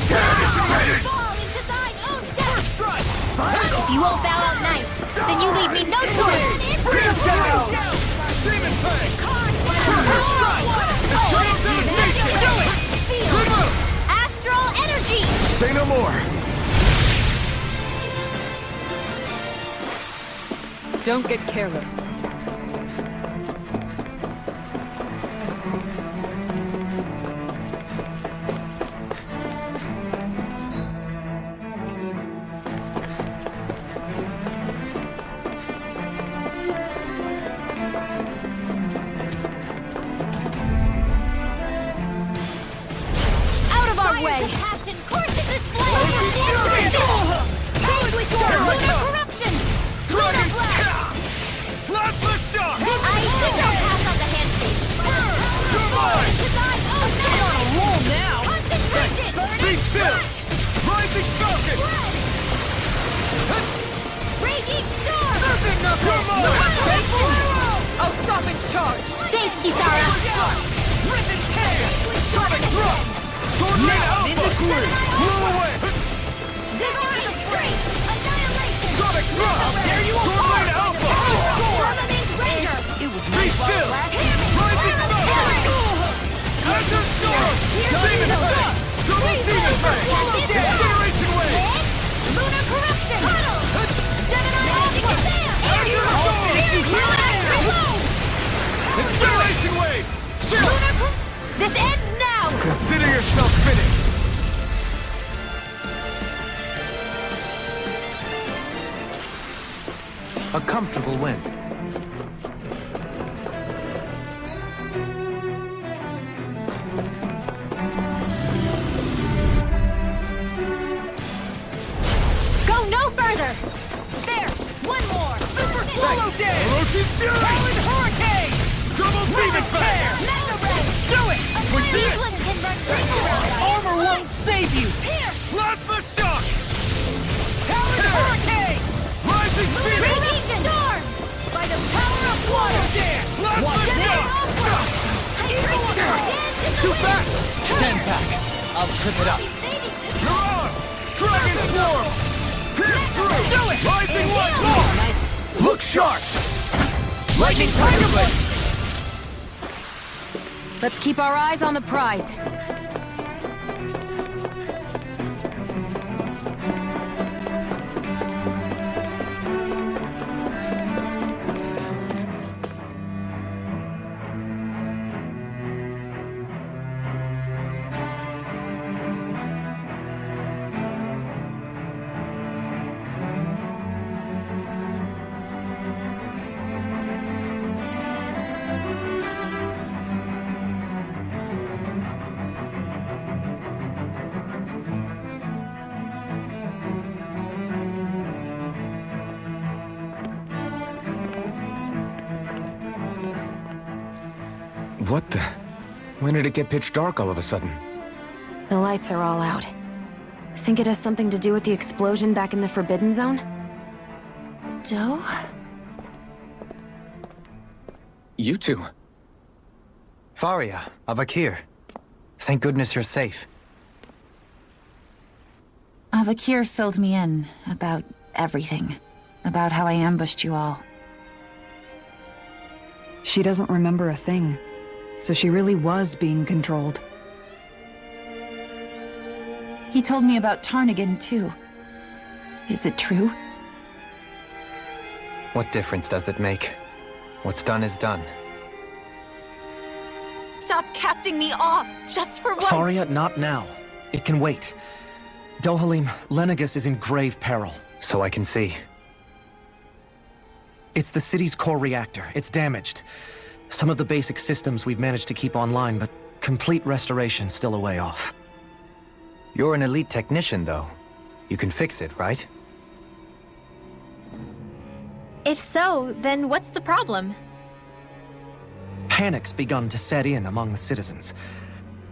Fall into thine own death! If you won't bow out nice, then you leave me no choice! Bring down! Demon Fang! Astral energy! Say no more! Don't get careless. Out of our way! Passion courses this flame! Change with your lunar corruption! Lunar blast! Slash the shot! I think I'll pass on the handshake. Come on! To thine own I'm on a roll now! concentration! Be still! Rising Falcon! Raging storm! Come on! I'll stop its charge! Thanks, Kisara! Risen Chaos! Sonic Thrust! Sword Rain Alpha! Blow away! Divine Strength! Annihilation! Sonic Thrust! Tear you Sword apart! Rain Alpha! Permanent Raider! It was Be still! Rising Falcon! Azure Storm! Demon Fang! Double Demon Fang! Incineration Wave! Lunar Corruption! Gemini Alpha! Azure Storm! Incineration Wave! Chill! This ends now! Consider yourself finished! A comfortable win. Go no further! There! One more! Super Follow Dead! Orochi's Fury! Talon Hurricane! Double Demon Fang! Mega Ray! Do it! We did it! Cleveland can run rings around us! Armor won't save you! Plasma Shock! Talon Hurricane! Rising Phoenix! Raging Storm! By the power of water! Plasma Shock! Too fast! Stand back. I'll trip it up. You're on! Dragon Swarm! Pierce through! Do it! Rising White Law! Look sharp! Lightning Tiger Blade! Let's keep our eyes on the prize. What the? When did it get pitch dark all of a sudden? The lights are all out. Think it has something to do with the explosion back in the Forbidden Zone? Doe? You two. Faria, Avakir. Thank goodness you're safe. Avakir filled me in about everything. About how I ambushed you all. She doesn't remember a thing, so she really was being controlled. He told me about Tarnigan, too. Is it true? What difference does it make? What's done is done. Stop casting me off, just for once! Faria, not now. It can wait. Dohalim, Lenegus is in grave peril. So I can see. It's the city's core reactor. It's damaged. Some of the basic systems we've managed to keep online, but complete restoration's still a way off. You're an elite technician, though. You can fix it, right? If so, then what's the problem? Panic's begun to set in among the citizens.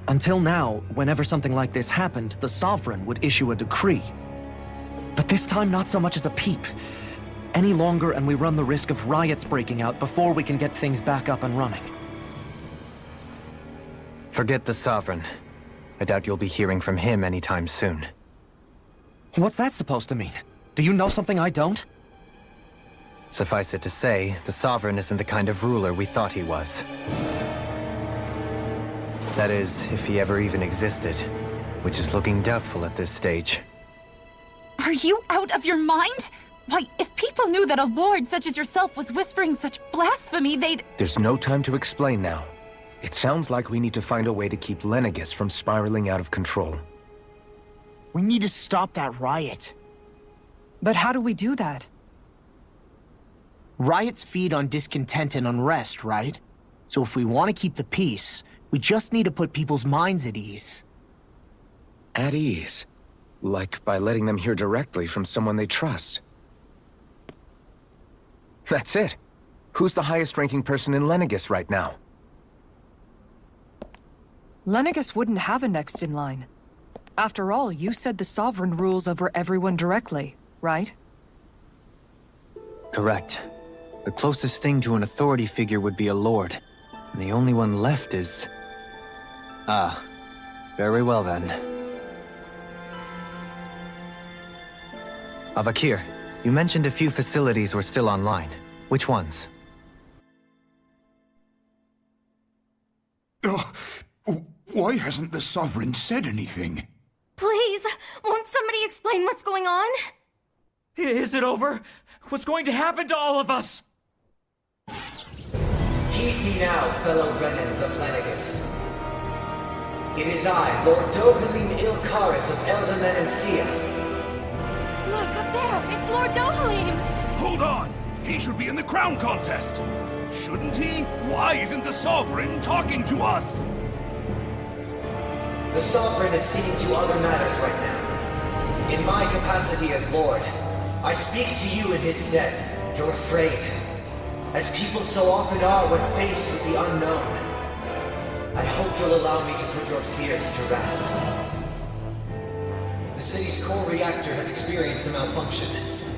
Until now, whenever something like this happened, the Sovereign would issue a decree. But this time, not so much as a peep. Any longer, and we run the risk of riots breaking out before we can get things back up and running. Forget the Sovereign. I doubt you'll be hearing from him anytime soon. What's that supposed to mean? Do you know something I don't? Suffice it to say, the Sovereign isn't the kind of ruler we thought he was. That is, if he ever even existed, which is looking doubtful at this stage. Are you out of your mind? Why, if people knew that a lord such as yourself was whispering such blasphemy, they'd... There's no time to explain now. It sounds like we need to find a way to keep Lenegis from spiraling out of control. We need to stop that riot. But how do we do that? Riots feed on discontent and unrest, right? So if we want to keep the peace, we just need to put people's minds at ease. At ease? Like by letting them hear directly from someone they trust. That's it. Who's the highest-ranking person in Lenegis right now? Lenegis wouldn't have a next in line. After all, you said the Sovereign rules over everyone directly, right? Correct. The closest thing to an authority figure would be a lord. And the only one left is... Ah. Very well then. Avakir, you mentioned a few facilities were still online. Which ones? Why hasn't the Sovereign said anything? Please, won't somebody explain what's going on? Is it over? What's going to happen to all of us? Heed me now, fellow Renans of Lenegis. It is I, Lord Dohalim Ilkaris of Elda Menancia. Look, up there! It's Lord Dohalim! Hold on! He should be in the crown contest! Shouldn't he? Why isn't the Sovereign talking to us? The Sovereign is seeing to other matters right now. In my capacity as Lord, I speak to you in his stead. You're afraid. As people so often are when faced with the unknown. I hope you'll allow me to put your fears to rest. The city's core reactor has experienced a malfunction.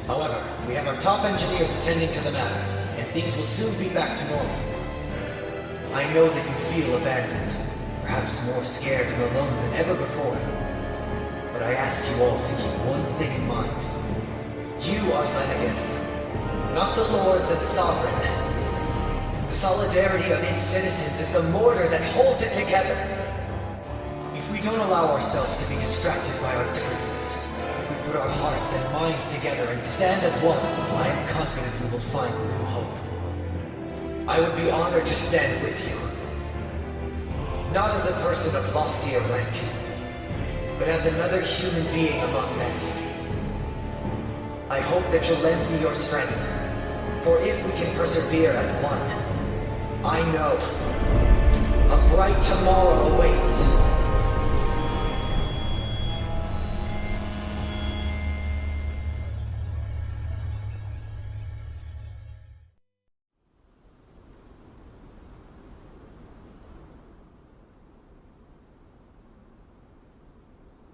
However, we have our top engineers attending to the matter, and things will soon be back to normal. I know that you feel abandoned, perhaps more scared and alone than ever before. But I ask you all to keep one thing in mind. You are Lenegis, not the lords and sovereign. The solidarity of its citizens is the mortar that holds it together. If we don't allow ourselves to be distracted by our differences, if we put our hearts and minds together and stand as one, I am confident we will find new hope. I would be honored to stand with you. Not as a person of loftier rank, but as another human being among men. I hope that you'll lend me your strength, for if we can persevere as one, I know a bright tomorrow awaits.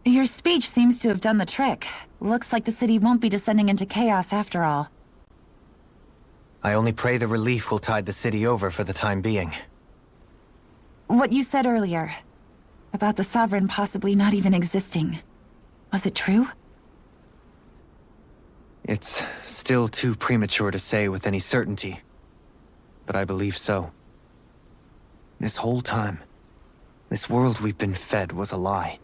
Your speech seems to have done the trick. Looks like the city won't be descending into chaos after all. I only pray the relief will tide the city over for the time being. What you said earlier, about the Sovereign possibly not even existing, was it true? It's still too premature to say with any certainty, but I believe so. This whole time, this world we've been fed was a lie,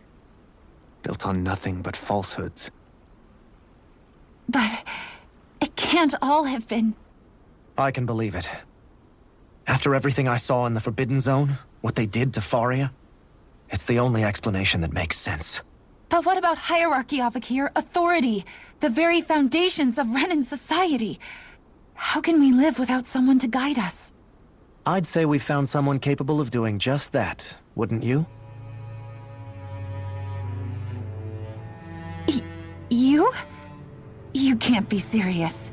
built on nothing but falsehoods. But it can't all have been... I can believe it. After everything I saw in the Forbidden Zone, what they did to Faria, it's the only explanation that makes sense. But what about hierarchy, Avakir? Authority? The very foundations of Renan society? How can we live without someone to guide us? I'd say we found someone capable of doing just that, wouldn't you? You? You can't be serious.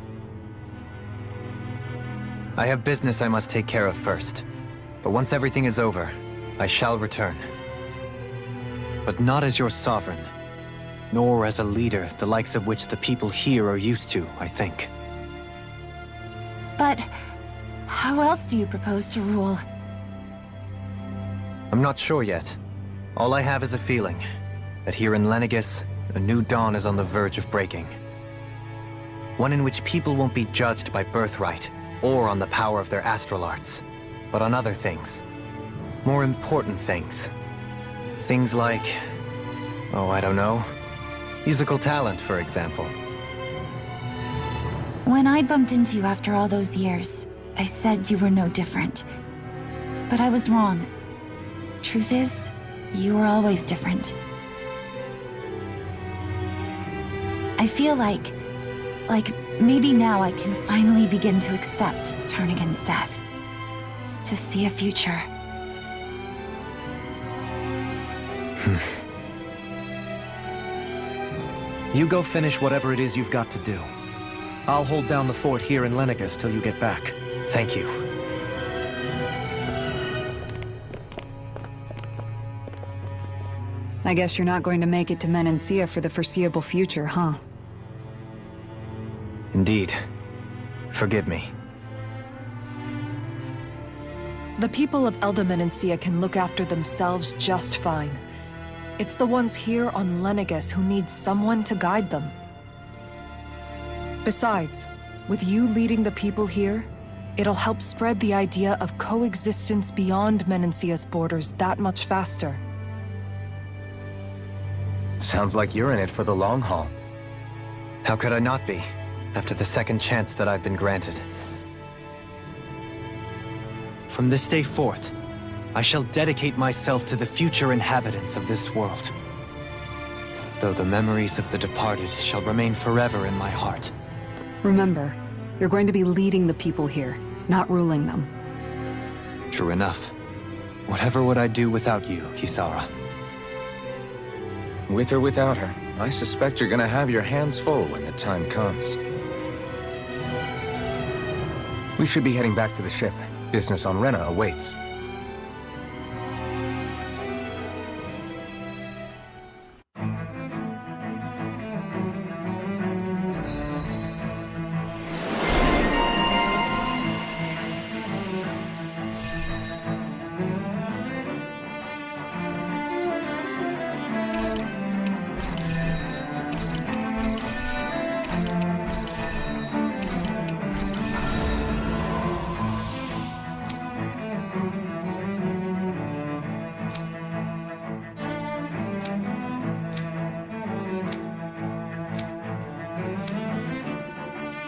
I have business I must take care of first. But once everything is over, I shall return. But not as your sovereign, nor as a leader the likes of which the people here are used to, I think. But how else do you propose to rule? I'm not sure yet. All I have is a feeling that here in Lenegis, a new dawn is on the verge of breaking. One in which people won't be judged by birthright or on the power of their astral arts, but on other things. More important things. Things like, oh, I don't know, musical talent, for example. When I bumped into you after all those years, I said you were no different. But I was wrong. Truth is, you were always different. I feel like maybe now I can finally begin to accept Turnagain's death. To see a future. You go finish whatever it is you've got to do. I'll hold down the fort here in Lenegis till you get back. Thank you. I guess you're not going to make it to Menancia for the foreseeable future, huh? Indeed. Forgive me. The people of Elda Menancia can look after themselves just fine. It's the ones here on Lenegis who need someone to guide them. Besides, with you leading the people here, it'll help spread the idea of coexistence beyond Menancia's borders that much faster. Sounds like you're in it for the long haul. How could I not be, after the second chance that I've been granted? From this day forth, I shall dedicate myself to the future inhabitants of this world. Though the memories of the departed shall remain forever in my heart. Remember, you're going to be leading the people here, not ruling them. True enough. Whatever would I do without you, Kisara? With or without her, I suspect you're gonna have your hands full when the time comes. We should be heading back to the ship. Business on Rena awaits.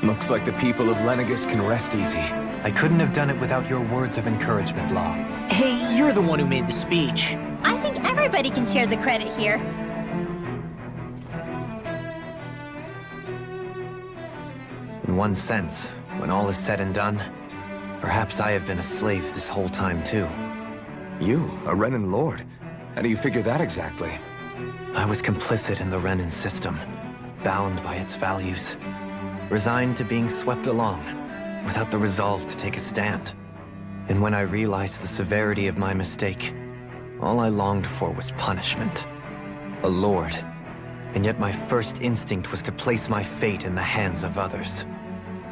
Looks like the people of Lenegis can rest easy. I couldn't have done it without your words of encouragement, Law. Hey, you're the one who made the speech. I think everybody can share the credit here. In one sense, when all is said and done, perhaps I have been a slave this whole time too. You, a Renan Lord? How do you figure that exactly? I was complicit in the Renan system, bound by its values. Resigned to being swept along, without the resolve to take a stand. And when I realized the severity of my mistake, all I longed for was punishment. A lord. And yet my first instinct was to place my fate in the hands of others.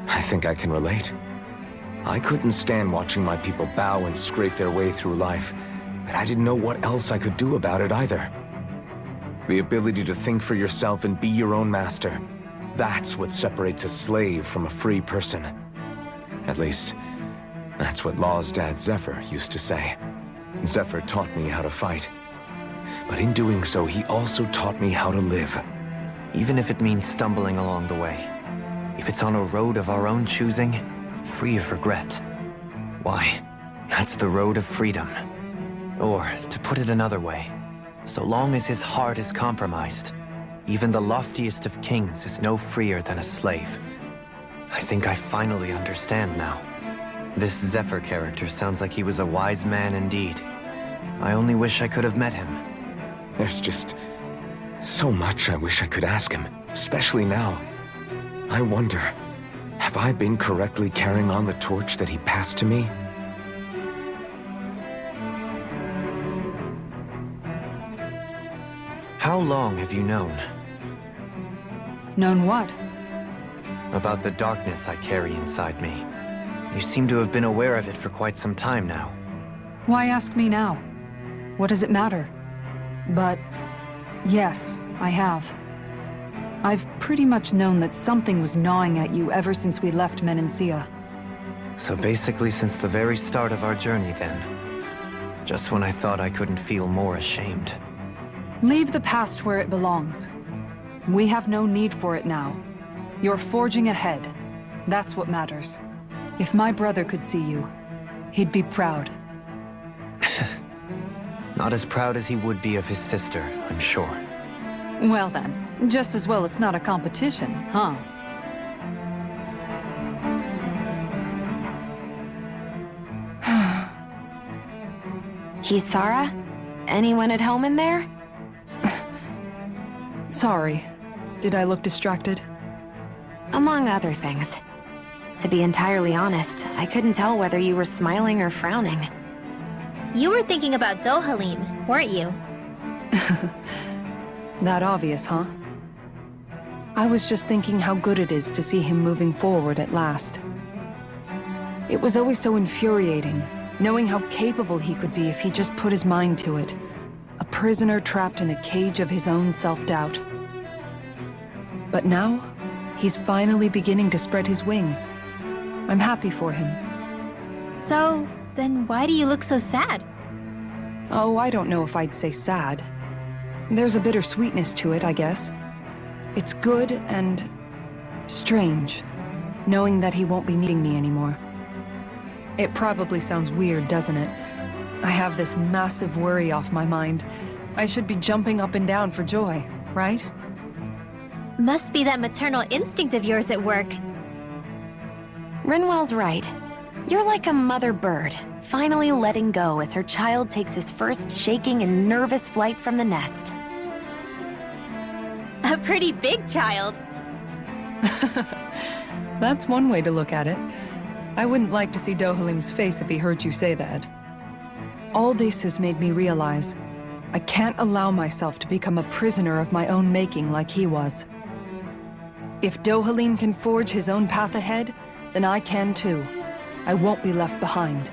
I think I can relate. I couldn't stand watching my people bow and scrape their way through life, but I didn't know what else I could do about it either. The ability to think for yourself and be your own master. That's what separates a slave from a free person. At least, that's what Law's dad Zephyr used to say. Zephyr taught me how to fight. But in doing so, he also taught me how to live. Even if it means stumbling along the way. If it's on a road of our own choosing, free of regret. Why, that's the road of freedom. Or, to put it another way, so long as his heart is compromised, even the loftiest of kings is no freer than a slave. I think I finally understand now. This Zephyr character sounds like he was a wise man indeed. I only wish I could have met him. There's just so much I wish I could ask him, especially now. I wonder, have I been correctly carrying on the torch that he passed to me? How long have you known? Known what? About the darkness I carry inside me. You seem to have been aware of it for quite some time now. Why ask me now? What does it matter? But yes, I have. I've pretty much known that something was gnawing at you ever since we left Menancia. So basically since the very start of our journey then. Just when I thought I couldn't feel more ashamed. Leave the past where it belongs. We have no need for it now. You're forging ahead. That's what matters. If my brother could see you, he'd be proud. Not as proud as he would be of his sister, I'm sure. Well then, just as well it's not a competition, huh? Kisara? Anyone at home in there? Sorry. Did I look distracted? Among other things. To be entirely honest, I couldn't tell whether you were smiling or frowning. You were thinking about Dohalim, weren't you? That obvious, huh? I was just thinking how good it is to see him moving forward at last. It was always so infuriating, knowing how capable he could be if he just put his mind to it. A prisoner trapped in a cage of his own self-doubt. But now, he's finally beginning to spread his wings. I'm happy for him. So, then why do you look so sad? Oh, I don't know if I'd say sad. There's a bittersweetness to it, I guess. It's good and strange, knowing that he won't be needing me anymore. It probably sounds weird, doesn't it? I have this massive worry off my mind. I should be jumping up and down for joy, right? Must be that maternal instinct of yours at work. Rinwell's right. You're like a mother bird, finally letting go as her child takes his first shaking and nervous flight from the nest. A pretty big child. That's one way to look at it. I wouldn't like to see Dohalim's face if he heard you say that. All this has made me realize I can't allow myself to become a prisoner of my own making like he was. If Dohalim can forge his own path ahead, then I can too. I won't be left behind.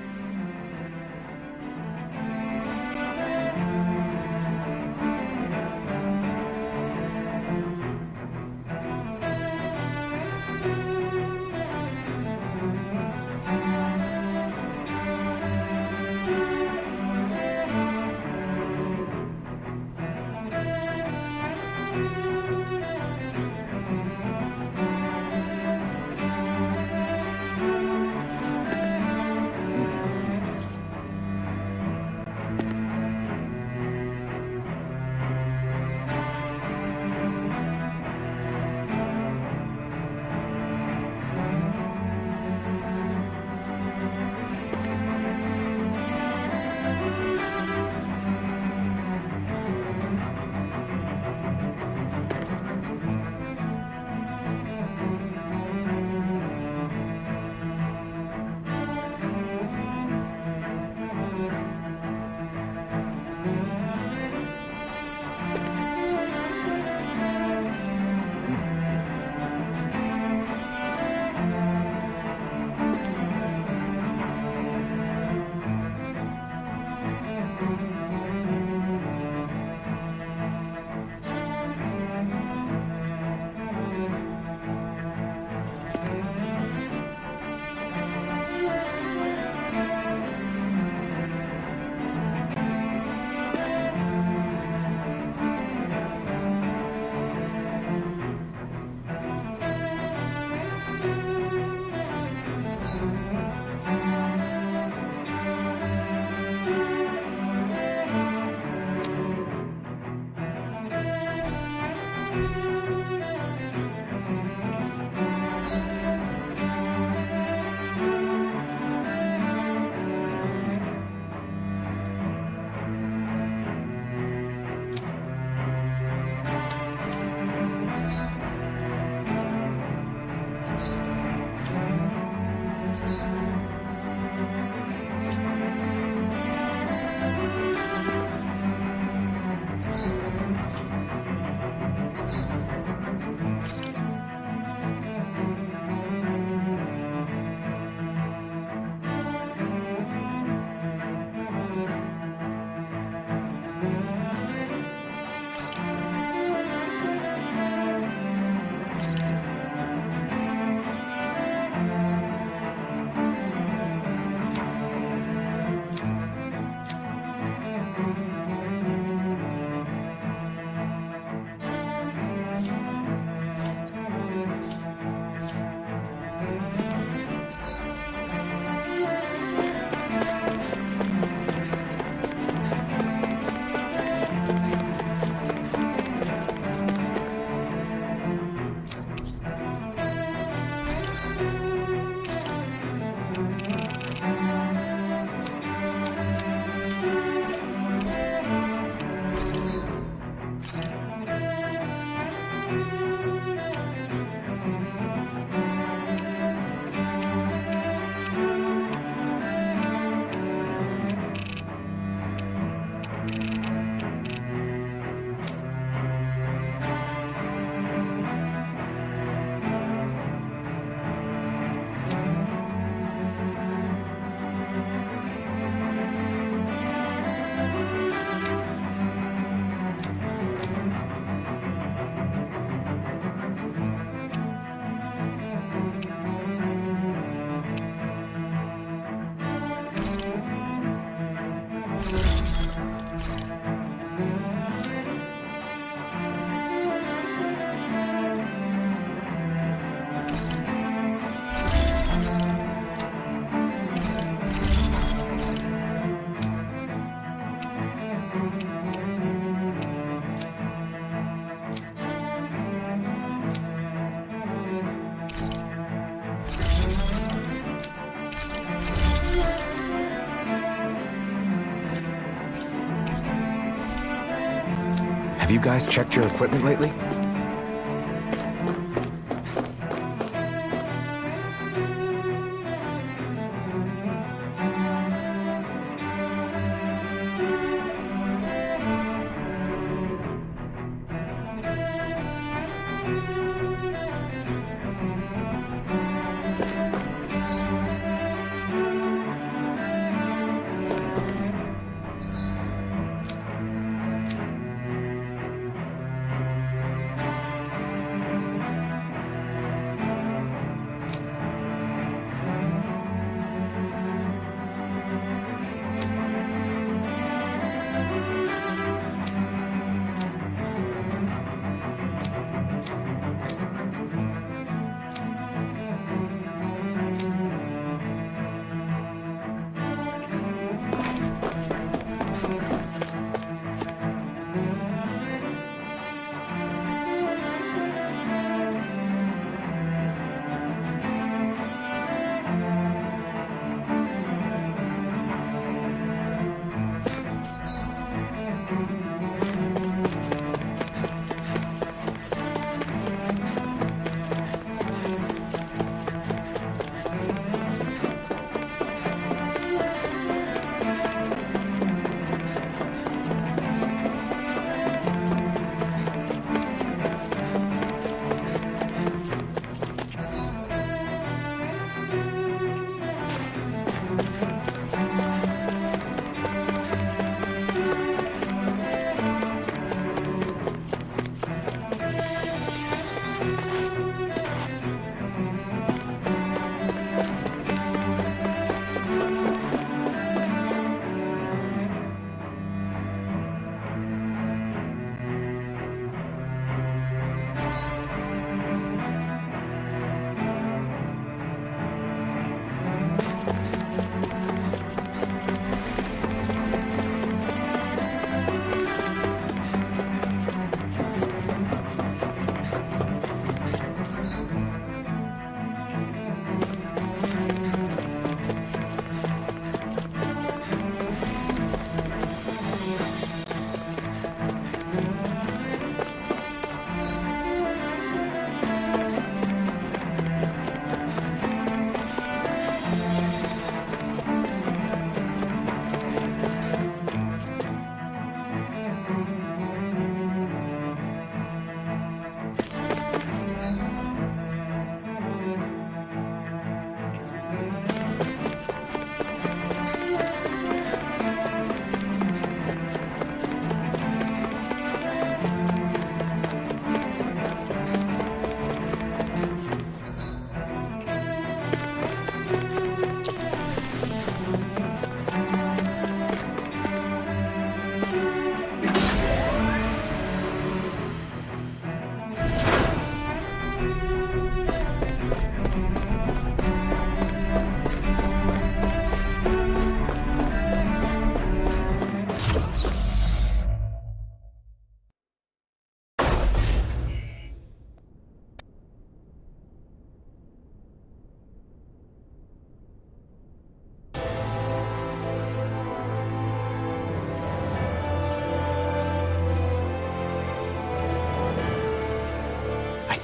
you guys checked your equipment lately?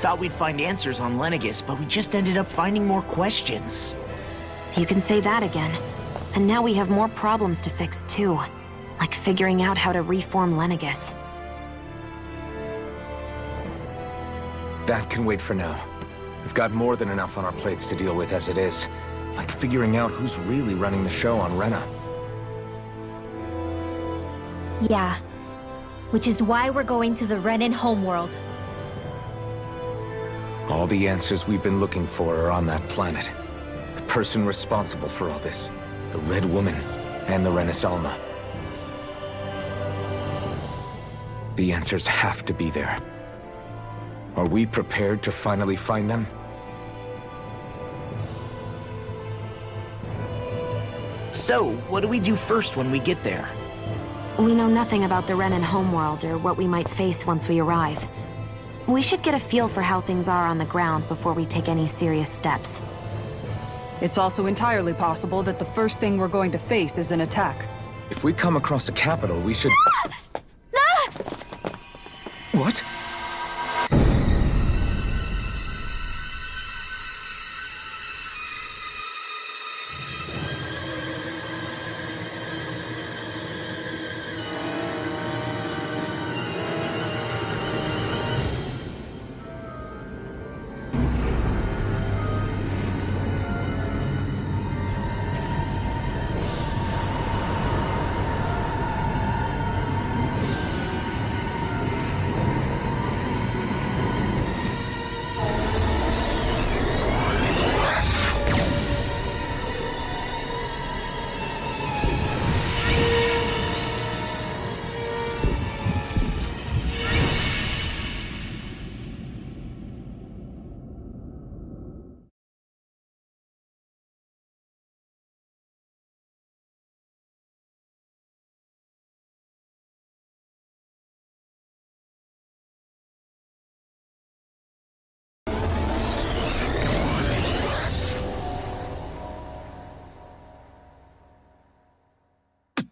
Thought we'd find answers on Lenegis, but we just ended up finding more questions. You can say that again. And now we have more problems to fix, too. Like figuring out how to reform Lenegis. That can wait for now. We've got more than enough on our plates to deal with as it is. Like figuring out who's really running the show on Rena. Yeah. Which is why we're going to the Renan homeworld. All the answers we've been looking for are on that planet. The person responsible for all this. The Red Woman and the Renaissalma. The answers have to be there. Are we prepared to finally find them? So, what do we do first when we get there? We know nothing about the Renan homeworld or what we might face once we arrive. We should get a feel for how things are on the ground before we take any serious steps. It's also entirely possible that the first thing we're going to face is an attack. If we come across a capital, we should...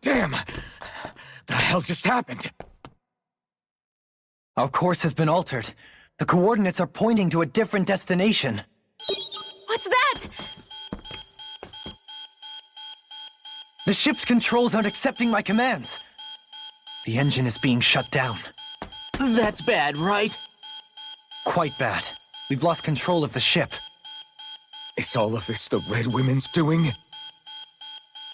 Damn! The hell just happened? Our course has been altered. The coordinates are pointing to a different destination. What's that? The ship's controls aren't accepting my commands. The engine is being shut down. That's bad, right? Quite bad. We've lost control of the ship. Is all of this the Red Women's doing?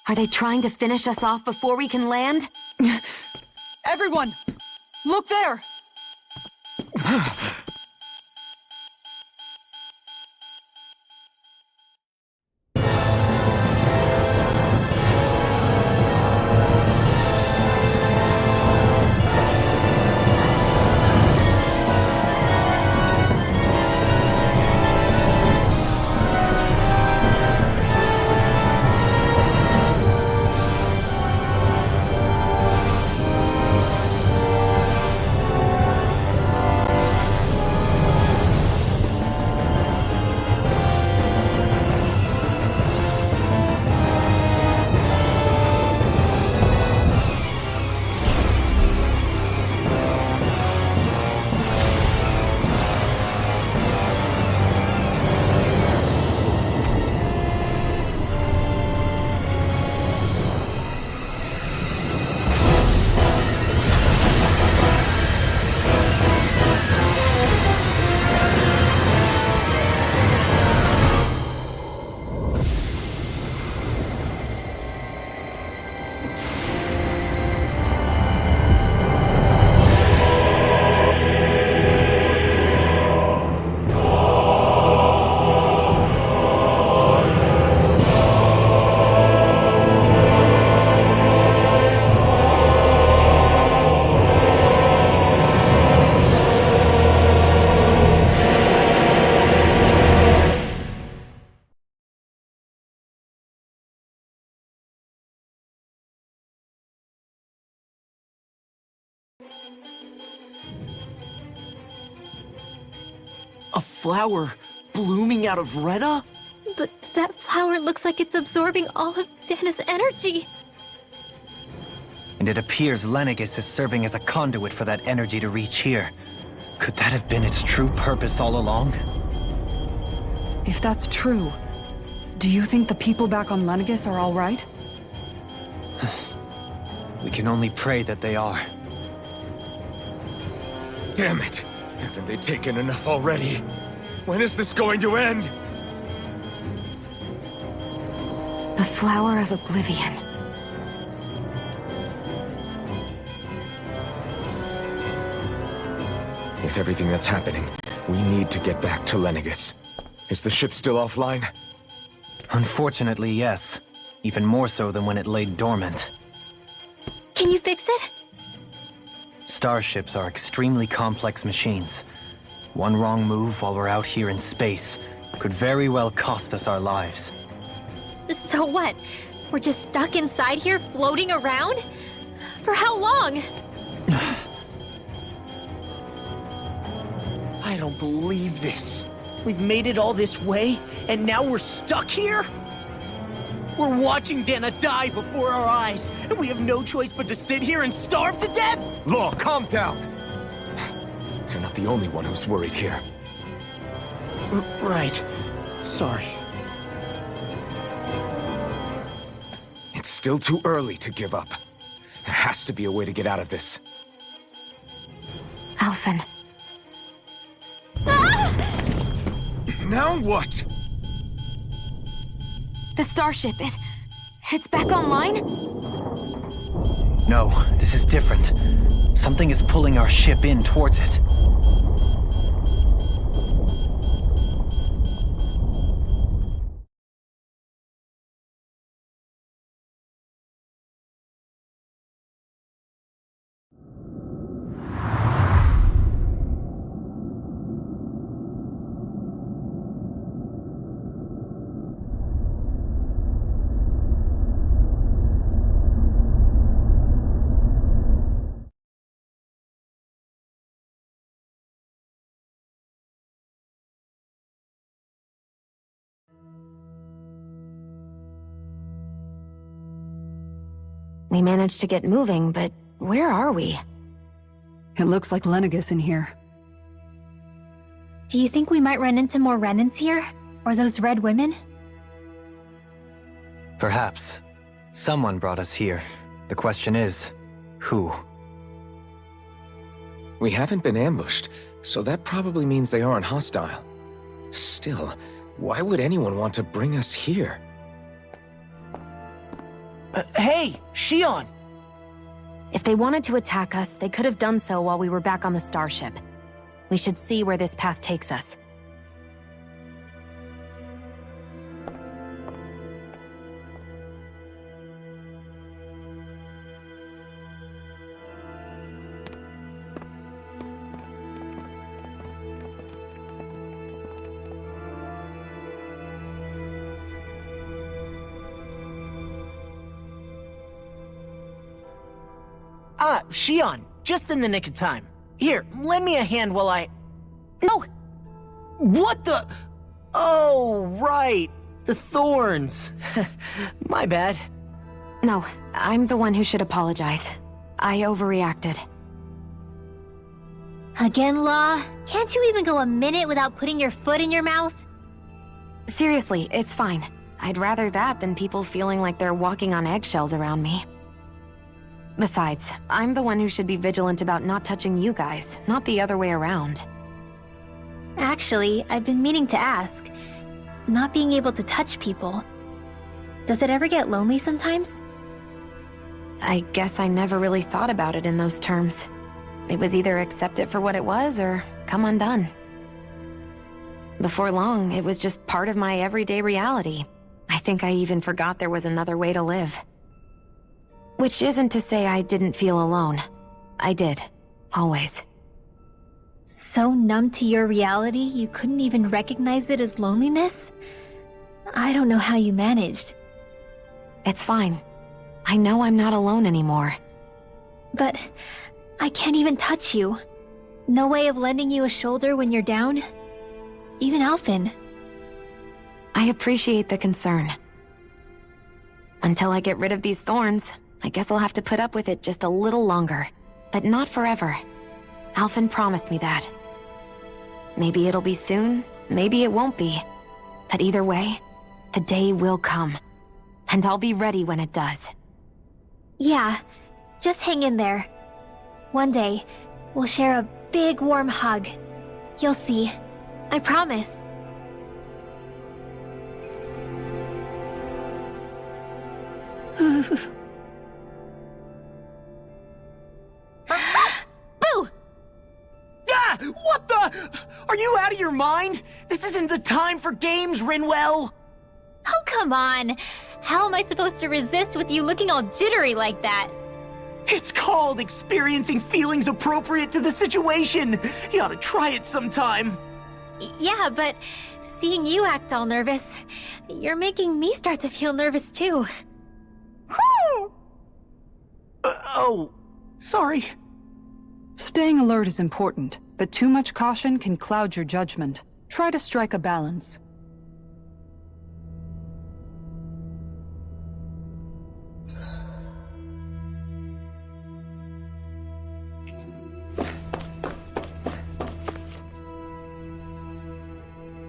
Are they trying to finish us off before we can land? Everyone! Look there! A flower blooming out of Retta? But that flower looks like it's absorbing all of Dana's energy. And it appears Lenegis is serving as a conduit for that energy to reach here. Could that have been its true purpose all along? If that's true, do you think the people back on Lenegis are all right? We can only pray that they are. Damn it! Haven't they taken enough already? When is this going to end? The Flower of Oblivion. With everything that's happening, we need to get back to Lenegis. Is the ship still offline? Unfortunately, yes. Even more so than when it lay dormant. Can you fix it? Starships are extremely complex machines. One wrong move while we're out here in space could very well cost us our lives. So what? We're just stuck inside here, floating around? For how long? I don't believe this. We've made it all this way, and now we're stuck here? We're watching Dana die before our eyes, and we have no choice but to sit here and starve to death? Law, calm down! You're not the only one who's worried here. Right. Sorry. It's still too early to give up. There has to be a way to get out of this. Alphen. Now what? The starship, it's back online? No, this is different. Something is pulling our ship in towards it. We managed to get moving, but where are we? It looks like Lenegis in here. Do you think we might run into more Renans here? Or those red women? Perhaps. Someone brought us here. The question is, who? We haven't been ambushed, so that probably means they aren't hostile. Still, why would anyone want to bring us here? Hey, Shion! If they wanted to attack us, they could have done so while we were back on the starship. We should see where this path takes us. Ah, Shion, just in the nick of time. Here, lend me a hand while I... No! What the... Oh, right. The thorns. My bad. No, I'm the one who should apologize. I overreacted. Again, Law? Can't you even go a minute without putting your foot in your mouth? Seriously, it's fine. I'd rather that than people feeling like they're walking on eggshells around me. Besides, I'm the one who should be vigilant about not touching you guys, not the other way around. Actually, I've been meaning to ask. Not being able to touch people. Does it ever get lonely sometimes? I guess I never really thought about it in those terms. It was either accept it for what it was or come undone. Before long, it was just part of my everyday reality. I think I even forgot there was another way to live. Which isn't to say I didn't feel alone. I did. Always. So numb to your reality, you couldn't even recognize it as loneliness? I don't know how you managed. It's fine. I know I'm not alone anymore. But I can't even touch you. No way of lending you a shoulder when you're down? Even Alphen. I appreciate the concern. Until I get rid of these thorns, I guess I'll have to put up with it just a little longer. But not forever. Alphen promised me that. Maybe it'll be soon, maybe it won't be. But either way, the day will come. And I'll be ready when it does. Yeah, just hang in there. One day, we'll share a big warm hug. You'll see. I promise. Boo! Ah! What the? Are you out of your mind? This isn't the time for games, Rinwell! Oh, come on. How am I supposed to resist with you looking all jittery like that? It's called experiencing feelings appropriate to the situation. You ought to try it sometime. Yeah, but seeing you act all nervous, you're making me start to feel nervous too. Oh, sorry. Staying alert is important, but too much caution can cloud your judgment. Try to strike a balance.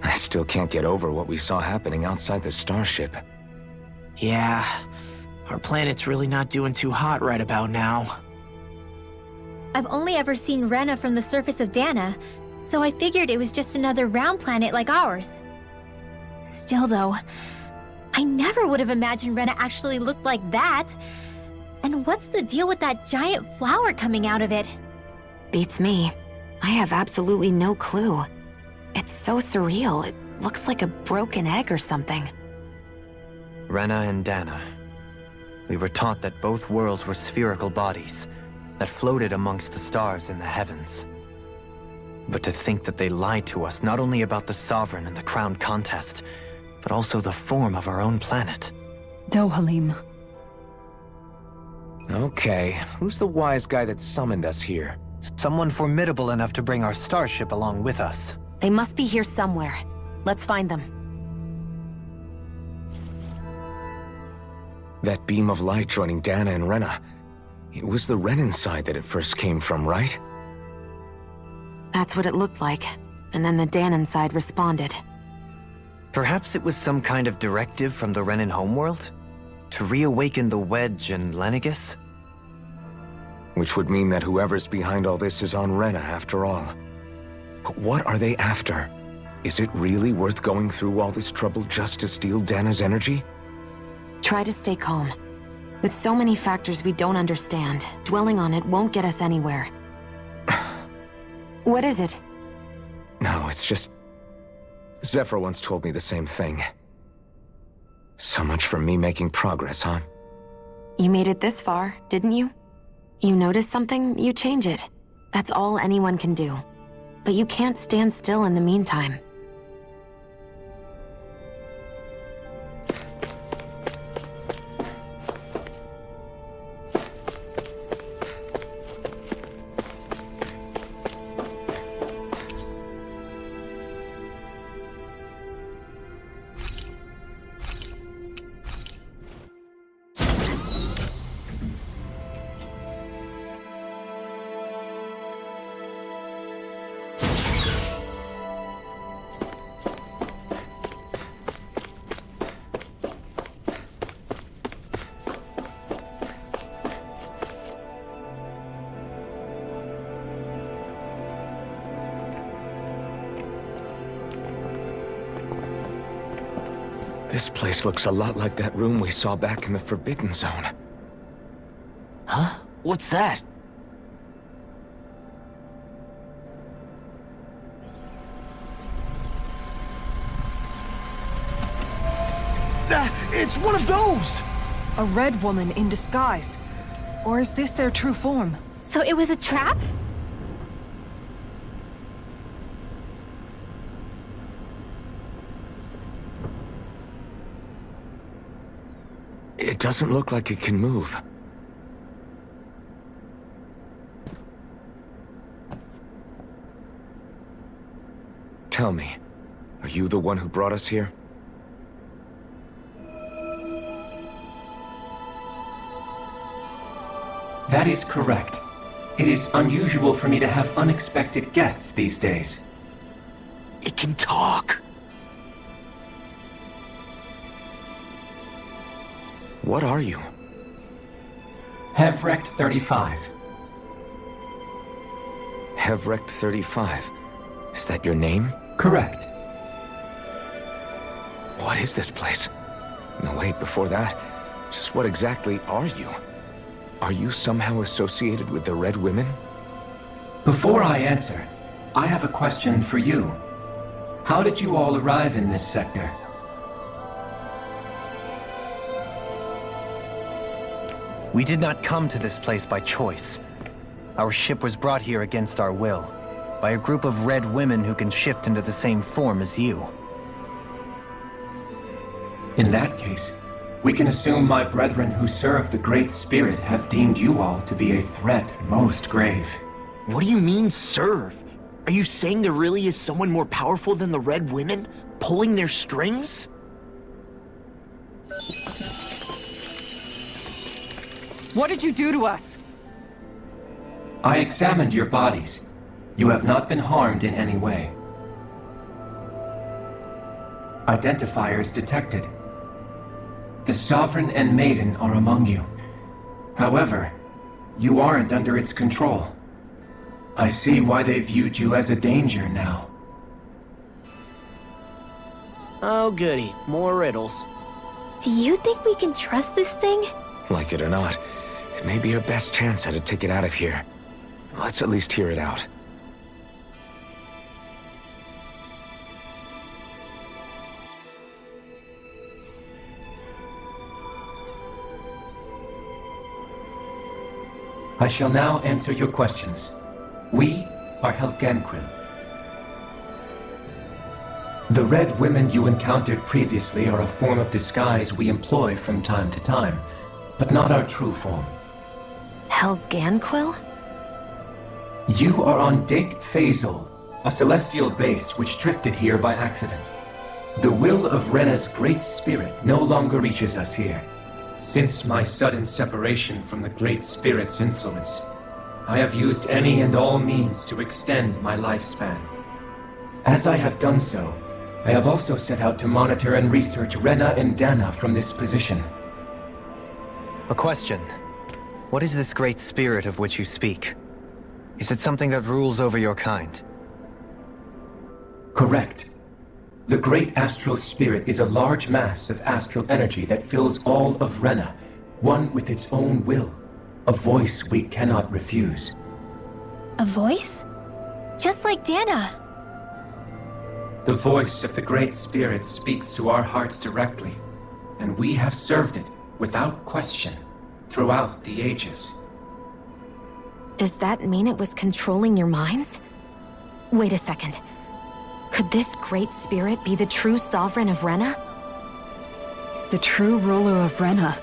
I still can't get over what we saw happening outside the starship. Yeah, our planet's really not doing too hot right about now. I've only ever seen Rena from the surface of Dana, so I figured it was just another round planet like ours. Still though, I never would have imagined Rena actually looked like that. And what's the deal with that giant flower coming out of it? Beats me. I have absolutely no clue. It's so surreal. It looks like a broken egg or something. Rena and Dana. We were taught that both worlds were spherical bodies that floated amongst the stars in the heavens. But to think that they lied to us not only about the Sovereign and the Crown contest, but also the form of our own planet. Dohalim. Okay, who's the wise guy that summoned us here? Someone formidable enough to bring our starship along with us. They must be here somewhere. Let's find them. That beam of light joining Dana and Rena. It was the Renan side that it first came from, right? That's what it looked like. And then the Danon side responded. Perhaps it was some kind of directive from the Renan homeworld? To reawaken the Wedge and Lenegis? Which would mean that whoever's behind all this is on Rena after all. But what are they after? Is it really worth going through all this trouble just to steal Dana's energy? Try to stay calm. With so many factors we don't understand, dwelling on it won't get us anywhere. What is it? No, it's just... Zephyr once told me the same thing. So much for me making progress, huh? You made it this far, didn't you? You notice something, you change it. That's all anyone can do. But you can't stand still in the meantime. This place looks a lot like that room we saw back in the Forbidden Zone. Huh? What's that? It's one of those! A red woman in disguise. Or is this their true form? So it was a trap? It doesn't look like it can move. Tell me, are you the one who brought us here? That is correct. It is unusual for me to have unexpected guests these days. It can talk! What are you? Hevrect 35. Hevrect 35. Is that your name? Correct. What is this place? No, wait, before that, just what exactly are you? Are you somehow associated with the Red Women? Before I answer, I have a question for you. How did you all arrive in this sector? We did not come to this place by choice. Our ship was brought here against our will, by a group of red women who can shift into the same form as you. In that case, we can assume my brethren who serve the Great Spirit have deemed you all to be a threat most grave. What do you mean, serve? Are you saying there really is someone more powerful than the Red Women, pulling their strings? What did you do to us? I examined your bodies. You have not been harmed in any way. Identifiers detected. The Sovereign and Maiden are among you. However, you aren't under its control. I see why they viewed you as a danger now. Oh goody, more riddles. Do you think we can trust this thing? Like it or not, it may be our best chance at a ticket out of here. Let's at least hear it out. I shall now answer your questions. We are Helganquil. The Red Women you encountered previously are a form of disguise we employ from time to time, but not our true form. Helganquil? You are on Dake Phasol, a celestial base which drifted here by accident. The will of Rena's great spirit no longer reaches us here, Since my sudden separation from the Great Spirit's influence, I have used any and all means to extend my lifespan. As I have done so, I have also set out to monitor and research Rena and Dana from this position. A question. What is this great spirit of which you speak? Is it something that rules over your kind? Correct. The Great Astral Spirit is a large mass of astral energy that fills all of Rena, one with its own will, a voice we cannot refuse. A voice? Just like Dana. The voice of the Great Spirit speaks to our hearts directly, and we have served it, without question, throughout the ages. Does that mean it was controlling your minds? Wait a second. Could this Great Spirit be the true sovereign of Rena? The true ruler of Rena.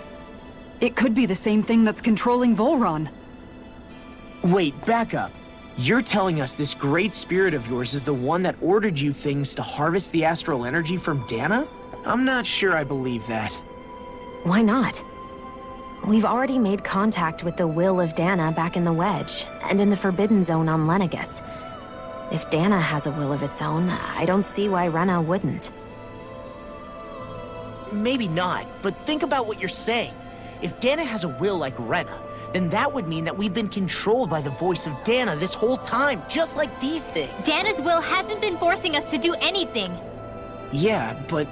It could be the same thing that's controlling Volron. Wait, back up. You're telling us this great spirit of yours is the one that ordered you things to harvest the astral energy from Dana? I'm not sure I believe that. Why not? We've already made contact with the will of Dana back in the Wedge, and in the Forbidden Zone on Lenegus. If Dana has a will of its own, I don't see why Rena wouldn't. Maybe not, but think about what you're saying. If Dana has a will like Rena, then that would mean that we've been controlled by the voice of Dana this whole time, just like these things. Dana's will hasn't been forcing us to do anything. Yeah, but...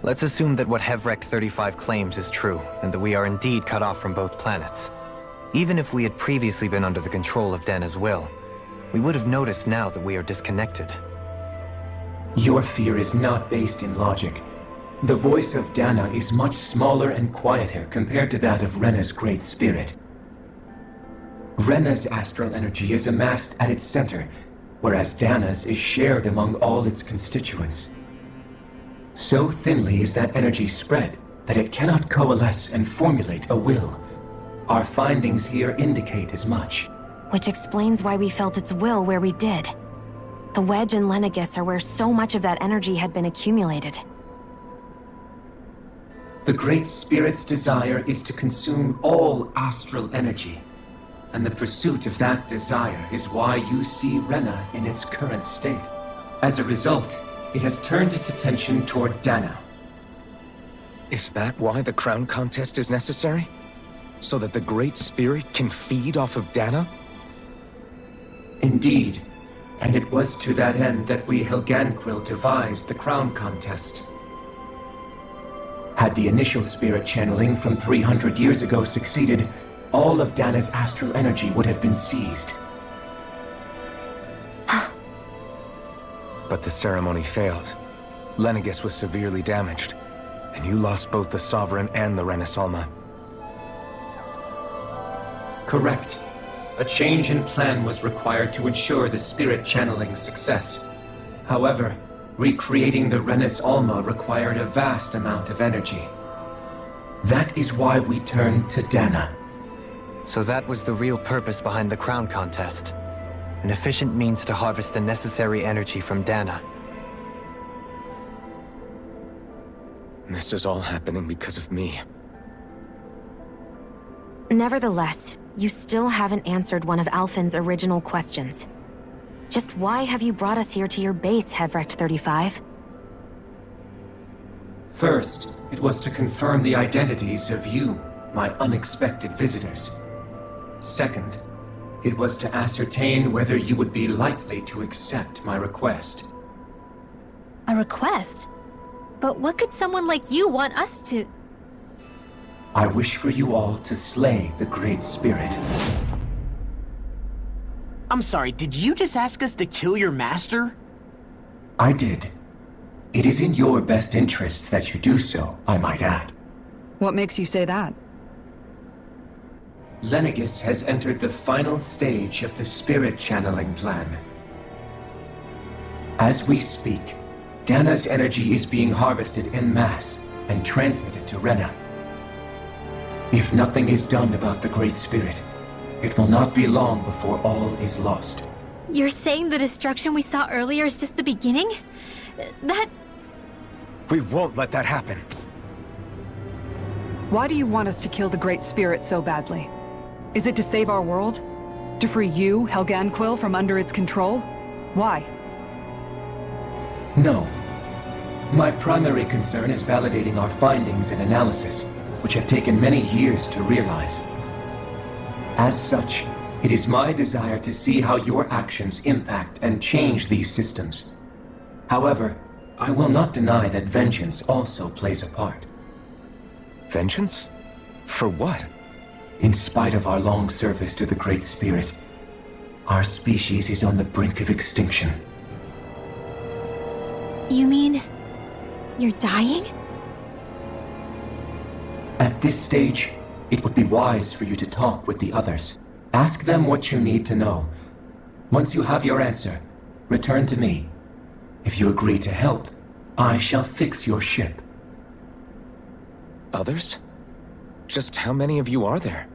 Let's assume that what Hevrek 35 claims is true, and that we are indeed cut off from both planets. Even if we had previously been under the control of Dana's will, we would have noticed now that we are disconnected. Your fear is not based in logic. The voice of Dana is much smaller and quieter compared to that of Rena's Great Spirit. Rena's astral energy is amassed at its center, whereas Dana's is shared among all its constituents. So thinly is that energy spread that it cannot coalesce and formulate a will. Our findings here indicate as much. Which explains why we felt its will where we did. The Wedge and Lenegus are where so much of that energy had been accumulated. The Great Spirit's desire is to consume all astral energy, and the pursuit of that desire is why you see Rena in its current state. As a result, it has turned its attention toward Dana. Is that why the crown contest is necessary? So that the Great Spirit can feed off of Dana? Indeed, and it was to that end that we Helganquil devised the crown contest. Had the initial spirit channeling from 300 years ago succeeded, all of Dana's astral energy would have been seized. But the ceremony failed. Lenegus was severely damaged, and you lost both the Sovereign and the Renasalma. Correct. A change in plan was required to ensure the spirit channeling's success. However, recreating the Renis Alma required a vast amount of energy. That is why we turned to Dana. So that was the real purpose behind the crown contest. An efficient means to harvest the necessary energy from Dana. This is all happening because of me. Nevertheless, you still haven't answered one of Alphen's original questions. Just why have you brought us here to your base, Hevrek 35? First, it was to confirm the identities of you, my unexpected visitors. Second, it was to ascertain whether you would be likely to accept my request. A request? But what could someone like you want us to... I wish for you all to slay the Great Spirit. I'm sorry, did you just ask us to kill your master? I did. It is in your best interest that you do so, I might add. What makes you say that? Lenegus has entered the final stage of the spirit channeling plan. As we speak, Dana's energy is being harvested en masse and transmitted to Rena. If nothing is done about the Great Spirit, it will not be long before all is lost. You're saying the destruction we saw earlier is just the beginning? That... We won't let that happen. Why do you want us to kill the Great Spirit so badly? Is it to save our world? To free you, Helganquil, from under its control? Why? No. My primary concern is validating our findings and analysis, which have taken many years to realize. As such, it is my desire to see how your actions impact and change these systems. However, I will not deny that vengeance also plays a part. Vengeance? For what? In spite of our long service to the Great Spirit, our species is on the brink of extinction. You mean... you're dying? At this stage, it would be wise for you to talk with the others. Ask them what you need to know. Once you have your answer, return to me. If you agree to help, I shall fix your ship. Others? Just how many of you are there?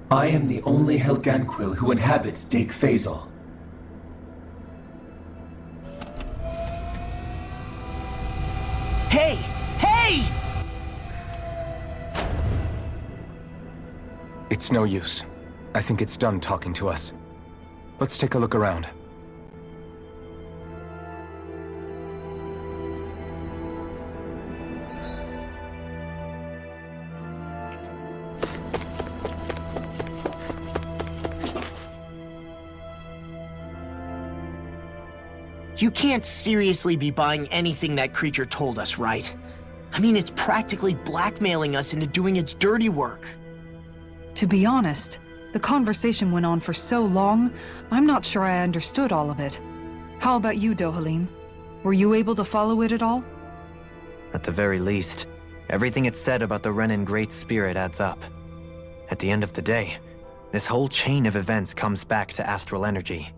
I am the only Helganquil who inhabits Dake Faisal. Hey! Hey! It's no use. I think it's done talking to us. Let's take a look around. You can't seriously be buying anything that creature told us, right? I mean, it's practically blackmailing us into doing its dirty work. To be honest, the conversation went on for so long, I'm not sure I understood all of it. How about you, Dohalim? Were you able to follow it at all? At the very least, everything it said about the Renan Great Spirit adds up. At the end of the day, this whole chain of events comes back to astral energy.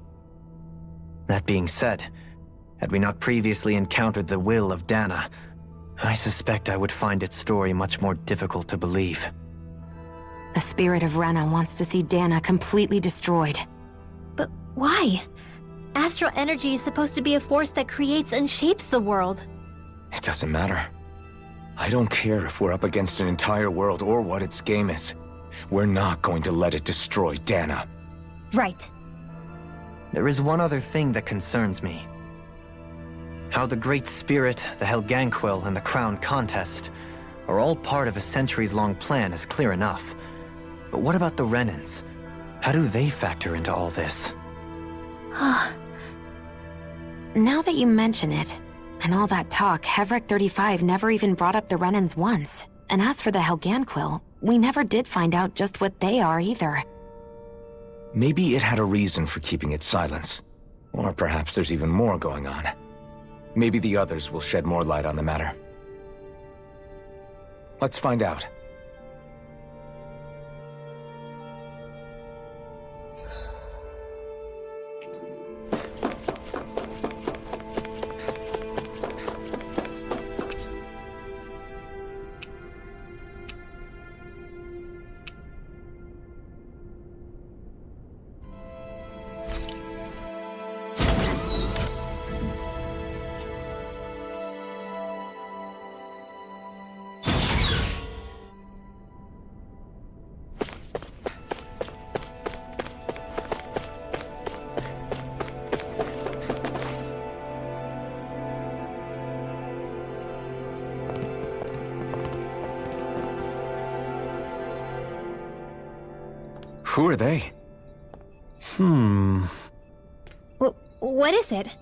That being said, had we not previously encountered the will of Dana, I suspect I would find its story much more difficult to believe. The spirit of Rena wants to see Dana completely destroyed. But why? Astral energy is supposed to be a force that creates and shapes the world. It doesn't matter. I don't care if we're up against an entire world or what its game is. We're not going to let it destroy Dana. Right. There is one other thing that concerns me. How the Great Spirit, the Helganquil, and the Crown Contest are all part of a centuries-long plan is clear enough. But what about the Renans? How do they factor into all this? Now that you mention it, and all that talk, Hevric 35 never even brought up the Renans once. And as for the Helganquil, we never did find out just what they are either. Maybe it had a reason for keeping its silence. Or perhaps there's even more going on. Maybe the others will shed more light on the matter. Let's find out. Who are they? What is it?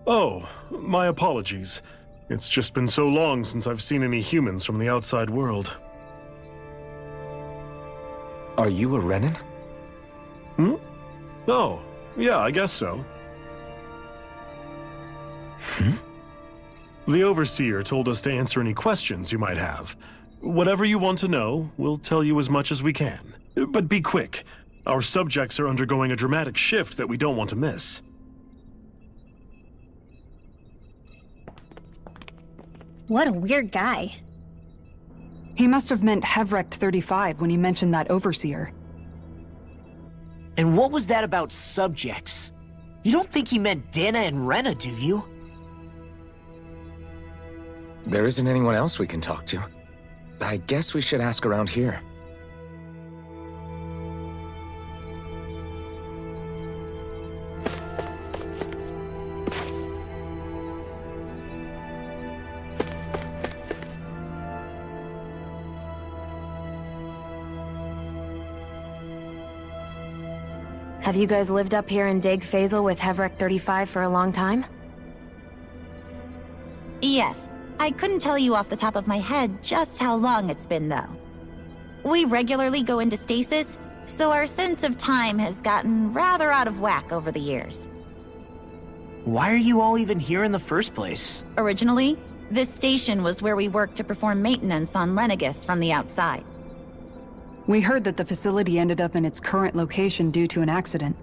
Oh, my apologies. It's just been so long since I've seen any humans from the outside world. Are you a Renan? Oh, yeah, I guess so. The Overseer told us to answer any questions you might have. Whatever you want to know, we'll tell you as much as we can. But be quick. Our subjects are undergoing a dramatic shift that we don't want to miss. What a weird guy. He must have meant Hevric 35 when he mentioned that Overseer. And what was that about subjects? You don't think he meant Dana and Rena, do you? There isn't anyone else we can talk to. I guess we should ask around here. Have you guys lived up here in Daeg Fazel with Hevrek 35 for a long time? Yes. I couldn't tell you off the top of my head just how long it's been, though. We regularly go into stasis, so our sense of time has gotten rather out of whack over the years. Why are you all even here in the first place? Originally, this station was where we worked to perform maintenance on Lenegis from the outside. We heard that the facility ended up in its current location due to an accident.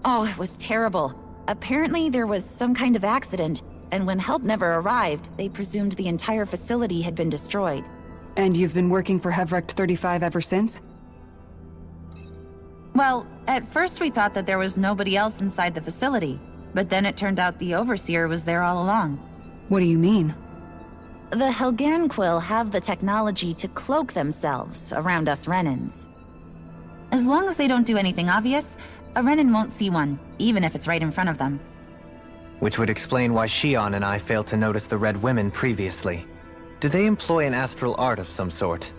Oh, it was terrible. Apparently there was some kind of accident, and when help never arrived, they presumed the entire facility had been destroyed. And you've been working for Hevrek 35 ever since? Well, at first we thought that there was nobody else inside the facility, but then it turned out the Overseer was there all along. What do you mean? The Helganquil have the technology to cloak themselves around us Renans. As long as they don't do anything obvious, a Renan won't see one, even if it's right in front of them. Which would explain why Shion and I failed to notice the Red Women previously. Do they employ an astral art of some sort?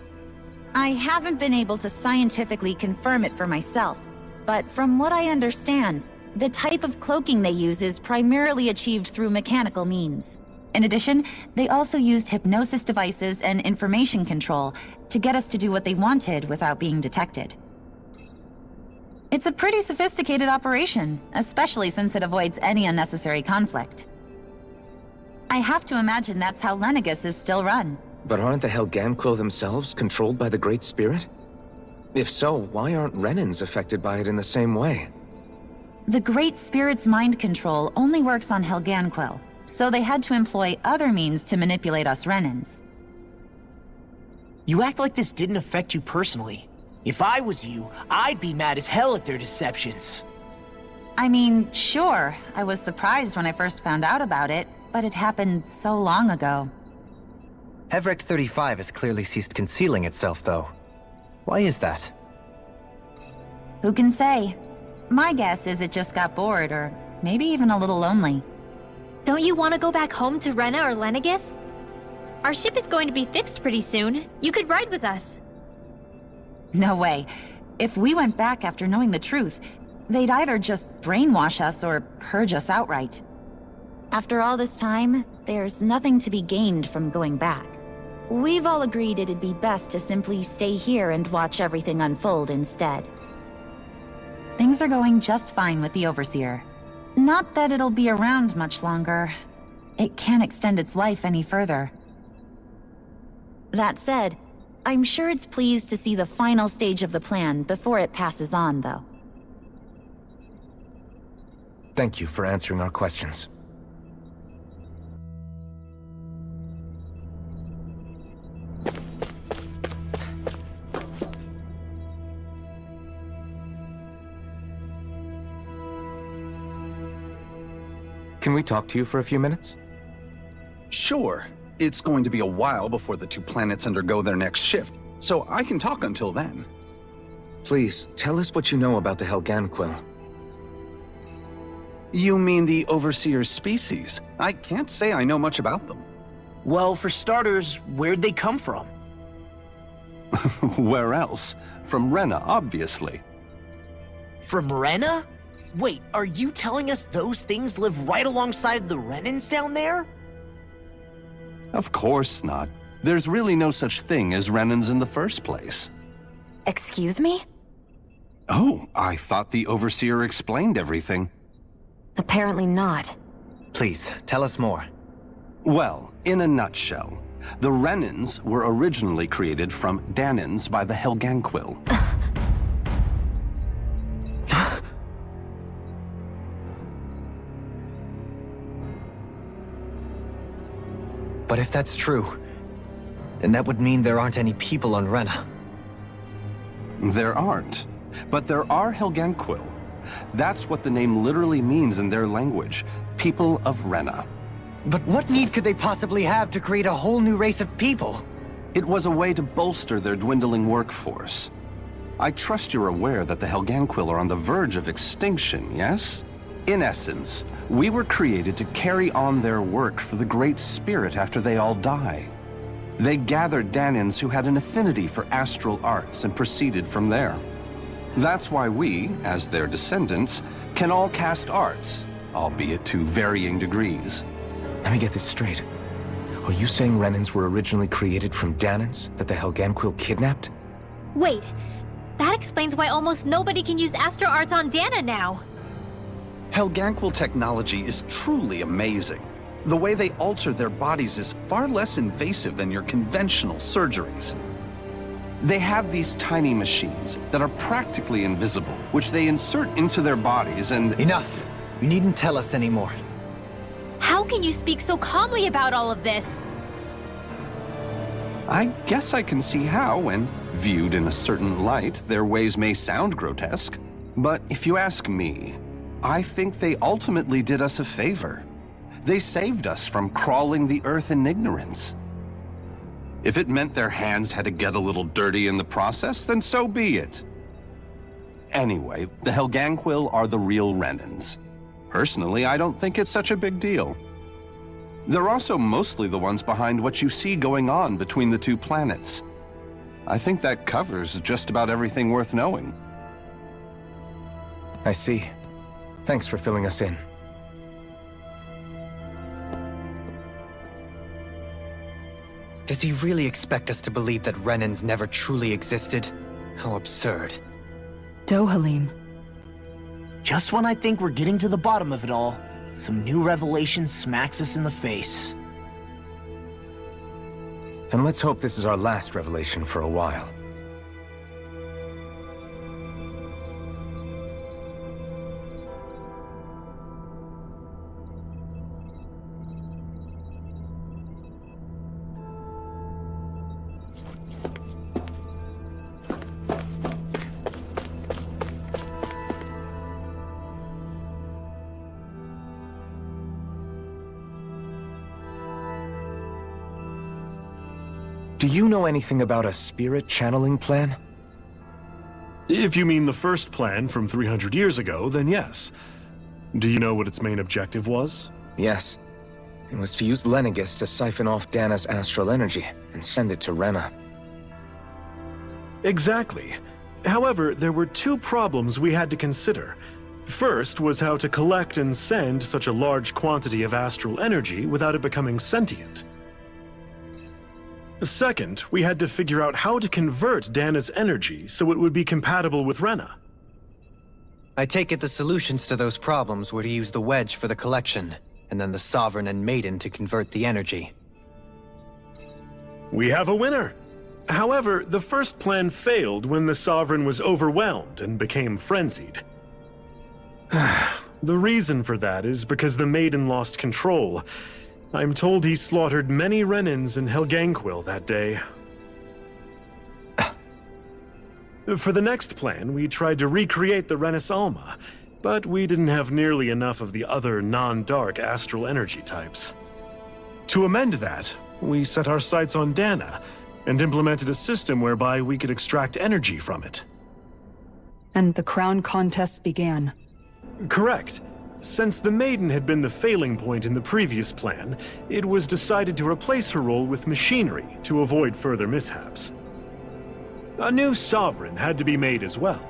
I haven't been able to scientifically confirm it for myself, but from what I understand, the type of cloaking they use is primarily achieved through mechanical means. In addition, they also used hypnosis devices and information control to get us to do what they wanted without being detected. It's a pretty sophisticated operation, especially since it avoids any unnecessary conflict. I have to imagine that's how Lenegis is still run. But aren't the Helganquil themselves controlled by the Great Spirit? If so, why aren't Renans affected by it in the same way? The Great Spirit's mind control only works on Helganquil, so they had to employ other means to manipulate us Renans. You act like this didn't affect you personally. If I was you, I'd be mad as hell at their deceptions. I mean, sure, I was surprised when I first found out about it, but it happened so long ago. Hevrek 35 has clearly ceased concealing itself, though. Why is that? Who can say? My guess is it just got bored, or maybe even a little lonely. Don't you want to go back home to Rena or Lenegis? Our ship is going to be fixed pretty soon. You could ride with us. No way. If we went back after knowing the truth, they'd either just brainwash us or purge us outright. After all this time, there's nothing to be gained from going back. We've all agreed it'd be best to simply stay here and watch everything unfold instead. Things are going just fine with the Overseer. Not that it'll be around much longer. It can't extend its life any further. That said, I'm sure it's pleased to see the final stage of the plan before it passes on, though. Thank you for answering our questions. Can we talk to you for a few minutes? Sure. It's going to be a while before the two planets undergo their next shift, so I can talk until then. Please, tell us what you know about the Helganquil. You mean the Overseer's species? I can't say I know much about them. Well, for starters, where'd they come from? Where else? From Rena, obviously. From Rena? Wait, are you telling us those things live right alongside the Renans down there? Of course not. There's really no such thing as Renans in the first place. Excuse me? Oh, I thought the Overseer explained everything. Apparently not. Please, tell us more. Well, in a nutshell, the Renans were originally created from Danans by the Helganquil. But if that's true, then that would mean there aren't any people on Rena. There aren't, but there are Helganquil. That's what the name literally means in their language, people of Rena. But what need could they possibly have to create a whole new race of people? It was a way to bolster their dwindling workforce. I trust you're aware that the Helganquil are on the verge of extinction, yes? In essence, we were created to carry on their work for the Great Spirit after they all die. They gathered Danans who had an affinity for astral arts and proceeded from there. That's why we, as their descendants, can all cast arts, albeit to varying degrees. Let me get this straight. Are you saying Renans were originally created from Danans that the Helganquil kidnapped? Wait, that explains why almost nobody can use astral arts on Dana now. Helganquil technology is truly amazing. The way they alter their bodies is far less invasive than your conventional surgeries. They have these tiny machines that are practically invisible, which they insert into their bodies and— Enough! You needn't tell us anymore. How can you speak so calmly about all of this? I guess I can see how, when viewed in a certain light, their ways may sound grotesque. But if you ask me, I think they ultimately did us a favor. They saved us from crawling the earth in ignorance. If it meant their hands had to get a little dirty in the process, then so be it. Anyway, the Helganquil are the real Renans. Personally, I don't think it's such a big deal. They're also mostly the ones behind what you see going on between the two planets. I think that covers just about everything worth knowing. I see. Thanks for filling us in. Does he really expect us to believe that Renans never truly existed? How absurd. Dohalim. Just when I think we're getting to the bottom of it all, some new revelation smacks us in the face. Then let's hope this is our last revelation for a while. Do you know anything about a spirit channeling plan? If you mean the first plan from 300 years ago, then yes. Do you know what its main objective was? Yes. It was to use Lenegis to siphon off Dana's astral energy and send it to Rena. Exactly. However, there were two problems we had to consider. First was how to collect and send such a large quantity of astral energy without it becoming sentient. Second, we had to figure out how to convert Dana's energy so it would be compatible with Rena. I take it the solutions to those problems were to use the wedge for the collection, and then the Sovereign and Maiden to convert the energy. We have a winner! However, the first plan failed when the Sovereign was overwhelmed and became frenzied. The reason for that is because the Maiden lost control. I'm told he slaughtered many Renans in Helganquil that day. For the next plan, we tried to recreate the Renis Alma, but we didn't have nearly enough of the other non-dark astral energy types. To amend that, we set our sights on Dana, and implemented a system whereby we could extract energy from it. And the crown contest began. Correct. Since the Maiden had been the failing point in the previous plan, it was decided to replace her role with machinery to avoid further mishaps. A new Sovereign had to be made as well.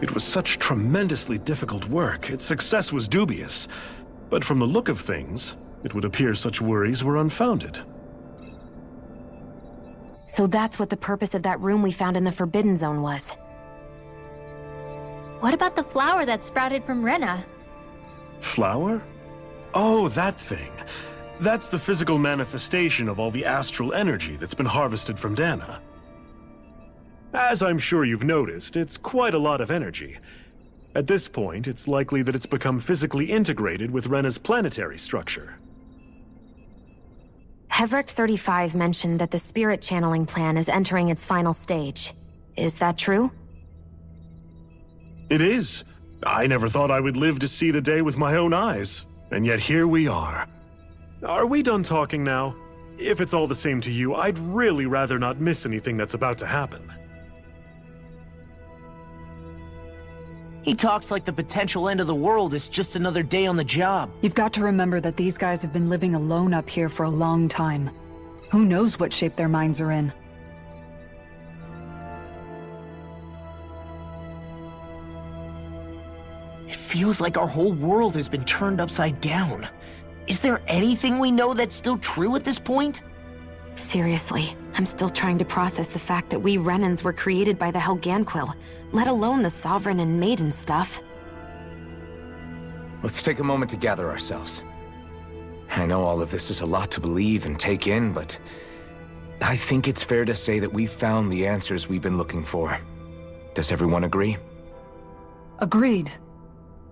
It was such tremendously difficult work, its success was dubious. But from the look of things, it would appear such worries were unfounded. So that's what the purpose of that room we found in the Forbidden Zone was. What about the flower that sprouted from Rena? Flower? Oh, that thing. That's the physical manifestation of all the astral energy that's been harvested from Dana. As I'm sure you've noticed, it's quite a lot of energy. At this point, it's likely that it's become physically integrated with Rena's planetary structure. Heverick 35 mentioned that the spirit channeling plan is entering its final stage. Is that true? It is. I never thought I would live to see the day with my own eyes, and yet here we are. Are we done talking now? if it's all the same to you, I'd really rather not miss anything that's about to happen. He talks like the potential end of the world is just another day on the job. You've got to remember that these guys have been living alone up here for a long time. Who knows what shape their minds are in? It feels like our whole world has been turned upside down. Is there anything we know that's still true at this point? Seriously, I'm still trying to process the fact that we Renans were created by the Helganquil, let alone the Sovereign and Maiden stuff. Let's take a moment to gather ourselves. I know all of this is a lot to believe and take in, but I think it's fair to say that we've found the answers we've been looking for. Does everyone agree? Agreed.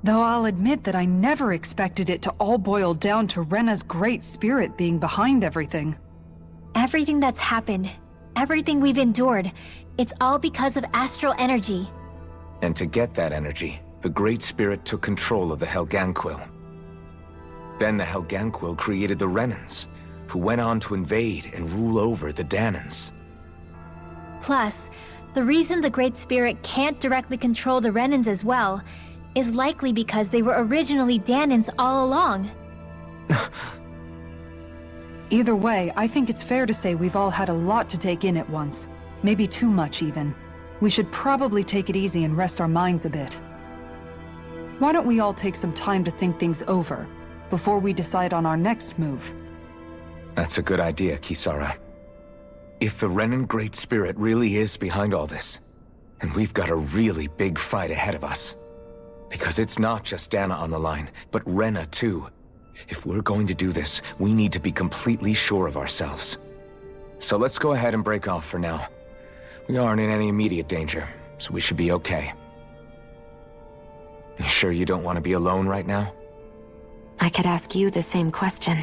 Though I'll admit that I never expected it to all boil down to Rena's great spirit being behind everything. Everything that's happened, everything we've endured, it's all because of astral energy. And to get that energy, the Great Spirit took control of the Helganquil. Then the Helganquil created the Renans, who went on to invade and rule over the Danans. Plus, the reason the Great Spirit can't directly control the Renans as well is likely because they were originally Danans all along. Either way, I think it's fair to say we've all had a lot to take in at once. Maybe too much, even. We should probably take it easy and rest our minds a bit. Why don't we all take some time to think things over, before we decide on our next move? That's a good idea, Kisara. If the Renan Great Spirit really is behind all this, then we've got a really big fight ahead of us. Because it's not just Dana on the line, but Rena too. If we're going to do this, we need to be completely sure of ourselves. So let's go ahead and break off for now. We aren't in any immediate danger, so we should be okay. You sure you don't want to be alone right now? I could ask you the same question.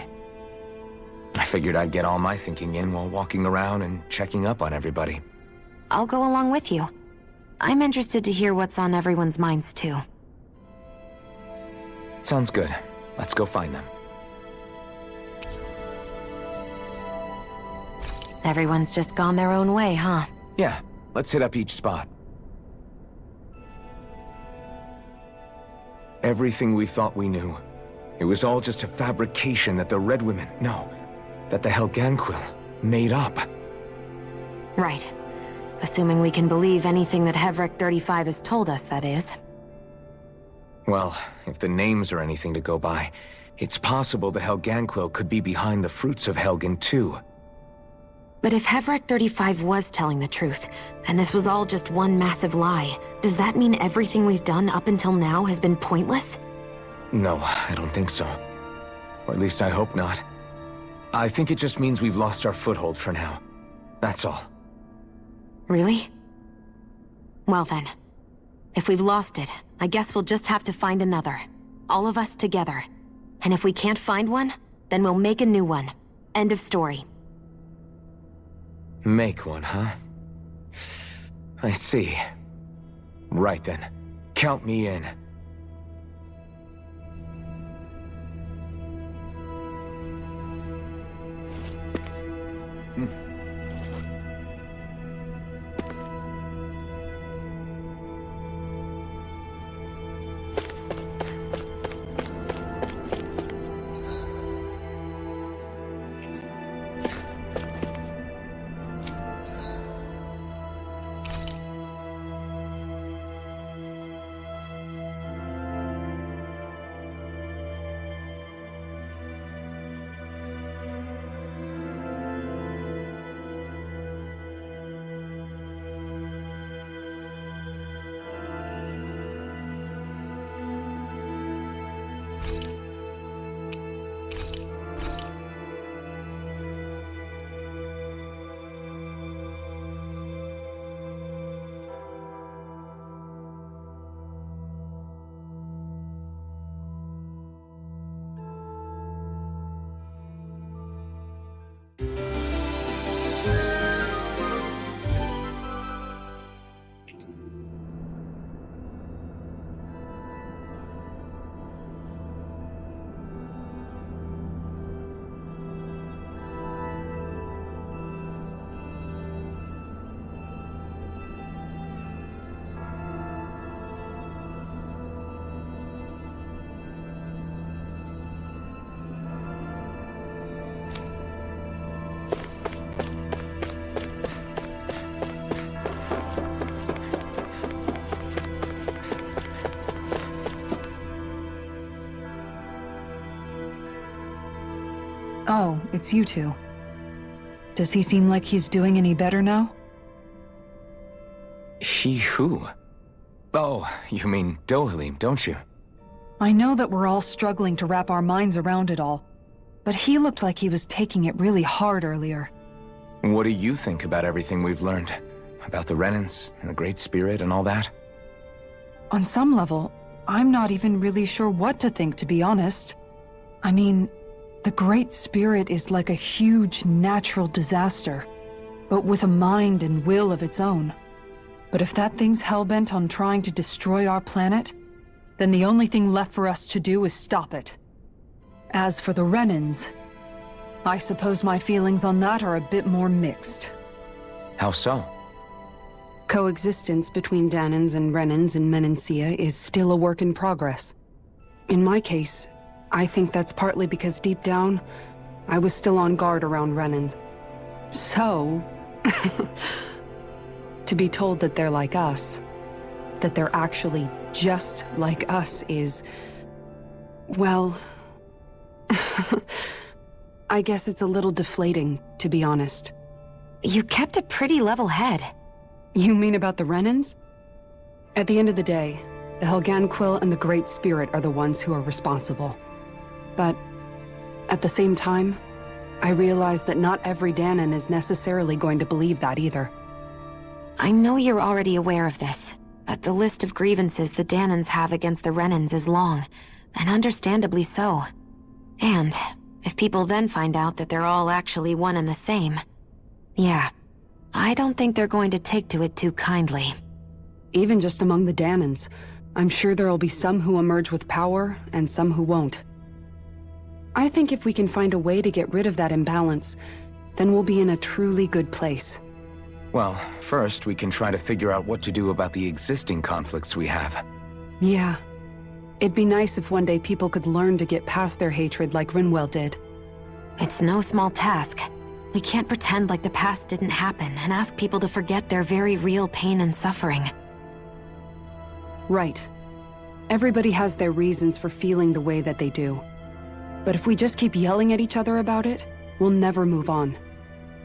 I figured I'd get all my thinking in while walking around and checking up on everybody. I'll go along with you. I'm interested to hear what's on everyone's minds too. Sounds good. Let's go find them. Everyone's just gone their own way, huh? Yeah, let's hit up each spot. Everything we thought we knew, it was all just a fabrication that the Red Women, that the Helganquil made up. Right. Assuming we can believe anything that Hevric 35 has told us, that is. Well, if the names are anything to go by, it's possible the Helganquil could be behind the fruits of Helgen too. But if Hevric 35 was telling the truth, and this was all just one massive lie, does that mean everything we've done up until now has been pointless? No, I don't think so. Or at least I hope not. I think it just means we've lost our foothold for now. That's all. Really? Well then. If we've lost it, I guess we'll just have to find another. All of us together. And if we can't find one, then we'll make a new one. End of story. Make one, huh? I see. Right then. Count me in. Oh, it's you two. Does he seem like he's doing any better now? He who? Oh, you mean Dohalim, don't you? I know that we're all struggling to wrap our minds around it all, but he looked like he was taking it really hard earlier. What do you think about everything we've learned? About the Renans and the Great Spirit and all that? On some level, I'm not even really sure what to think, to be honest. I mean, the Great Spirit is like a huge natural disaster, but with a mind and will of its own. But if that thing's hellbent on trying to destroy our planet, then the only thing left for us to do is stop it. As for the Renans, I suppose my feelings on that are a bit more mixed. How so? Coexistence between Dahnans and Renans in Menancia is still a work in progress. In my case, I think that's partly because deep down, I was still on guard around Renans. So, to be told that they're like us, that they're actually just like us is, well, I guess it's a little deflating, to be honest. You kept a pretty level head. You mean about the Renans? At the end of the day, the Helganquil and the Great Spirit are the ones who are responsible. But at the same time, I realize that not every Dahnan is necessarily going to believe that either. I know you're already aware of this, but the list of grievances the Dahnans have against the Renans is long, and understandably so. And if people then find out that they're all actually one and the same, yeah, I don't think they're going to take to it too kindly. Even just among the Dahnans, I'm sure there'll be some who emerge with power and some who won't. I think if we can find a way to get rid of that imbalance, then we'll be in a truly good place. Well, first we can try to figure out what to do about the existing conflicts we have. Yeah. It'd be nice if one day people could learn to get past their hatred like Rinwell did. It's no small task. We can't pretend like the past didn't happen and ask people to forget their very real pain and suffering. Right. Everybody has their reasons for feeling the way that they do. But if we just keep yelling at each other about it, we'll never move on.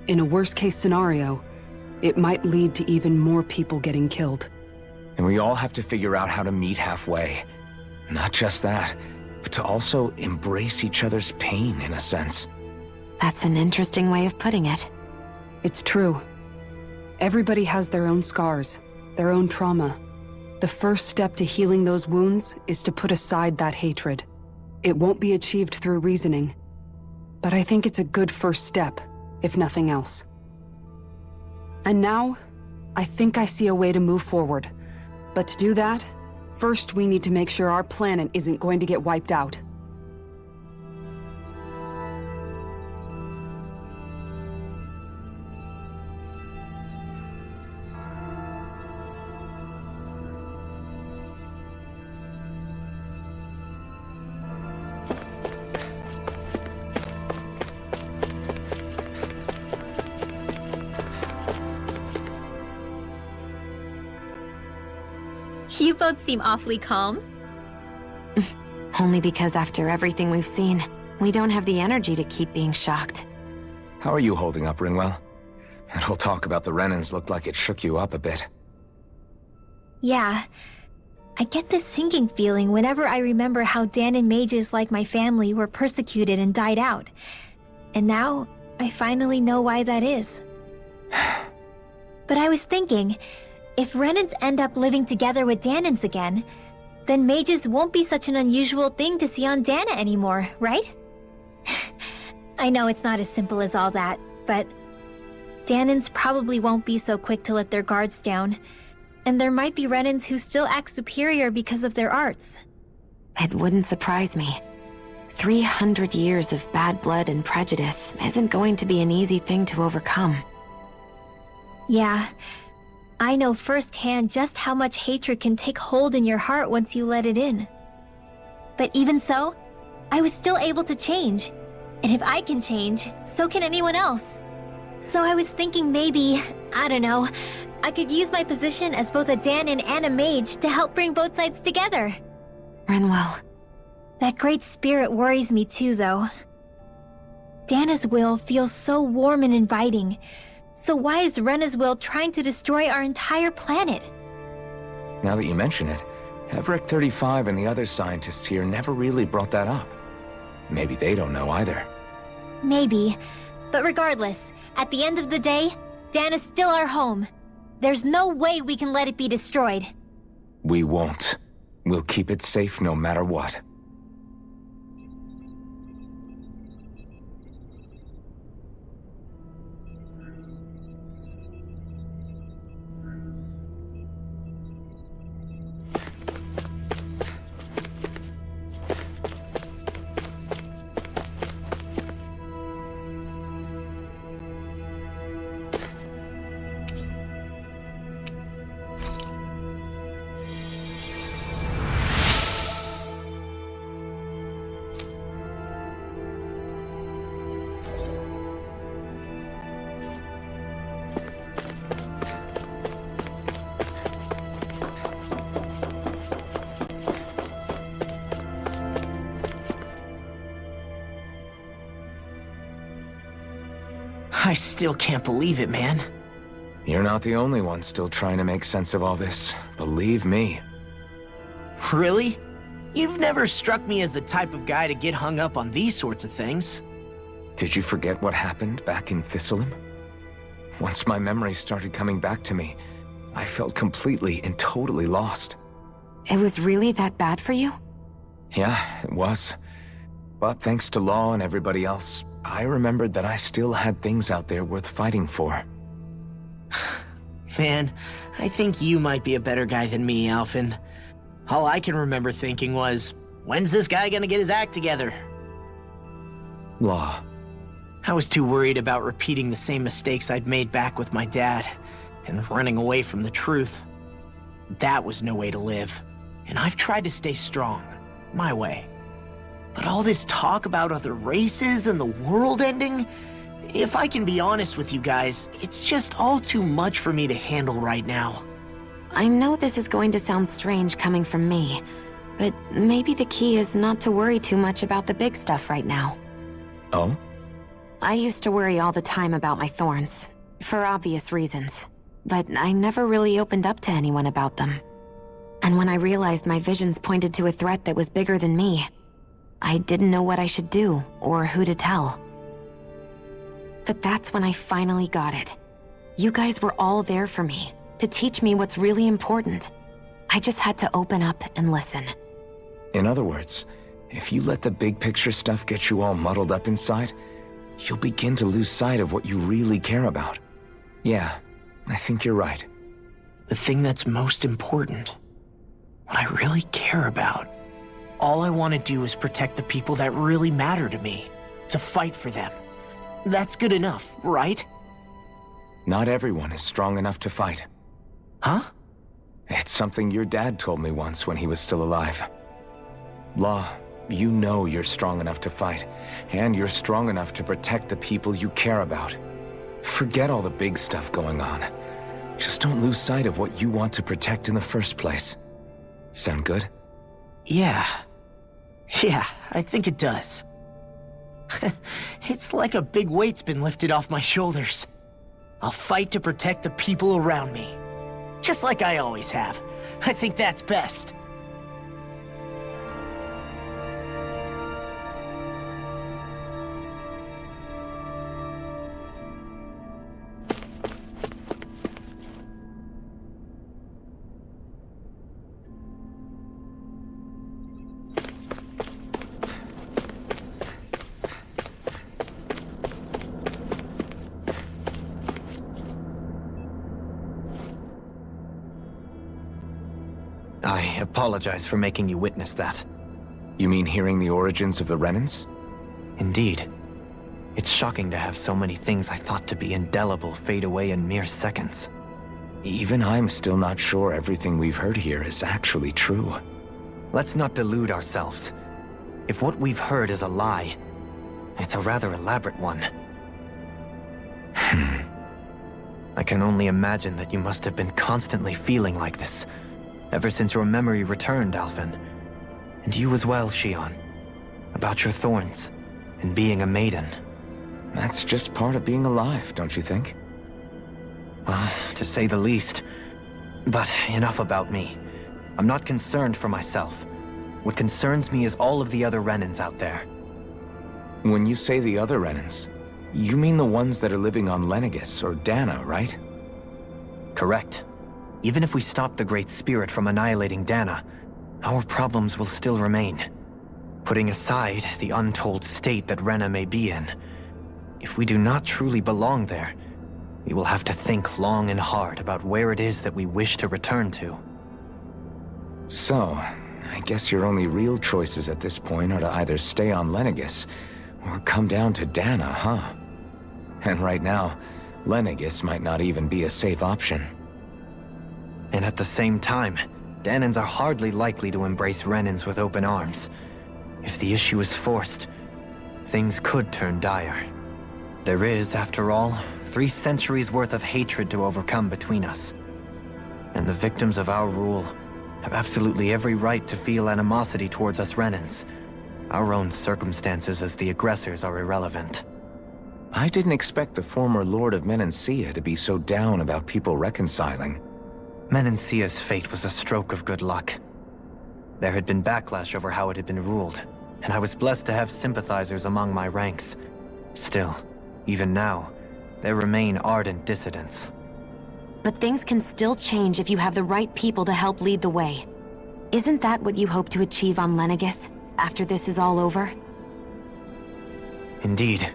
In a worst-case scenario, it might lead to even more people getting killed. And we all have to figure out how to meet halfway. Not just that, but to also embrace each other's pain, in a sense. That's an interesting way of putting it. It's true. Everybody has their own scars, their own trauma. The first step to healing those wounds is to put aside that hatred. It won't be achieved through reasoning, but I think it's a good first step, if nothing else. And now, I think I see a way to move forward. But to do that, first we need to make sure our planet isn't going to get wiped out. You both seem awfully calm. Only because after everything we've seen, we don't have the energy to keep being shocked. How are you holding up, Rinwell? That whole talk about the Renans looked like it shook you up a bit. Yeah. I get this sinking feeling whenever I remember how Dahnan mages like my family were persecuted and died out. And now, I finally know why that is. But I was thinking, if Renans end up living together with Dahnans again, then mages won't be such an unusual thing to see on Dahna anymore, right? I know it's not as simple as all that, but Dahnans probably won't be so quick to let their guards down, and there might be Renans who still act superior because of their arts. It wouldn't surprise me. 300 years of bad blood and prejudice isn't going to be an easy thing to overcome. Yeah. I know firsthand just how much hatred can take hold in your heart once you let it in. But even so, I was still able to change. And if I can change, so can anyone else. So I was thinking maybe, I don't know, I could use my position as both a Dahnan and a mage to help bring both sides together. Rinwell. That great spirit worries me too, though. Dana's will feels so warm and inviting. So why is Rena's will trying to destroy our entire planet? Now that you mention it, Everett 35 and the other scientists here never really brought that up. Maybe they don't know either. Maybe. But regardless, at the end of the day, Dana's still our home. There's no way we can let it be destroyed. We won't. We'll keep it safe no matter what. I still can't believe it, man. You're not the only one still trying to make sense of all this. Believe me. Really? You've never struck me as the type of guy to get hung up on these sorts of things. Did you forget what happened back in Thistleum? Once my memories started coming back to me, I felt completely and totally lost. It was really that bad for you? Yeah, it was. But thanks to Law and everybody else, I remembered that I still had things out there worth fighting for. Man, I think you might be a better guy than me, Alphen. All I can remember thinking was, when's this guy gonna get his act together? Law. I was too worried about repeating the same mistakes I'd made back with my dad, and running away from the truth. That was no way to live, and I've tried to stay strong, my way. But all this talk about other races and the world ending, if I can be honest with you guys, it's just all too much for me to handle right now. I know this is going to sound strange coming from me, but maybe the key is not to worry too much about the big stuff right now. Oh? I used to worry all the time about my thorns, for obvious reasons, but I never really opened up to anyone about them. And when I realized my visions pointed to a threat that was bigger than me, I didn't know what I should do or who to tell. But that's when I finally got it. You guys were all there for me, to teach me what's really important. I just had to open up and listen. In other words, if you let the big picture stuff get you all muddled up inside, you'll begin to lose sight of what you really care about. Yeah, I think you're right. The thing that's most important, what I really care about. All I want to do is protect the people that really matter to me, to fight for them. That's good enough, right? Not everyone is strong enough to fight. Huh? It's something your dad told me once when he was still alive. Law, you know you're strong enough to fight, and you're strong enough to protect the people you care about. Forget all the big stuff going on. Just don't lose sight of what you want to protect in the first place. Sound good? Yeah, I think it does. It's like a big weight's been lifted off my shoulders. I'll fight to protect the people around me. Just like I always have. I think that's best. I apologize for making you witness that. You mean hearing the origins of the Renans? Indeed. It's shocking to have so many things I thought to be indelible fade away in mere seconds. Even I'm still not sure everything we've heard here is actually true. Let's not delude ourselves. If what we've heard is a lie, it's a rather elaborate one. I can only imagine that you must have been constantly feeling like this, ever since your memory returned, Alphen. And you as well, Shionne. About your thorns, and being a maiden. That's just part of being alive, don't you think? Well, to say the least. But enough about me. I'm not concerned for myself. What concerns me is all of the other Renans out there. When you say the other Renans, you mean the ones that are living on Lenegis or Dana, right? Correct. Even if we stop the Great Spirit from annihilating Dana, our problems will still remain. Putting aside the untold state that Rena may be in, if we do not truly belong there, we will have to think long and hard about where it is that we wish to return to. So, I guess your only real choices at this point are to either stay on Lenegis or come down to Dana, huh? And right now, Lenegis might not even be a safe option. And at the same time, Danans are hardly likely to embrace Renans with open arms. If the issue is forced, things could turn dire. There is, after all, 3 centuries worth of hatred to overcome between us. And the victims of our rule have absolutely every right to feel animosity towards us Renans. Our own circumstances as the aggressors are irrelevant. I didn't expect the former Lord of Menancia to be so down about people reconciling. Menancia's fate was a stroke of good luck. There had been backlash over how it had been ruled, and I was blessed to have sympathizers among my ranks. Still, even now, there remain ardent dissidents. But things can still change if you have the right people to help lead the way. Isn't that what you hope to achieve on Lenegis, after this is all over? Indeed.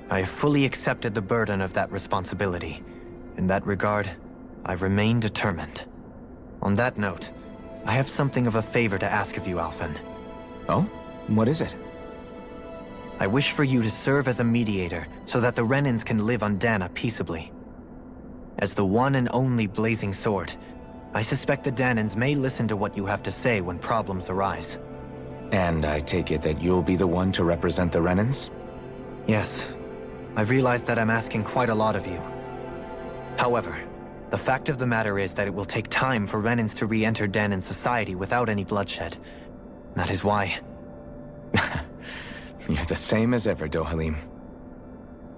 I have fully accepted the burden of that responsibility. In that regard, I remain determined. On that note, I have something of a favor to ask of you, Alphen. Oh? What is it? I wish for you to serve as a mediator so that the Renans can live on Dana peaceably. As the one and only Blazing Sword, I suspect the Danans may listen to what you have to say when problems arise. And I take it that you'll be the one to represent the Renans? Yes. I realize that I'm asking quite a lot of you. However, the fact of the matter is that it will take time for Renans to re-enter Danan society without any bloodshed. That is why... You're the same as ever, Dohalim.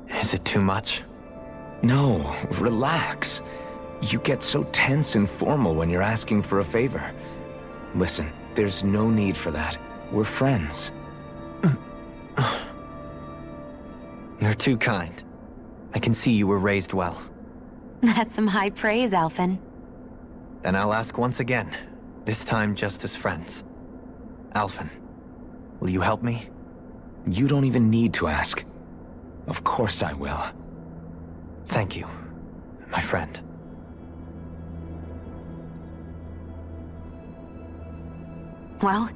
Is it too much? No, relax. You get so tense and formal when you're asking for a favor. Listen, there's no need for that. We're friends. You're too kind. I can see you were raised well. That's some high praise, Alphen. Then I'll ask once again, this time just as friends. Alphen, will you help me? You don't even need to ask. Of course I will. Thank you, my friend. Well,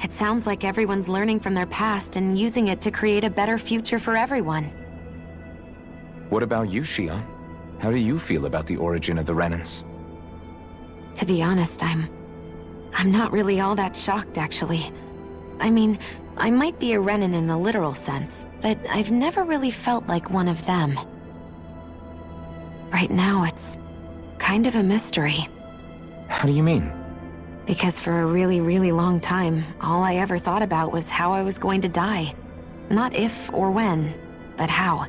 it sounds like everyone's learning from their past and using it to create a better future for everyone. What about you, Xion? How do you feel about the origin of the Renans? To be honest, I'm not really all that shocked, actually. I mean, I might be a Renan in the literal sense, but I've never really felt like one of them. Right now, it's kind of a mystery. How do you mean? Because for a really, really long time, all I ever thought about was how I was going to die. Not if or when, but how.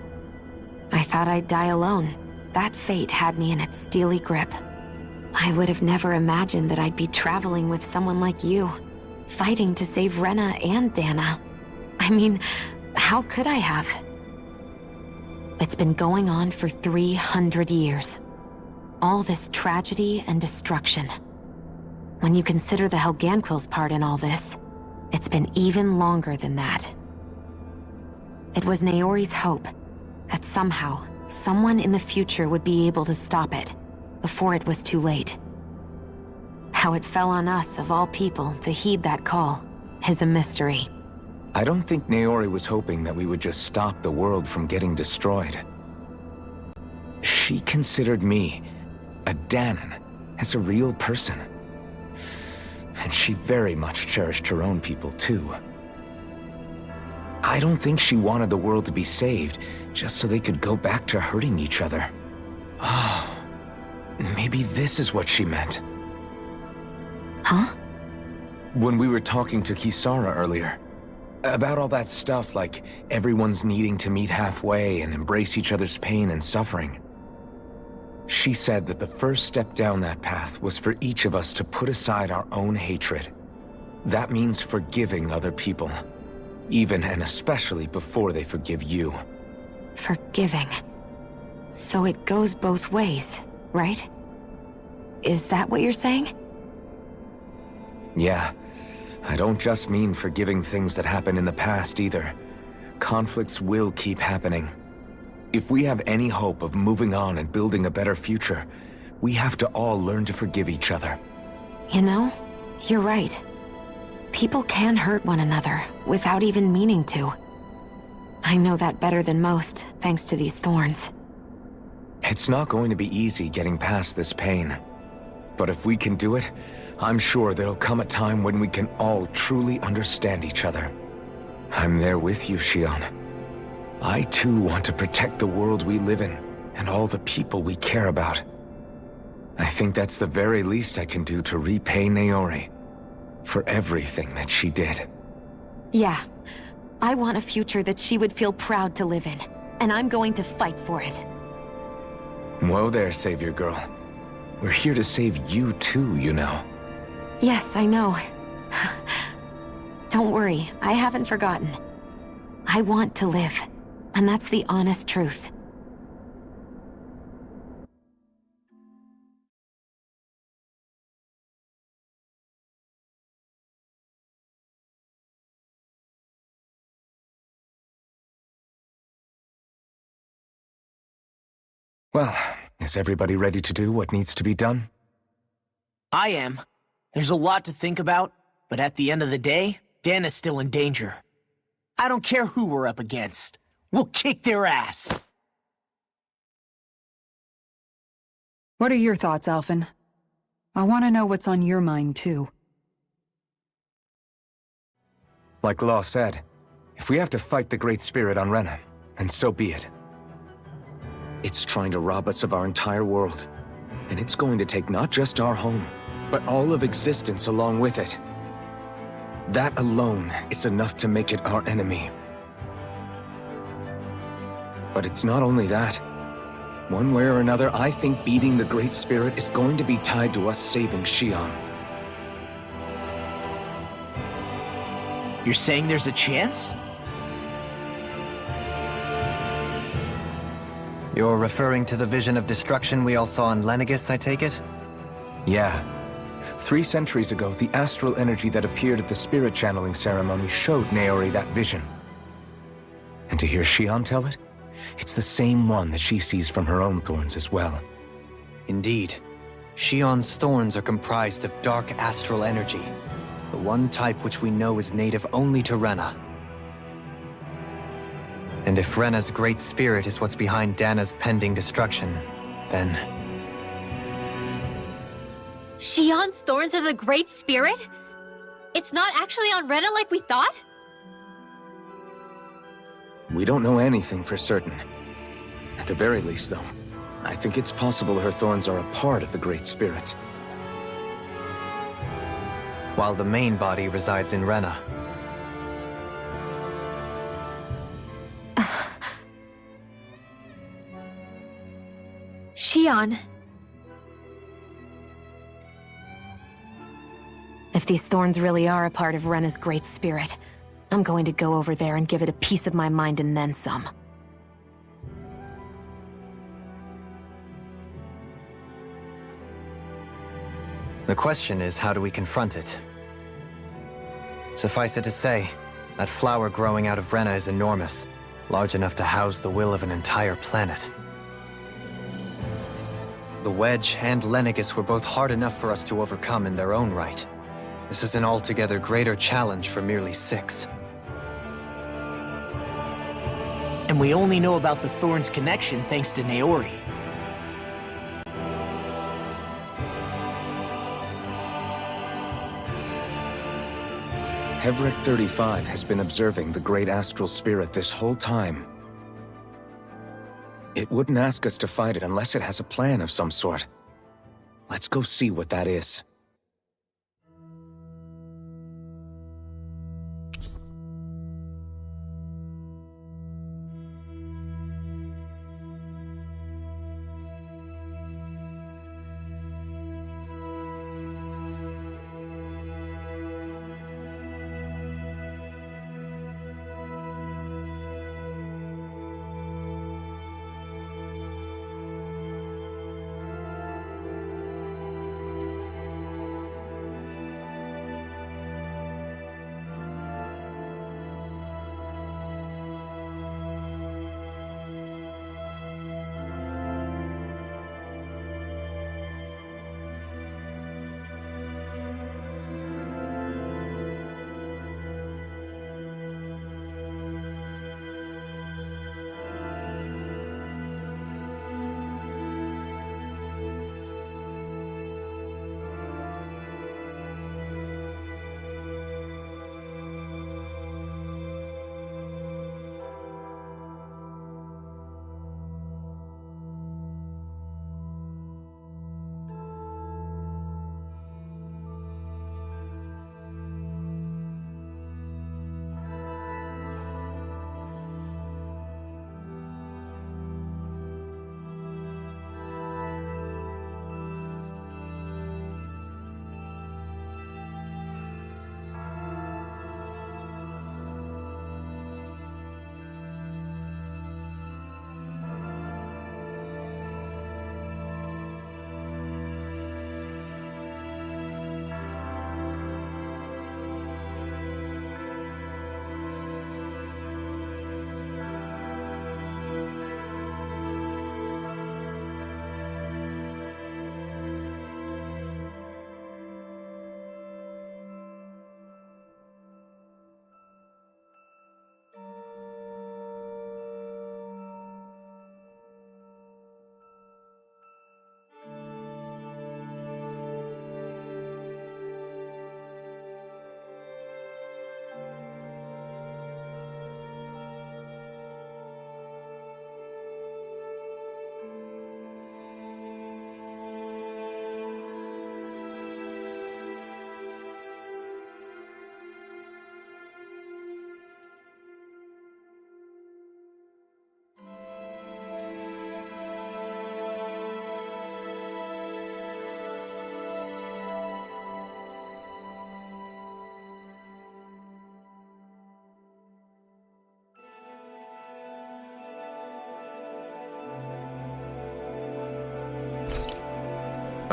I thought I'd die alone. That fate had me in its steely grip. I would have never imagined that I'd be traveling with someone like you, fighting to save Rena and Dana. I mean, how could I have? It's been going on for 300 years. All this tragedy and destruction. When you consider the Helganquil's part in all this, it's been even longer than that. It was Naori's hope that somehow, someone in the future would be able to stop it, before it was too late. How it fell on us, of all people, to heed that call, is a mystery. I don't think Naori was hoping that we would just stop the world from getting destroyed. She considered me, a Danan, as a real person. And she very much cherished her own people, too. I don't think she wanted the world to be saved, just so they could go back to hurting each other. Oh, maybe this is what she meant. Huh? When we were talking to Kisara earlier, About all that stuff, like everyone's needing to meet halfway and embrace each other's pain and suffering. She said that the first step down that path was for each of us to put aside our own hatred. That means forgiving other people, even and especially before they forgive you. Forgiving. So it goes both ways, right? Is that what you're saying? Yeah. I don't just mean forgiving things that happened in the past either. Conflicts will keep happening. If we have any hope of moving on and building a better future, we have to all learn to forgive each other. You know, you're right. People can hurt one another without even meaning to. I know that better than most, thanks to these thorns. It's not going to be easy getting past this pain. But if we can do it, I'm sure there'll come a time when we can all truly understand each other. I'm there with you, Shion. I too want to protect the world we live in, and all the people we care about. I think that's the very least I can do to repay Naori for everything that she did. Yeah. I want a future that she would feel proud to live in, and I'm going to fight for it. Whoa there, Savior Girl. We're here to save you too, you know. Yes, I know. Don't worry, I haven't forgotten. I want to live, and that's the honest truth. Well, is everybody ready to do what needs to be done? I am. There's a lot to think about, but at the end of the day, Dana's still in danger. I don't care who we're up against. We'll kick their ass. What are your thoughts, Alphen? I want to know what's on your mind, too. Like Law said, if we have to fight the Great Spirit on Rena, then so be it. It's trying to rob us of our entire world, and it's going to take not just our home, but all of existence along with it. That alone is enough to make it our enemy. But it's not only that. One way or another, I think beating the Great Spirit is going to be tied to us saving Shion. You're saying there's a chance? You're referring to the vision of destruction we all saw in Lenegis, I take it? Yeah. 3 centuries ago, the astral energy that appeared at the spirit channeling ceremony showed Naori that vision. And to hear Shion tell it, it's the same one that she sees from her own thorns as well. Indeed. Shion's thorns are comprised of dark astral energy, the one type which we know is native only to Rena. And if Rena's great spirit is what's behind Dana's pending destruction, then... Shion's thorns are the Great Spirit? It's not actually on Rena like we thought? We don't know anything for certain. At the very least, though, I think it's possible her thorns are a part of the Great Spirit. While the main body resides in Rena. Shion. If these thorns really are a part of Rena's great spirit, I'm going to go over there and give it a piece of my mind and then some. The question is, how do we confront it? Suffice it to say, that flower growing out of Rena is enormous, large enough to house the will of an entire planet. The Wedge and Lenegis were both hard enough for us to overcome in their own right. This is an altogether greater challenge for merely 6. And we only know about the Thorns connection thanks to Naori. Hevric 35 has been observing the Great Astral Spirit this whole time. It wouldn't ask us to fight it unless it has a plan of some sort. Let's go see what that is.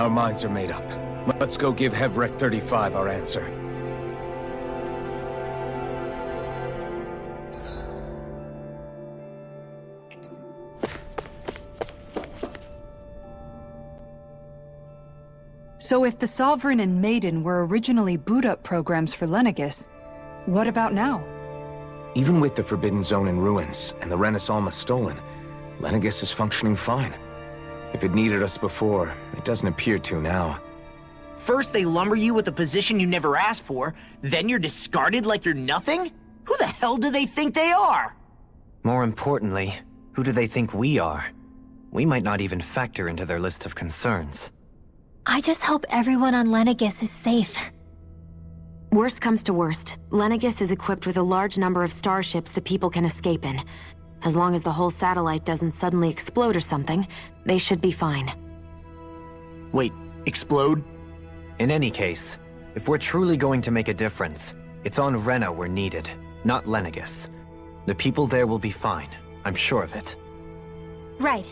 Our minds are made up. Let's go give Hevrek 35 our answer. So if the Sovereign and Maiden were originally boot-up programs for Lenegis, what about now? Even with the Forbidden Zone in ruins and the Renis Alma stolen, Lenegis is functioning fine. If it needed us before, it doesn't appear to now. First they lumber you with a position you never asked for, then you're discarded like you're nothing? Who the hell do they think they are? More importantly, who do they think we are? We might not even factor into their list of concerns. I just hope everyone on Lenegis is safe. Worst comes to worst, Lenegis is equipped with a large number of starships that people can escape in. As long as the whole satellite doesn't suddenly explode or something, they should be fine. Wait, explode? In any case, if we're truly going to make a difference, it's on Rena we're needed, not Lenegis. The people there will be fine, I'm sure of it. Right.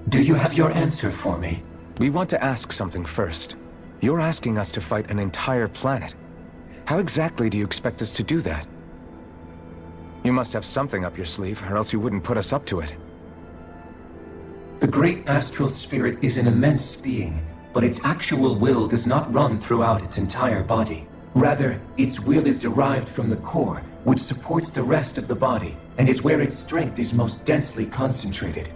Do you have your answer for me? We want to ask something first. You're asking us to fight an entire planet. How exactly do you expect us to do that? You must have something up your sleeve, or else you wouldn't put us up to it. The great astral spirit is an immense being, but its actual will does not run throughout its entire body. Rather, its will is derived from the core, which supports the rest of the body, and is where its strength is most densely concentrated.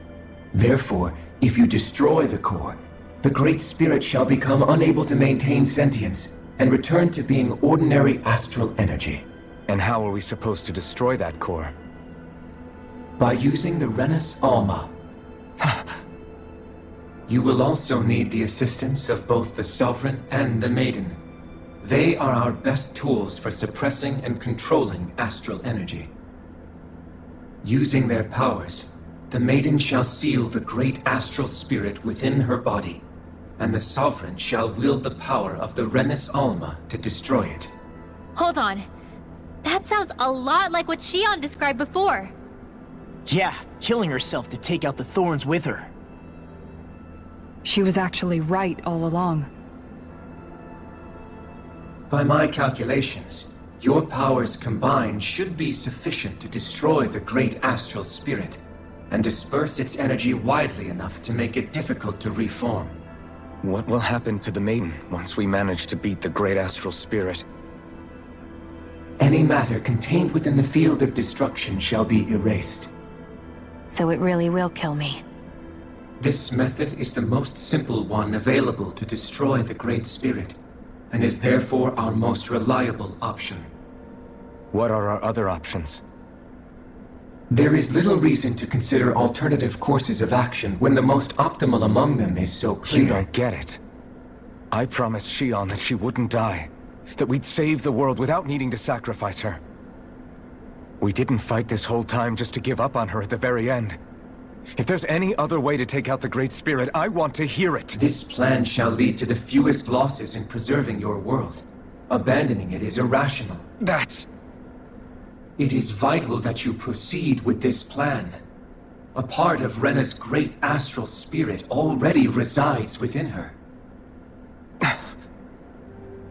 Therefore, if you destroy the core, the Great Spirit shall become unable to maintain sentience, and return to being ordinary astral energy. And how are we supposed to destroy that core? By using the Renus Alma. You will also need the assistance of both the Sovereign and the Maiden. They are our best tools for suppressing and controlling astral energy. Using their powers, the Maiden shall seal the great astral spirit within her body, and the Sovereign shall wield the power of the Renus Alma to destroy it. Hold on. That sounds a lot like what Shion described before. Yeah, killing herself to take out the thorns with her. She was actually right all along. By my calculations, your powers combined should be sufficient to destroy the great astral spirit, and disperse its energy widely enough to make it difficult to reform. What will happen to the Maiden once we manage to beat the great astral spirit? Any matter contained within the field of destruction shall be erased. So it really will kill me. This method is the most simple one available to destroy the Great Spirit, and is therefore our most reliable option. What are our other options? There is little reason to consider alternative courses of action when the most optimal among them is so clear. You don't get it. I promised Shion that she wouldn't die, that we'd save the world without needing to sacrifice her. We didn't fight this whole time just to give up on her at the very end. If there's any other way to take out the Great Spirit, I want to hear it. This plan shall lead to the fewest losses in preserving your world. Abandoning it is irrational. It is vital that you proceed with this plan. A part of Rena's great astral spirit already resides within her.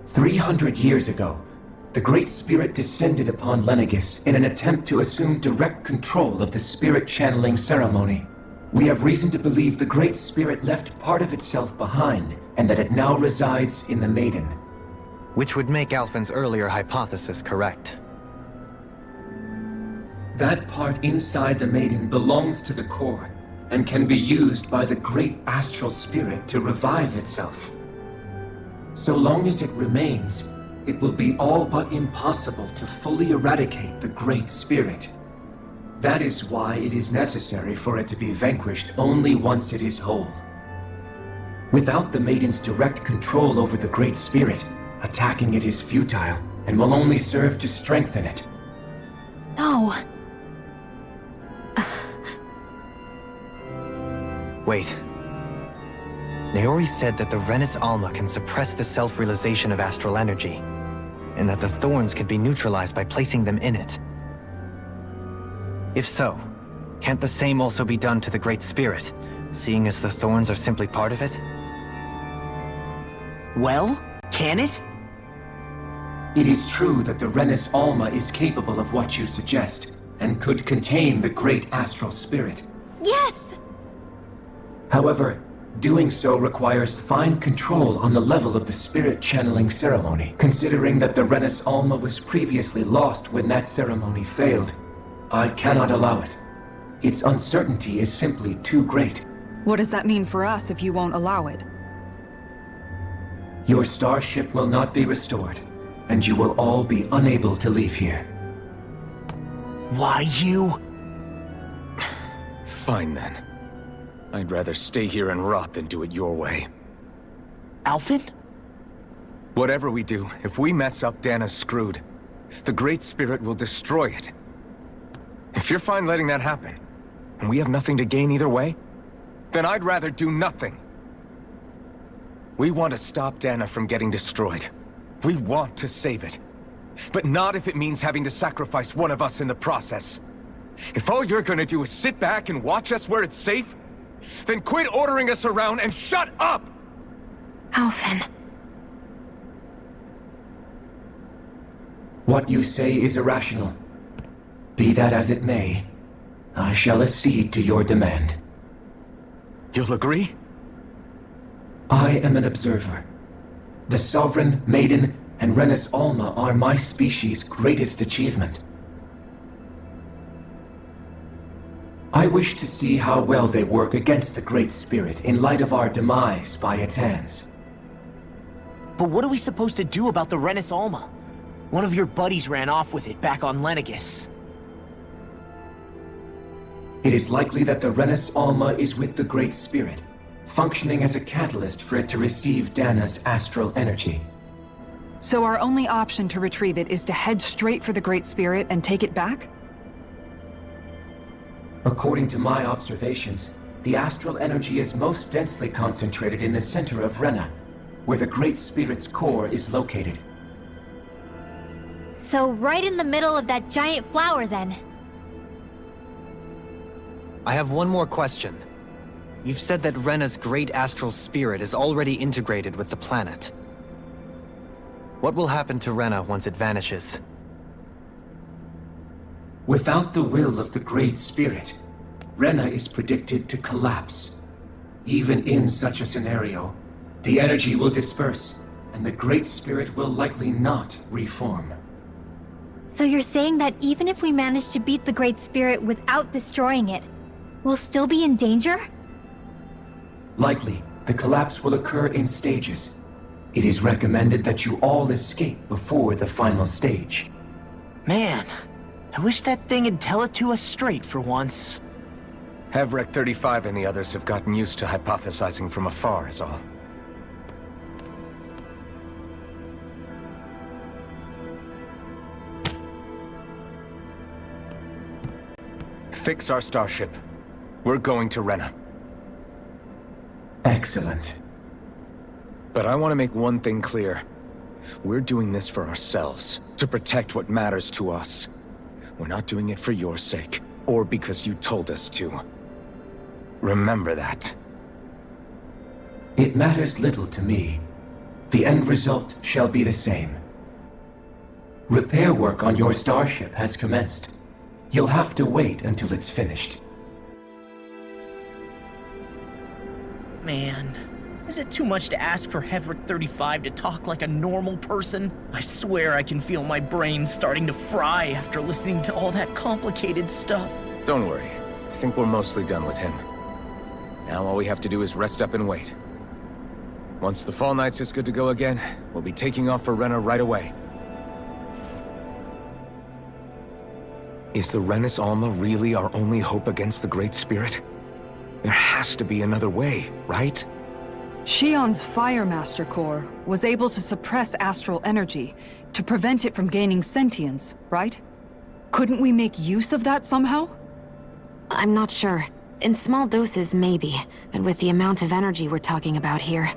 300 years ago, the Great Spirit descended upon Lenegis in an attempt to assume direct control of the spirit channeling ceremony. We have reason to believe the Great Spirit left part of itself behind, and that it now resides in the Maiden. Which would make Alphen's earlier hypothesis correct. That part inside the Maiden belongs to the core, and can be used by the great astral spirit to revive itself. So long as it remains, it will be all but impossible to fully eradicate the Great Spirit. That is why it is necessary for it to be vanquished only once it is whole. Without the Maiden's direct control over the Great Spirit, attacking it is futile, and will only serve to strengthen it. No. Wait. Naori said that the Renus Alma can suppress the self-realization of astral energy, and that the thorns can be neutralized by placing them in it. If so, can't the same also be done to the Great Spirit, seeing as the thorns are simply part of it? Well, can it? It is true that the Renus Alma is capable of what you suggest, and could contain the great astral spirit. Yes! However, doing so requires fine control on the level of the spirit channeling ceremony, considering that the Renus Alma was previously lost when that ceremony failed. I cannot allow it. Its uncertainty is simply too great. What does that mean for us if you won't allow it? Your starship will not be restored, and you will all be unable to leave here. Why you? Fine then. I'd rather stay here and rot than do it your way. Alphen? Whatever we do, if we mess up, Dana's screwed. The Great Spirit will destroy it. If you're fine letting that happen, and we have nothing to gain either way, then I'd rather do nothing. We want to stop Dana from getting destroyed. We want to save it. But not if it means having to sacrifice one of us in the process. If all you're gonna do is sit back and watch us where it's safe, then quit ordering us around and shut up! Alphen. What you say is irrational. Be that as it may, I shall accede to your demand. You'll agree? I am an observer. The Sovereign, Maiden, and Renis Alma are my species' greatest achievement. I wish to see how well they work against the Great Spirit in light of our demise by its hands. But what are we supposed to do about the Renis Alma? One of your buddies ran off with it back on Lenegis. It is likely that the Renis Alma is with the Great Spirit, functioning as a catalyst for it to receive Dana's astral energy. So our only option to retrieve it is to head straight for the Great Spirit and take it back? According to my observations, the astral energy is most densely concentrated in the center of Rena, where the Great Spirit's core is located. So right in the middle of that giant flower, then. I have one more question. You've said that Rena's great astral spirit is already integrated with the planet. What will happen to Rena once it vanishes? Without the will of the Great Spirit, Rena is predicted to collapse. Even in such a scenario, the energy will disperse, and the Great Spirit will likely not reform. So you're saying that even if we manage to beat the Great Spirit without destroying it, we'll still be in danger? Likely, the collapse will occur in stages. It is recommended that you all escape before the final stage. Man, I wish that thing would tell it to us straight for once. Hevrek 35 and the others have gotten used to hypothesizing from afar, is all. Fix our starship. We're going to Rena. Excellent. But I want to make one thing clear. We're doing this for ourselves, to protect what matters to us. We're not doing it for your sake, or because you told us to. Remember that. It matters little to me. The end result shall be the same. Repair work on your starship has commenced. You'll have to wait until it's finished. Man, is it too much to ask for Hevrek 35 to talk like a normal person? I swear I can feel my brain starting to fry after listening to all that complicated stuff. Don't worry. I think we're mostly done with him. Now all we have to do is rest up and wait. Once the Fall Knights is good to go again, we'll be taking off for Rena right away. Is the Renis Alma really our only hope against the Great Spirit? There has to be another way, right? Shion's Fire Master Core was able to suppress astral energy to prevent it from gaining sentience, right? Couldn't we make use of that somehow? I'm not sure. In small doses, maybe, but with the amount of energy we're talking about here.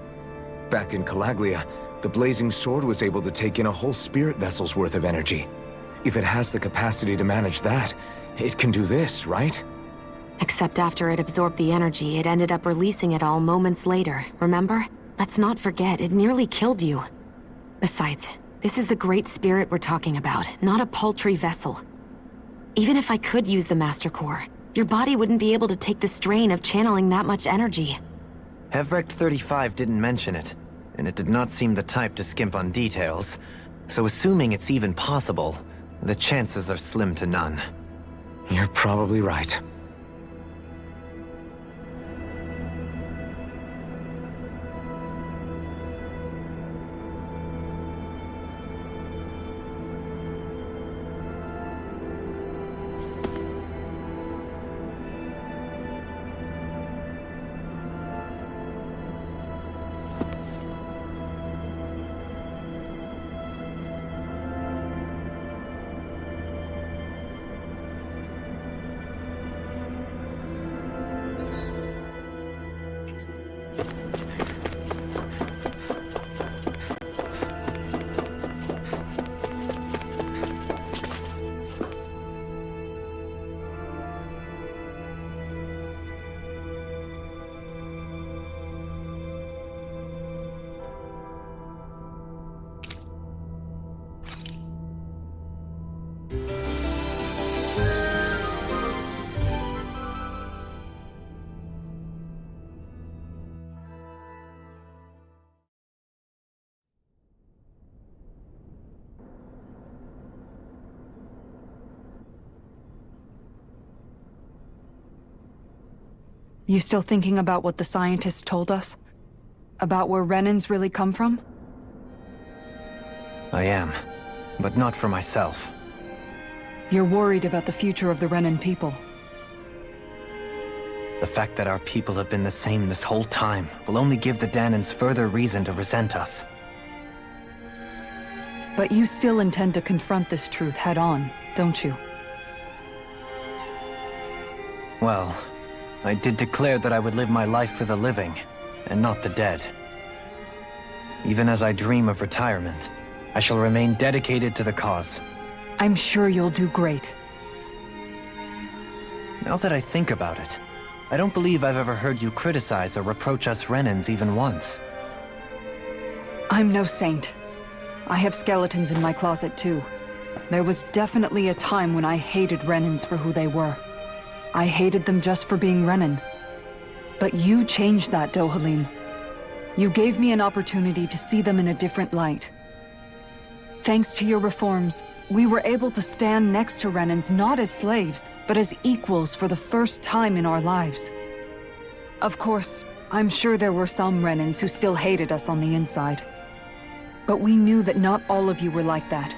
Back in Calaglia, the Blazing Sword was able to take in a whole spirit vessel's worth of energy. If it has the capacity to manage that, it can do this, right? Except after it absorbed the energy, it ended up releasing it all moments later, remember? Let's not forget, it nearly killed you. Besides, this is the Great Spirit we're talking about, not a paltry vessel. Even if I could use the Master Core, your body wouldn't be able to take the strain of channeling that much energy. Hevrek 35 didn't mention it, and it did not seem the type to skimp on details. So assuming it's even possible, the chances are slim to none. You're probably right. You still thinking about what the scientists told us? About where Renans really come from? I am, but not for myself. You're worried about the future of the Renan people. The fact that our people have been the same this whole time will only give the Danans further reason to resent us. But you still intend to confront this truth head-on, don't you? Well, I did declare that I would live my life for the living, and not the dead. Even as I dream of retirement, I shall remain dedicated to the cause. I'm sure you'll do great. Now that I think about it, I don't believe I've ever heard you criticize or reproach us Renans even once. I'm no saint. I have skeletons in my closet too. There was definitely a time when I hated Renans for who they were. I hated them just for being Renan. But you changed that, Dohalim. You gave me an opportunity to see them in a different light. Thanks to your reforms, we were able to stand next to Renans not as slaves, but as equals for the first time in our lives. Of course, I'm sure there were some Renans who still hated us on the inside. But we knew that not all of you were like that.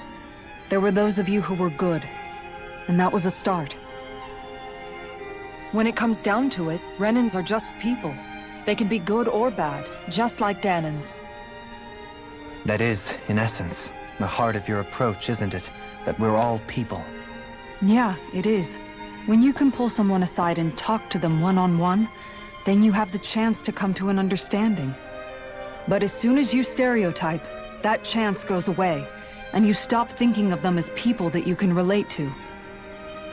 There were those of you who were good, and that was a start. When it comes down to it, Renans are just people. They can be good or bad, just like Danans. That is, in essence, the heart of your approach, isn't it? That we're all people. Yeah, it is. When you can pull someone aside and talk to them one-on-one, then you have the chance to come to an understanding. But as soon as you stereotype, that chance goes away, and you stop thinking of them as people that you can relate to.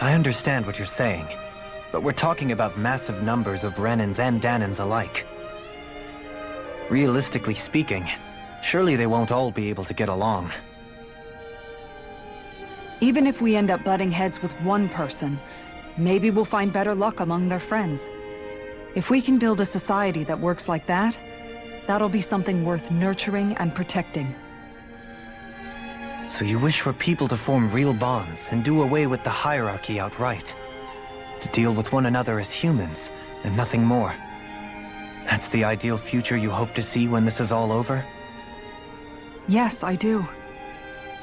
I understand what you're saying, but we're talking about massive numbers of Renans and Danans alike. Realistically speaking, surely they won't all be able to get along. Even if we end up butting heads with one person, maybe we'll find better luck among their friends. If we can build a society that works like that, that'll be something worth nurturing and protecting. So you wish for people to form real bonds and do away with the hierarchy outright? To deal with one another as humans, and nothing more? That's the ideal future you hope to see when this is all over? Yes, I do.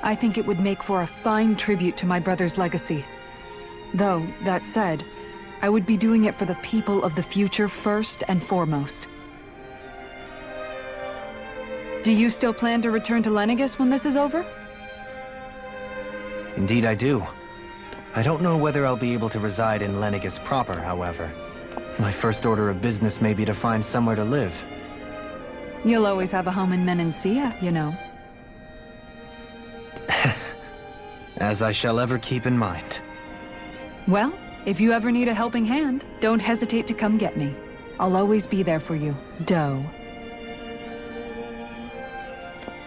I think it would make for a fine tribute to my brother's legacy. Though, that said, I would be doing it for the people of the future first and foremost. Do you still plan to return to Lenegis when this is over? Indeed I do. I don't know whether I'll be able to reside in Lenegis proper, however. My first order of business may be to find somewhere to live. You'll always have a home in Menancia, you know. As I shall ever keep in mind. Well, if you ever need a helping hand, don't hesitate to come get me. I'll always be there for you, Doe.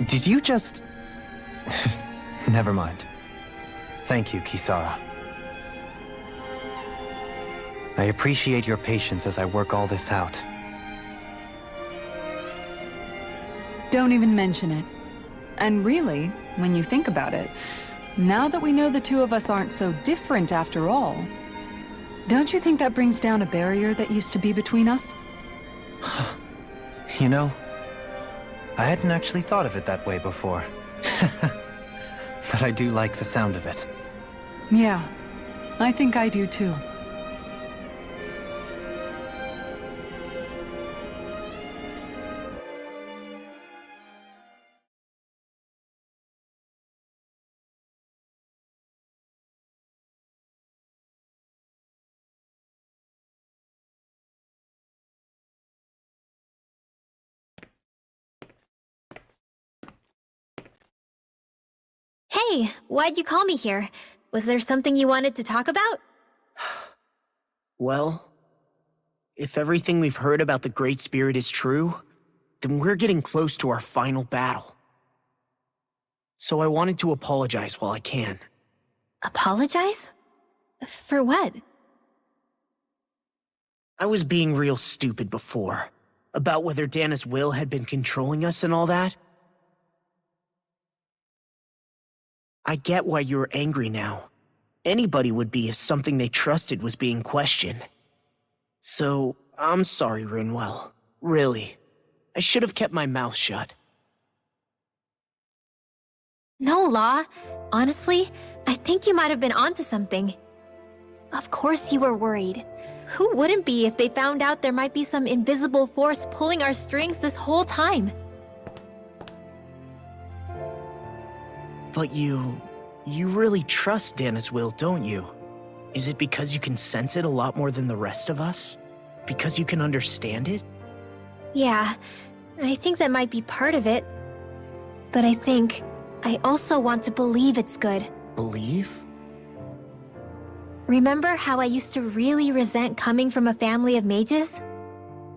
Did you just... Never mind. Thank you, Kisara. I appreciate your patience as I work all this out. Don't even mention it. And really, when you think about it, now that we know the two of us aren't so different after all, don't you think that brings down a barrier that used to be between us? You know, I hadn't actually thought of it that way before. But I do like the sound of it. Yeah, I think I do too. Hey, why'd you call me here? Was there something you wanted to talk about? Well, if everything we've heard about the Great Spirit is true, then we're getting close to our final battle. So I wanted to apologize while I can. Apologize? For what? I was being real stupid before, about whether Dana's will had been controlling us and all that. I get why you're angry now. Anybody would be if something they trusted was being questioned. So, I'm sorry, Rinwell. Really. I should have kept my mouth shut. No, Law. Honestly, I think you might have been onto something. Of course you were worried. Who wouldn't be if they found out there might be some invisible force pulling our strings this whole time? But you really trust Dana's will, don't you? Is it because you can sense it a lot more than the rest of us? Because you can understand it? Yeah, I think that might be part of it. But I also want to believe it's good. Believe? Remember how I used to really resent coming from a family of mages?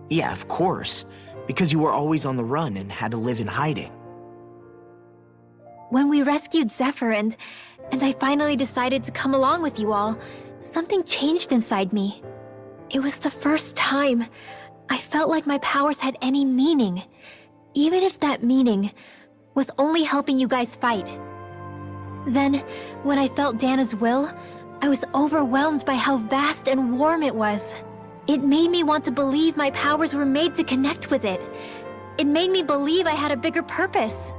Yeah, of course. Because you were always on the run and had to live in hiding. When we rescued Zephyr and I finally decided to come along with you all, something changed inside me. It was the first time I felt like my powers had any meaning, even if that meaning was only helping you guys fight. Then, when I felt Dana's will, I was overwhelmed by how vast and warm it was. It made me want to believe my powers were made to connect with it. It made me believe I had a bigger purpose.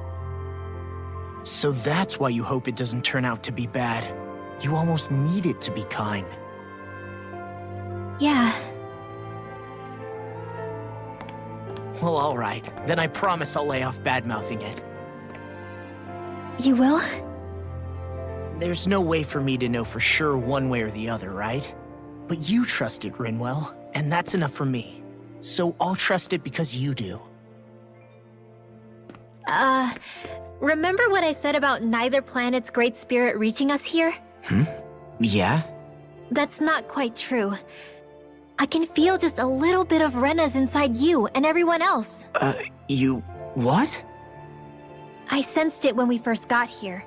So that's why you hope it doesn't turn out to be bad. You almost need it to be kind. Yeah. Well, alright. Then I promise I'll lay off bad-mouthing it. You will? There's no way for me to know for sure one way or the other, right? But you trust it, Rinwell, and that's enough for me. So I'll trust it because you do. Remember what I said about neither planet's great spirit reaching us here? Yeah? That's not quite true. I can feel just a little bit of Rena's inside you and everyone else. You... what? I sensed it when we first got here.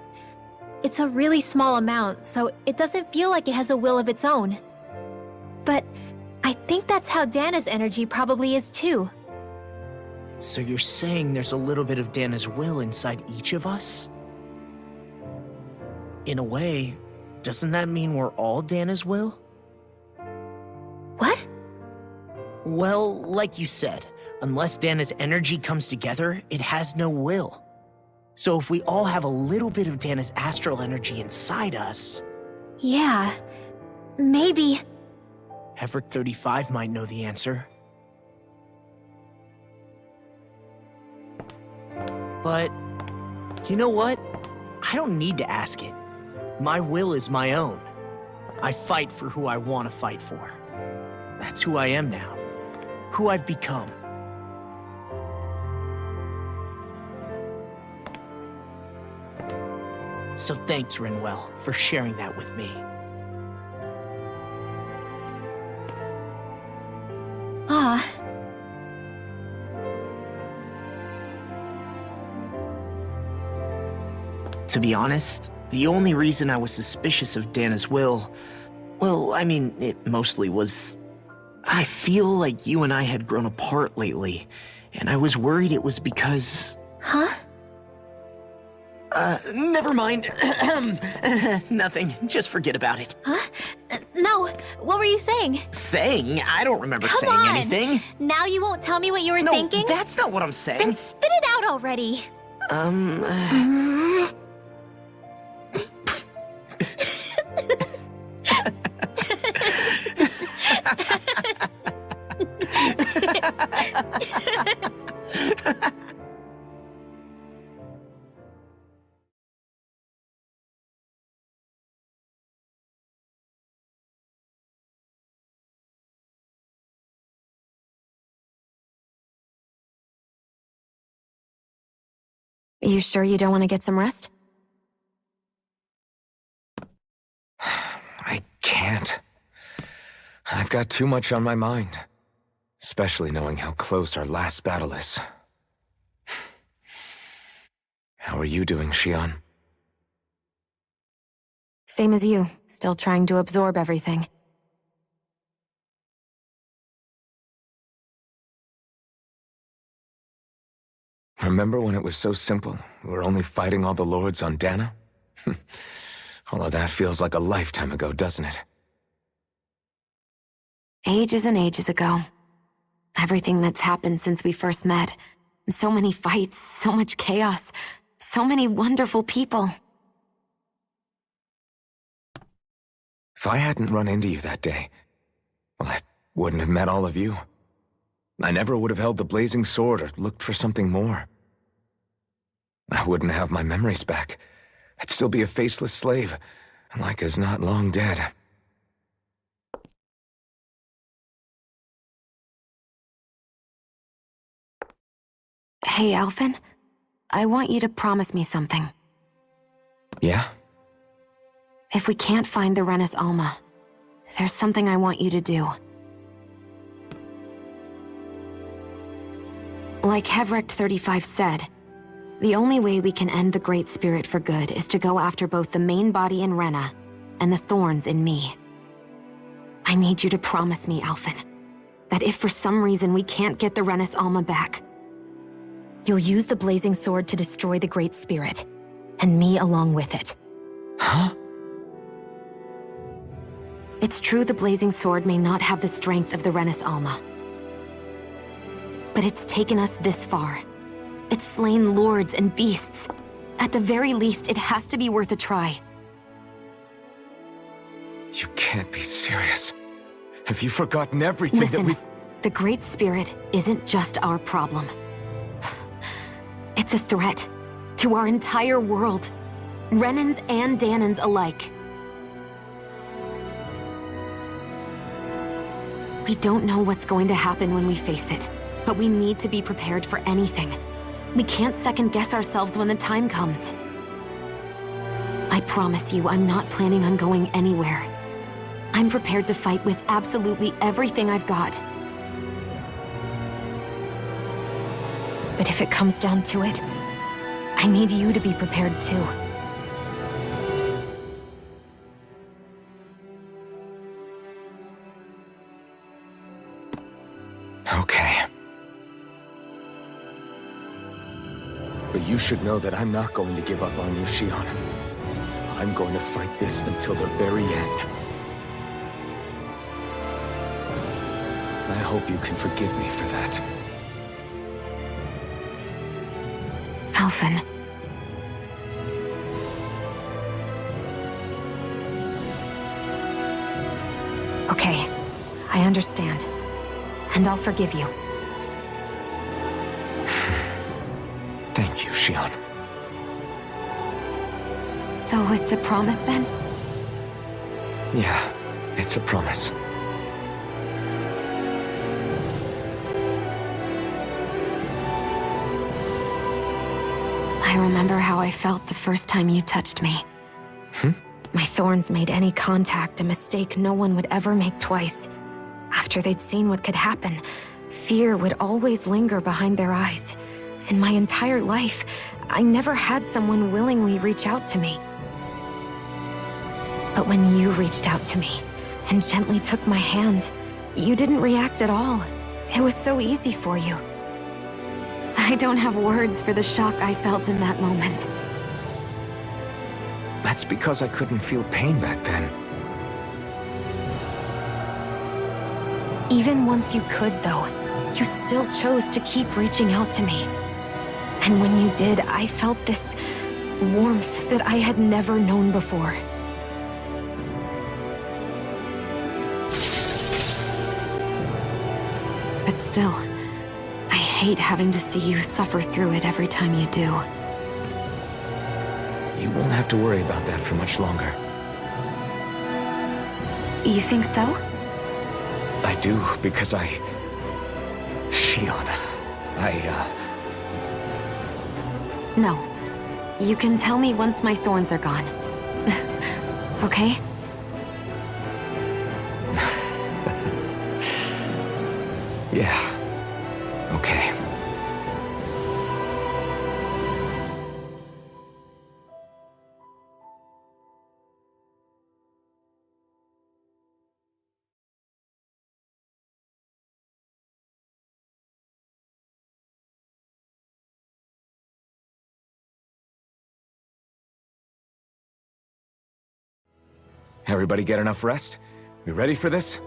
It's a really small amount, so it doesn't feel like it has a will of its own. But I think that's how Dana's energy probably is too. So you're saying there's a little bit of Dana's will inside each of us? In a way, doesn't that mean we're all Dana's will? What? Well, like you said, unless Dana's energy comes together, it has no will. So if we all have a little bit of Dana's astral energy inside us... Yeah, maybe... Everett 35 might know the answer. But, you know what? I don't need to ask it. My will is my own. I fight for who I want to fight for. That's who I am now. Who I've become. So thanks, Rinwell, for sharing that with me. Ah. To be honest, the only reason I was suspicious of Dana's will... well, I mean, it mostly was... I feel like you and I had grown apart lately, and I was worried it was because... Huh? Never mind. Nothing. Just forget about it. Huh? No, what were you saying? Saying? I don't remember Come saying on. anything. Now you won't tell me what you were No, thinking? that's not what I'm saying. Then spit it out already. Are you sure you don't want to get some rest? I can't. I've got too much on my mind. Especially knowing how close our last battle is. How are you doing, Xion? Same as you, still trying to absorb everything. Remember when it was so simple? We were only fighting all the lords on Dana? All of that feels like a lifetime ago, doesn't it? Ages and ages ago. Everything that's happened since we first met. So many fights, so much chaos, so many wonderful people. If I hadn't run into you that day, well, I wouldn't have met all of you. I never would have held the blazing sword or looked for something more. I wouldn't have my memories back. I'd still be a faceless slave, like as not long dead. Hey, Alphen. I want you to promise me something. Yeah? If we can't find the Renis Alma, there's something I want you to do. Like Hevrecht 35 said, the only way we can end the Great Spirit for good is to go after both the main body in Rena and the thorns in me. I need you to promise me, Alphen, that if for some reason we can't get the Renis Alma back, you'll use the Blazing Sword to destroy the Great Spirit, and me along with it. Huh? It's true the Blazing Sword may not have the strength of the Renis Alma. But it's taken us this far. It's slain lords and beasts. At the very least, it has to be worth a try. You can't be serious. Have you forgotten everything Listen, that we've... the Great Spirit isn't just our problem. It's a threat to our entire world. Renans and Dahnans alike. We don't know what's going to happen when we face it, but we need to be prepared for anything. We can't second-guess ourselves when the time comes. I promise you, I'm not planning on going anywhere. I'm prepared to fight with absolutely everything I've got. But if it comes down to it, I need you to be prepared too. Okay. But you should know that I'm not going to give up on you, Shion. I'm going to fight this until the very end. I hope you can forgive me for that. Alphen. Okay, I understand. And I'll forgive you. Thank you, Shion. So it's a promise then? Yeah, it's a promise. I remember how I felt the first time you touched me. My thorns made any contact a mistake no one would ever make twice. After they'd seen what could happen, fear would always linger behind their eyes. In my entire life, I never had someone willingly reach out to me. But when you reached out to me and gently took my hand, you didn't react at all. It was so easy for you. I don't have words for the shock I felt in that moment. That's because I couldn't feel pain back then. Even once you could, though, you still chose to keep reaching out to me. And when you did, I felt this warmth that I had never known before. But still, I hate having to see you suffer through it every time you do. You won't have to worry about that for much longer. You think so? I do, because Shion, No. You can tell me once my thorns are gone. Okay? Yeah. Okay. Everybody get enough rest? We ready for this?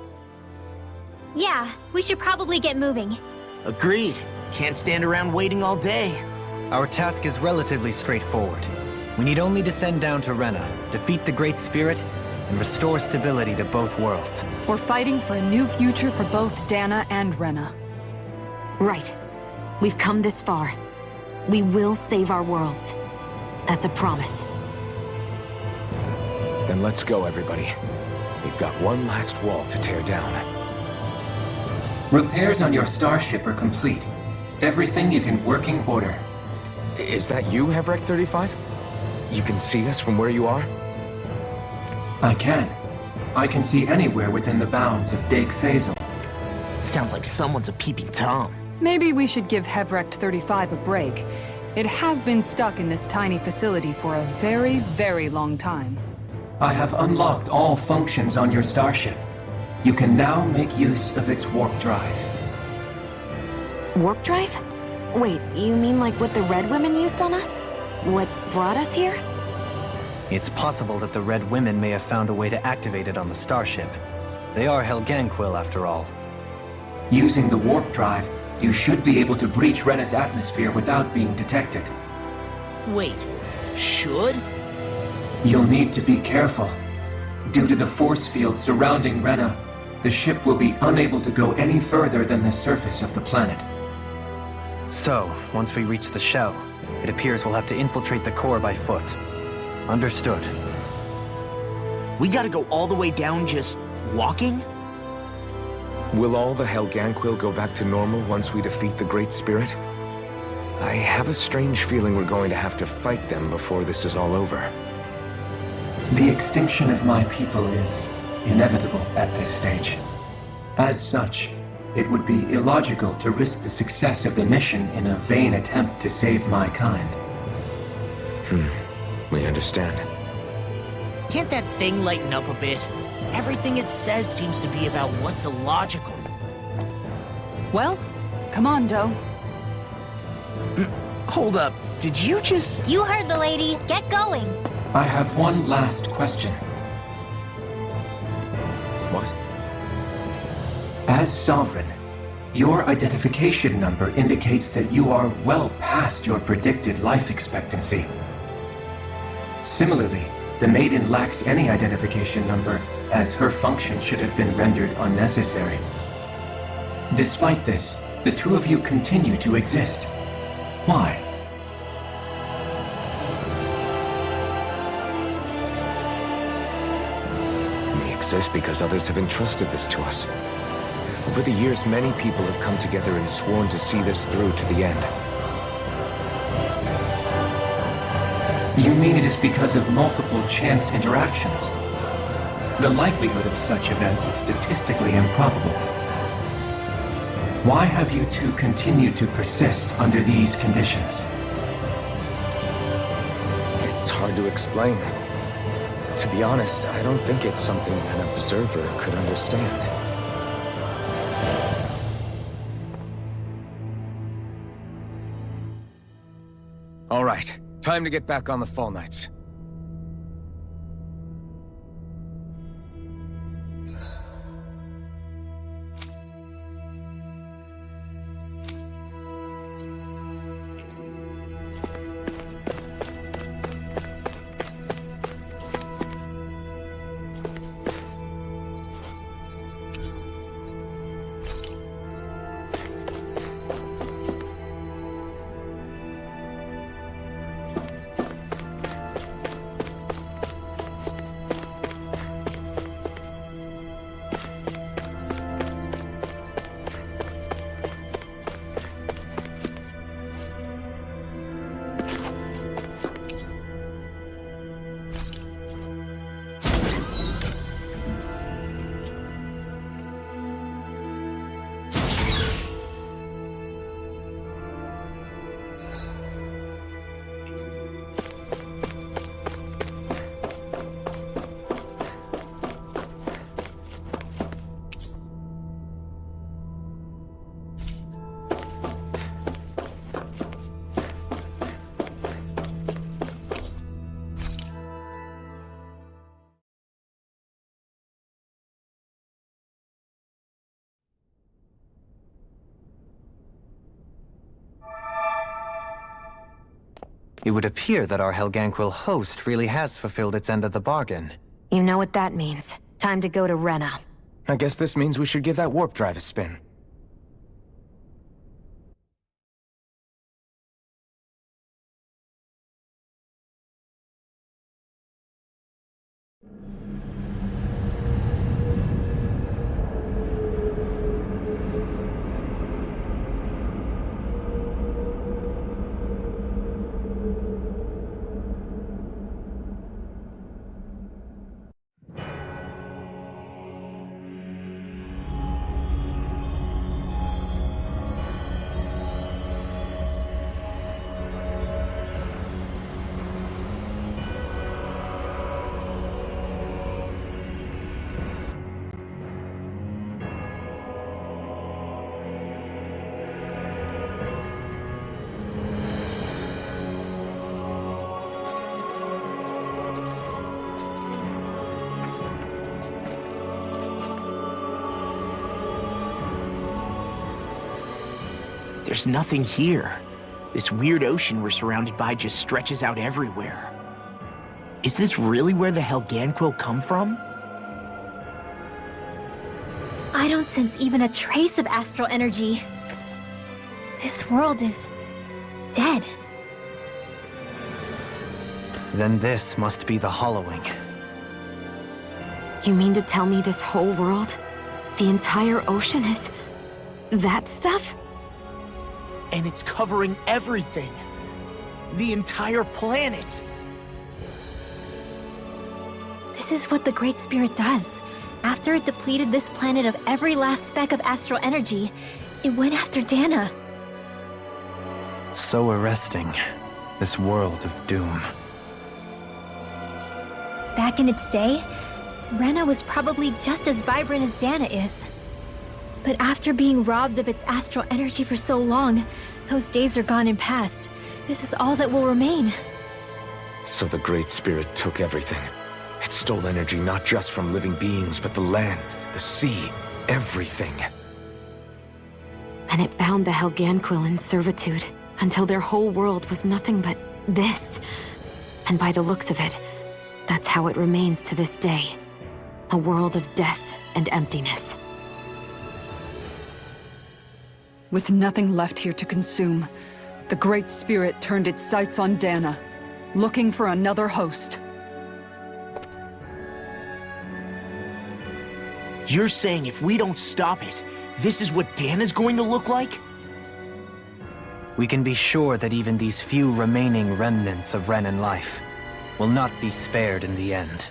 Yeah, we should probably get moving. Agreed. Can't stand around waiting all day. Our task is relatively straightforward. We need only descend down to Rena, defeat the Great Spirit, and restore stability to both worlds. We're fighting for a new future for both Dana and Rena. Right. We've come this far. We will save our worlds. That's a promise. Then let's go, everybody. We've got one last wall to tear down. Repairs on your starship are complete. Everything is in working order. Is that you, Hevrek 35? You can see us from where you are? I can. I can see anywhere within the bounds of Dake Faisal. Sounds like someone's a peeping Tom. Maybe we should give Hevrekt 35 a break. It has been stuck in this tiny facility for a very, very long time. I have unlocked all functions on your starship. You can now make use of its warp drive. Warp drive? Wait, you mean like what the Red Women used on us? What brought us here? It's possible that the Red Women may have found a way to activate it on the starship. They are Helganquil, after all. Using the warp drive, you should be able to breach Rena's atmosphere without being detected. Wait, should? You'll need to be careful. Due to the force field surrounding Rena, the ship will be unable to go any further than the surface of the planet. So, once we reach the shell, it appears we'll have to infiltrate the core by foot. Understood. We gotta go all the way down just walking? Will all the Helganquil go back to normal once we defeat the Great Spirit? I have a strange feeling we're going to have to fight them before this is all over. The extinction of my people is inevitable at this stage. As such, it would be illogical to risk the success of the mission in a vain attempt to save my kind. We understand. Can't that thing lighten up a bit? Everything it says seems to be about what's illogical. Well, come on, Doe. Hold up, did you just... You heard the lady. Get going. I have one last question. What? As Sovereign, your identification number indicates that you are well past your predicted life expectancy. Similarly, the Maiden lacks any identification number, as her function should have been rendered unnecessary. Despite this, the two of you continue to exist. Why? We exist because others have entrusted this to us. Over the years, many people have come together and sworn to see this through to the end. You mean it is because of multiple chance interactions? The likelihood of such events is statistically improbable. Why have you two continued to persist under these conditions? It's hard to explain. To be honest, I don't think it's something an observer could understand. All right, time to get back on the Fall Knights. It would appear that our Helganquil host really has fulfilled its end of the bargain. You know what that means. Time to go to Rena. I guess this means we should give that warp drive a spin. There's nothing here. This weird ocean we're surrounded by just stretches out everywhere. Is this really where the Helganquil come from? I don't sense even a trace of astral energy. This world is dead. Then this must be the Hollowing. You mean to tell me this whole world, the entire ocean is that stuff? And it's covering everything. The entire planet. This is what the Great Spirit does. After it depleted this planet of every last speck of astral energy, it went after Dana. So arresting. This world of doom. Back in its day, Rena was probably just as vibrant as Dana is. But after being robbed of its astral energy for so long, those days are gone and past. This is all that will remain. So the Great Spirit took everything. It stole energy not just from living beings, but the land, the sea, everything. And it bound the Helganquil in servitude, until their whole world was nothing but this. And by the looks of it, that's how it remains to this day. A world of death and emptiness. With nothing left here to consume, the Great Spirit turned its sights on Dana, looking for another host. You're saying if we don't stop it, this is what Dana's going to look like? We can be sure that even these few remaining remnants of Renan life will not be spared in the end.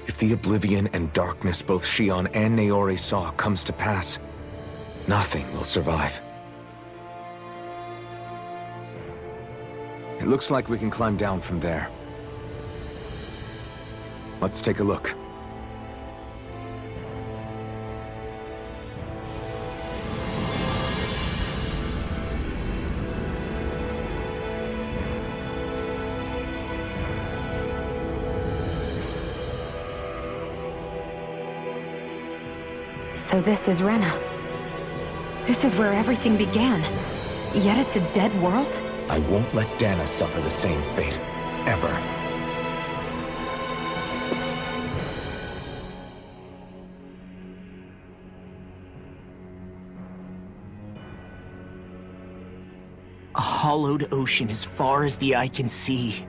If the oblivion and darkness both Shion and Naori saw comes to pass, nothing will survive. It looks like we can climb down from there. Let's take a look. So this is Rena. This is where everything began. Yet it's a dead world? I won't let Dana suffer the same fate. Ever. A hollowed ocean as far as the eye can see.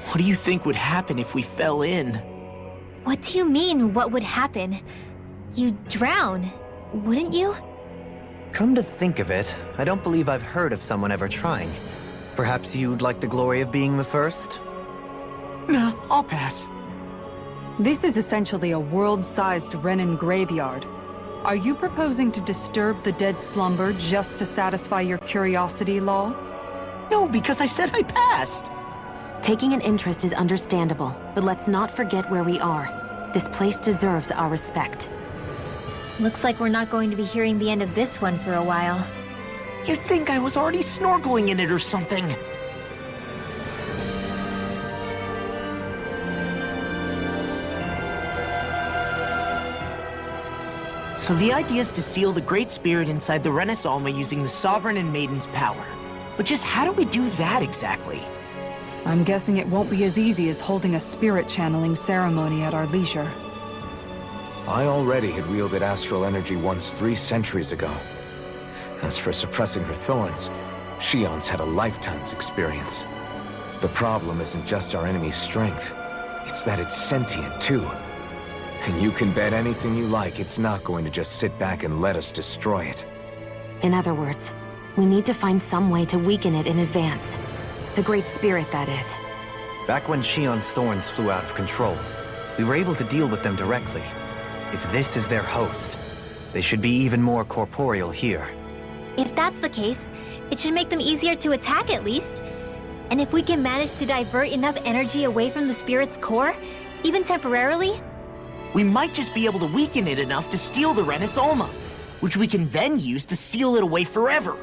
What do you think would happen if we fell in? What do you mean, what would happen? You'd drown, wouldn't you? Come to think of it, I don't believe I've heard of someone ever trying. Perhaps you'd like the glory of being the first? Nah, I'll pass. This is essentially a world-sized Renan graveyard. Are you proposing to disturb the dead slumber just to satisfy your curiosity, Law? No, because I said I passed. Taking an interest is understandable, but let's not forget where we are. This place deserves our respect. Looks like we're not going to be hearing the end of this one for a while. You'd think I was already snorkeling in it or something. So the idea is to seal the Great Spirit inside the Renaissance using the Sovereign and Maiden's power. But just how do we do that exactly? I'm guessing it won't be as easy as holding a spirit channeling ceremony at our leisure. I already had wielded astral energy once 3 centuries ago. As for suppressing her thorns, Shion's had a lifetime's experience. The problem isn't just our enemy's strength, it's that it's sentient too. And you can bet anything you like it's not going to just sit back and let us destroy it. In other words, we need to find some way to weaken it in advance. The Great Spirit, that is. Back when Shion's thorns flew out of control, we were able to deal with them directly. If this is their host, they should be even more corporeal here. If that's the case, it should make them easier to attack at least. And if we can manage to divert enough energy away from the spirit's core, even temporarily, We might just be able to weaken it enough to steal the Renis Alma, which we can then use to seal it away forever.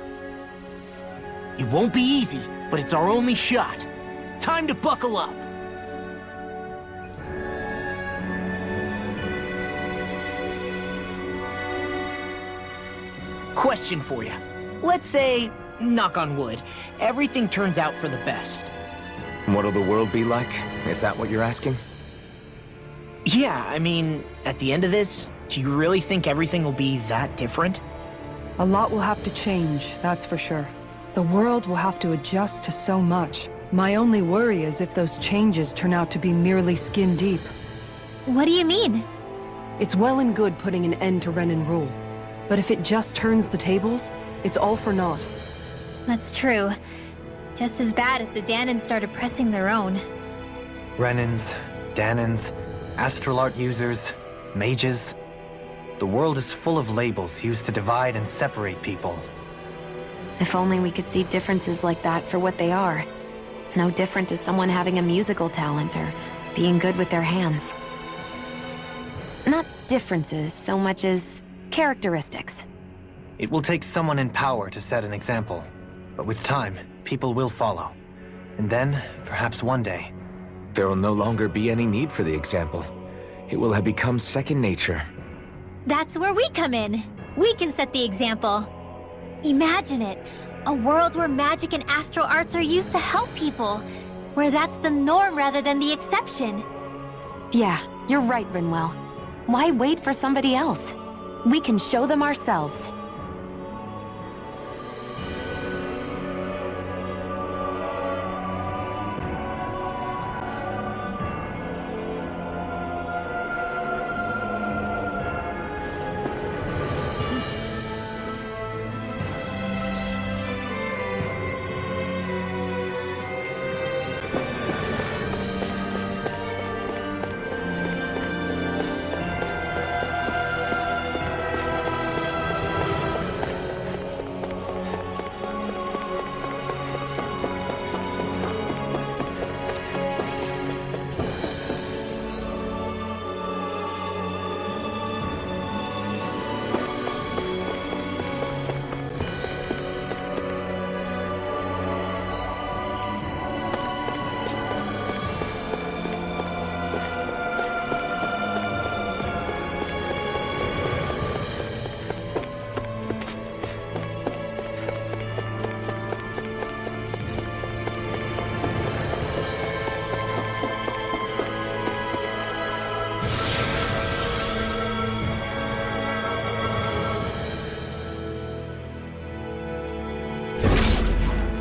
It won't be easy, but it's our only shot. Time to buckle up. Question for you. Let's say, knock on wood, everything turns out for the best. What'll the world be like? Is that what you're asking? Yeah, I mean, at the end of this, do you really think everything will be that different? A lot will have to change, that's for sure. The world will have to adjust to so much. My only worry is if those changes turn out to be merely skin deep. what do you mean? It's well and good putting an end to Renin rule. But if it just turns the tables, it's all for naught. That's true. Just as bad if the Danans started pressing their own. Renins, Danans, astral art users, mages. The world is full of labels used to divide and separate people. If only we could see differences like that for what they are. No different to someone having a musical talent or being good with their hands. Not differences so much as characteristics. It will take someone in power to set an example. But with time, people will follow. And then, perhaps one day... There will no longer be any need for the example. It will have become second nature. That's where we come in. We can set the example. Imagine it. A world where magic and astral arts are used to help people. Where that's the norm rather than the exception. Yeah, you're right, Rinwell. Why wait for somebody else? We can show them ourselves.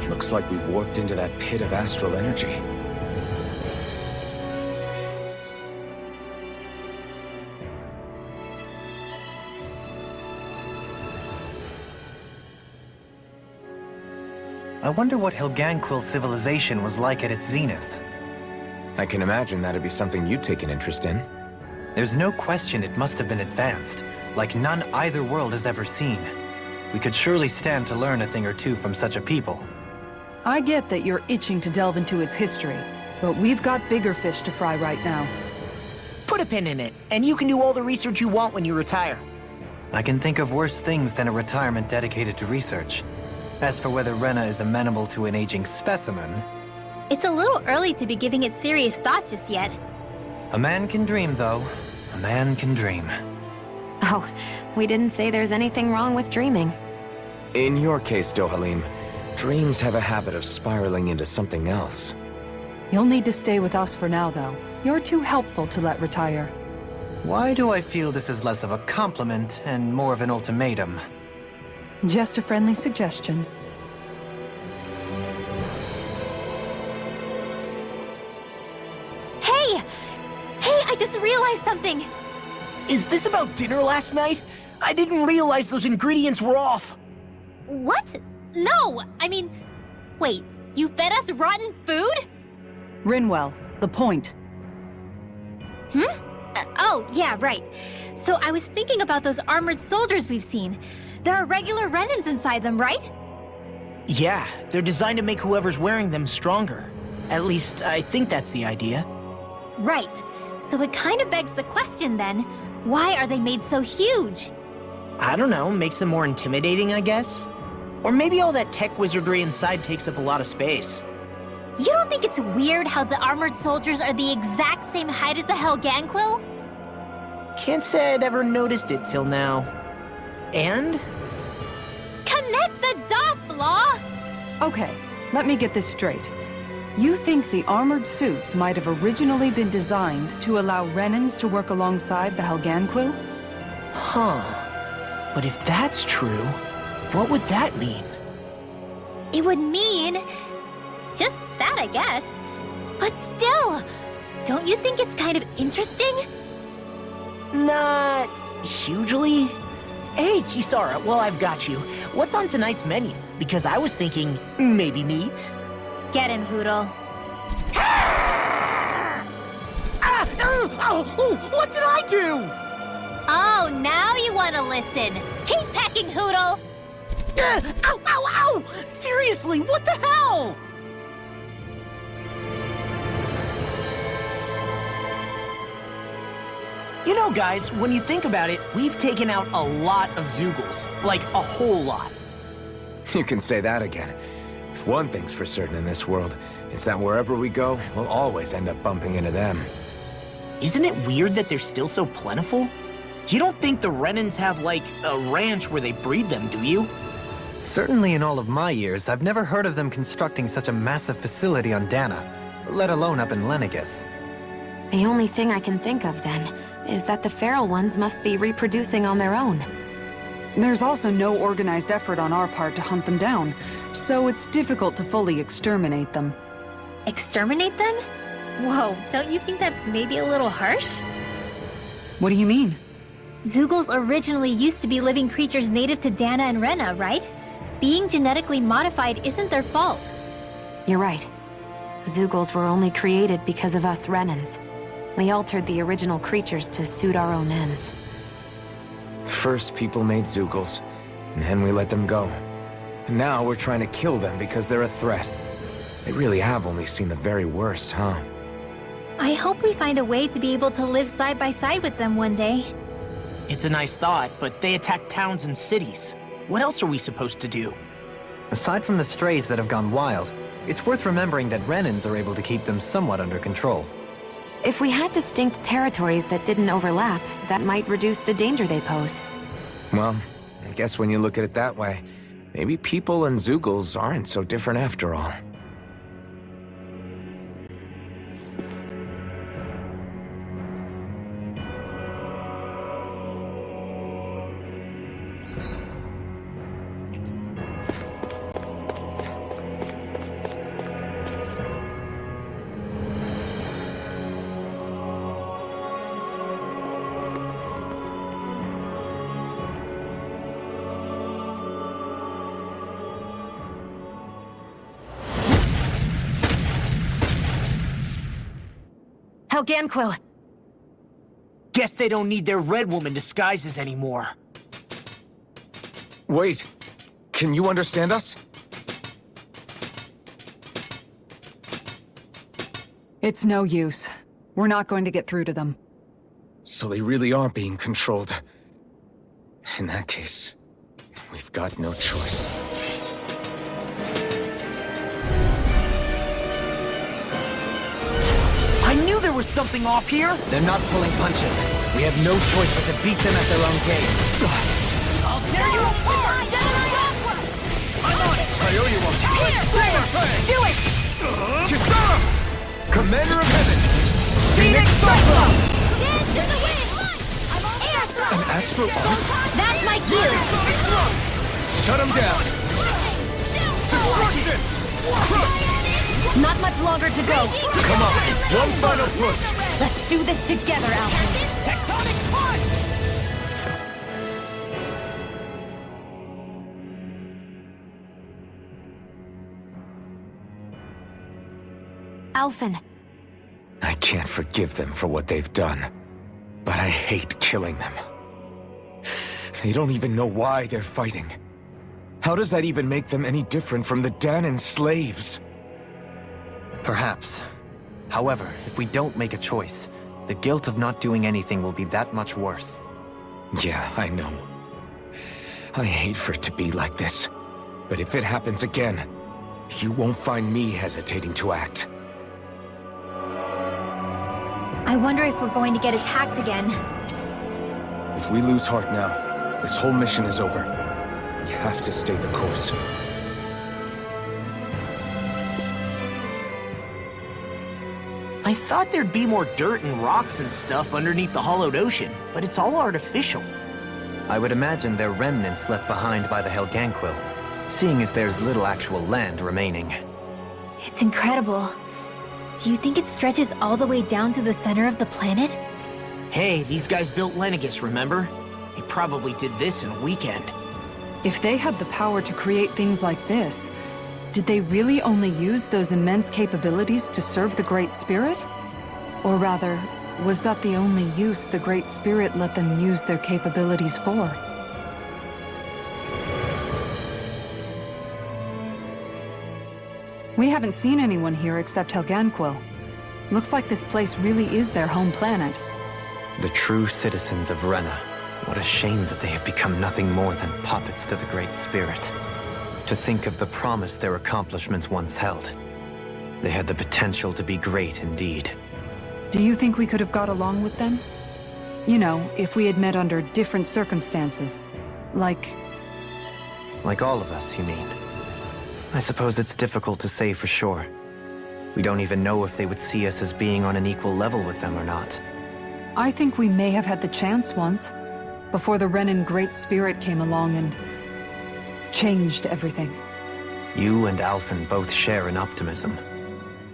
Looks like we've warped into that pit of astral energy. I wonder what Helganquil civilization was like at its zenith. I can imagine that'd be something you'd take an interest in. There's no question it must have been advanced, like none either world has ever seen. We could surely stand to learn a thing or two from such a people. I get that you're itching to delve into its history, but we've got bigger fish to fry right now. Put a pin in it, and you can do all the research you want when you retire. I can think of worse things than a retirement dedicated to research. As for whether Rena is amenable to an aging specimen... It's a little early to be giving it serious thought just yet. A man can dream, though. A man can dream. Oh, we didn't say there's anything wrong with dreaming. In your case, Dohalim, Dreams have a habit of spiraling into something else. You'll need to stay with us for now, though. You're too helpful to let retire. Why do I feel this is less of a compliment and more of an ultimatum? Just a friendly suggestion. Hey! Hey, I just realized something! Is this about dinner last night? I didn't realize those ingredients were off. What? No! I mean, wait, you fed us rotten food? Rinwell, the point. Oh, yeah, right. So I was thinking about those armored soldiers we've seen. There are regular Renans inside them, right? Yeah, they're designed to make whoever's wearing them stronger. At least, I think that's the idea. Right. So it kind of begs the question then, why are they made so huge? I don't know, makes them more intimidating, I guess? Or maybe all that tech wizardry inside takes up a lot of space. You don't think it's weird how the armored soldiers are the exact same height as the Helganquil? Can't say I'd ever noticed it till now. And? Connect the dots, Law! Okay, let me get this straight. You think the armored suits might have originally been designed to allow Renans to work alongside the Helganquil? Huh. But if that's true, what would that mean? It would mean... just that, I guess. But still, don't you think it's kind of interesting? Not hugely. Hey, Kisara, while I've got you, what's on tonight's menu? Because I was thinking maybe meat. Get him, Hootle. What did I do? Oh, now you want to listen. Keep pecking, Hootle! Ow, ow, ow! Seriously, what the hell? You know, guys, when you think about it, we've taken out a lot of Zeugles. Like, a whole lot. You can say that again. If one thing's for certain in this world, it's that wherever we go, we'll always end up bumping into them. Isn't it weird that they're still so plentiful? You don't think the Renans have, like, a ranch where they breed them, do you? Certainly in all of my years, I've never heard of them constructing such a massive facility on Dana, let alone up in Lenegis. The only thing I can think of, then, is that the feral ones must be reproducing on their own. There's also no organized effort on our part to hunt them down, so it's difficult to fully exterminate them. Exterminate them? Whoa, don't you think that's maybe a little harsh? What do you mean? Zeugles originally used to be living creatures native to Dana and Rena, right? Being genetically modified isn't their fault. You're right. Zeugles were only created because of us Renans. We altered the original creatures to suit our own ends. First, people made Zeugles, and then we let them go. And now we're trying to kill them because they're a threat. They really have only seen the very worst, huh? I hope we find a way to be able to live side by side with them one day. It's a nice thought, but they attack towns and cities. What else are we supposed to do? Aside from the strays that have gone wild, it's worth remembering that Renans are able to keep them somewhat under control. If we had distinct territories that didn't overlap, that might reduce the danger they pose. Well, I guess when you look at it that way, maybe people and Zeugles aren't so different after all. Helganquil! Guess they don't need their Red Woman disguises anymore. Wait, can you understand us? It's no use. We're not going to get through to them. So they really are being controlled. In that case, we've got no choice. I knew there was something off here! They're not pulling punches. We have no choice but to beat them at their own game. I'll tear you apart! I'm on it! I owe you one. Here! Do it! Kisara! Commander of Heaven! Phoenix Cyclone! An astral art? That's my cue! Shut him down! Destruction! Not much longer to go. Come on, one final push! Let's do this together, Alvin. Tectonic punch! Alphen. I can't forgive them for what they've done, but I hate killing them. They don't even know why they're fighting. How does that even make them any different from the Danan slaves? Perhaps. However, if we don't make a choice, the guilt of not doing anything will be that much worse. Yeah, I know. I hate for it to be like this. But if it happens again, you won't find me hesitating to act. I wonder if we're going to get attacked again. If we lose heart now, this whole mission is over. We have to stay the course. I thought there'd be more dirt and rocks and stuff underneath the hollowed ocean, but it's all artificial. I would imagine they're remnants left behind by the Helganquil, seeing as there's little actual land remaining. It's incredible. Do you think it stretches all the way down to the center of the planet? Hey, these guys built Lenegis, remember? They probably did this in a weekend. If they had the power to create things like this, did they really only use those immense capabilities to serve the Great Spirit? Or rather, was that the only use the Great Spirit let them use their capabilities for? We haven't seen anyone here except Helganquil. Looks like this place really is their home planet. The true citizens of Rena. What a shame that they have become nothing more than puppets to the Great Spirit. To think of the promise their accomplishments once held. They had the potential to be great indeed. Do you think we could have got along with them? You know, if we had met under different circumstances. Like all of us, you mean? I suppose it's difficult to say for sure. We don't even know if they would see us as being on an equal level with them or not. I think we may have had the chance once, before the Renan Great Spirit came along and changed everything. You and Alphen both share an optimism.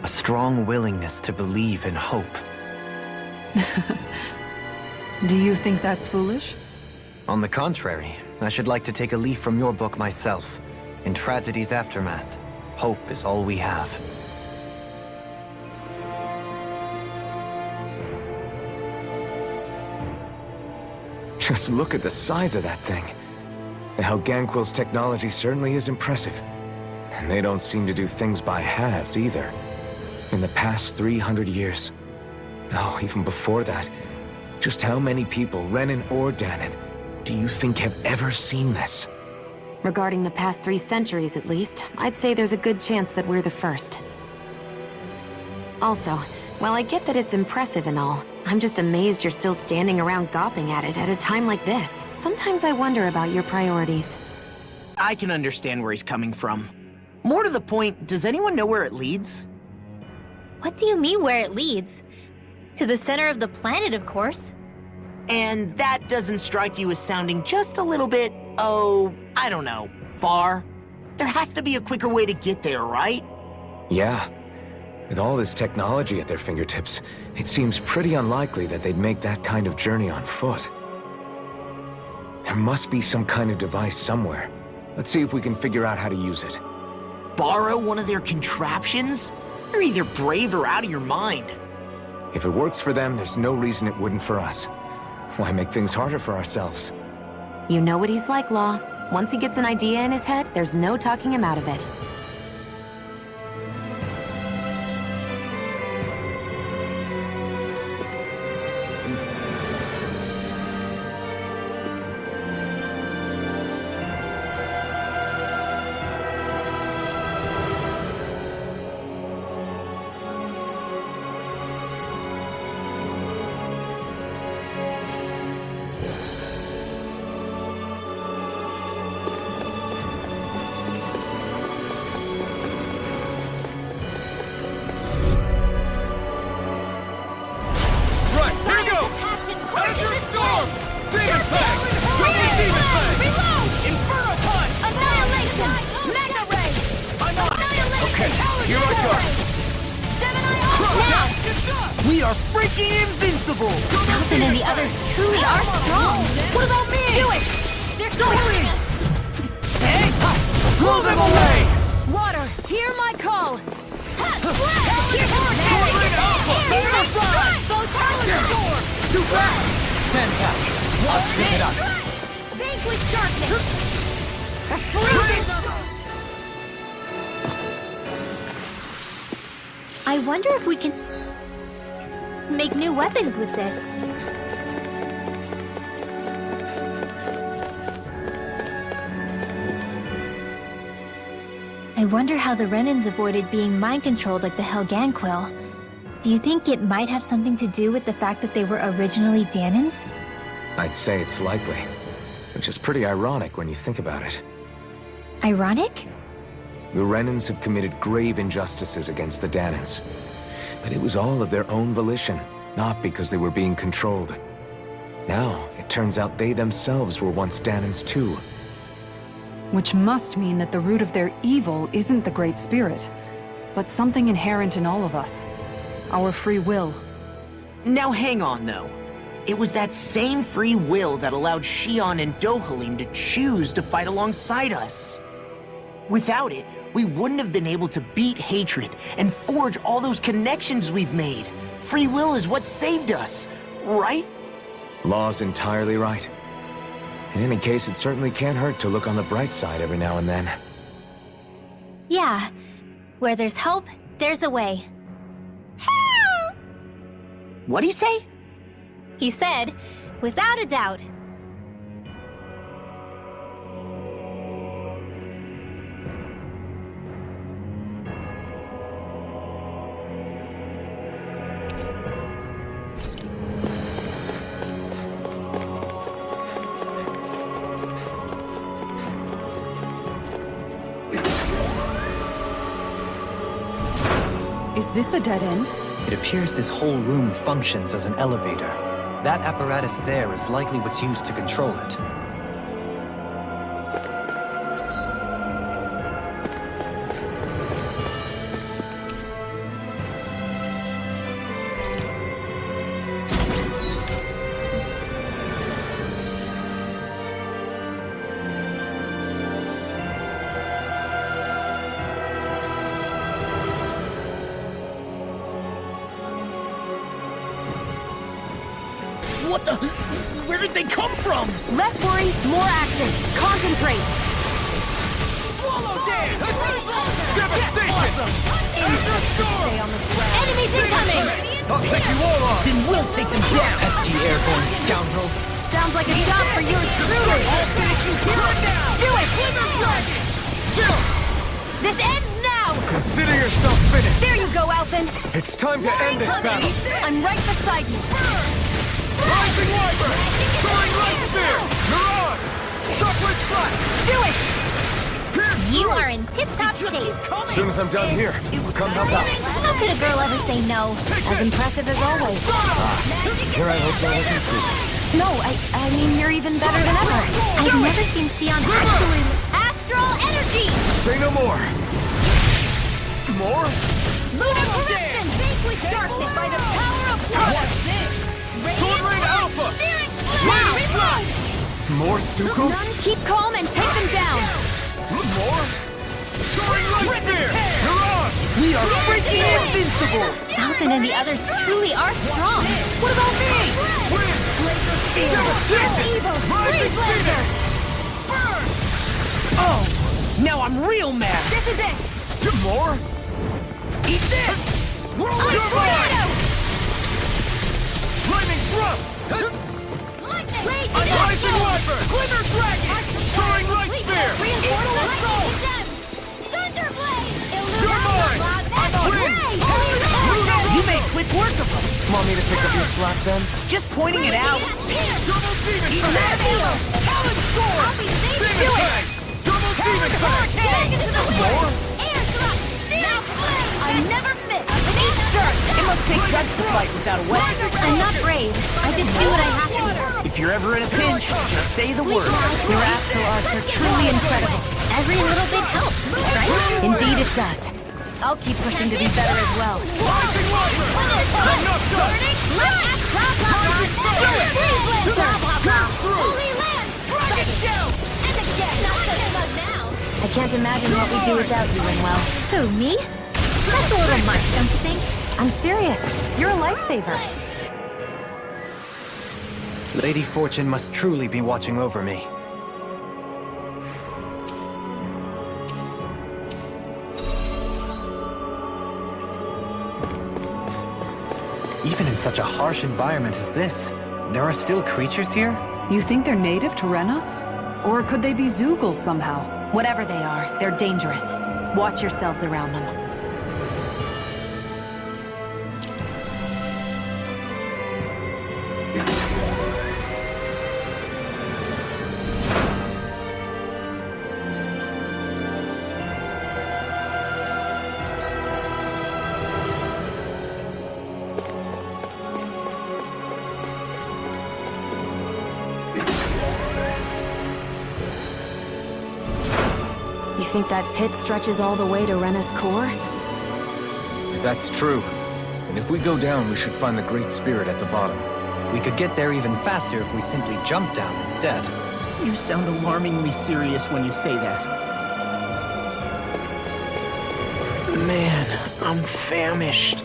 A strong willingness to believe in hope. Do you think that's foolish? On the contrary, I should like to take a leaf from your book myself. In tragedy's aftermath, hope is all we have. Just look at the size of that thing. The Helganquil's technology certainly is impressive. And they don't seem to do things by halves either. In the past 300 years, no, even before that, just how many people, Renan or Danan, do you think have ever seen this? Regarding the past 3 centuries at least, I'd say there's a good chance that we're the first. Also, while I get that it's impressive and all, I'm just amazed you're still standing around gawping at it at a time like this. Sometimes I wonder about your priorities. I can understand where he's coming from. More to the point, does anyone know where it leads? What do you mean where it leads? To the center of the planet, of course. And that doesn't strike you as sounding just a little bit, oh, I don't know, far? There has to be a quicker way to get there, right? Yeah. With all this technology at their fingertips, it seems pretty unlikely that they'd make that kind of journey on foot. There must be some kind of device somewhere. Let's see if we can figure out how to use it. Borrow one of their contraptions? You're either brave or out of your mind. If it works for them, there's no reason it wouldn't for us. Why make things harder for ourselves? You know what he's like, Law. Once he gets an idea in his head, there's no talking him out of it. are freaking invincible! Alvin and the others truly are strong. What about me? Do it! They're going! Hey! Blow them away! Water, hear my call! Too fast! Stand back. I'll trip it up. Vanquish darkness! I wonder if we can make new weapons with this. I wonder how the Renans avoided being mind-controlled like the Helganquil. Do you think it might have something to do with the fact that they were originally Danans? I'd say it's likely, which is pretty ironic when you think about it. Ironic? The Renans have committed grave injustices against the Danans. But it was all of their own volition, not because they were being controlled. Now, it turns out they themselves were once Danans too. Which must mean that the root of their evil isn't the Great Spirit, but something inherent in all of us. Our free will. Now hang on, though. It was that same free will that allowed Xion and Dohalim to choose to fight alongside us. Without it, we wouldn't have been able to beat hatred and forge all those connections we've made. Free will is what saved us, right? Law's entirely right. In any case, it certainly can't hurt to look on the bright side every now and then. Yeah. Where there's hope, there's a way. What'd he say? He said, without a doubt. Is this a dead end? It appears this whole room functions as an elevator. That apparatus there is likely what's used to control it. What the? Where did they come from? Less worry, more action. Concentrate. Swallow dance! Devastation! Stay on the ground. Enemies incoming! I'll take you all on! Then we'll take them down! SG airborne scoundrels. Sounds like a job for yours truly. I'll finish you here and now! Do it! This ends now! Consider yourself finished! There you go, Alphen. It's time to end this battle! I'm right beside you. Rising Wyvern! Soaring Light Spear! Mirage! Shockwave Strike! Do it! You are in tip-top shape. As soon as I'm done here, come help out. How could a girl ever say no? As impressive as always. Here I hope that wasn't true. No, I mean, you're even better than ever. I've never seen Xion actually... Astral energy! Say no more! More? Lunar corruption! Vanquish darkness by the power of water! Sword Rain Alpha! More Sukkos? Keep calm and take them down. More? Soaring Light Spear! Mirage! We are freaking invincible! Alvin and the others truly are strong. What about me? Wind! Devastation! Evil! Rising Freeze laser! Burn! Oh! Now I'm real mad! This is it. More? Eat this! Whirlwind Tornado! Lightning Thrust! Rising Wyvern! Glimmer Dragon! Soaring Light Spear! Immortal Assault! Thunderblade! You're mine! I'm on Ray! You made quick work of them! Want me to pick up your slack then? Just pointing it out! Double Demon Tag! Talon Sword! Demon Tag! Double Demon Tag! More? I never miss! It must take guts to fight without a weapon. I'm not brave. I just do what I have to. If you're ever in a pinch, just say the word. Your astral arts are truly incredible. Every little bit helps, right? Indeed it does. I'll keep pushing to be better as well. I can't imagine what we'd do without you, Rinwell. Who, me? That's a little much, don't you think? I'm serious. You're a lifesaver. Lady Fortune must truly be watching over me. Even in such a harsh environment as this, there are still creatures here? You think they're native to Rena? Or could they be Zeugles somehow? Whatever they are, they're dangerous. Watch yourselves around them. You think that pit stretches all the way to Rena's core? If that's true, then if we go down, we should find the Great Spirit at the bottom. We could get there even faster if we simply jump down instead. You sound alarmingly serious when you say that. Man, I'm famished.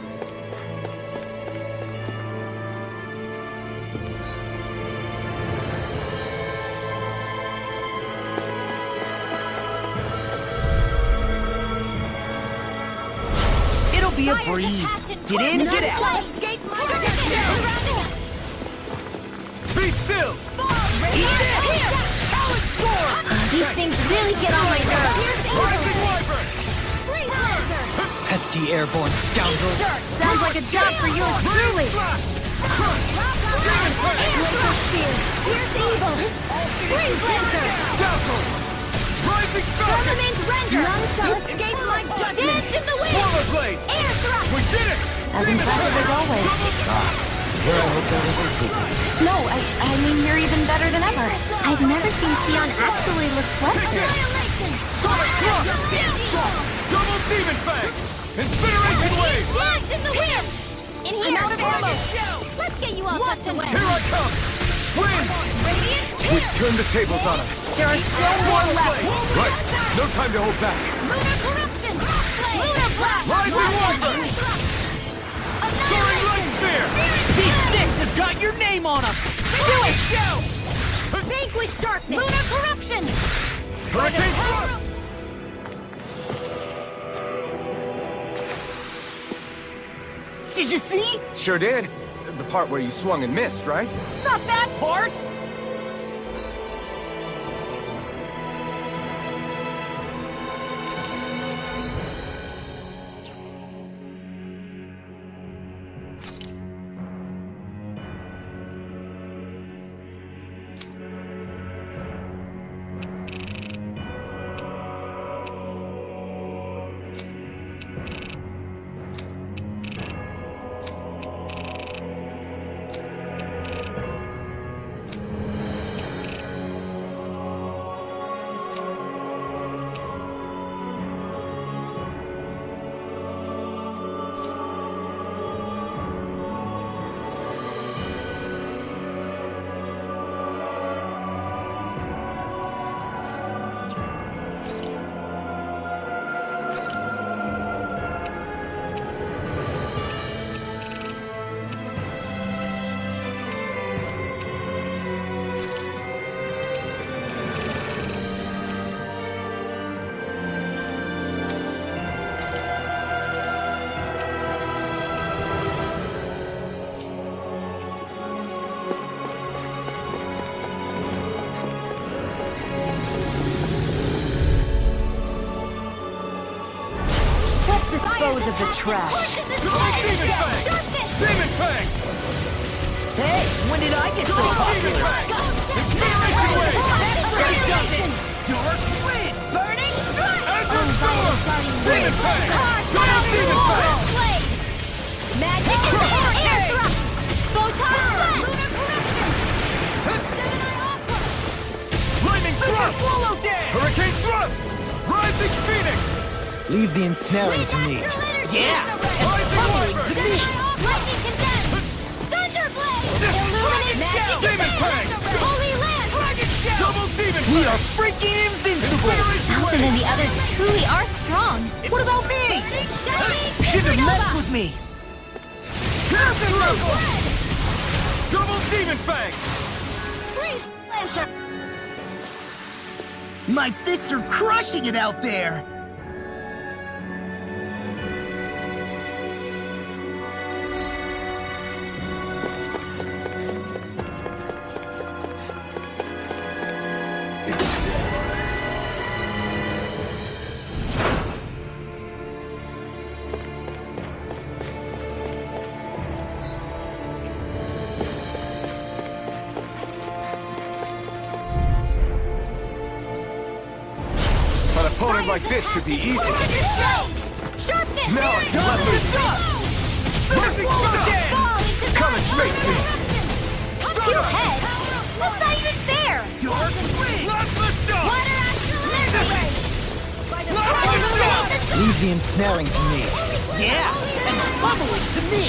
It'll be a breeze. Get in, get out. Be still! These things really get on my nerves. Pesky airborne scoundrels! Sounds like a job for yours truly! Here's evil. Green Blazer. None shall escape my judgment. Dance in the wind. Air thrust. We did it! As impressive as always. No, I mean you're even better than ever. I've never seen Xion actually look flexible. Double Demon Fang! Incineration Wave! Flies in the wind. In here. I'm out of ammo. Let's get you all tucked away. Here I come! Wind! We turn the tables on him. There are still more left. Right. No time to hold back. Lunar corruption. Lunar blast. Rising Wyvern! Soaring Light Spear! These sticks have got your name on them! Do it. Vanquish darkness. Lunar corruption. Hurricane Thrust! Did you see? Sure did. The part where you swung and missed, right? Not that part! Dispose of the trash. Demon Fang! Hey, when did I get so popular? Incineration Wave! Dark Wind! Burning strike. Azure Storm! Demon Fang! Double Demon Fang! Magic and air thrust. Photon blast. Lunar corruption. Lightning Thrust! Swallow Dash. Hurricane Thrust! Rising Phoenix! Leave the ensnaring to me. Yeah! And pummeling to me! Lightning condensed! Thunderblade! Illuminate magic Demon Fang! Holy Lance! Dragon Shell! Double Demon We are freaking invincible! Alvin and the others truly are strong. What about me? Shouldn't have messed with me! Double Demon Fang! My fists are crushing it out there! An opponent like this should be easy. Sharpness! Now it's left me. Coming straight to me. Two heads? That's not even fair! Water Leave the ensnaring to me. Yeah! And pummeling to me!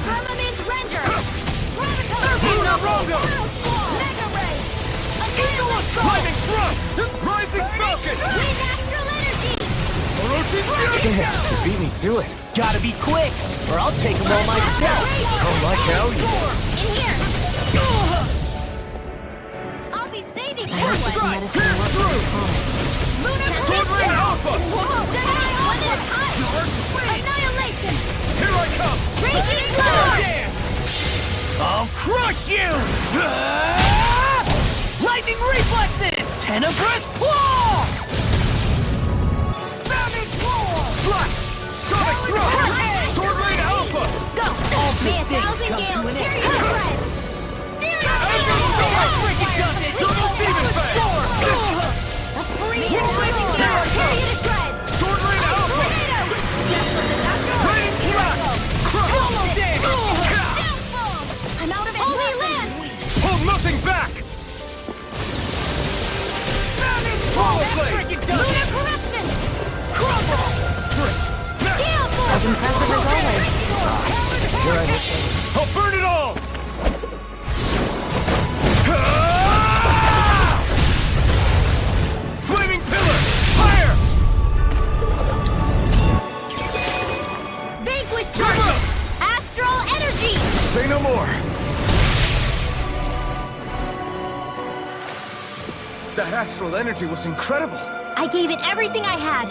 Firmament Render! Rondo! Mega Ray! Eagle Assault! Lightning Thrust! Rising Falcon! Wind Astral Energy! Orochi's Fury! Damn, you beat me to it. Gotta be quick, or I'll take them all myself! Oh, like hell you will. In here! I'll be saving you! Strike! Pierce through! Lunar Sword Rain Alpha! Whoa! Jedi one more time! Annihilation! Here I come! Raging Sword! I'll crush you! Lightning reflexes! Tenebrous claw! Savage Roar! Slash! Sonic Thrust! Sword Rain Alpha! Go! All good May a things thousand come to gales an carry end. your thread! Serious Freaking does it! Double Demon Fang! A freezing lightning gale carry you to shreds! Sword Rain Alpha! Rain Crash! Combo dance! I'm out of it! Holy Lance! Hold nothing back! Power Blade! Lunar corruption! Crumble! Gale force! As impressive as always. I'll burn it all! Flaming Pillar! Fire! Vanquish Turbo! Astral Energy! Say no more. That astral energy was incredible. I gave it everything I had.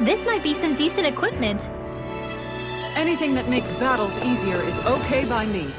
This might be some decent equipment. Anything that makes battles easier is okay by me.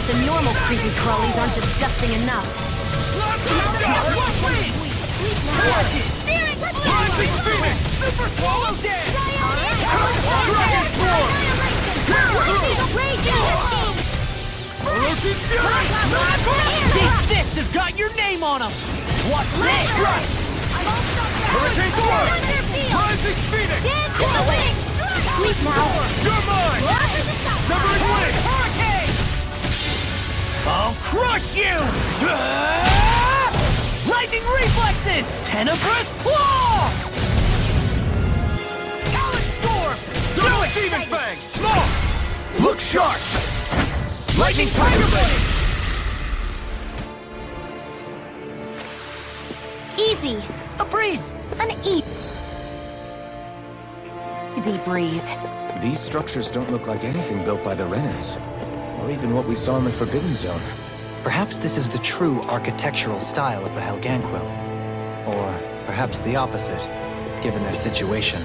The normal creepy crawlies aren't disgusting enough. Steering Rising Phoenix! Super Swallow Dead! Dragon Form! These fists have got your name on them! What's this? Hurricane Storm! Rising Phoenix! Sleep now! You're mine! Severing Wing! Hurricane! I'll crush you! Lightning Reflexes! Tenebrous Claw! Talon Storm! Do it! Demon Fang! Small! Look sharp! Lightning Tiger Blade! Easy! A breeze! An easy breeze. These structures don't look like anything built by the Renans, or even what we saw in the Forbidden Zone. Perhaps this is the true architectural style of the Helganquil. Or perhaps the opposite, given their situation.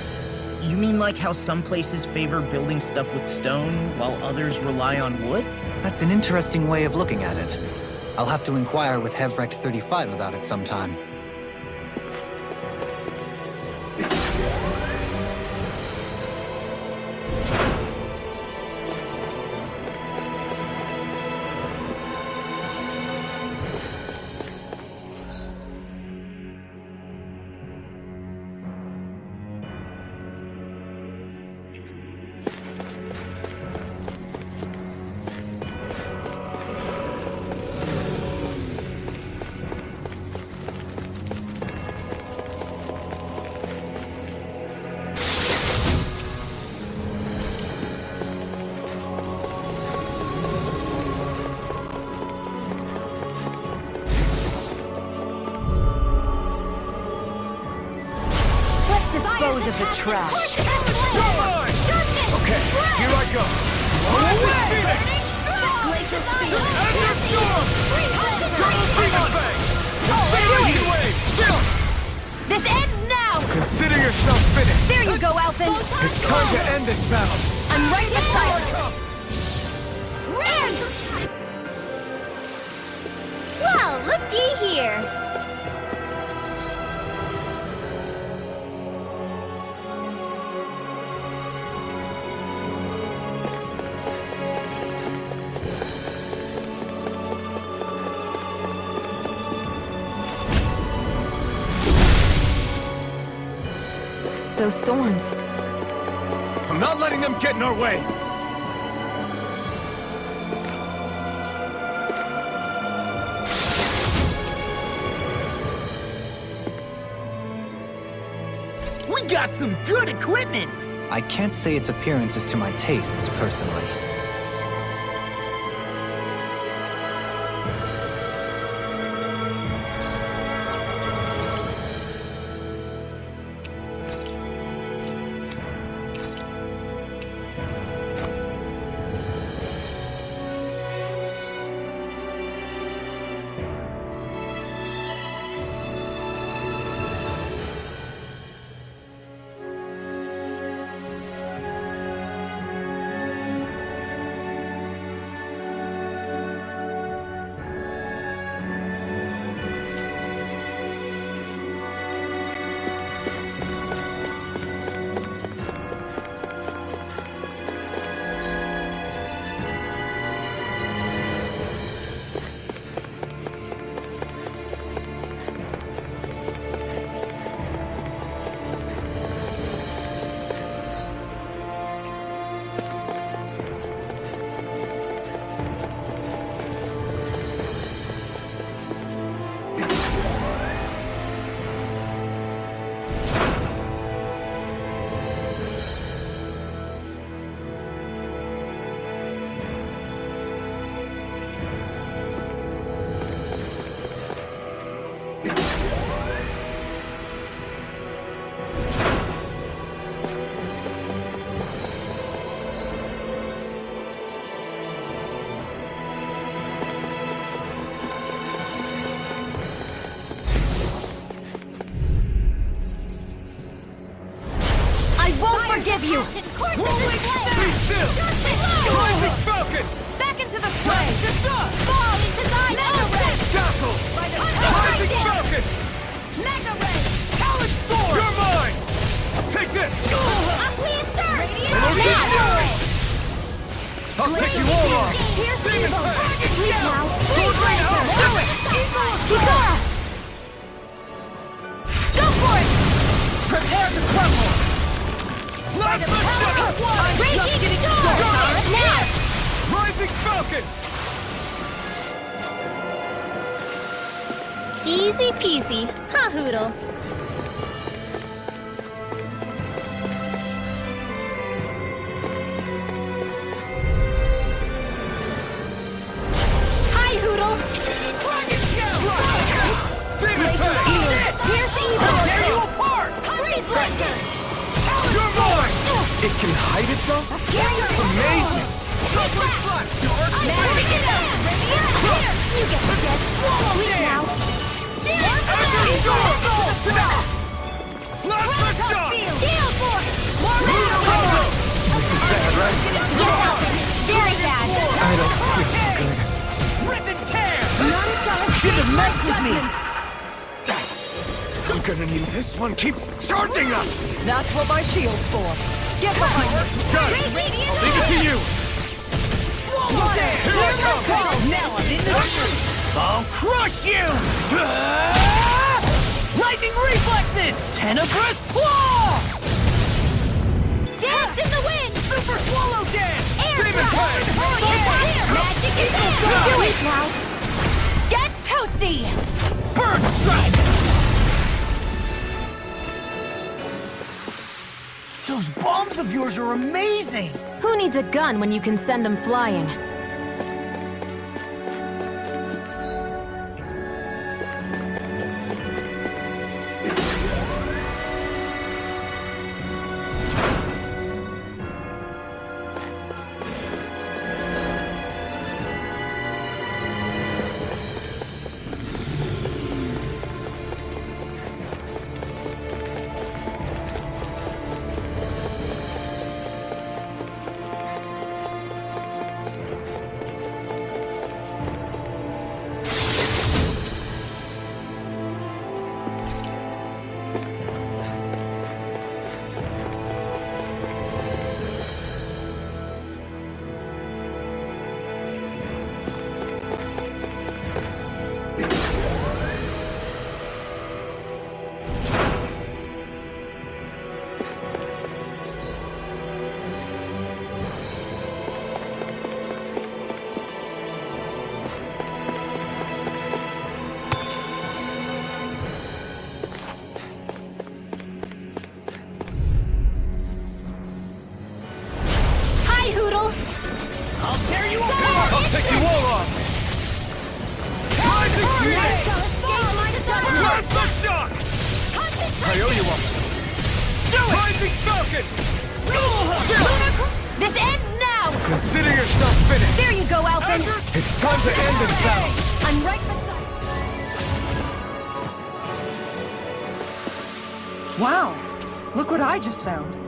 You mean like how some places favor building stuff with stone, while others rely on wood? That's an interesting way of looking at it. I'll have to inquire with Hevrecht 35 about it sometime. Dispose of the trash. Okay, here I go. Glacial speed. This ends now! Consider yourself finished. There you go, Alphen! It's time to end this battle. I'm right beside you! Well, looky here. Those thorns. I'm not letting them get in our way. We got some good equipment! I can't say its appearance is to my tastes, personally. Forgive you! Be still! Rising Falcon! Back into the fray! Go for it! Prepare to crumble! I'm just getting started! Now! Rising Falcon! Easy peasy, huh, Hootle? Hi, Hootle! Here's the evil! I'll tear you apart! Freeze Lancer! You're mine! It can hide itself? Amazing! Subway Flash! Here! You get the dead swallow now! Heal Force! This is bad, right? Yes, Alvin! Very bad! I don't feel so good. Rip and tear! Should have messed with me! I'm gonna need this one keeps charging us! That's what my shield's for. Get behind me! Done! I'll leave it to you! Here I come! Now I'm in the street! I'll crush you! Lightning reflexes! Tenebrous claw! Dance in the wind! Super swallow dance! Air Demon thrust! Blade! Oh, yeah! Magic is there! Do it now! Get toasty! Bird strike! Those bombs of yours are amazing! Who needs a gun when you can send them flying? Hi, Hootle! I'll tear you apart! I'll take you all off! Rising Phoenix! Blast the shock! I owe you one! Rising Falcon! This ends now! Consider yourself finished! There you go, Alvin! It's time to end this battle! I'm right beside... Wow! Look what I just found.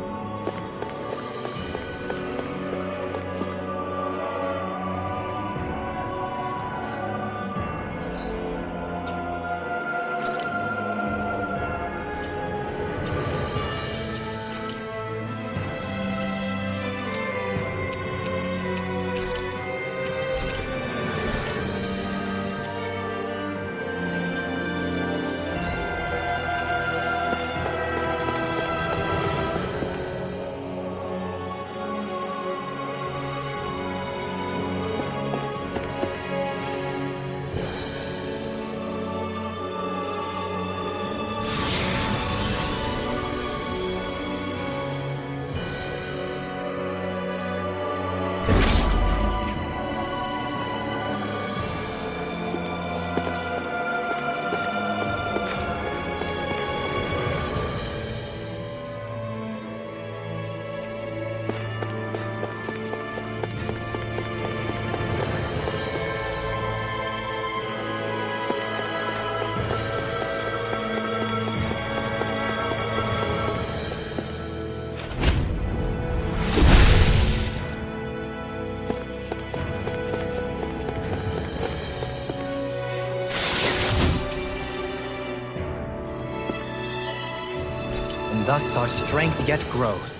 And thus our strength yet grows.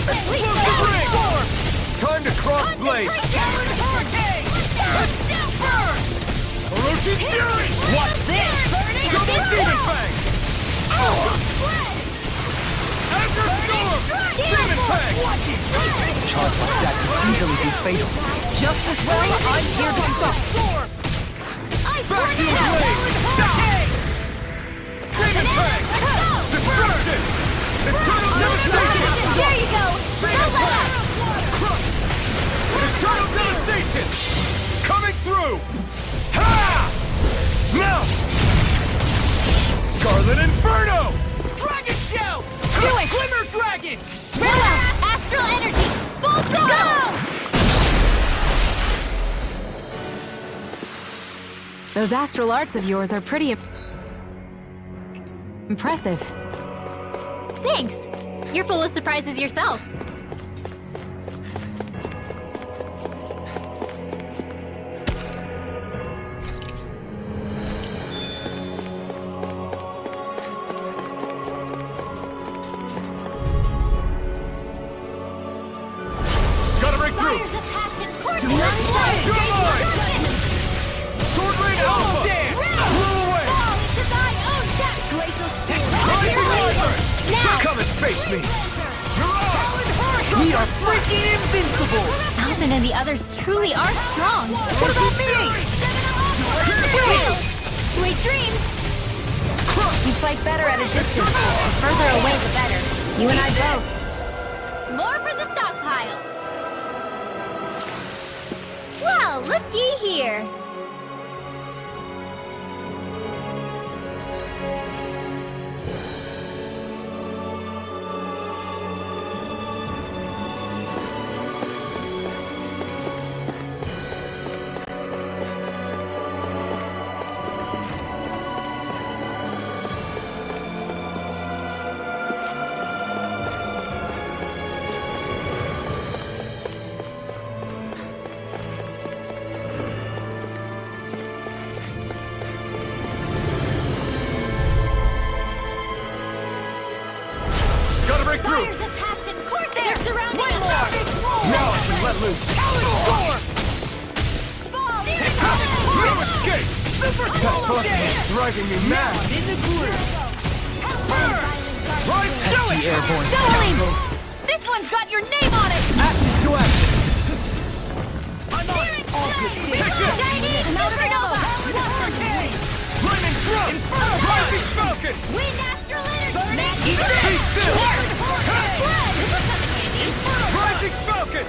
Explosive ring! Time to cross blade! Hurricane! Orochi Fury! Watch this! Double Demon Fang! Azure Storm! Demon Fang! Charge like that could easily be fatal. Just as well, I'm here to stop. Vacuum Blade! Demon Fang! Destruction! Eternal Devastation! There you go! Eternal Devastation! Coming through! Ha! Now! Scarlet Inferno! Dragon Shell! Do it! Glimmer Dragon! Rilla! Astral energy! Full throttle! Those astral arts of yours are pretty impressive. Thanks! You're full of surprises yourself. Gotta break through! Sword Rain Alpha! Blew away! Rising Wyvern! Come and face me! Mirage! We are freaking invincible! Alvin and the others truly are strong. What about me? Sweet dreams! You fight better at a distance. The further away, the better. You and I both. More for the stockpile! Well, looky here. Gotta break through! Fires of passion course there! Surrounding us! Now I can let loose. No escape! Super That Solar fucking Dance! is driving me mad. In the blue! Right, do The it! airborne Doubling! scoundrels. This one's got your name on it! Action to action. Searing flame! Take this! Shiny supernova! Flaming Drum! Rising Falcon! Wind astral energy! Eat still! Rising Falcon!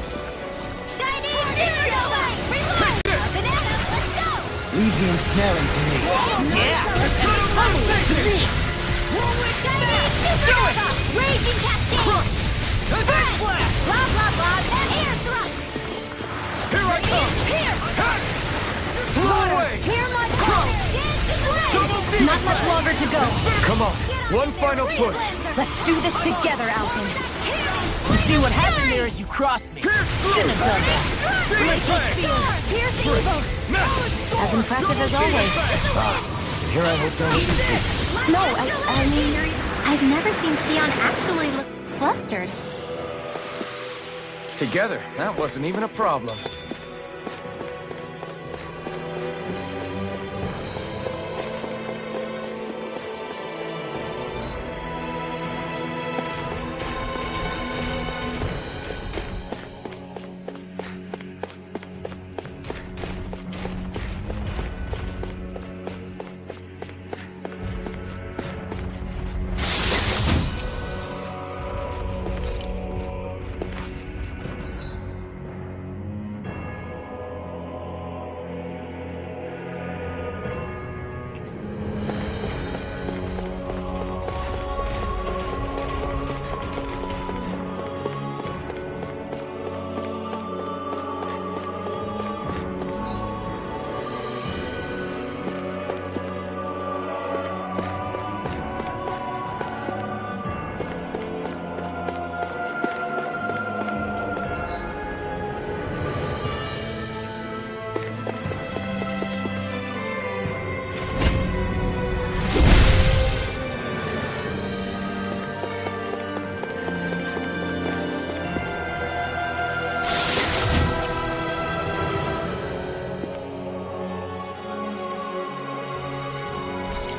Shiny supernova! Reload! Banana, let's go! Leave the ensnaring to me. Eternal Devastation! Shiny supernova! Raging cascade! Spread! Blah blah blah! Air thrust! Here I come! Here! Blow away! Hear my call! Double Demon Not much Fang! longer to go. Come on, one final push. Let's do this together, Alvin. You see what happened there as you crossed me. Shouldn't have done that. Demon Fang! Piercing bolt! As impressive as always. Here I will go. No, I mean, I've never seen Xion actually look flustered. Together, that wasn't even a problem.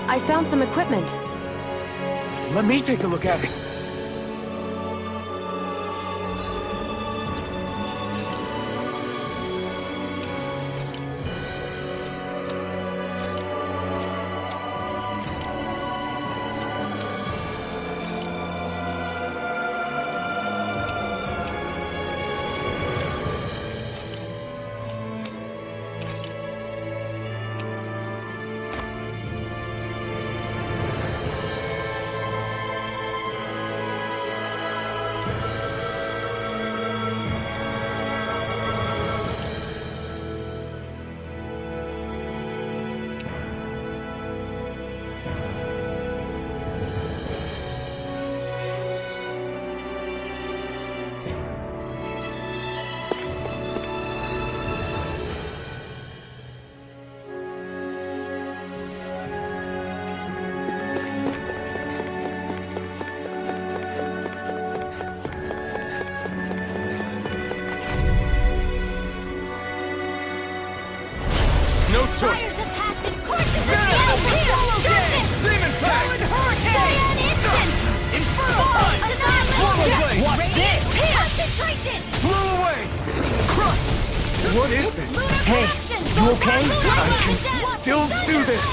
I found some equipment. Let me take a look at it. No choice. Demon Pack! Hurricane! Inferno Punch! Swallow Blade! Watch this! Concentration! Blow away! Crush! What is this? Hey, you okay? I can still do this.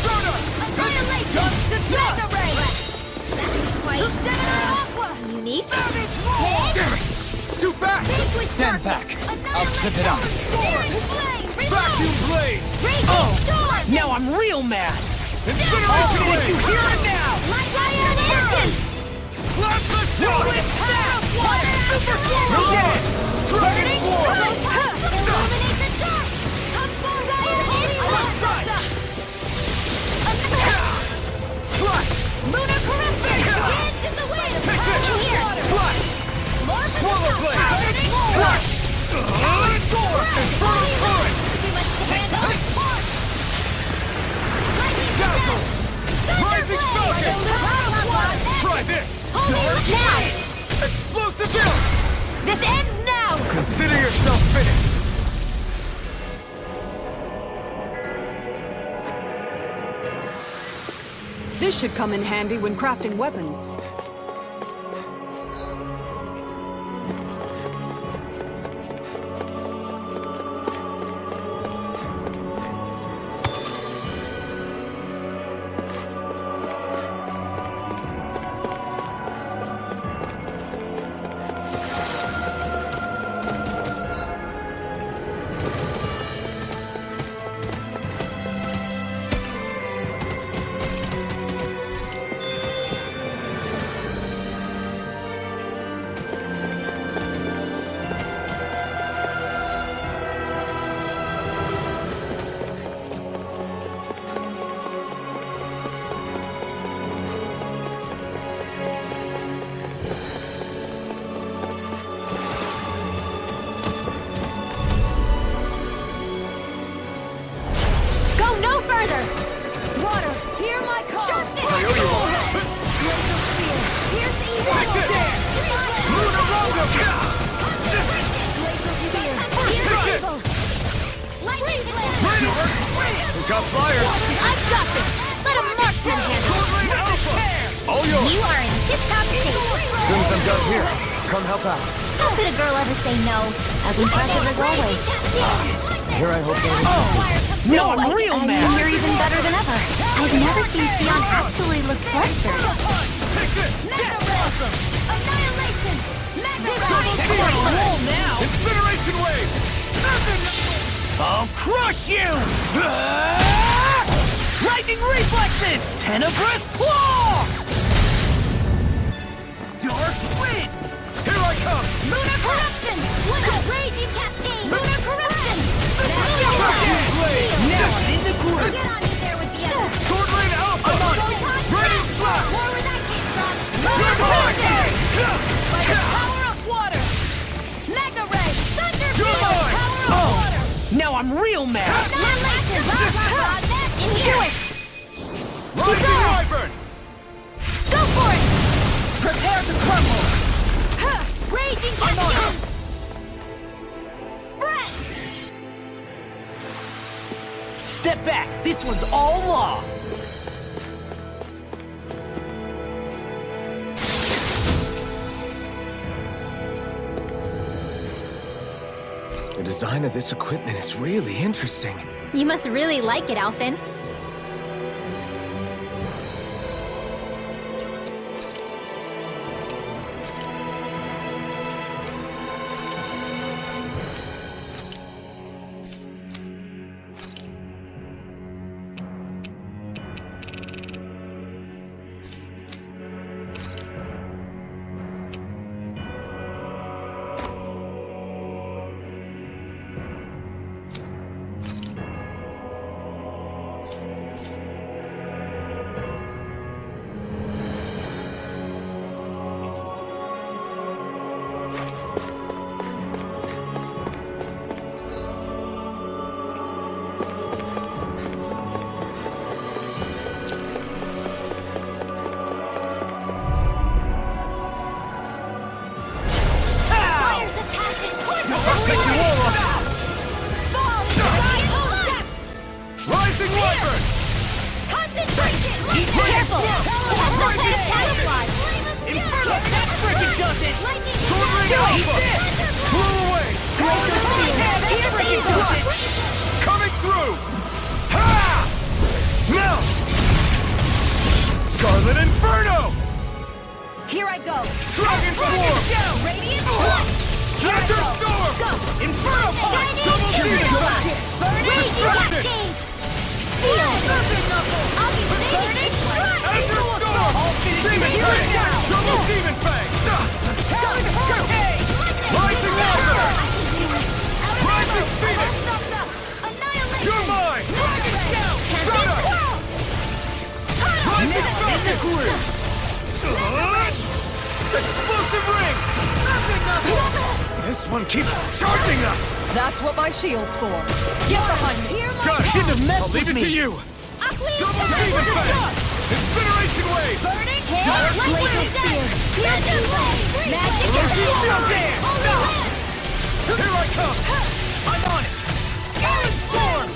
Soda! Annihilation! Mega Ray! Quite unique. Damn it! It's too fast! Stand back. I'll trip it up. Vacuum Blade! Oh, now I'm real mad. Incineration Blade! You hear it now? Plasma Shock! Super Dragon War! Illuminate the dark! Slash! Lunar Corruption! Dance in the wind! Take this! In here! Slash! Swallow Blade! Slash! Door! Inferno Current! Dazzle! Rising Falcon! Try this! Now! Explosive Jump! This ends now! Consider yourself finished! This should come in handy when crafting weapons. Got fire! I've got this! Let a marksman handle it! All yours! You are in tip-top shape! As soon as I'm done here, come help out. How could a girl ever say no? As impressive as always. Here I hope that No, I'm real mad. You're even better than ever. I've never seen Sion actually look flustered. Take this! Awesome! Annihilation! Wall now! Incineration Wave! I'll crush you! Lightning Reflexes! Tenebrous Claw! Dark Wind! Here I come! Lunar Corruption! What a raging cascade! Lunar Corruption! Vacuum Blade! Now I'm in the groove! Get on in there with the others! Sword Lane Alpha! I'm on it! Ready Slap! More where that came from! Good boy! By the power of water! Mega Ray! Thunder Good Field! boy! Power of water! Now I'm real mad! Annihilation! In here! Rising Wyvern! Go for it! Prepare to crumble! Raging cascade! Spread! Step back! This one's all law! design of this equipment is really interesting. You must really like it, Alphen. Rising Wyvern! Concentration! Careful! Inferno! That frickin' does it! Sword Ring Alpha! Blew away! Frickin' does it! Coming through! Ha! Now! Scarlet Inferno! Here I go! Dragon Swarm! Radiant Blast! Thunder Storm! Inferno Punch! Double Demon Attack! Refracting! Serpent Knuckle! I'll be saving this one! Azure Storm! Demon Fang! Double Demon Fang! Talon Hurricane! Rising Alpha! Rising Phoenix! Annihilation! You're mine! Dragon Shout! Shudder! Rising Falcon! Explosive Ring! This one keeps charging us! That's what my shield's for. Get behind me. Gun! Shouldn't have messed I'll leave with it to me. you! Double Demon Fang! Incineration Wave! Burning Dark Laser Spear! Magic Blade! Magic Emergency Blade! Dance! Stop! Here I come! I'm on it! Talon Storm!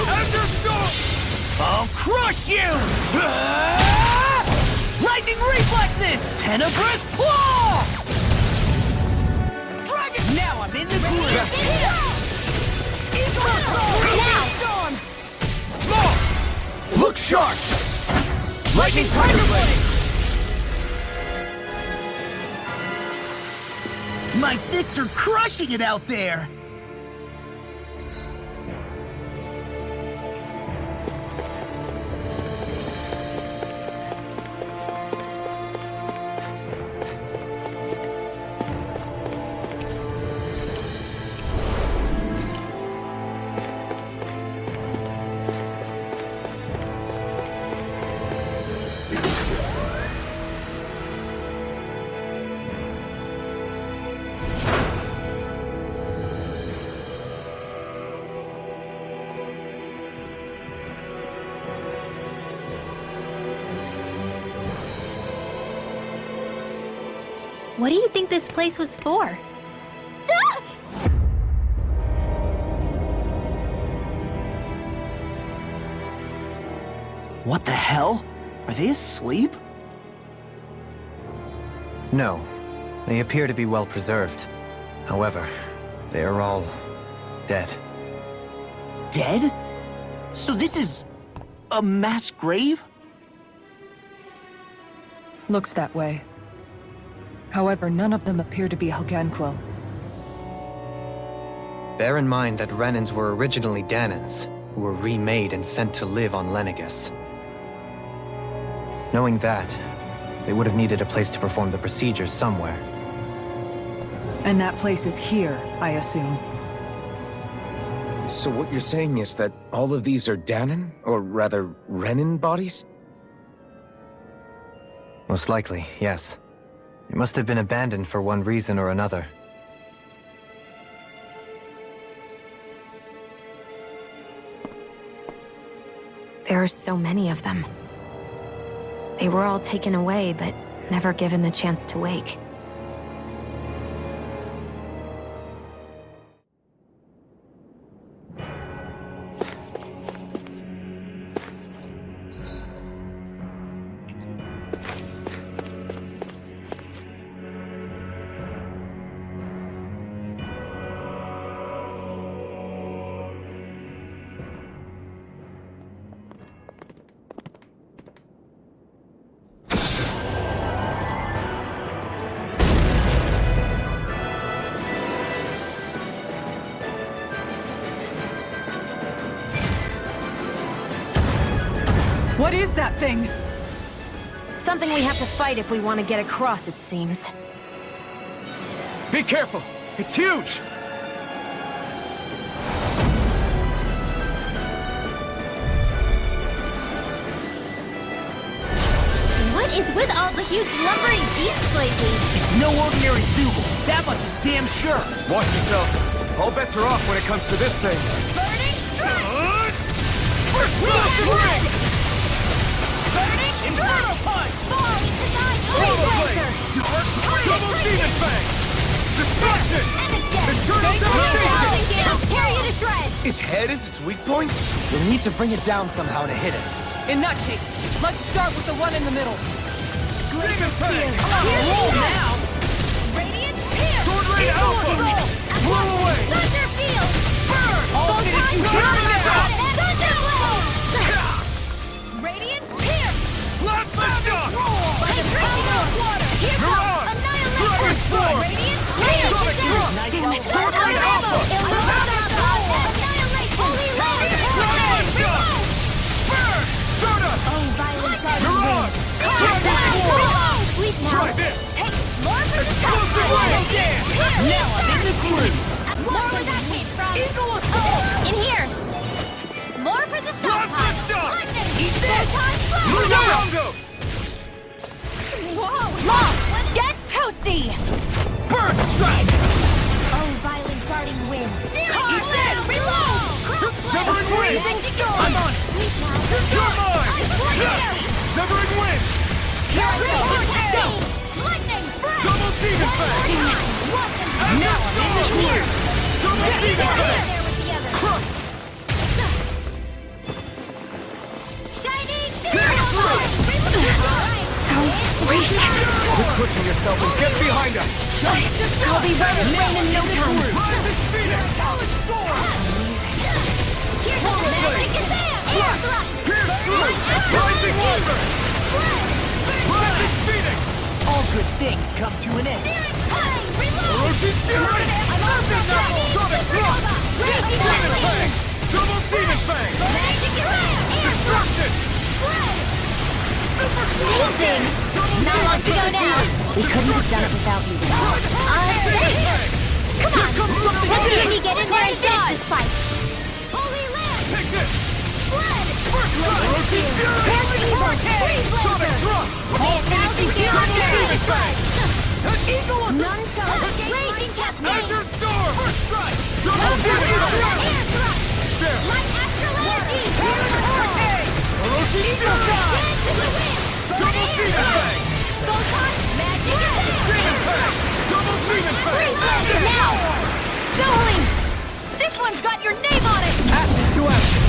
Azure Storm! I'll crush you! Lightning Reflexes! Tenebrous Claw! Dragon! Now I'm in the groove! Storm! Look sharp! Lightning Tiger Blade! My fists are crushing it out there! What do you think this place was for? What the hell? Are they asleep? No, they appear to be well preserved. However, they are all dead. Dead? So this is a mass grave? Looks that way. However, none of them appear to be Helganquil. Bear in mind that Renans were originally Danans, who were remade and sent to live on Lenegis. Knowing that, they would have needed a place to perform the procedures somewhere. And that place is here, I assume. So what you're saying is that all of these are Danan, or rather, Renan bodies? Most likely, yes. It must have been abandoned for one reason or another. There are so many of them. They were all taken away, but never given the chance to wake. What is that thing? Something we have to fight if we want to get across, it seems. Be careful! It's huge! What is with all the huge lumbering beasts lately? It's no ordinary Zoogle. That much is damn sure. Watch yourselves. All bets are off when it comes to this thing. Burning strike! First blast of red! Burning Inferno punch! Fall into night! Proto blade! Blazer! Double demon fang! Destruction! Eternal devastation! I'll tear you to shreds! Its head is its weak point? You'll need to bring it down somehow to hit it. In that case, let's start with the one in the middle. Demon fang! Roll now! Radiant Pierce! Sword Raid Alpha! Blow away! Thunder Field! Burn! All Photon Thunder Thunder! Radiant Pierce! Plasma shock! By the power of water! Here Mirage! comes Annihilation! Dragon Form! Radiant Pierce! Sonic Thrust! Damn it! Sword Raid Alpha! Annihilation! Holy Land! Plasma shock! Burn! Stardust! Oh, violent Mirage! Dragon Form! Sleep now! Try this! Take more for the Explosive Ray! Now I'm in the groove! More where that came from! Oh, in here! More for the Plasma stockpile! shock! Lightning! Eat this! Lungo! Whoa! Mom! Get toasty! Burn strike! Oh, violent darting wind! Eat this! Reload! Severing wind! I'm on it! Sleep now! You're mine! I swear! Severing wind! Lightning! Double demon fang! Now I'm in here! Double demon fang! there with the other! Crush! Shining Quit pushing yourself and get behind us! I'll be right at rain in no time! Rise as Phoenix! Here's a magic exam! Air thrust! Pierce through! Rising Reaper! Rise as Phoenix! All good things come to an end. Searing flame! Reload! Orochi Fury! Serpent Knuckle! Sonic Thrust! Demon Fang! Double Demon Fang! Magic exam! Air thrust! Destruction! Super Amazing! Not long to go now! We couldn't have done it without you. Thanks! Come on! Let's see me get in there and finish this fight! Holy Land! Take this! Blood! First strike! Orochi Fury! Freeze Sonic Thrust! All Demon Fang! Eagle! None shall escape Raging Cascade! Azure Storm! First strike! Double Demon Fang! Air thrust! There! Light Astral Energy! Orochi Fury! Dance in the wind! Double Demon Fang! Photon Magic Demon Fang! Double Demon Fang! Now! Dueling! This one's got your name on it! Ashes to ashes.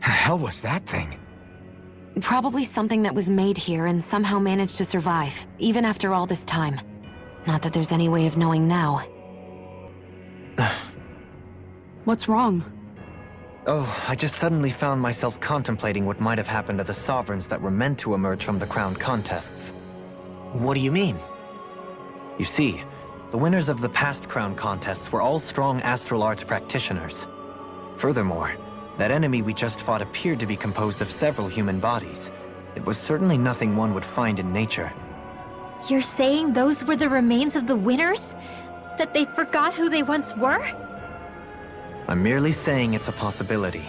The hell was that thing? Probably something that was made here and somehow managed to survive, even after all this time. Not that there's any way of knowing now. What's wrong? Oh, I just suddenly found myself contemplating what might have happened to the sovereigns that were meant to emerge from the crown contests. What do you mean? You see, the winners of the past crown contests were all strong astral arts practitioners. Furthermore, that enemy we just fought appeared to be composed of several human bodies. It was certainly nothing one would find in nature. You're saying those were the remains of the winners? That they forgot who they once were? I'm merely saying it's a possibility.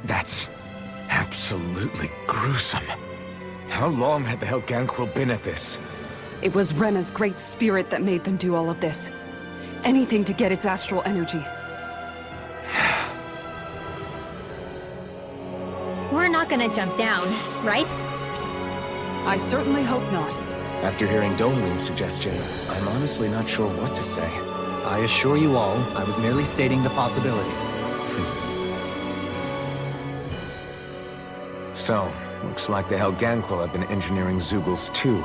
That's absolutely gruesome. How long had the Helganquil been at this? It was Rena's great spirit that made them do all of this. Anything to get its astral energy. We're not gonna jump down, right? I certainly hope not. After hearing Dohalim's suggestion, I'm honestly not sure what to say. I assure you all, I was merely stating the possibility. So, looks like the Helganquil have been engineering Zoogles too.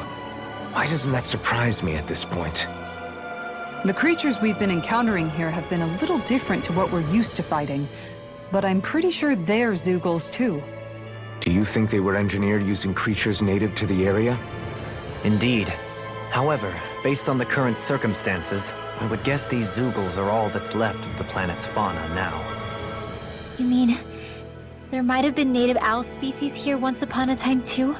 Why doesn't that surprise me at this point? The creatures we've been encountering here have been a little different to what we're used to fighting, but I'm pretty sure they're Zoogles too. Do you think they were engineered using creatures native to the area? Indeed. However, based on the current circumstances, I would guess these Zeugles are all that's left of the planet's fauna now. You mean, there might have been native owl species here once upon a time too?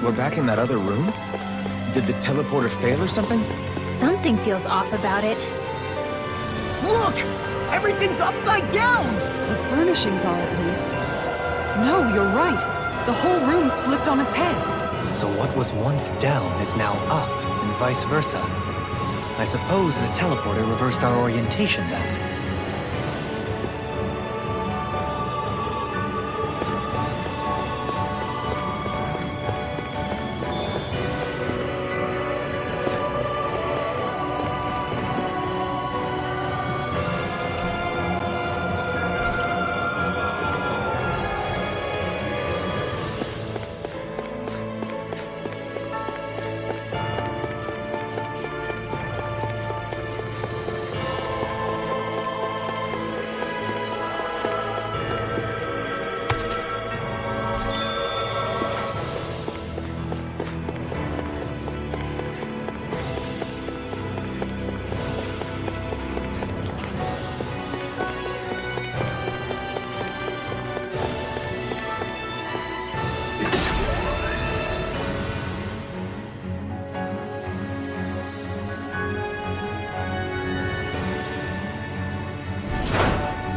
We're back in that other room? Did the teleporter fail or something? Something feels off about it. Look! Everything's upside down! The furnishings are, at least. No, you're right. The whole room's flipped on its head. So what was once down is now up, and vice versa. I suppose the teleporter reversed our orientation then.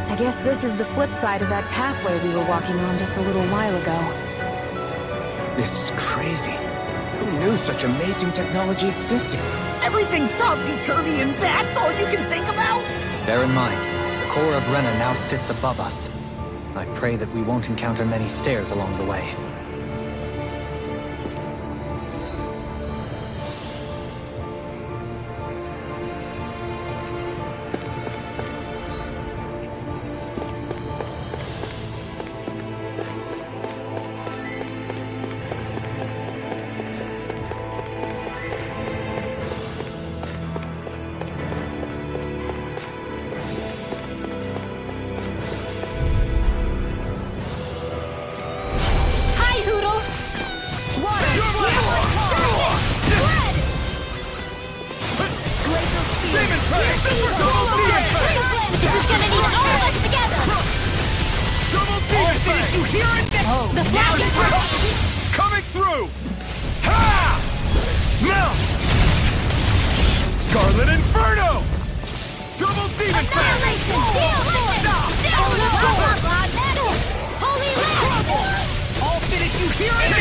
I guess this is the flip side of that pathway we were walking on just a little while ago. This is crazy. Who knew such amazing technology existed? Everything's topsy-turvy and that's all you can think about? Bear in mind, the core of Rena now sits above us. I pray that we won't encounter many stairs along the way. Coming through! Ha! Now! Scarlet Inferno! Double Demon Annihilation! Holy Land! I'll finish you here and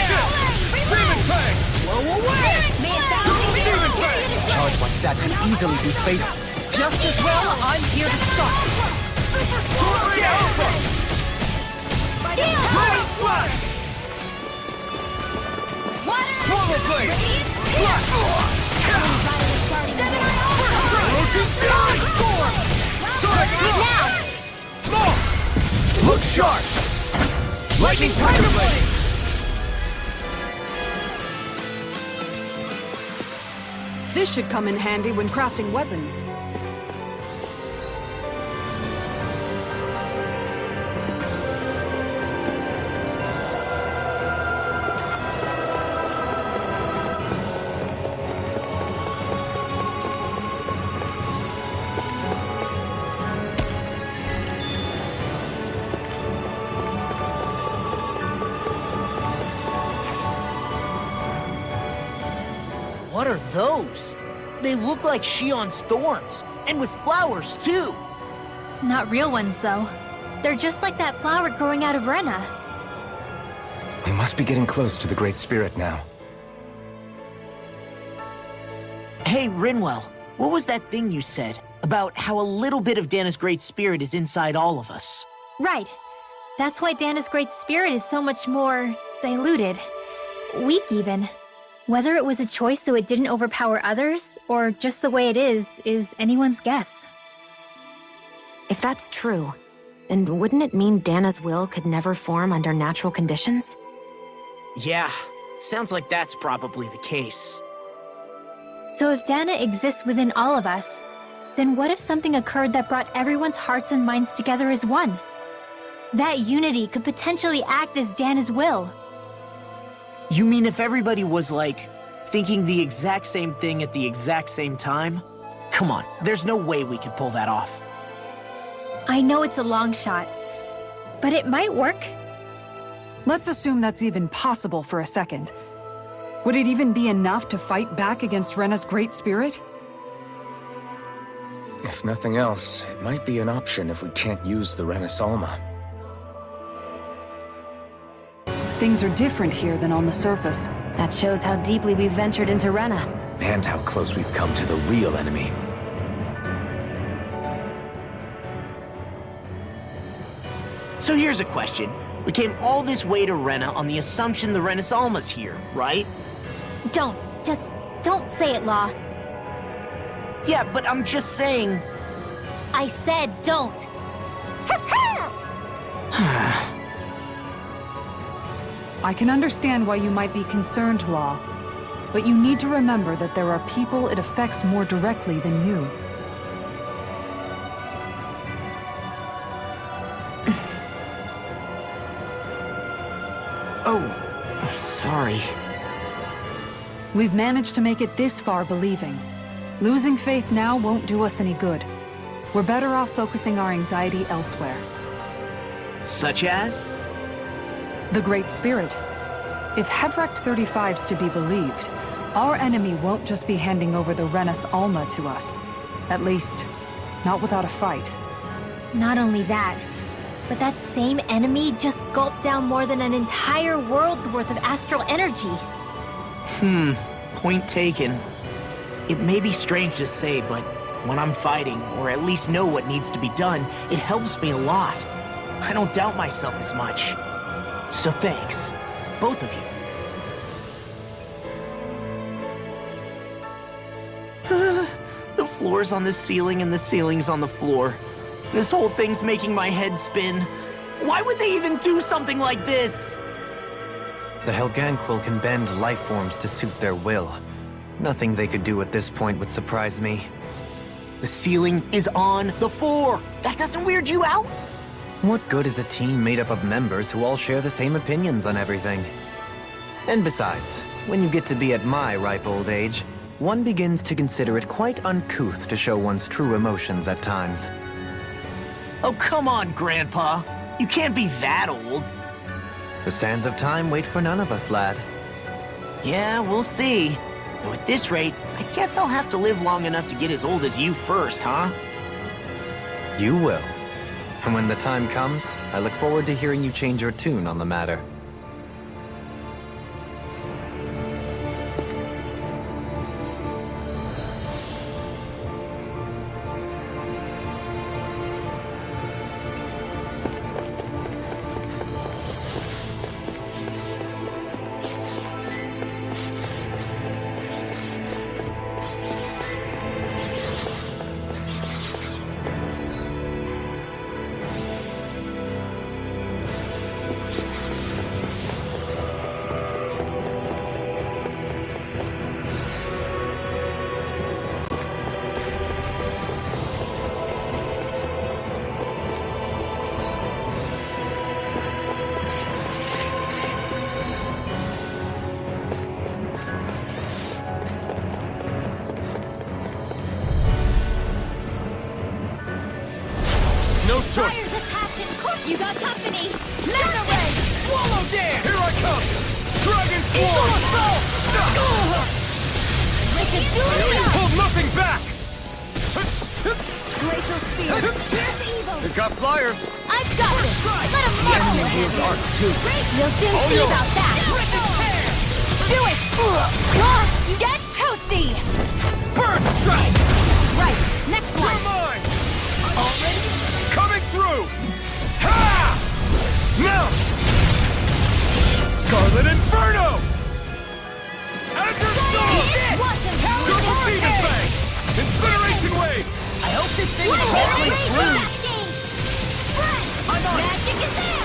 that could easily be fatal. Just as well, I'm here to stop. Tornado Alpha! Rain Slash! Swallow Blade! Slash! Erosion Fury! Sonic Now! Look sharp! Lightning Tiger Blade! This should come in handy when crafting weapons. What are those? They look like Shion's thorns, and with flowers too. Not real ones, though. They're just like that flower growing out of Rena. We must be getting close to the Great Spirit now. Hey, Rinwell, what was that thing you said about how a little bit of Dana's Great Spirit is inside all of us? Right. That's why Dana's Great Spirit is so much more diluted. Weak, even. Whether it was a choice so it didn't overpower others, or just the way it is anyone's guess. If that's true, then wouldn't it mean Dana's will could never form under natural conditions? Yeah, sounds like that's probably the case. So if Dana exists within all of us, then what if something occurred that brought everyone's hearts and minds together as one? That unity could potentially act as Dana's will. You mean if everybody was, like, thinking the exact same thing at the exact same time? Come on, there's no way we could pull that off. I know it's a long shot, but it might work. Let's assume that's even possible for a second. Would it even be enough to fight back against Rena's Great Spirit? If nothing else, it might be an option if we can't use the Rena Alma. Things are different here than on the surface. That shows how deeply we've ventured into Rena. And how close we've come to the real enemy. So here's a question. We came all this way to Rena on the assumption the Rena Alma's here, right? Don't say it, Law. Yeah, but I'm just saying... I said don't. I can understand why you might be concerned, Law. But you need to remember that there are people it affects more directly than you. Oh, sorry. We've managed to make it this far believing. Losing faith now won't do us any good. We're better off focusing our anxiety elsewhere. Such as? The Great Spirit. If Hevrecht 35's to be believed, our enemy won't just be handing over the Rena Alma to us. At least, not without a fight. Not only that, but that same enemy just gulped down more than an entire world's worth of astral energy. Point taken. It may be strange to say, but when I'm fighting, or at least know what needs to be done, it helps me a lot. I don't doubt myself as much. So thanks, both of you. The floor's on the ceiling and the ceiling's on the floor. This whole thing's making my head spin. Why would they even do something like this? The Helganquil can bend life forms to suit their will. Nothing they could do at this point would surprise me. The ceiling is on the floor. That doesn't weird you out? What good is a team made up of members who all share the same opinions on everything? And besides, when you get to be at my ripe old age, one begins to consider it quite uncouth to show one's true emotions at times. Oh, come on, Grandpa. You can't be that old. The sands of time wait for none of us, lad. Yeah, we'll see. Though at this rate, I guess I'll have to live long enough to get as old as you first, huh? You will. And when the time comes, I look forward to hearing you change your tune on the matter. You got company! Matter Ray! Swallow dance! Here I come! Dragon Force! Hold nothing back! Glacial Spear! Here's evil! It got flyers! I've got this! Let him marvel in His it! arc too. You'll soon All see yours. about that! Do it! Get toasty! Bird strike! Right, next one! You're mine! Already? Coming through! Ha! Now! Scarlet Inferno! Azure Storm! Double Demon Fang! Incineration Wave! I hope this thing is halfway through. I'm on it! Magic is there!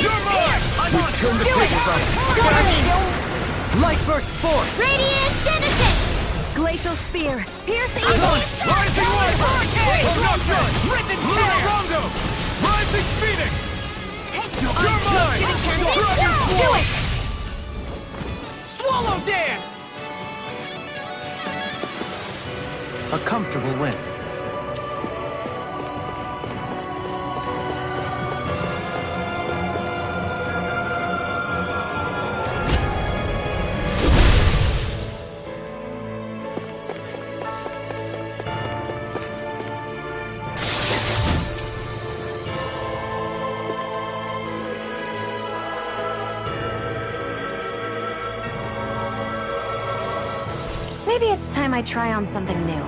You're mine! I'm on Turn the Do it! tables on! Light burst forth. Radiant Citizen! Glacial Spear! Pierce the I'm evil! on it! Rising Wyvern! Conductor! Rondo! Rising Phoenix! You're mine! Dragon Do it! Swallow dance. A comfortable win. Maybe it's time I try on something new.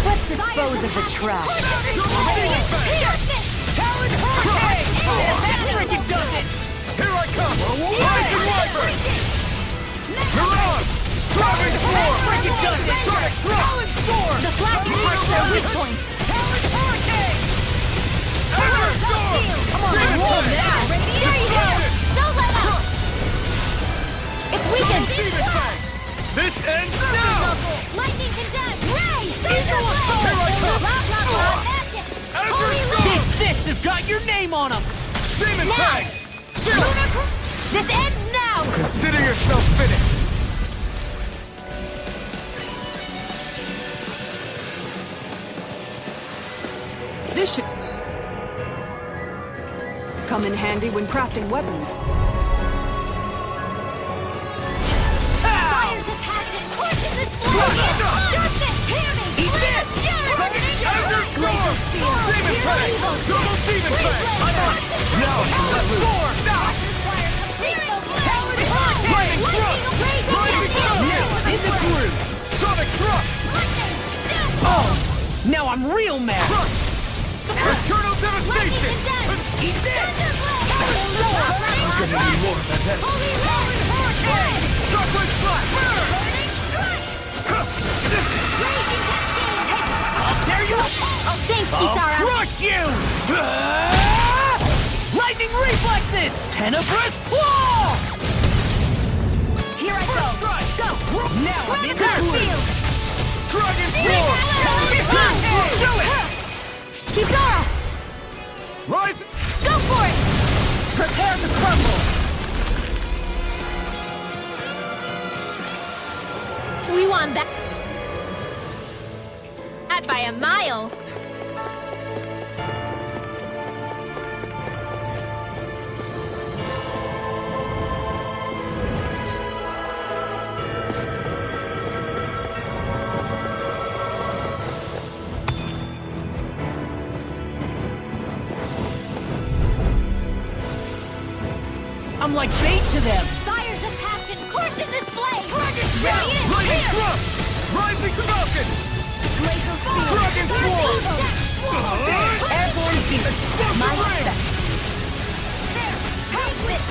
Let's dispose of the trash! Talon Hurricane! That frickin' does it. Here I come! Rising Wyvern! Miran! Dragon Force! Frickin' does it. Sonic Talon Storm! The flash breaks their weak points! Talon Hurricane! Azure Storm! Come on, roll now. There you go! Don't let up! It's weakened! Demon Fang! This ends now! Lightning condemned! Ray! Here I come! Azure Storm! This fist has got your name on him. Demon Fang! This ends now! Consider yourself finished! This should come in handy when crafting weapons. Fire's attacking! Torches is flaming! Darkness! Hear me! Eat this! Azure Storm! Demon Fang! Double Demon Fang! Now I can let loose! Lightning Thrust! Rising Thrust! In the groove. Sonic Thrust! Oh, now I'm real mad. Eternal Devastation! Eat this. I'm gonna need more of that. Shockwave Slash! I'll tear you up. Oh, thanks, I'll Kisara! crush you. Lightning reflexes. Tenebrous claw. Here I go! Go! Now I'm in the Grab groove. field! Dragon Force! Do it. Kisara! Rise! Go for it! Prepare to crumble. We won that. That by a mile. I'm like bait to them! Fires of passion course in this blade! Dragon Ready Shell! in Lightning here! Thrust! Rising Falcon! Glacial Spear! Dragon Swarm! Airborne beam! My Ring! respect! There! Take this!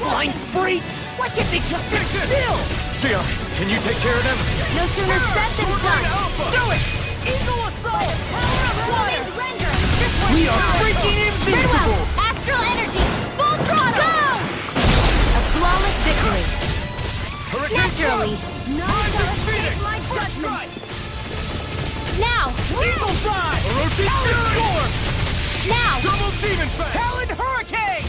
Flying freaks! Why can't they just sit still? Sia, can you take care of them? No sooner said than done! Do it! Eagle assault! Power of Roland's render! This one's We are yours. freaking Very invincible! well! Astral energy! Full throttle! Go! A flawless victory. Hurricane Naturally! Thrust! No Rise of shall Phoenix! escape my judgment! Strike! Now! Eagle Dive! Orochi Storm! Now! Double Demon Fang! Talon Hurricane!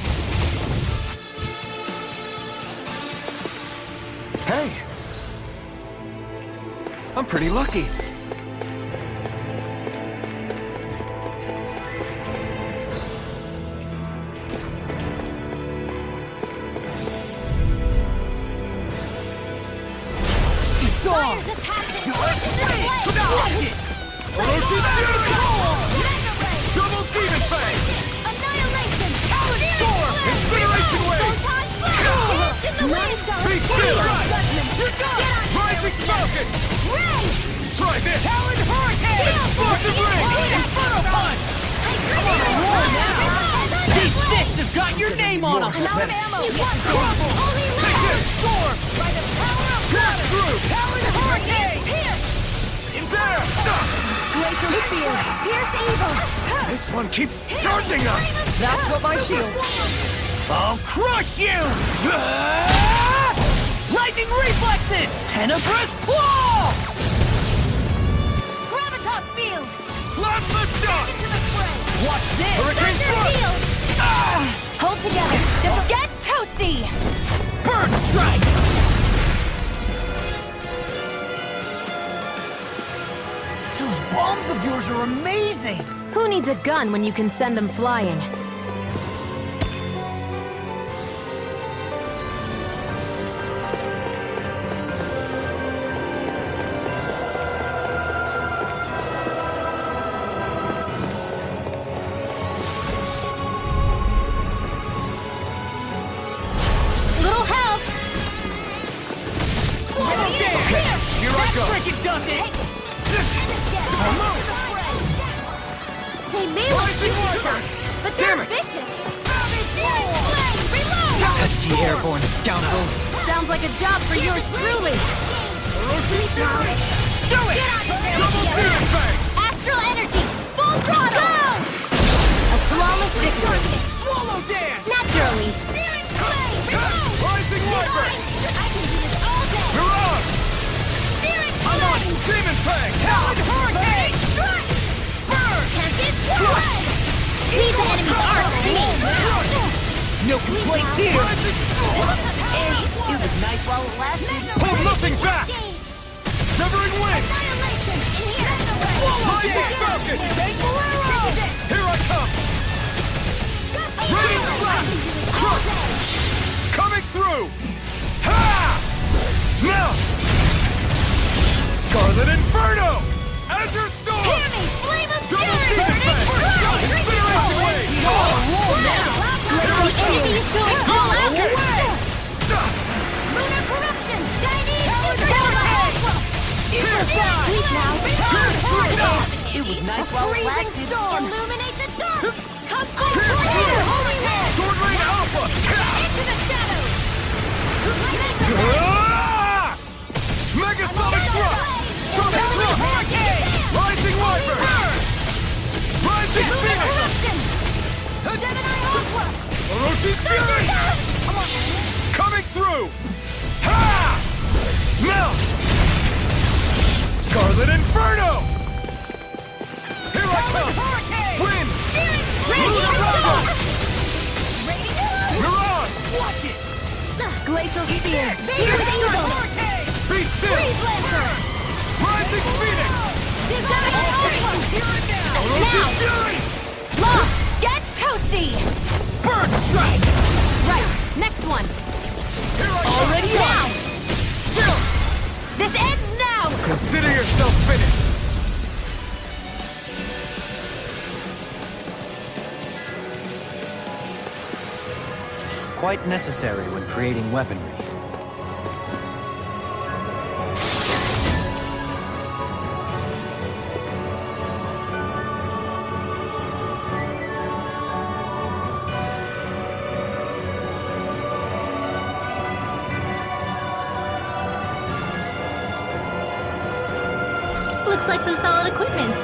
Hey! I'm pretty lucky. Fires of passion course in this blade! Orochi Fury! Mega Ray! Double Demon Fang! Annihilation! Talon Storm! Incineration Wave! Photon Blast! Hits in the wind! Be still! You're done! Rising Falcon! Ray! Try this! Talon Hurricane! Explosive Ring! Inferno Punch! These fists have got your name on them! I'm out of ammo! Crumble! Holy Take Ray! this! Storm! By the power of Pierce water! through! Talon Hurricane! Here! In there! Glacial Spear! Pierce evil! This one keeps charging us! That's what my shield's for. I'll crush you! Lightning reflexes! Tenebrous claw! Gravitas Field! Plasma Shock! Into the fray! Watch this! Hurricane Thunder Thrust! Field! Hold together! Just get toasty! Bird strike! Those bombs of yours are amazing! Who needs a gun when you can send them flying? Little help! Swallow dance! Here I go! Freaking does it! They may look Rising cute, Wiper! but they're vicious! Searing Flame! Reload! Pesky airborne scoundrels. Sounds like a job for yours truly. Orochi Fury! Do it! Double Demon Fang! Astral energy! Full throttle! Go! A flawless victory. Swallow dance! Naturally! Searing Flame! Reload! Rising Wiper! I can do this all day! Mirage! Searing I'm on Flame! Demon Fang! Talon Hurricane! Strike! Burn! Tempest Sword! Leave the enemy's arc to me! No complaints here! Rising! It was nice while it lasted. Hold nothing back! Severing Wing! Annihilation! In here! Rising Falcon! Here I come! Raining Blast! Coming through! Ha! Now! Scarlet Inferno! Azure Storm! Hear me! Flame of Double Fury! Demon Fang! Incineration Wave! The enemy is going all out! Okay. Lunar Corruption! Chinese Super! Sleep now! It was nice while it lasted. Storm! Illuminate the dark! Come forth! Pierce Tornado! through! Holy Red! Sword Rain Alpha! Into the shadows! Ah! Mega Sonic Thrust! Sonic Thrust! Rising Wiper! Rising Lunar Phoenix! Corruption! Gemini Aqua! Orochi Fury! Coming through! Ha! Melt! Scarlet Inferno! Here I come! Wind! Lunar Rumble! Mirage! Watch it! Glacial Spear. Pierce evil! Be still! Freeze Lancer! Rising Phoenix! Gemini Aqua! Orochi Now! Fury! Lock! Get toasty! Bird strike! Right, next one. Here I come! Already Now! on! Still! This ends now! Consider yourself finished! quite necessary when creating weaponry. Looks like some solid equipment.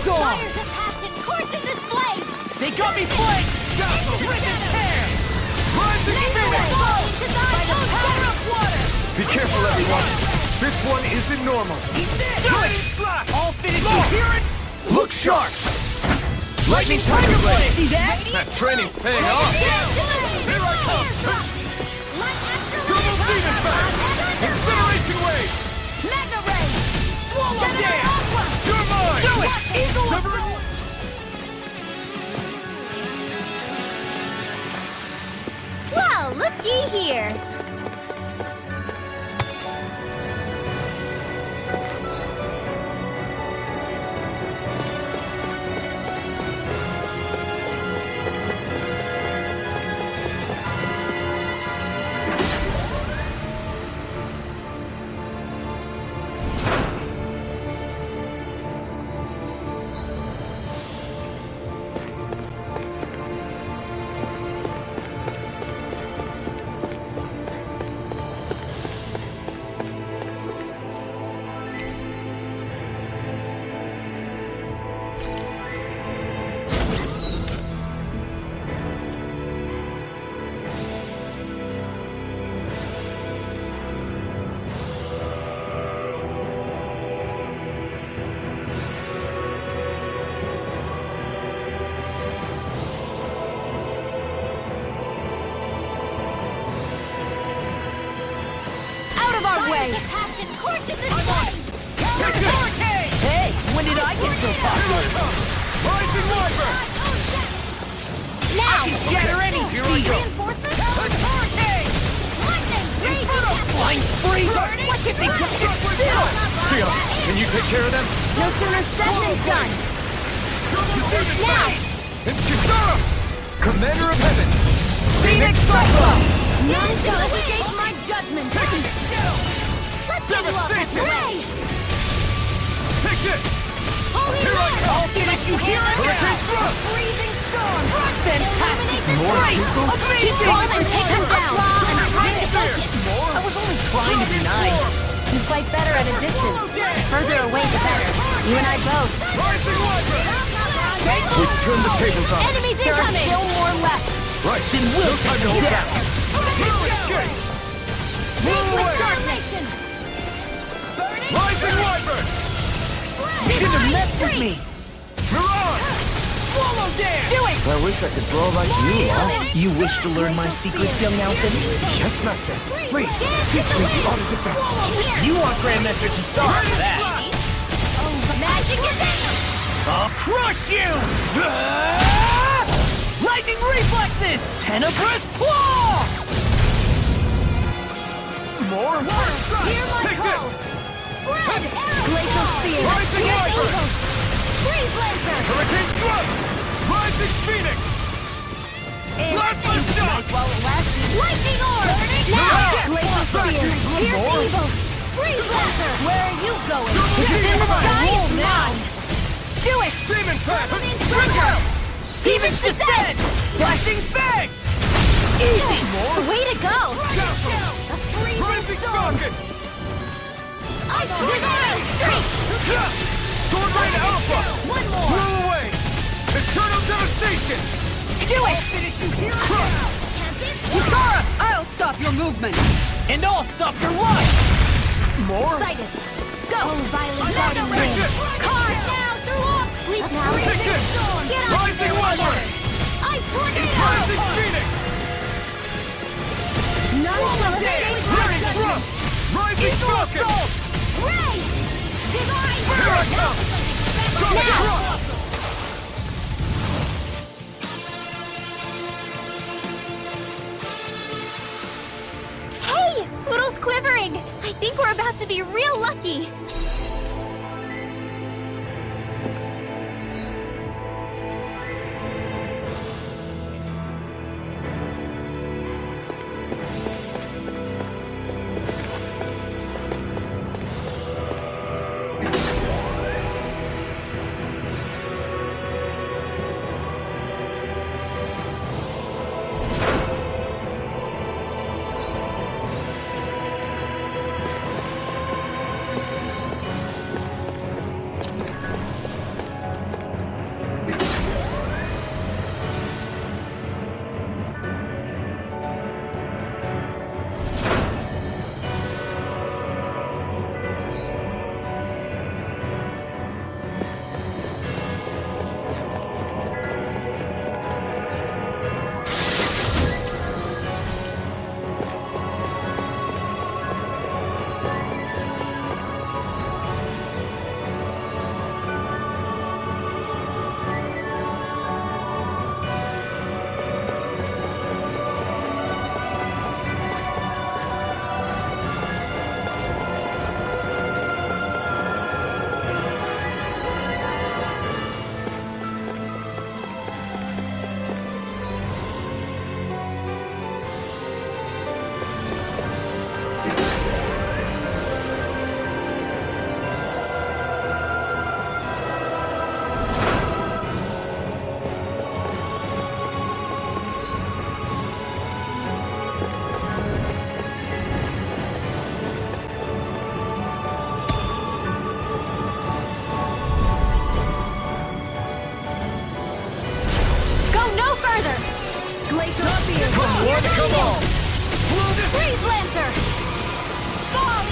Fires of passion coursing this flame! They got me flanked! Rip and tear! Rising Phoenix! By the power of water! Be careful, everyone. This one isn't normal. Eat this! All finished, you hear it? Look sharp! Lightning Tiger Blade! See that? That training's paying off. Here I come! Double Demon Fang! Incineration Wave! Magna Ray! Swallow Dance! You're mine! Do it! Eagle of Sever- Soul! Well, looky here! Way. Passion coursing this flame! Hey, when did I get so popular? Rising Wyvern! Now! I can shatter any Here I go. Reinforcements? Lightning! Inferno! Flying spree! Why can't they just sit still? Theo, can you take care of them? No sooner said than done! Now! It's Kisara! Commander of Heaven! Phoenix Cyclone! None shall escape my judgment! Let's take love this way! Take this! Holy Here I Light! come! All finished, you hear it? Hurricane Thrust! Freezing storm! Fantastic! More Great! sequels? Keep Amazing! calm and take them down! I'm trying to focus! I was only trying to be nice. You fight better at a distance. Further away, the better. You and I both. Rising Wyvern! We've turned the tables on. Enemies There are incoming! still more left. Right. Then we'll No time to hold take it back. Escape! Move away! Extermination! Rising Wyvern! You shouldn't have messed with me. Mirage! Swallow Dance! Do it! I wish I could draw like you, huh? You wish to learn my secrets, young Alphen? Yes, Master. Please, teach me the art of defense. You want Grandmaster Kisara for that. Magic is in! I'll crush you! Lightning Reflexes! Tenebrous Claw! More? Hear my Take call! this! Spread! Glacial Spear! Rising Here's Wyvern! Eagles! Freeze Laser! Hurricane Thrust! Rising Phoenix! Plasma Shock! Lightning Orb! Now! Glacial Spear! Here's Eagles! Freeze Laser! Where are you going? Double If it's in the Demon sky, Fang! it's mine! Do it! Demon Fang! Trigger! Demon's Descent! Flashing Fang! Easy! Way to go! Castle! A freezing Rising storm! Falcon! Ice Tornado! Streak! Sword Rain Alpha! One more! Blow away! Eternal Devastation! station! Do it! Kusara, I'll stop your movement! And I'll stop your life! More? Excited. Go! Oh, violent guarding wind. Car now through all. Sleep now. Ticket! Get on Rising weather! Ice tornado! Rising Phoenix! None shall escape my Ready judgment. thrust! Rising Falcon! Ray! Divine Here I come! Now! Hey! Poodle's quivering! I think we're about to be real lucky! Come on! Freeze Lancer! Fall!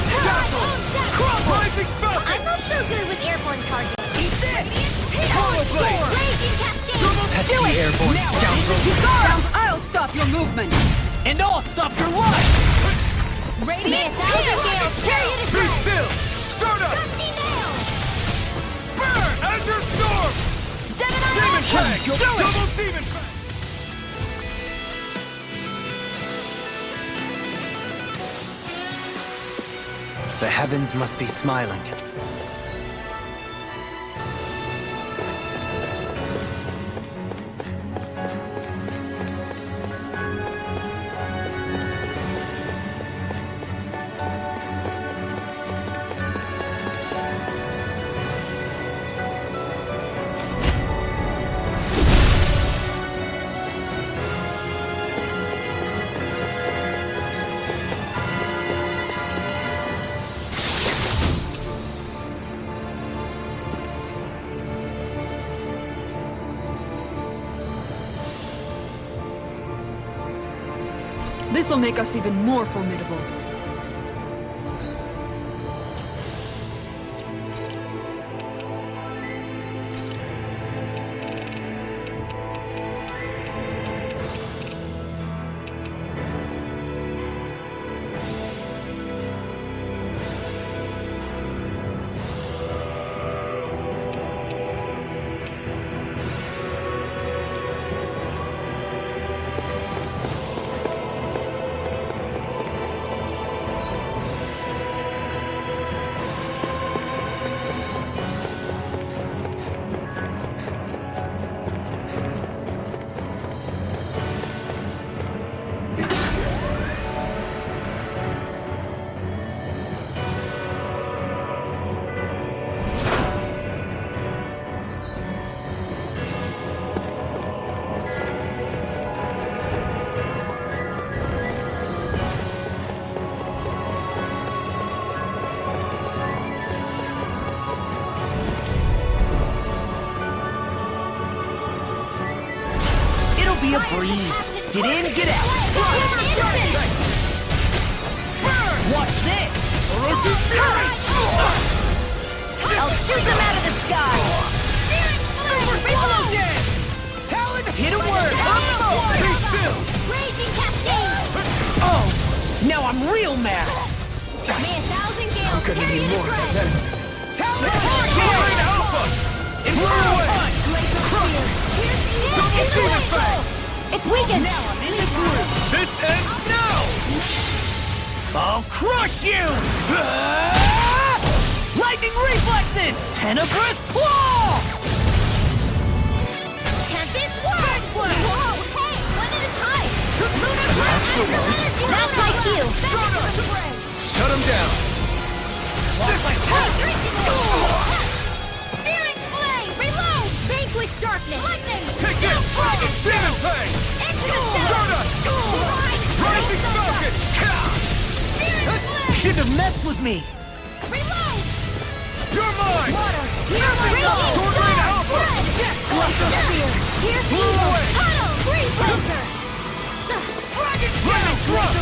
Rising Falcon! I'm not so good with airborne targets. Eat this! Rollerblade! Raging Cascade! Pesky airborne scoundrel! I'll stop your movement! And I'll stop your life! Radiant Thunder Gale! Carry it Be aside! still! Start up! Dusty Nail! Burn! Azure Storm! Gemini Demon Action! Tag! Double Demon Tag! The heavens must be smiling. This'll make us even more formidable. Breathe. Get in, get out. Watch this. Orochi's Fury! I'll shoot them out of the sky. Talon! Hit a word. Be still! Raging Cascade! Oh, now I'm real mad. May 1,000 gales carry you to friends! Talon! Soaring Alpha! In away! Double Demon Fang! It's weakened! Now I'm in the groove. This ends now! I'll crush you! Lightning reflexes! Tenebrous claw! Tempest Word! Whoa, hey, one at a time! Lunar Blast! Not like you! Shut him down! Searing Flame! Reload! Vanquish Darkness! Lightning! Take this! Dragon Demon Fang! Stardust! Rising Falcon! Searing Flame! Shouldn't have messed with me! Reload! You're mine! Raging Sword Rain Alpha! Glacial Spear! Pierce Evil! Tunnel! Freeze Blazer! Dragon Fang! Thrust!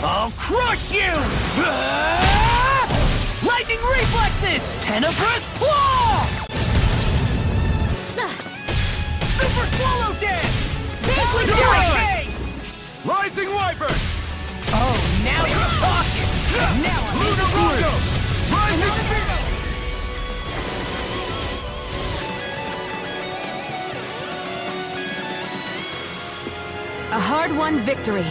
I'll crush you! Lightning reflexes! Tenebrous claw! Super swallow dance! Vanquish You're Darkness! okay! Rising Wyvern! Oh, now you're talking! Now I'm in the groove! Rising Phoenix! A hard-won victory.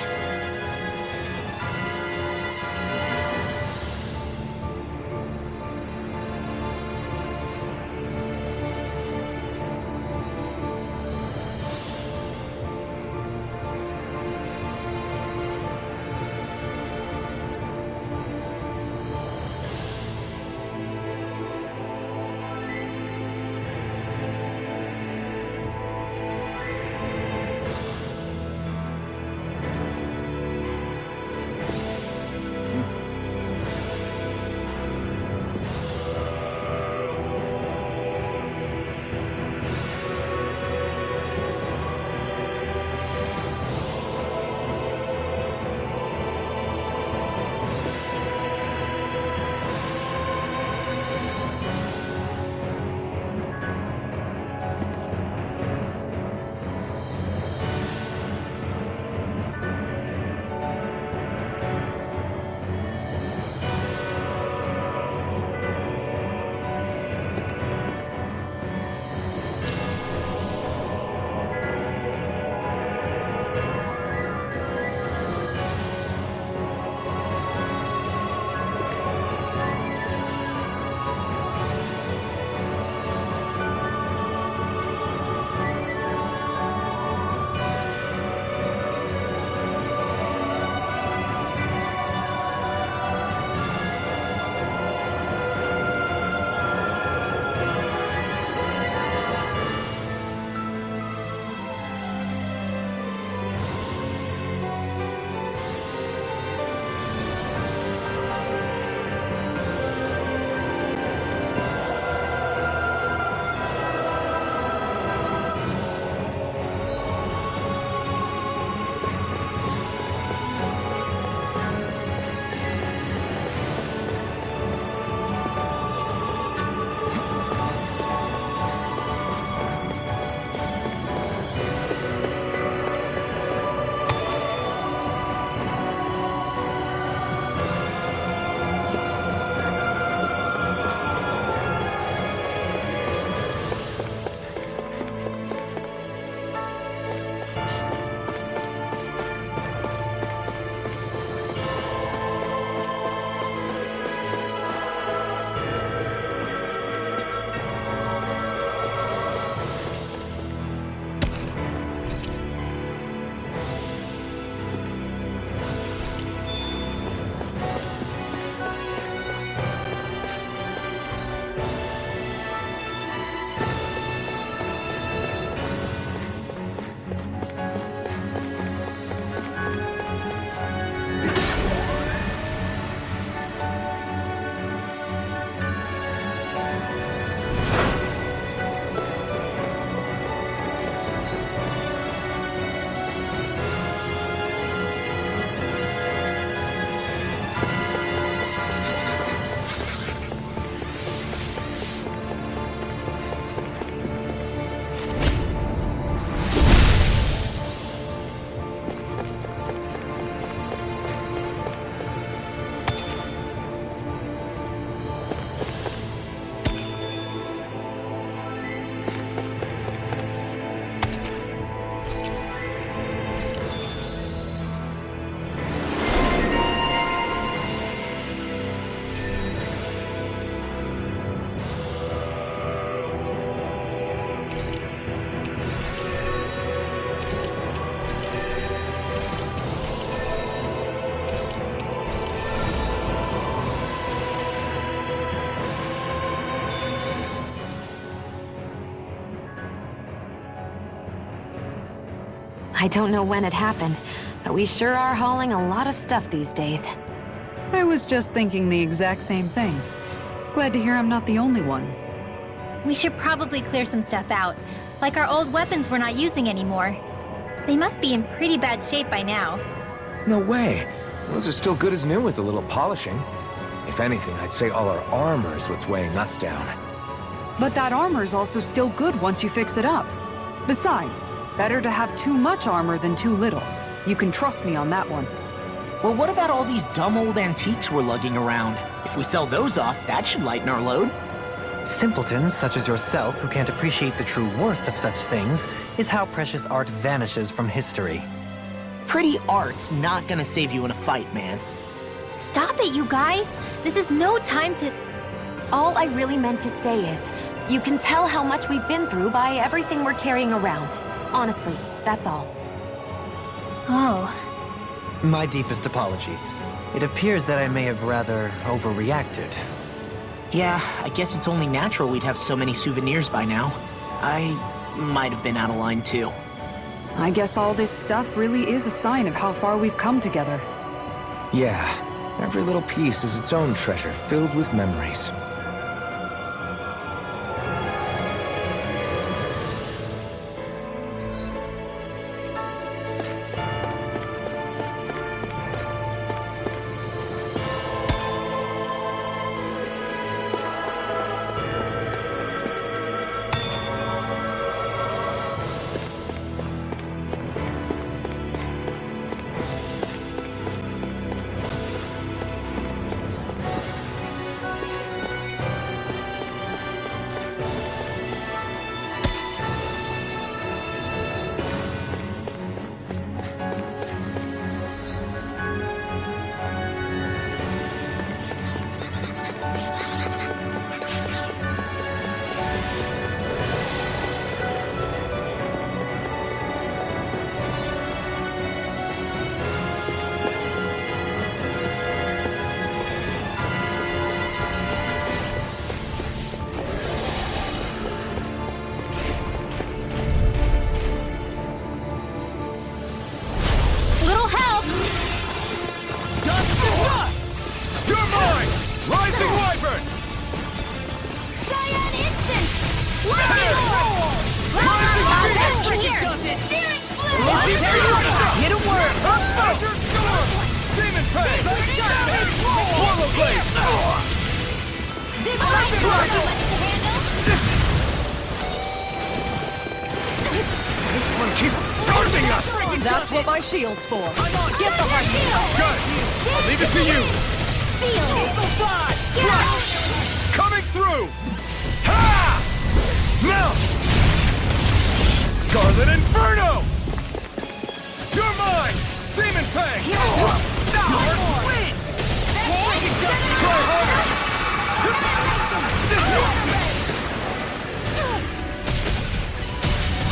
I don't know when it happened, but we sure are hauling a lot of stuff these days. I was just thinking the exact same thing. Glad to hear I'm not the only one. We should probably clear some stuff out, like our old weapons we're not using anymore. They must be in pretty bad shape by now. No way. Those are still good as new with a little polishing. If anything, I'd say all our armor is what's weighing us down. But that armor's also still good once you fix it up. Besides, better to have too much armor than too little. You can trust me on that one. Well, what about all these dumb old antiques we're lugging around? If we sell those off, that should lighten our load. Simpletons such as yourself who can't appreciate the true worth of such things is how precious art vanishes from history. Pretty art's not gonna save you in a fight, man. Stop it, you guys! This is no time to... All I really meant to say is, you can tell how much we've been through by everything we're carrying around. Honestly, that's all. Oh. My deepest apologies. It appears that I may have rather overreacted. Yeah, I guess it's only natural we'd have so many souvenirs by now. I might have been out of line too. I guess all this stuff really is a sign of how far we've come together. Yeah, every little piece is its own treasure filled with memories. Little help! Dust to dust! You're mine! Rising Wyvern! Cyan instant! Lightning roll! Lightning roll! Here! Steering flame! Hit him where? Measure storm! Demon Fang! Portal Blade! This one keeps charging us! That's what my shield's for. Get the heart. Good! I'll leave it to you! Flash! Coming through! Ha! Now! Scarlet Inferno! You're mine! Demon Fang! Try harder!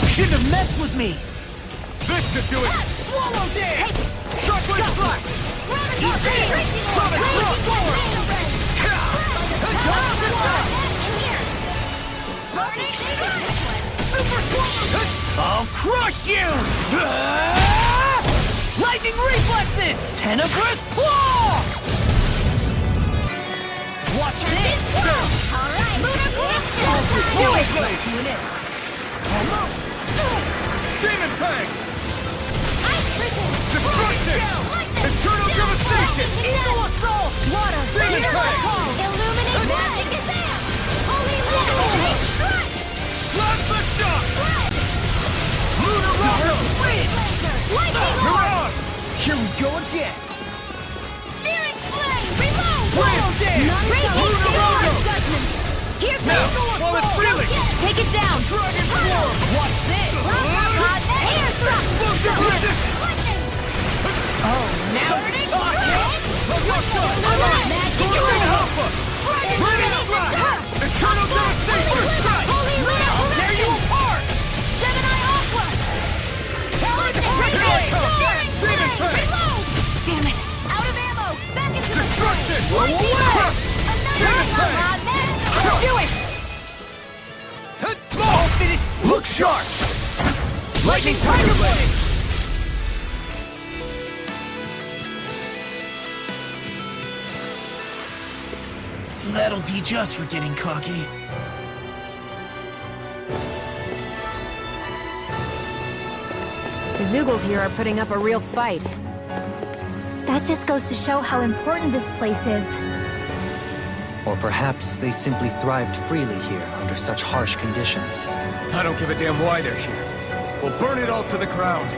Shouldn't have messed with me! This should do it! Swallow there! Shockwave Slash! Sonic Cross Forward! I'll crush you! Lightning reflexes! Tenebrous claw! Watch this! Alright! Do it! Demon Fang! Ice Prison! Destruction! Eternal Devastation! Eagle Assault! Water! Demon Fang! Illuminate Magic Gazam! Holy Lightning! Strike! Plasma Shock! Lunar Welcome! Lightning You're Roar! on! Here we go again! Searing Flame! Reload! Swallow there! Lunar Welcome! Here Now, comes while it's reeling! Take it down! Dragon Swarm! What's this? Air Thrust! Explosive Resist! Lightning! Oh, now Burning you're talking! Sword Alpha! Radiant Blast! Eternal Devastation! I'll tear you apart! Gemini Aqua! Here I come! Demon Fang! Damn it! Out of ammo! Back into the Destruction! Crush! Demon Fang! Do it! All finished! Look sharp! Lightning Tiger Blade! That'll teach us for getting cocky. The Zoogles here are putting up a real fight. That just goes to show how important this place is. Or perhaps they simply thrived freely here under such harsh conditions. I don't give a damn why they're here. We'll burn it all to the ground.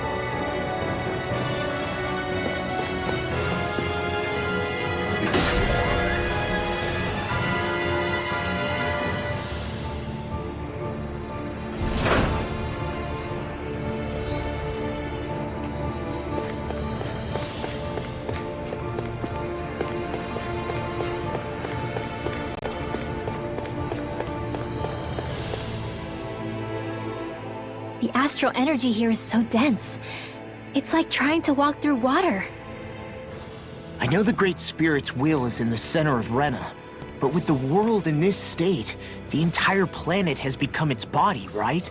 The astral energy here is so dense. It's like trying to walk through water. I know the Great Spirit's will is in the center of Rena, but with the world in this state, the entire planet has become its body, right?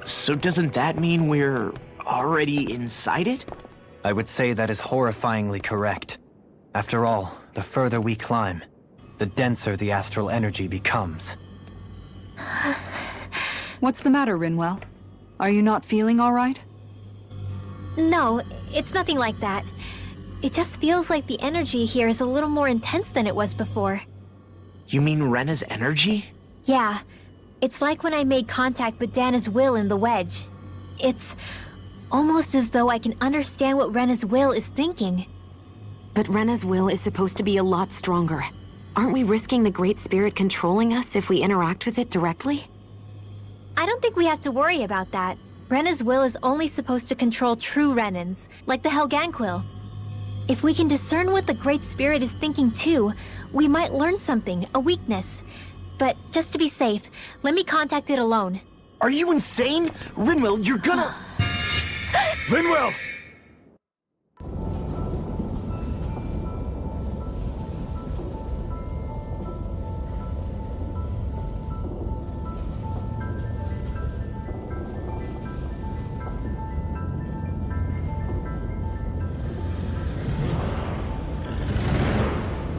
So doesn't that mean we're already inside it? I would say that is horrifyingly correct. After all, the further we climb, the denser the astral energy becomes. What's the matter, Rinwell? Are you not feeling all right? No, it's nothing like that. It just feels like the energy here is a little more intense than it was before. You mean Rena's energy? Yeah. It's like when I made contact with Dana's will in the wedge. It's almost as though I can understand what Rena's will is thinking. But Rena's will is supposed to be a lot stronger. Aren't we risking the Great Spirit controlling us if we interact with it directly? I don't think we have to worry about that. Rena's will is only supposed to control true Renans, like the Helganquil. If we can discern what the Great Spirit is thinking too, we might learn something, a weakness. But just to be safe, let me contact it alone. Are you insane? Rinwell, you're gonna... Rinwell!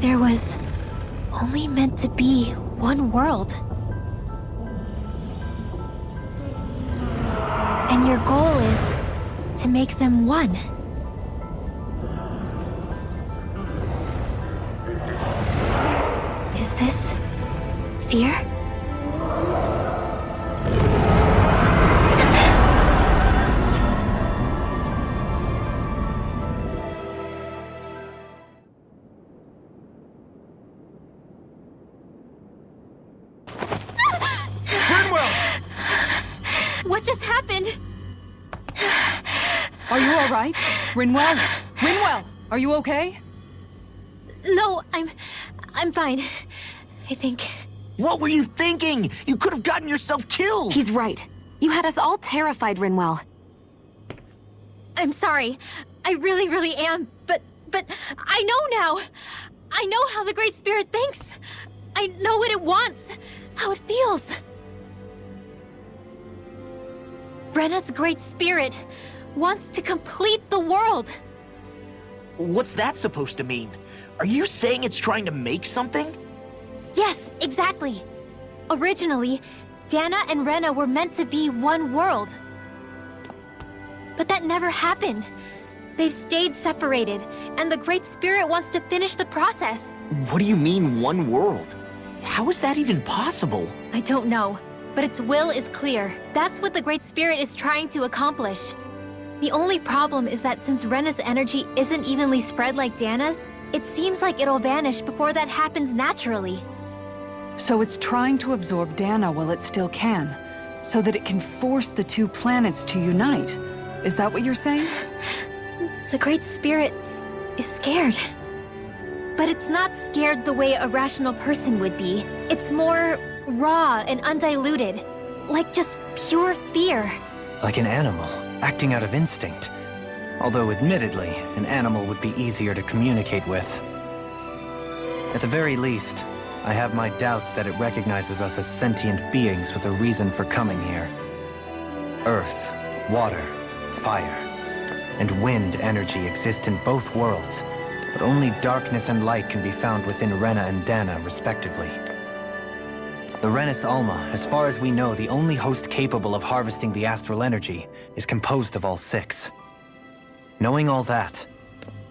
There was only meant to be one world. And your goal is to make them one. Is this fear? What just happened? Are you all right? Rinwell? Rinwell, are you okay? No, I'm fine. I think. What were you thinking? You could have gotten yourself killed! He's right. You had us all terrified, Rinwell. I'm sorry. I really am. But I know now. I know how the Great Spirit thinks. I know what it wants. How it feels. Rena's Great Spirit wants to complete the world. What's that supposed to mean? Are you saying it's trying to make something? Yes, exactly. Originally, Dana and Rena were meant to be one world. But that never happened. They've stayed separated, and the Great Spirit wants to finish the process. What do you mean, one world? How is that even possible? I don't know, but its will is clear. That's what the Great Spirit is trying to accomplish. The only problem is that since Rena's energy isn't evenly spread like Dana's, it seems like it'll vanish before that happens naturally. So it's trying to absorb Dana while it still can, so that it can force the two planets to unite. Is that what you're saying? The Great Spirit is scared. But it's not scared the way a rational person would be. It's more raw and undiluted, like just pure fear. Like an animal, acting out of instinct. Although admittedly, an animal would be easier to communicate with. At the very least, I have my doubts that it recognizes us as sentient beings with a reason for coming here. Earth, water, fire, and wind energy exist in both worlds, but only darkness and light can be found within Rena and Dana, respectively. The Renis Alma, as far as we know, the only host capable of harvesting the astral energy, is composed of all 6. Knowing all that,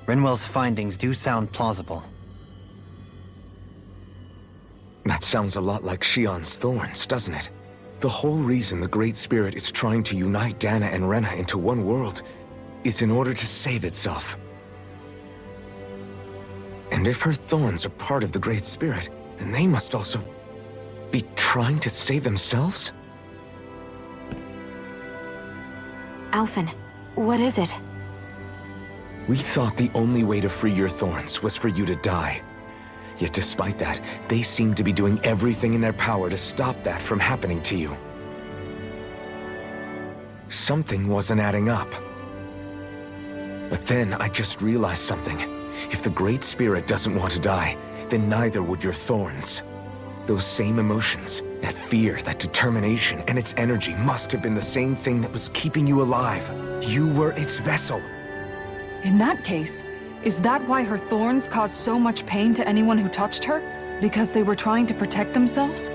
Rinwell's findings do sound plausible. That sounds a lot like Shion's thorns, doesn't it? The whole reason the Great Spirit is trying to unite Dana and Rena into one world is in order to save itself. And if her thorns are part of the Great Spirit, then they must also be trying to save themselves? Alphen, what is it? We thought the only way to free your thorns was for you to die. Yet despite that, they seem to be doing everything in their power to stop that from happening to you. Something wasn't adding up. But then I just realized something. If the Great Spirit doesn't want to die, then neither would your thorns. Those same emotions, that fear, that determination, and its energy must have been the same thing that was keeping you alive. You were its vessel. In that case, is that why her thorns caused so much pain to anyone who touched her? Because they were trying to protect themselves?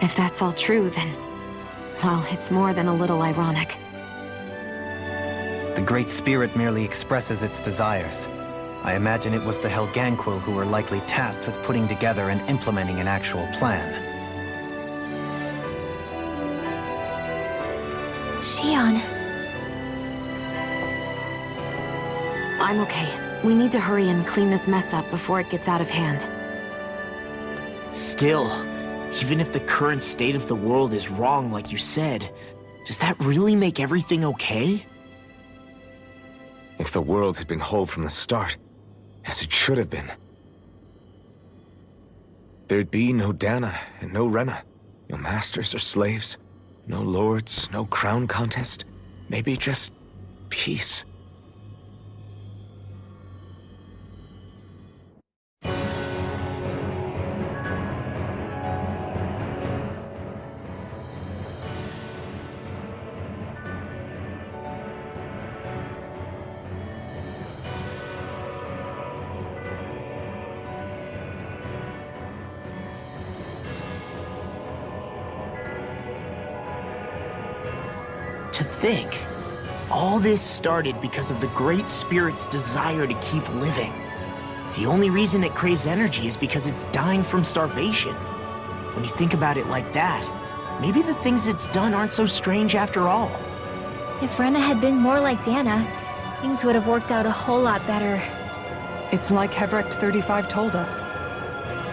If that's all true, then... well, it's more than a little ironic. The Great Spirit merely expresses its desires. I imagine it was the Helganquil who were likely tasked with putting together and implementing an actual plan. Shion. I'm okay. We need to hurry and clean this mess up before it gets out of hand. Still, even if the current state of the world is wrong like you said, does that really make everything okay? If the world had been whole from the start, as it should have been, there'd be no Dana and no Rena, no masters or slaves, no lords, no crown contest, maybe just peace. To think, all this started because of the Great Spirit's desire to keep living. The only reason it craves energy is because it's dying from starvation. When you think about it like that, maybe the things it's done aren't so strange after all. If Rena had been more like Dana, things would have worked out a whole lot better. It's like Hevrect 35 told us.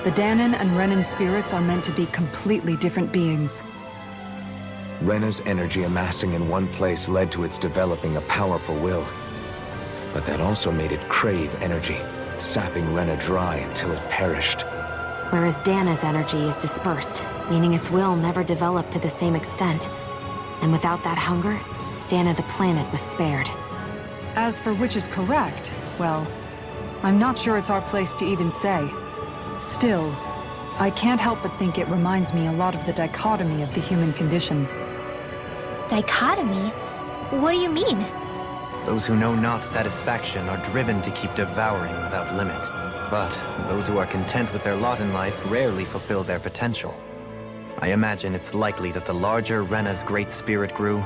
The Danan and Renan spirits are meant to be completely different beings. Rena's energy amassing in one place led to its developing a powerful will. But that also made it crave energy, sapping Rena dry until it perished. Whereas Dana's energy is dispersed, meaning its will never developed to the same extent. And without that hunger, Dana the planet was spared. As for which is correct, well, I'm not sure it's our place to even say. Still, I can't help but think it reminds me a lot of the dichotomy of the human condition. Dichotomy? What do you mean? Those who know not satisfaction are driven to keep devouring without limit. But those who are content with their lot in life rarely fulfill their potential. I imagine it's likely that the larger Rena's Great Spirit grew,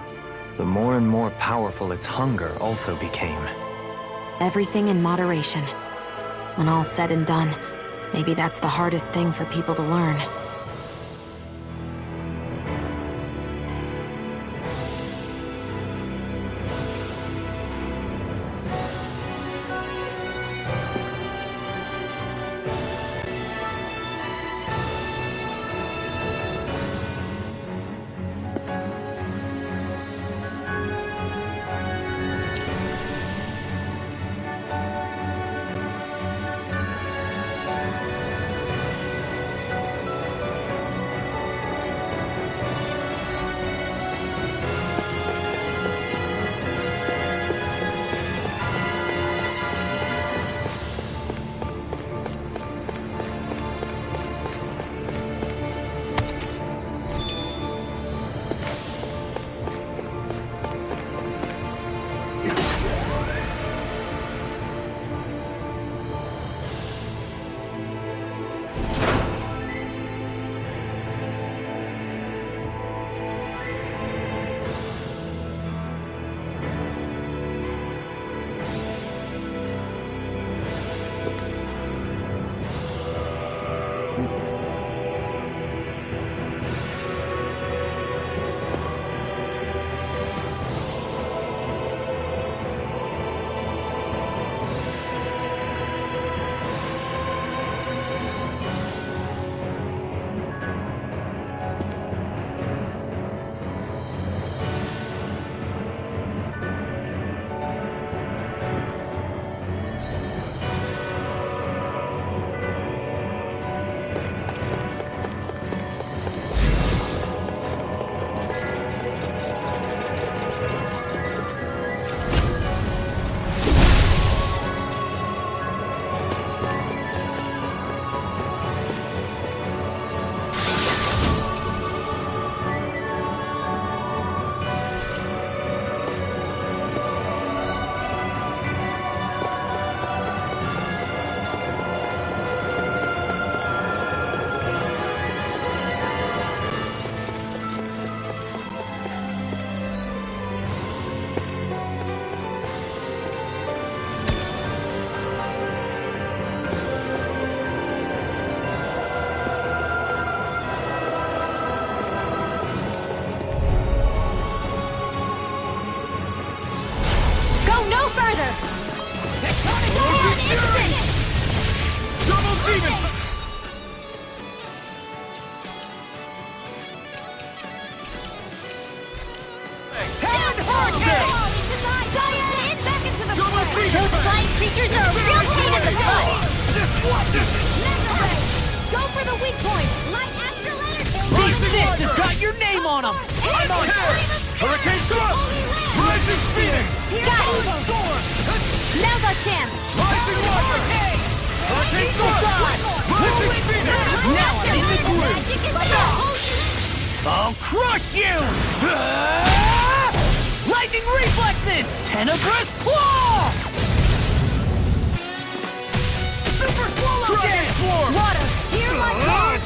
the more and more powerful its hunger also became. Everything in moderation. When all's said and done, maybe that's the hardest thing for people to learn. Demon! Talon Hurricane! Stand back into the forest! Those flying creatures are a real pain in the butt! Mega Ray! Go for the weak point! Light Astral Energy! These fists has got your name on them! I'm on Hurricane Thrust! Rising Phoenix! Got it! Now's our chance! Rising Wyvern! Hurricane Thrust! Rising Phoenix! Now I'm in the groove! Magic is here! I'll crush you! Lightning reflexes! Tenebrous claw! Super swallow dance! Water, hear my call!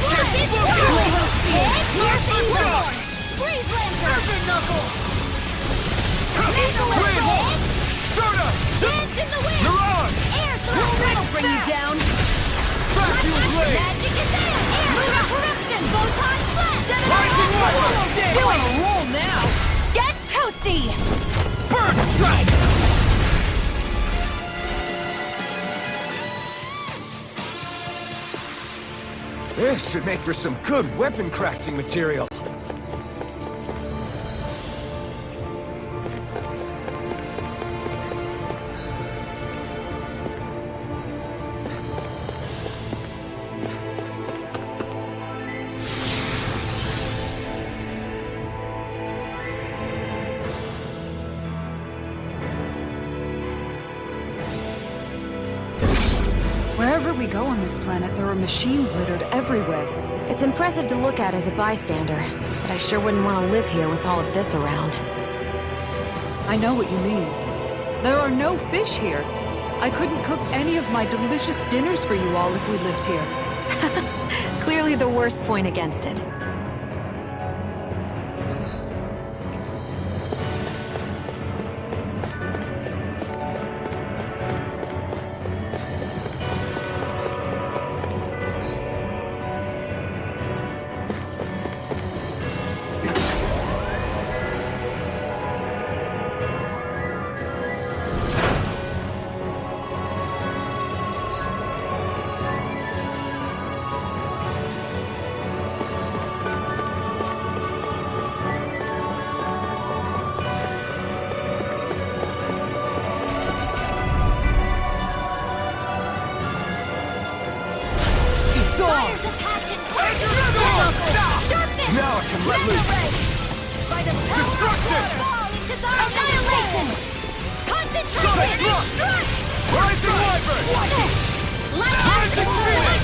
Rocket! Piercing roar! Freeze Lancer! Knuckle! Missile Blade! Stardust! Dance in the wind! Mirage! Air Thrust! That'll bring you down! Vacuum Blade! Magic is there! Air Lunar Corruption! Photon Blast! Rising Wyvern! We're on a roll now! Get toasty! Burn strike! This should make for some good weapon crafting material. Wherever we go on this planet, there are machines littered everywhere. It's impressive to look at as a bystander, but I sure wouldn't want to live here with all of this around. I know what you mean. There are no fish here. I couldn't cook any of my delicious dinners for you all if we lived here. Clearly the worst point against it. Now I can let loose! By the power Destruction! of fall into annihilation! Sonic Concentration! Thrust! Rising Wyvern! Light Rising Phoenix!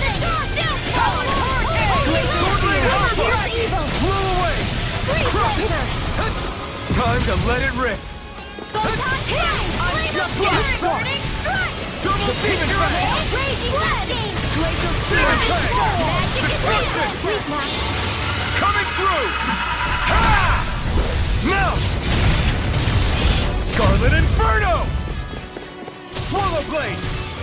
Power Hurricane! Swordblade Hellfire! Evil! Flew away! Freeze Lancer! Time to let it rip. Photon Cannon! just Flame like of Burning Strike! Double Demon Blade! Raging Blade! Glacial Demon Blade! Magic is real! Sweet now! Coming through! Ha! Now! Scarlet Inferno! Swallow Blade!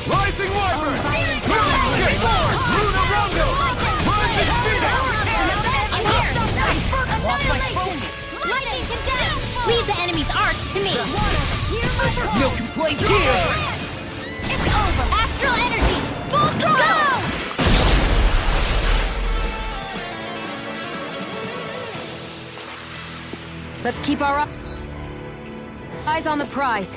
Rising Wyvern! Hurricane! Luna Rondo! Rising Phoenix! Lightning condemn! Leave the enemy's arc to me! No complaints here! It's over! Astral Energy! Full throttle! Go! Let's keep our eyes on the prize.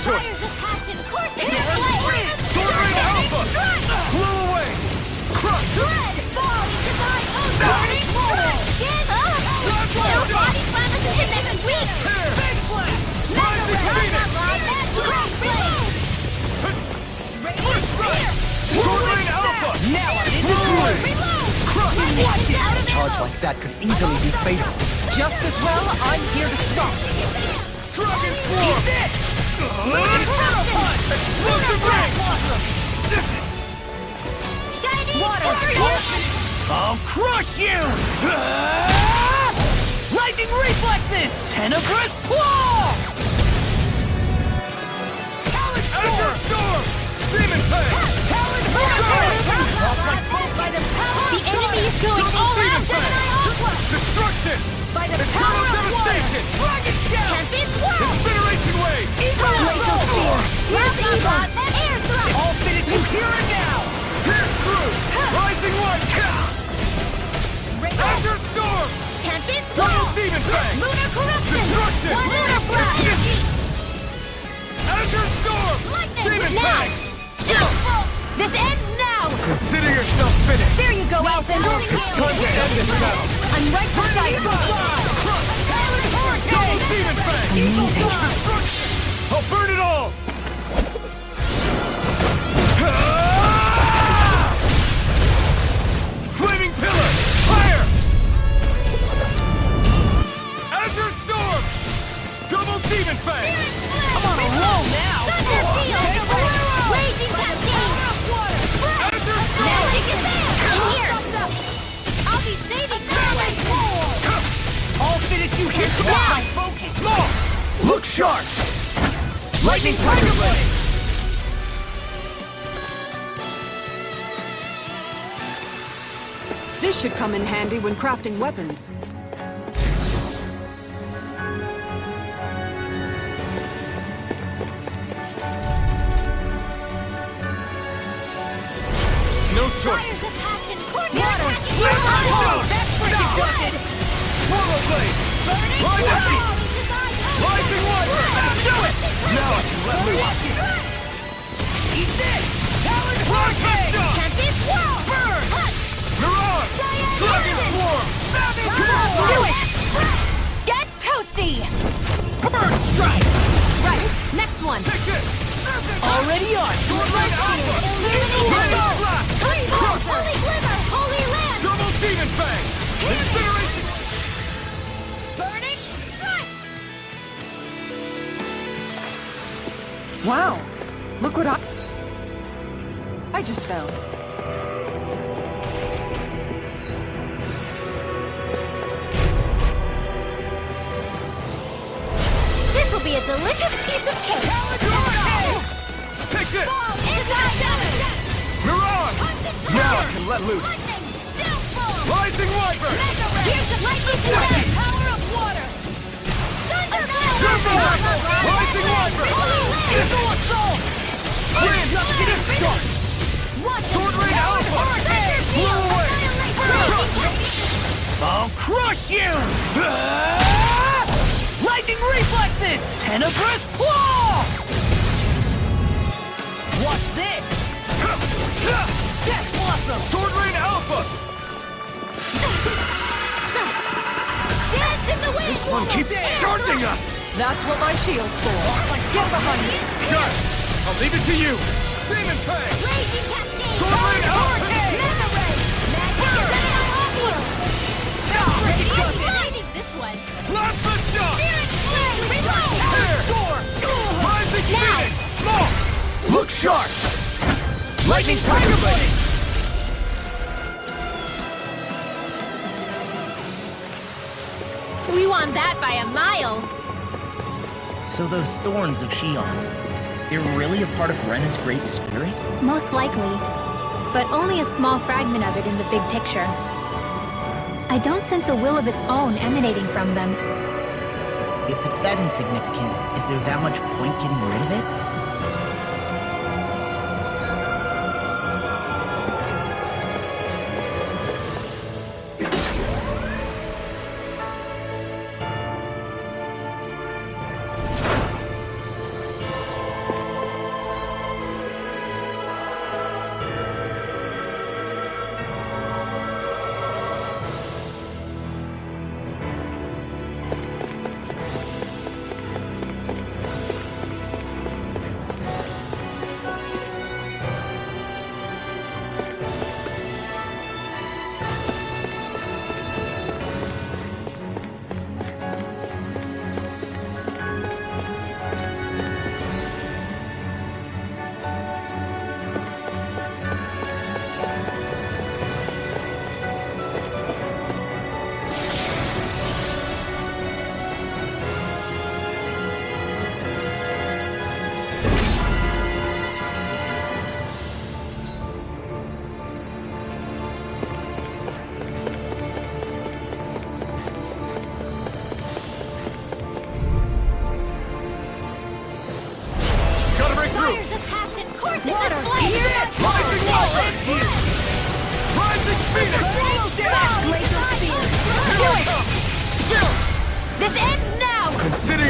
choice! Fires of passion coursing Sword their flame! Rain Alpha! Blew away! Crush! Dread! Fall into thy own burning pool! Give up! Your body plan is hit next week! Big Blast! Mega Rising Red! Phoenix! Great Flame! Push back! Sword Rain Alpha! Now I'm in Blew the away! Crush! Watch it! A charge like that could easily be fatal. Just as well, I'm here to stop. Dragon Form! Inferno Punch! Explosive Ring! Shining Water! Warrior! I'll crush you! Lightning reflexes! Tenebrous claw! Azure Storm! Demon Fang! Talon The enemy is going all out! Gemini Aqua! Destruction! by the Eternal power of water! Devastation! Dragon Shell! Tempest Swirl! Incineration Wave! Glacial Sphere! Here's Ebon! Air Thrust! All fitted you here and now! Pierce through! Rising One! Azure Storm! Tempest Double Swirl! Demon Fang! Lunar Corruption! Destruction! Lunar Flash! Azure Storm! Lightning! Demon Now! Fang! This ends now! Consider yourself finished! There you go, Alphen! It's time to end this battle! I'm right beside you! Double Demon Fang! I'll burn it all! Flaming Pillar! Fire! Azure Storm! Double Demon Fang! I'm on a roll now! Thunder Field! Raging Cascade! Azure Storm! Magic is there! In here! I'll be saving Starlight! All fitted you here to my focus! Law! Look sharp! Lightning Tiger Blade! This should come in handy when crafting weapons. No choice! Fires of passion coursing Water! their Water! That's what you wanted! Portal Blade! Rising! Rising One! Do it! Now I can let loose! Eat this! Talon Rocket! Tempest Swirl! Burn! Punch! Mirage! Dragon Form! Do it! Get toasty! Burn Strike! Right, next one! Take this! Already on! Sword Rain Alpha! Ready! Blast! Holy Ball! Holy Glimmer! Holy Land! Double Demon Fang! Incineration! Burning Strike! Wow! Look what I just found. This will be a delicious piece of cake! Take this! Inside Mirage! Now I can let loose! Lightning! Downfall! Rising Wyvern! Here's the lightning blast! Power of water! Super Rising Wyvern! Diesel Assault! We're just getting started! Sword Rain Alpha! Blew away! I'll crush you! Lightning reflexes! Tenebrous claw! Watch this! Death Blossom! Sword Rain Alpha! Dance in the wind! This one keeps charging us! That's what my shield's for. Get behind me. Done! I'll leave it to you! Demon Fang! Raging Cascade! Sword Rain Alpha! Mega Ray! Lightning this one! Plasma Shock! Spirit Flame! Reload! Here! Rising Phoenix! Law! Look sharp! Lightning Tiger Blade! We won that by a mile. So those thorns of Shion's, they're really a part of Rena's great spirit? Most likely. But only a small fragment of it in the big picture. I don't sense a will of its own emanating from them. If it's that insignificant, is there that much point getting rid of it?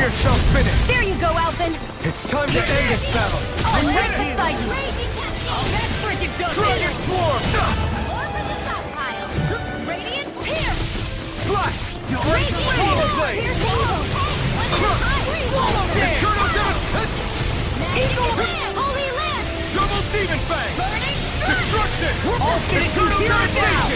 Here shall finish! There you go, Alphen! It's time to end this battle! I'm right beside you! That's freaking done! Dragon Swarm! Radiant Pierce! Slash! Radiant Swallow Blade! Swallow Dance! Eternal Death! Eagle Land! Holy Land! Double Demon Fang! Burning Destruction! All finished Eternal here and now!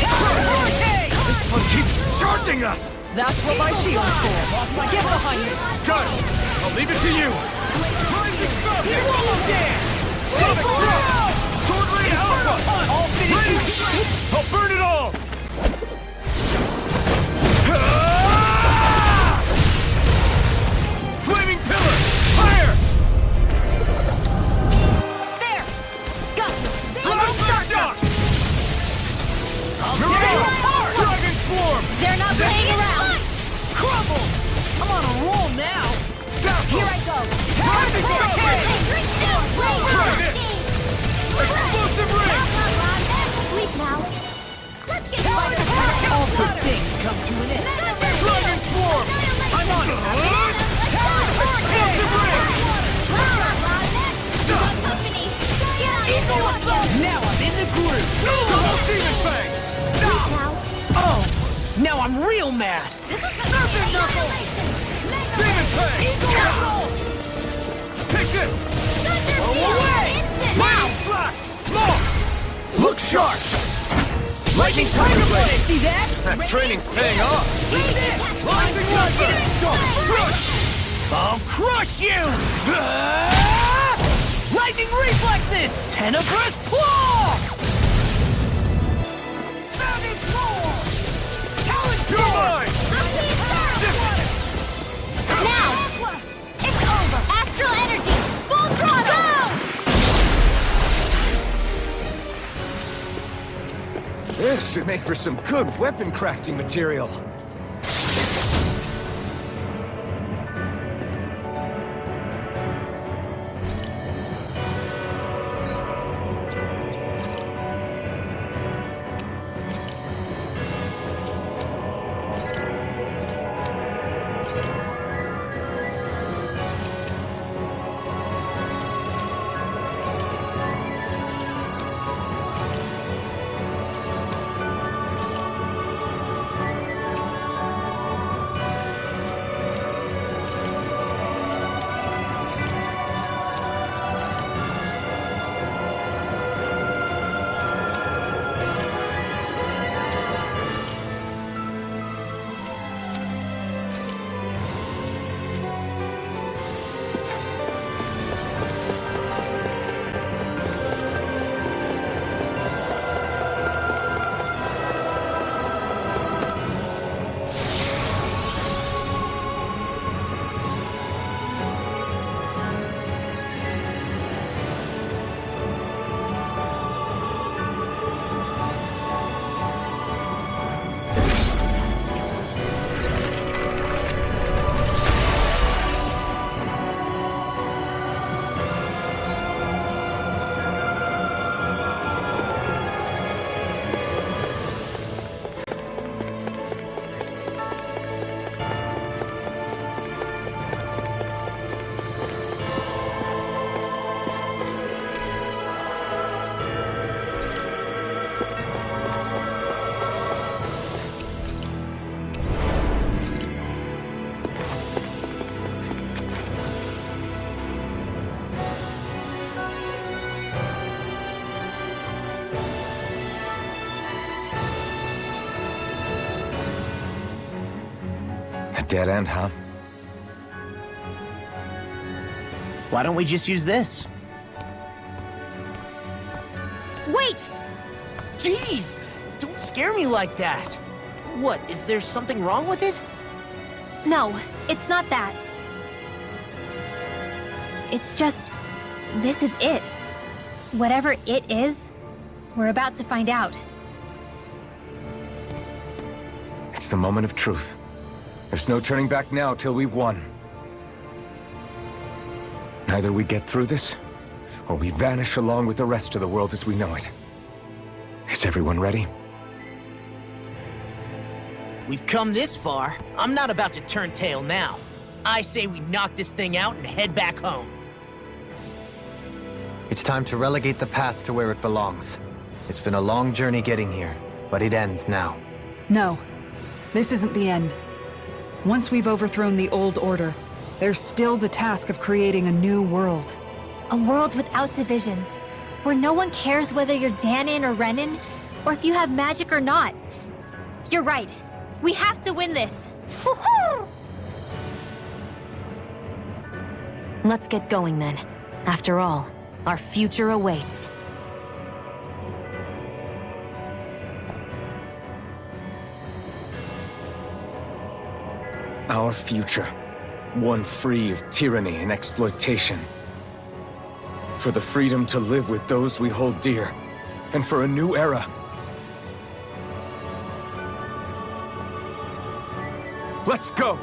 Devastation! This one keeps charging us! That's what my shield's for. Get behind me. Got it! I'll leave it to you! Blazing Falcon! Swallow Dance! Sonic Thrust! Sword Rain Alpha! All finished! I'll burn it all! Flaming Pillar! Fire! There! Go! Blast Shock! Dragon Swarm! They're not playing around! Crumble! I'm on a roll now! Here I go! Rising Falcon! Try this! Explosive Ring! Sleep now. Let's get All good things come to an end. Dragon Swarm! I'm on it! Explosive Ring! Now I'm in the groove! Double Demon Fang! Oh! Now I'm real mad! Serpent Knuckle! Demon Fang! Take this! Away! Now! Flash! Long! Look sharp! Lightning Tiger Blade! See that? That training's paying off! Rising Lightning! Crush! I'll crush you! Lightning Reflexes! Tenebrous Claw! Savage Roar! Talon You're mine! Now! It's over! Astral Energy! Full throttle! This should make for some good weapon crafting material. A dead end, huh? Why don't we just use this? Wait! Jeez! Don't scare me like that! What, is there something wrong with it? No, it's not that. It's just... this is it. Whatever it is, we're about to find out. It's the moment of truth. There's no turning back now till we've won. Either we get through this, or we vanish along with the rest of the world as we know it. Is everyone ready? we've come this far. I'm not about to turn tail now. I say we knock this thing out and head back home. It's time to relegate the past to where it belongs. It's been a long journey getting here, but it ends now. No, this isn't the end. Once we've overthrown the old order, there's still the task of creating a new world. A world without divisions, where no one cares whether you're Danon or Renan, or if you have magic or not. You're right. We have to win this. Let's get going then. After all, our future awaits. Our future. One free of tyranny and exploitation. For the freedom to live with those we hold dear. And for a new era. Let's go!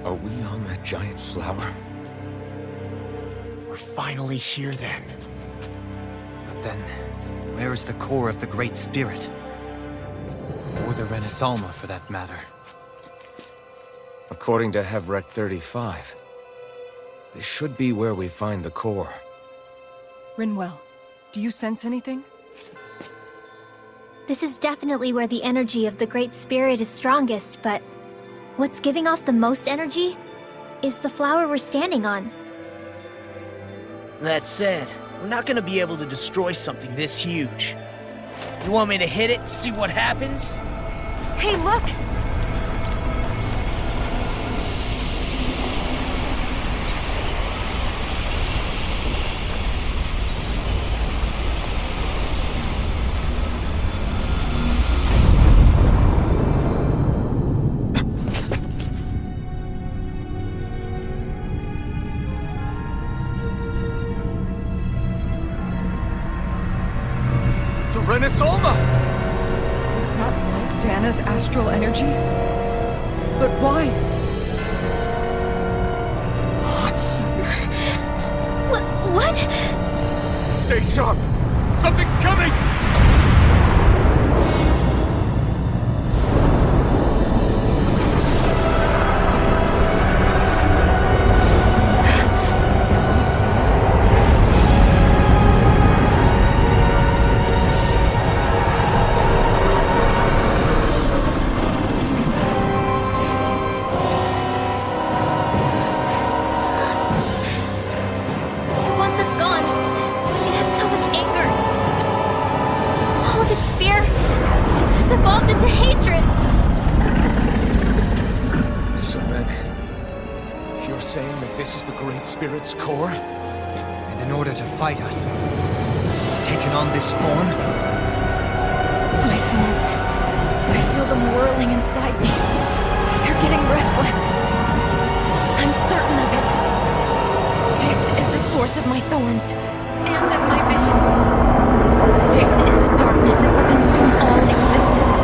Are we on that giant flower? We're finally here then. But then, where is the core of the Great Spirit? Or the Renaissalma, for that matter? According to Hevrek 35, this should be where we find the core. Rinwell, do you sense anything? This is definitely where the energy of the Great Spirit is strongest, but what's giving off the most energy is the flower we're standing on. That said, we're not gonna be able to destroy something this huge. You want me to hit it and see what happens? Hey, look! Renaissalma! Is that like Dana's astral energy? But why? What? Stay sharp! Something's coming! Evolved into hatred! This is the Great Spirit's core? And in order to fight us, it's taken on this form? My thorns. I feel them whirling inside me. They're getting restless. I'm certain of it. This is the source of my thorns, and of my visions. This is the darkness that will consume all existence.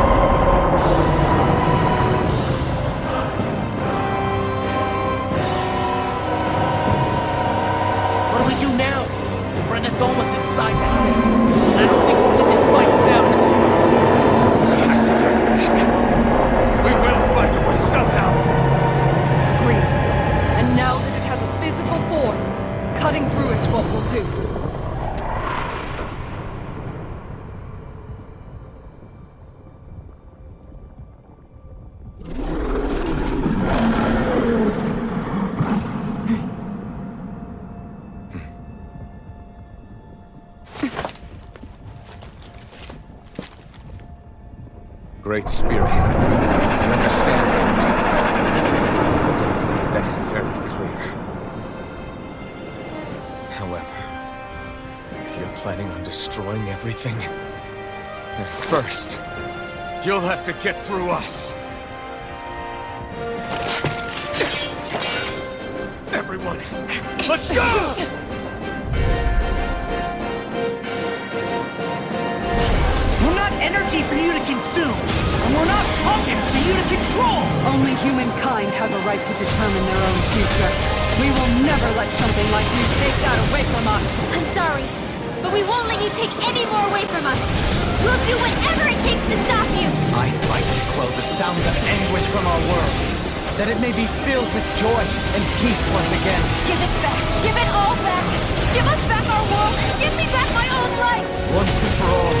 What do we do now? Brenna's almost inside that thing. I don't think we'll win this fight without it. We have to get it back. We will find a way somehow. Agreed. And now that it has a physical form, cutting through it's what we'll do. Great Spirit, I understand what you've made that very clear. However, if you're planning on destroying everything, then first, You'll have to get through us. Everyone, let's go! We're not energy for you to consume, and we're not pumpkins for you to control! Only humankind has a right to determine their own future. We will never let something like you take that away from us. I'm sorry, but we won't let you take any more away from us. We'll do whatever it takes to stop you. I fight to quell the sound of anguish from our world, that it may be filled with joy and peace once again. Give it back. Give it all back. Give us back our world. Give me back my own life. Once and for all,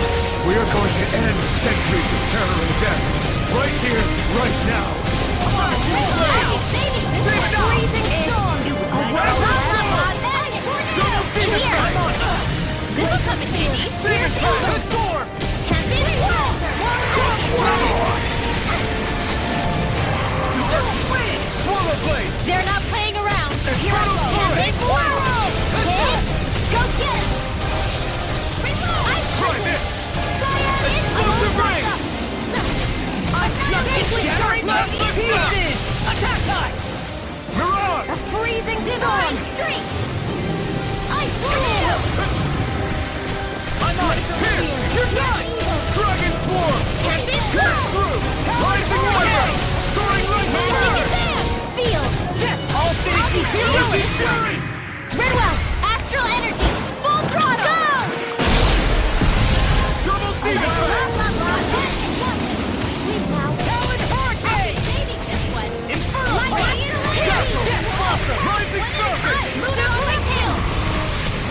we are going to end centuries of terror and death. Right here, right now. Come on, baby. This is a freezing storm. This'll come in handy. Here's the storm. Tempest Swallow blade! They're not playing around. Here I go. Tempest Whirl! Go get him. Try this! Explosive ring! I'm just shattering the pieces! Attack time! Mirage! A freezing storm. Streak. Ice tornado. I'm on it! Here! You're done! Dragon Swarm! Tempest Pierce Whirl. through! Rising Weather! Soaring Lightning Bird! Seal. Yes, all things Lucy Fury! Redwell. Astral energy. Full throttle. Go. Double Demon Blade! Sweet now. Talon Hurricane! Saving this one. Infernal Blast! Jet Blossom! Rising Falcon! Lunar tail.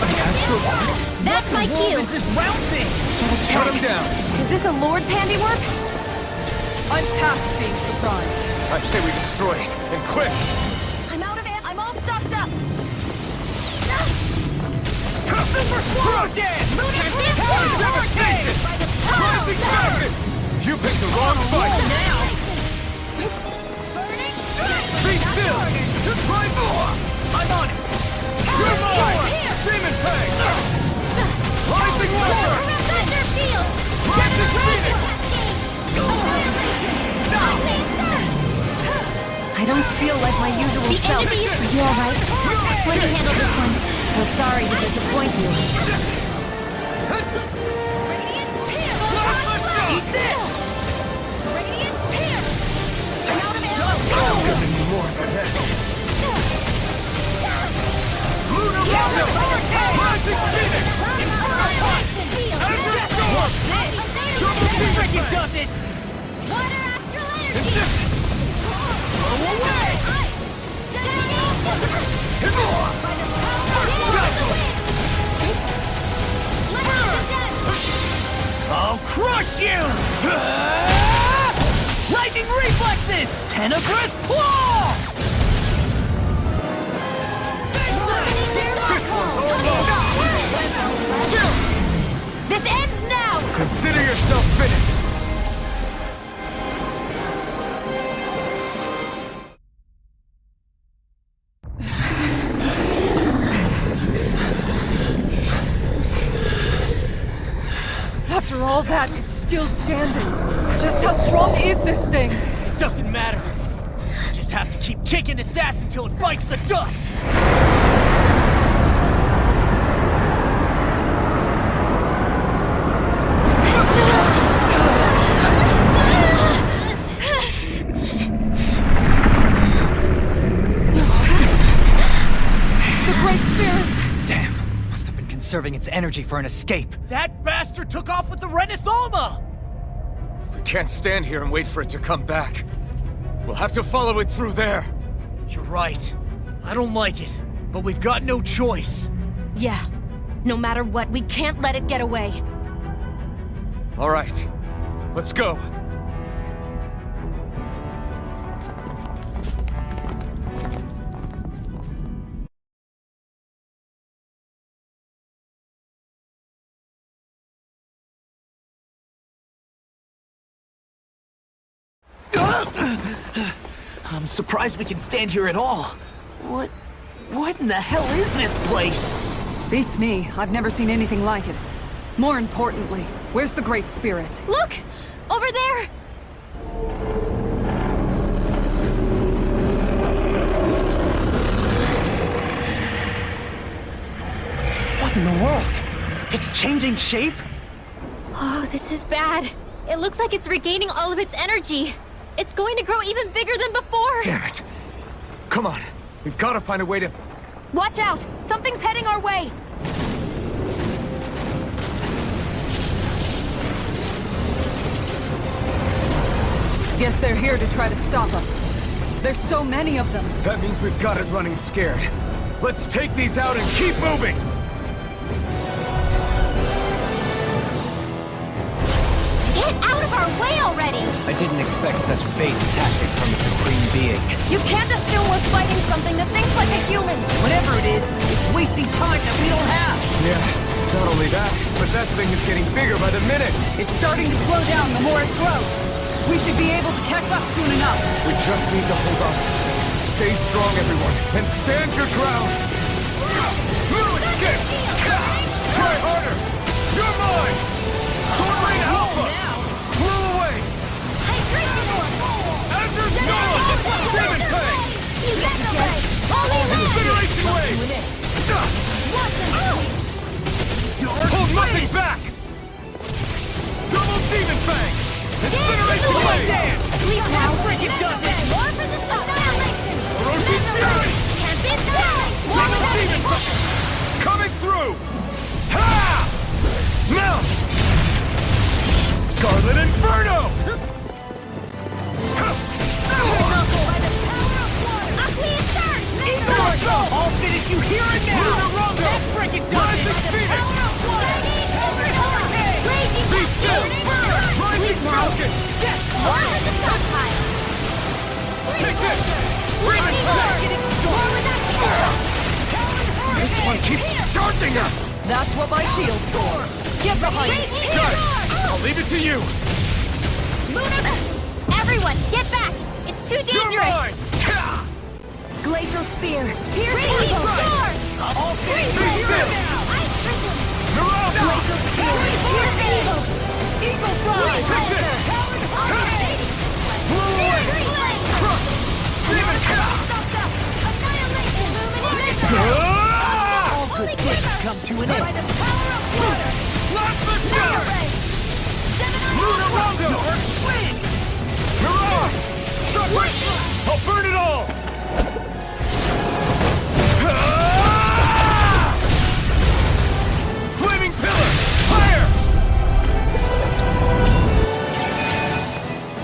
An Astral Blast? That's my cue. Is this round thing? Shut him down! Is this a Lord's handiwork? I'm past being surprised. I say we destroy it, and quick! I'm out of ammo. I'm all stocked up. Super Sword! Talon Devastation! Rising Serpent! You picked the wrong fight! Be still! Right more! I'm on it! You're mine! Demon Fang! Rising Weather! Thunder field. Rising Phoenix! I don't feel like my usual The self. enemy is... You alright? Let me handle this one. So sorry to disappoint you. Eat this! Radiant Pierce! I'm out of ammo. I'm giving you more than that. Lunar Welcome! Rising Phoenix! Azure Storm! Double Demon Does it? Water astral energy! Go away! I'll crush you! Lightning reflexes! Tenebrous claw! This ends now! Consider yourself finished! all that, it's still standing. Just how strong is this thing? It doesn't matter. We just have to keep kicking its ass until it bites the dust. The Great Spirits! Damn, must have been conserving its energy for an escape. That bastard took off with the Renasolma! We can't stand here and wait for it to come back. We'll have to follow it through there. You're right. I don't like it, but we've got no choice. Yeah. No matter what, we can't let it get away. All right, let's go. I'm surprised we can stand here at all. What in the hell is this place? Beats me. I've never seen anything like it. More importantly, where's the Great Spirit? Look! Over there! What in the world? It's changing shape? Oh, this is bad. It looks like it's regaining all of its energy. It's going to grow even bigger than before. Damn it. Come on, we've got to find a way to... Watch out! Something's heading our way! Guess they're here to try to stop us. There's so many of them. That means we've got it running scared. Let's take these out and keep moving! Get out of our way already! I didn't expect such base tactics from a supreme being. You can't assume we're fighting something that thinks like a human! Whatever it is, it's wasting time that we don't have! Yeah, not only that, but that thing is getting bigger by the minute! It's starting to slow down the more it grows. We should be able to catch up soon enough. We just need to hold on. Stay strong, everyone, and stand your ground! Move it! Get! Try harder! You're mine! Sword Rain Alpha! Blew away! Azure Dawn! Demon Fang! Incineration Wave! Hold nothing back! Double Demon Fang! Incineration Wave! Please now, freaking done this! More for the annihilation! Orochi's Fury! Can't be done! Double Demon Fang! Coming through! Ha! Mount! Scarlet Inferno! I'll finish you here and now! Lunarondo! That's freaking done! Rising Phoenix! Be still! Rising Falcon! Take this! Demon Fang! This one keeps charging us! That's what my shield's for. Get behind me! Guys, I'll leave it to you! Everyone, get back! It's too You're dangerous! mine! Ta! Glacial Spear! Pierce Be still! Naruto! Eagle Fly! Take this! Blue away! Crush! Demon Cow! All good things come to an end. Blast the Shard! Lunarondo! Naruto! Shockwave! I'll burn it all! Flaming Pillar! Fire!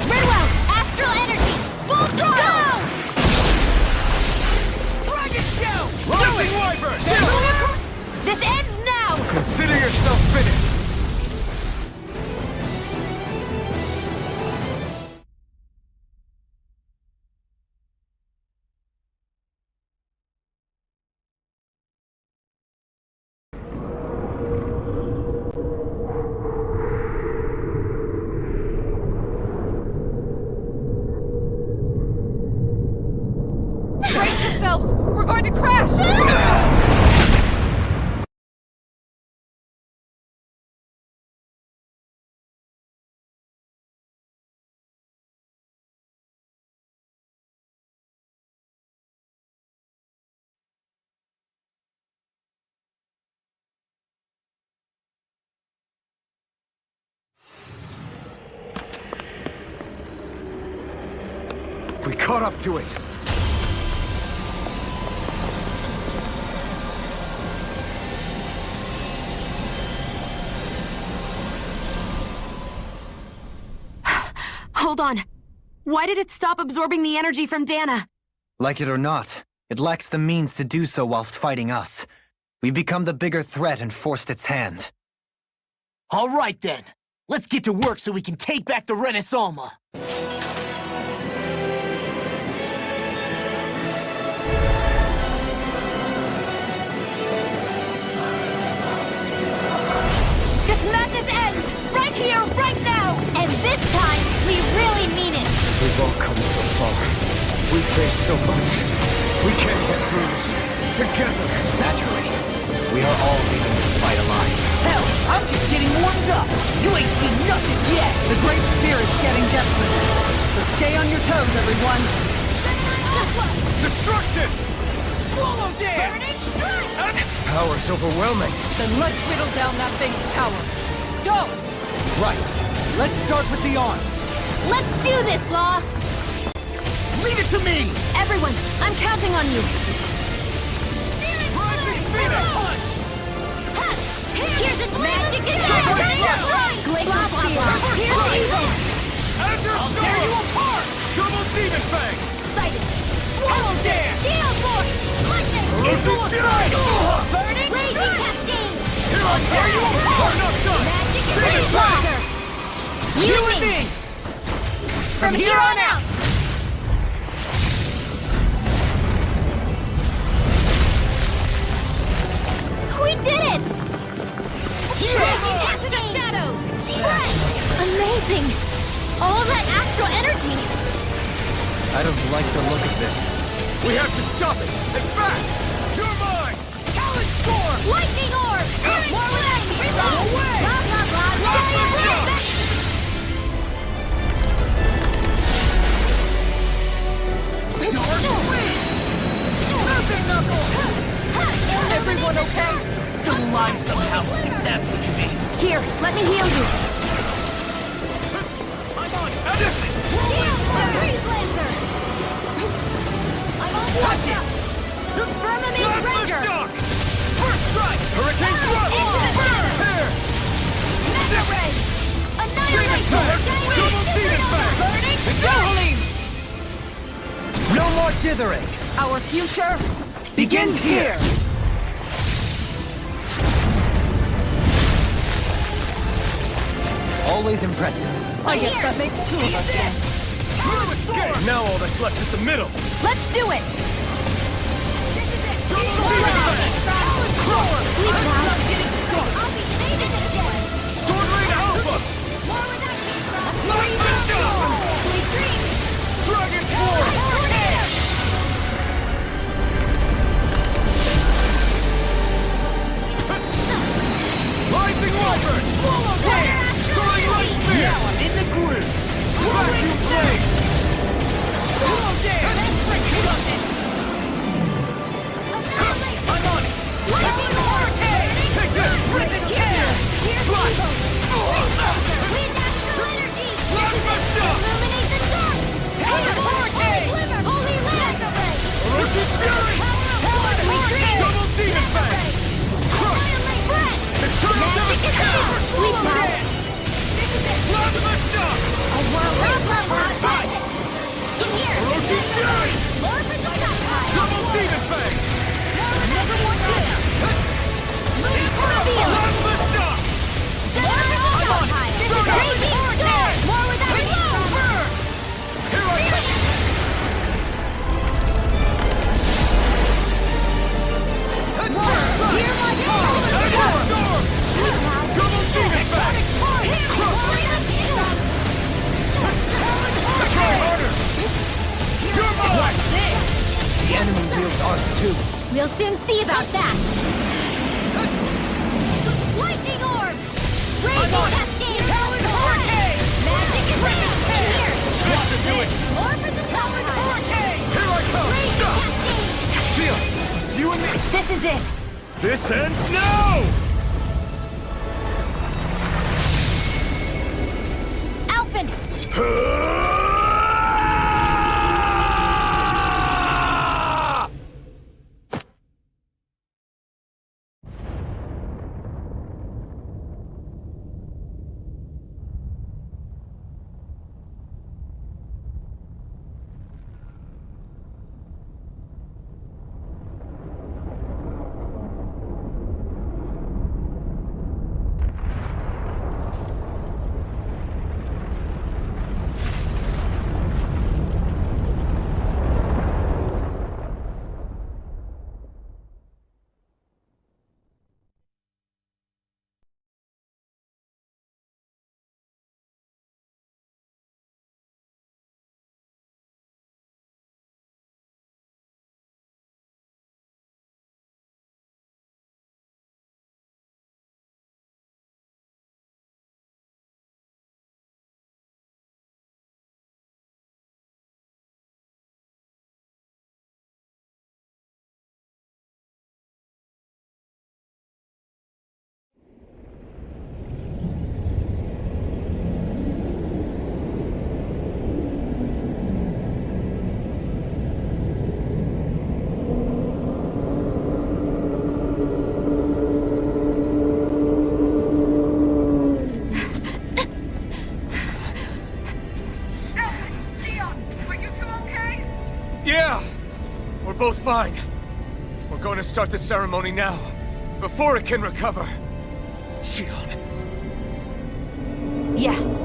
Very well! Astral Energy! Full throttle! Dragon Shell! Rising Wyvern! This ends now! Consider yourself finished! Brace yourselves! We're going to crash! We caught up to it. Hold on. Why did it stop absorbing the energy from Dana? Like it or not, it lacks the means to do so whilst fighting us. We've become the bigger threat and forced its hand. All right then. Let's get to work so we can take back the Renaissance. This madness ends! Right here, right now! And this time, we really mean it! We've all come so far. We faced so much. We can't get through this. Together. Naturally, we are all leaving this fight alive. Hell, I'm just getting warmed up. You ain't seen nothing yet. The Great Spirit's getting desperate. So stay on your toes, everyone. Destruction! Swallow dance! Its power's overwhelming. Then let's whittle down that thing's power. Go! Right. Let's start with the arms. Let's do this, Law! Leave it to me! Everyone, I'm counting on you. Rising Phoenix! Here's its magic and Glacial Blast. Here's evil! Azure I'll tear you Storm! apart! Double Demon Fang! Excited! Swallow dance! Gale Force! Lightning! Into a fight! Burning! Raging Cascade! Here I tear you apart! We're not done! Magic and Demon Blaster! You and me! From here on out! We did it! Raging into the shadows! Right! Amazing! All that astral energy! I don't like the look of this. We have to stop it! It's back! You're mine! Talon Storm! Lightning Orb! Searing Flame! Reload! Away! Blah, blah, blah! Everyone okay? Still alive somehow, if that's what you mean. Here, let me heal you. I'm on it! Freeze Lancer! I'm on Watch it! Firmament Plasma Ranger! Shock! First strike! Hurricane Thrust! Into the fire! Tear! Mega Ray! Annihilation! Double Demon Fang! Burning! Dohalim! No more dithering! Our future begins here! Always impressive. I guess that makes two of us then. Okay, now all that's left is the middle. Let's do it! Sword Rain Alpha! Plasma Shock! Dragon Force! Rising Wyvern! Soaring Light Spear! Now I'm in the groove! Vacuum Blade! Swallow dance! I'm on it! Lightning Hurricane! Take this! Rip it here! Slice! Wind astral energy! Plasma Shock! Illuminate the dark! Talon Hurricane! Deliver! Holy Laser Ray! Orochi Fury! Talon Hurricane! Double Demon Fang! Annihilate Breath! Eternal Magic and Devastation! power! Sweep out! Plasma Shock! Blah, blah, blah! In here! Orochi Fury! More for the stockpile! Double Demon Fang! Never more damage! Reveal! Plasma Shock! More for the stockpile! Raging Storm! More without me! Here I come! Hear my call! Azure Storm! Double Demon Fang! Try harder! You're mine! The enemy wields ours too. We'll soon see about that! Lightning Orb! Raging Cascade! Talon Hurricane! Magic and here! Let's do it! More for the Talon Hurricane! Here I come! Raging Cascade! Seal! It's you and me! This is it! This ends now! Alphen! Yeah! We're both fine. We're going to start the ceremony now, before it can recover. Shion. Yeah.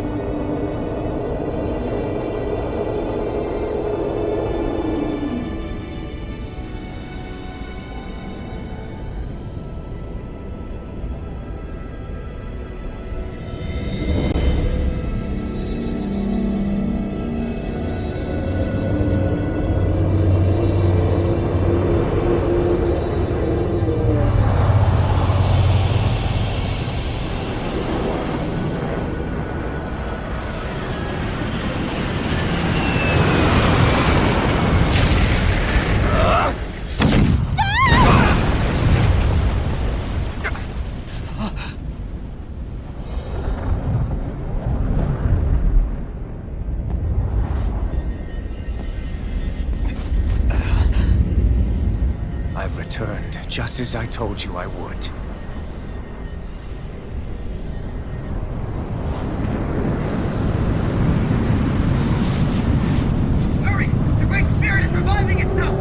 I've returned, just as I told you I would. Hurry! The Great Spirit is reviving itself!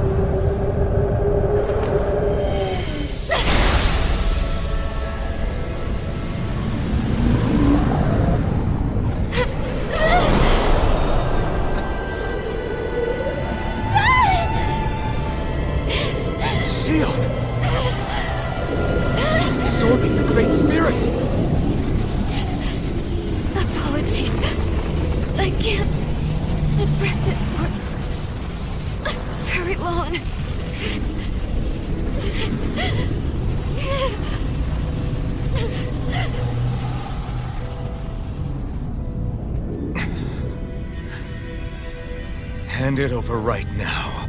Absorbing the Great Spirit! Apologies. I can't suppress it for very long. Hand it over right now.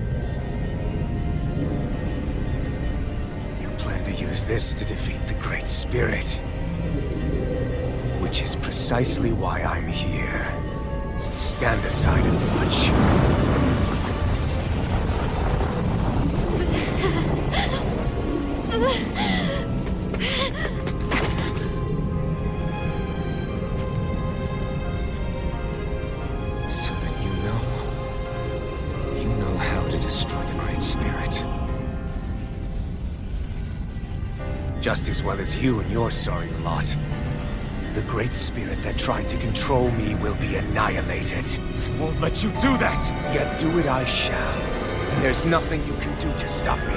You plan to use this to defeat the Great Spirit. Which is precisely why I'm here. Stand aside and watch. So that you know how to destroy the Great Spirit. Just as well as you and your sorry lot. The Great Spirit that tried to control me will be annihilated. I won't let you do that! Yet do it I shall. And there's nothing you can do to stop me.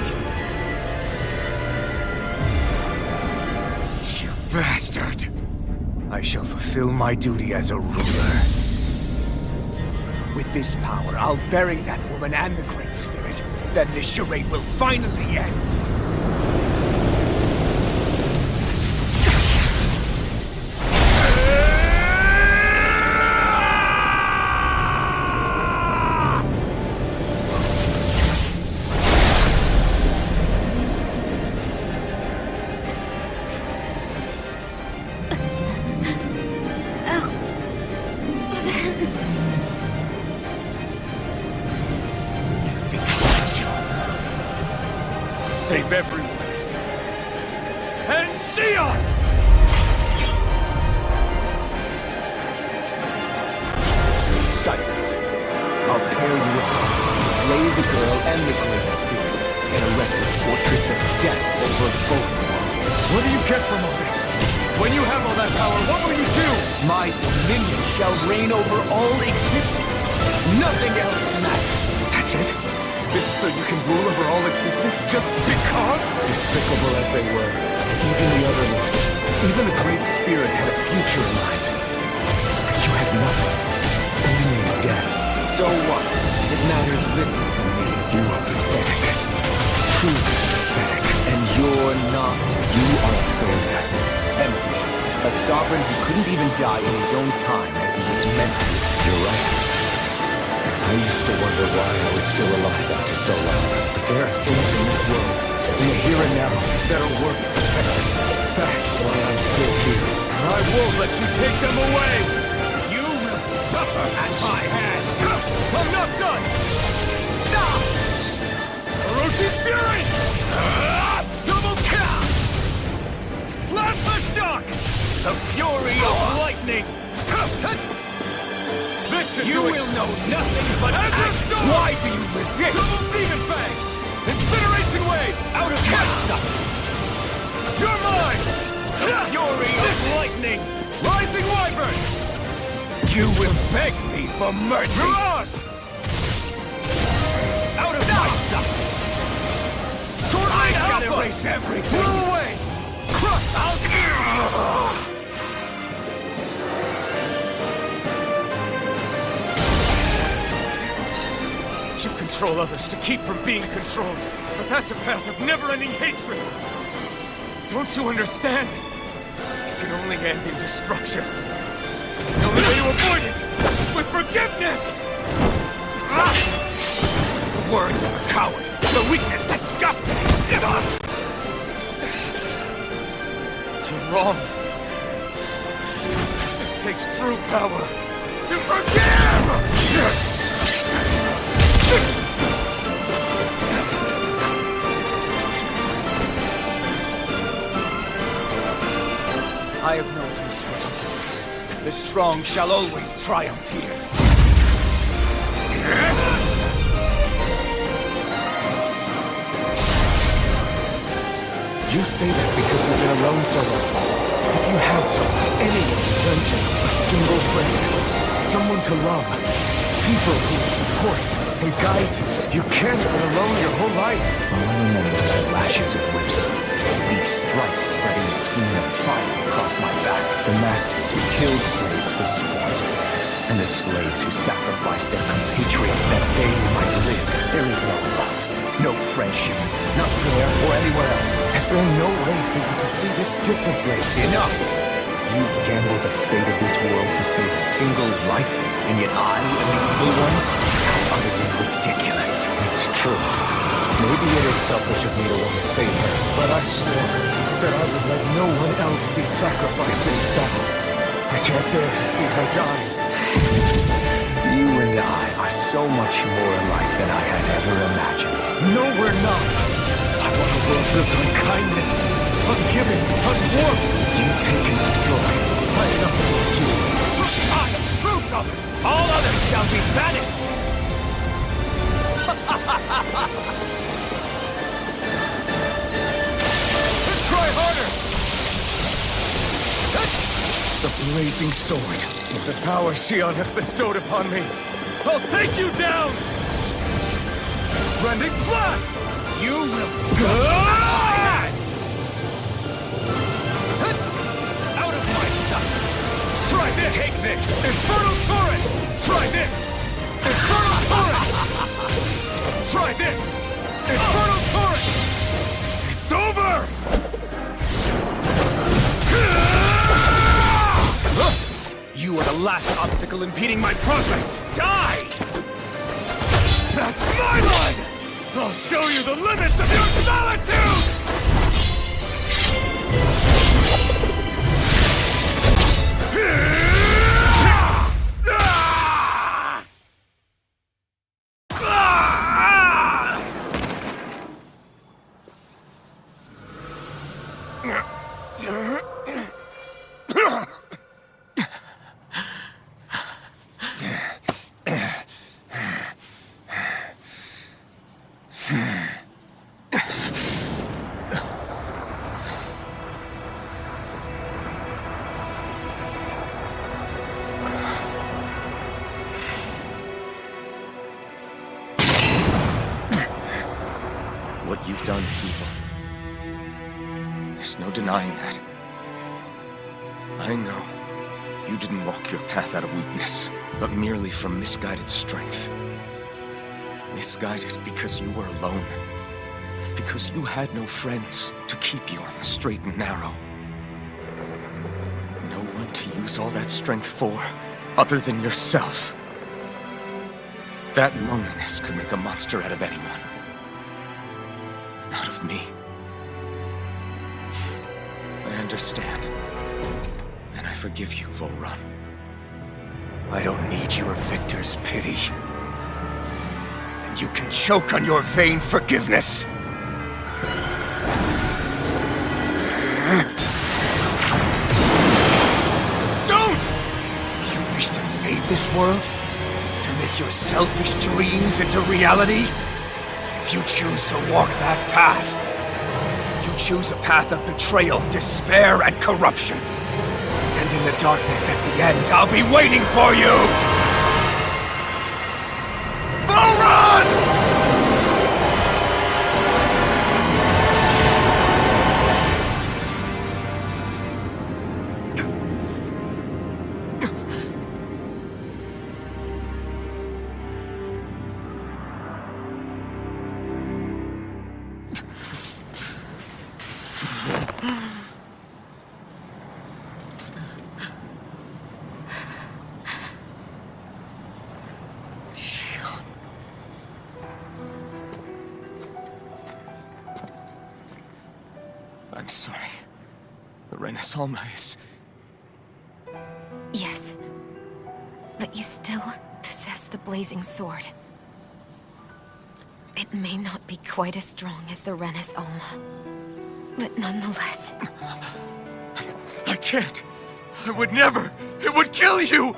You bastard! I shall fulfill my duty as a ruler. With this power, I'll bury that woman and the Great Spirit. Then this charade will finally end. Save everyone. And Shion! Silence. I'll tear you apart, slay the girl and the Great Spirit, and erect a fortress of death over both worlds. What do you get from all this? When you have all that power, what will you do? My dominion shall reign over all existence. Nothing else matters. That's it? This is so you can rule over all existence just because? Despicable as they were, even the other ones, even the Great Spirit had a future in mind. But you had nothing, only death. So what? It matters little to me. You are pathetic. Truly pathetic. And you're not. You are a failure. Empty. A sovereign who couldn't even die in his own time as he was meant to. You're right. I used to wonder why I was still alive after so long. But there are things in this world, in the here and now, that are worth protecting. That's why I'm still here. I won't let you take them away! You will suffer at my hand! I'm not done! Stop! Orochi's Fury! Double count! Plasma Shock! The Fury of Lightning! This is You will know nothing but act. Why do you resist? Double Demon Fang! Incineration Wave! Out of my stuff! You're mine! The fury of lightning! Rising Wyvern! You will beg me for mercy! Mirage! Out of my stuff! Sword Rain Alpha! I gotta erase everything! Blow away! Crush! I'll... You control others to keep from being controlled, but that's a path of never-ending hatred. Don't you understand? It can only end in destruction. The only way to avoid it is with forgiveness! The words of a coward. The weakness disgusts me. You're wrong. It takes true power to forgive! I have no use for forgiveness. The strong shall always triumph here. You say that because you've been alone so long. If you had someone, anyone to turn to, a single friend, someone to love, people who will support and guide you, you can't have been alone your whole life. All I remember is the lashes of whips, each strike spreading a skein of fire across my back. The masters who killed slaves for sport, and the slaves who sacrificed their compatriots that they might live. There is no love, no friendship, not there or anywhere else. Is there no way for you to see this differently? Enough! You gamble the fate of this world to save a single life, and yet I am the evil one? How utterly ridiculous. It's true. Maybe it is selfish of me to want to save her, but I swore that I would let no one else be sacrificed in this battle. I can't bear to see her die. You and I are so much more alike than I had ever imagined. No, we're not. I want a world built on kindness, on giving, on warmth. You take and destroy. I am nothing like you. I am proof of it. All others shall be banished. Let's try harder. The blazing sword. With the power Shion has bestowed upon me, I'll take you down! Rending Flash! You will die! Out of my sight! Try this! Take this! Infernal Torrent! Try this! Infernal Torrent! Try this! Infernal Torrent! It's over! You are the last obstacle impeding my progress! Die! That's my line! I'll show you the limits of your solitude! What you've done is evil. There's no denying that. I know you didn't walk your path out of weakness, but merely from misguided strength. Misguided because you were alone. Because you had no friends to keep you on the straight and narrow. No one to use all that strength for, other than yourself. That loneliness could make a monster out of anyone. Out of me. I understand. And I forgive you, Volrun. I don't need your victor's pity. And you can choke on your vain forgiveness. Don't! You wish to save this world? make your selfish dreams into reality? If you choose to walk that path, you choose a path of betrayal, despair, and corruption. And in the darkness at the end, I'll be waiting for you! Vaughn! I'm sorry. The Renaissance is... Yes. But you still possess the blazing sword. It may not be quite as strong as the Renaissance, but nonetheless... I can't! I would never! It would kill you!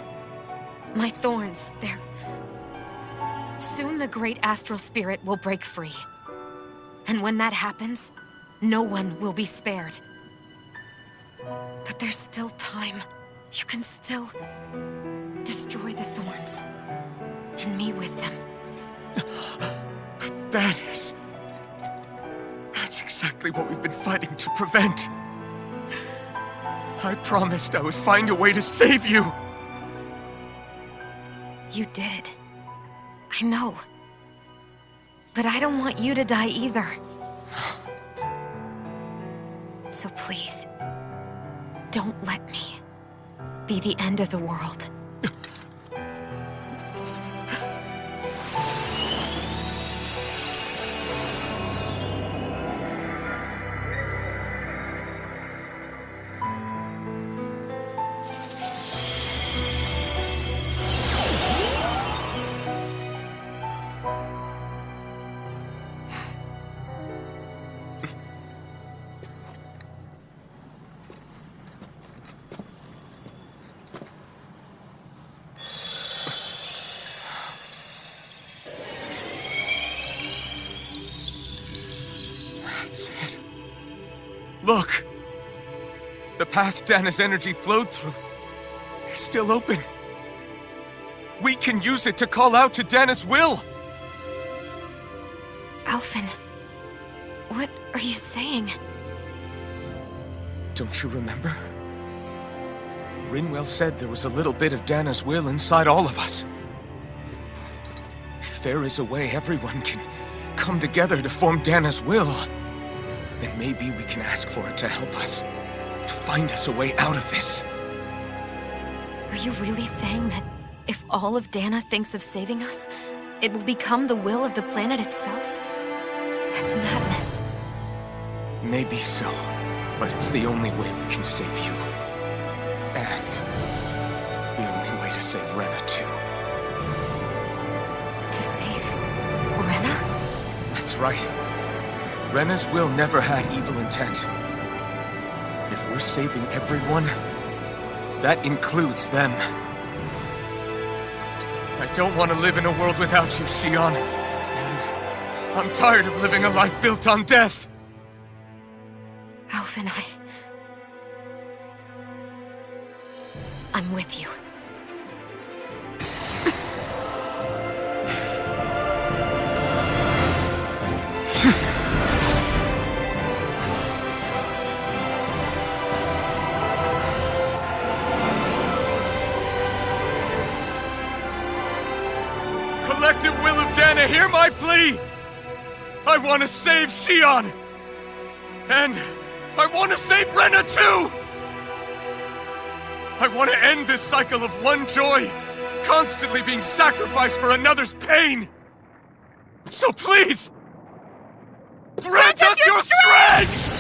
My thorns, they're... Soon the great astral spirit will break free. And when that happens, no one will be spared. But there's still time. You can still destroy the thorns. And me with them. But that's exactly what we've been fighting to prevent. I promised I would find a way to save you. You did. I know. But I don't want you to die either. So please, don't let me be the end of the world. That's it. Look! The path Dana's energy flowed through is still open. We can use it to call out to Dana's will! Alphen, what are you saying? Don't you remember? Rinwell said there was a little bit of Dana's will inside all of us. If there is a way everyone can come together to form Dana's will, then maybe we can ask for it to help us, to find us a way out of this. Are you really saying that if all of Dana thinks of saving us, it will become the will of the planet itself? That's madness. Maybe so, but it's the only way we can save you. And the only way to save Rena, too. To save Rena? That's right. Rena's will never had evil intent. If we're saving everyone, that includes them. I don't want to live in a world without you, Xion. And I'm tired of living a life built on death. Alphen, I'm with you. Collective will of Dana, hear my plea! I want to save Xion! And I want to save Rena too! I want to end this cycle of one joy, constantly being sacrificed for another's pain! So please, grant us your strength!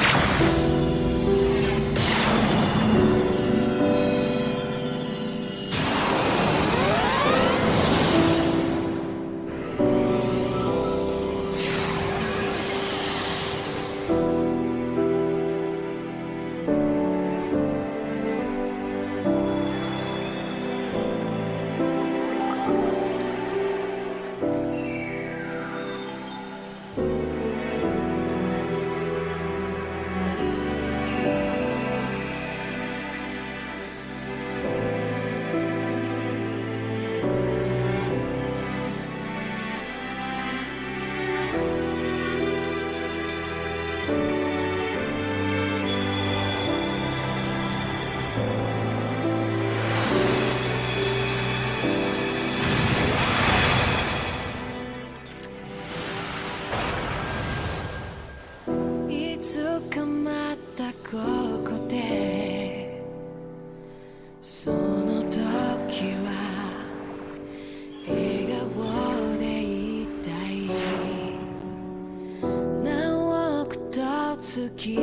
月日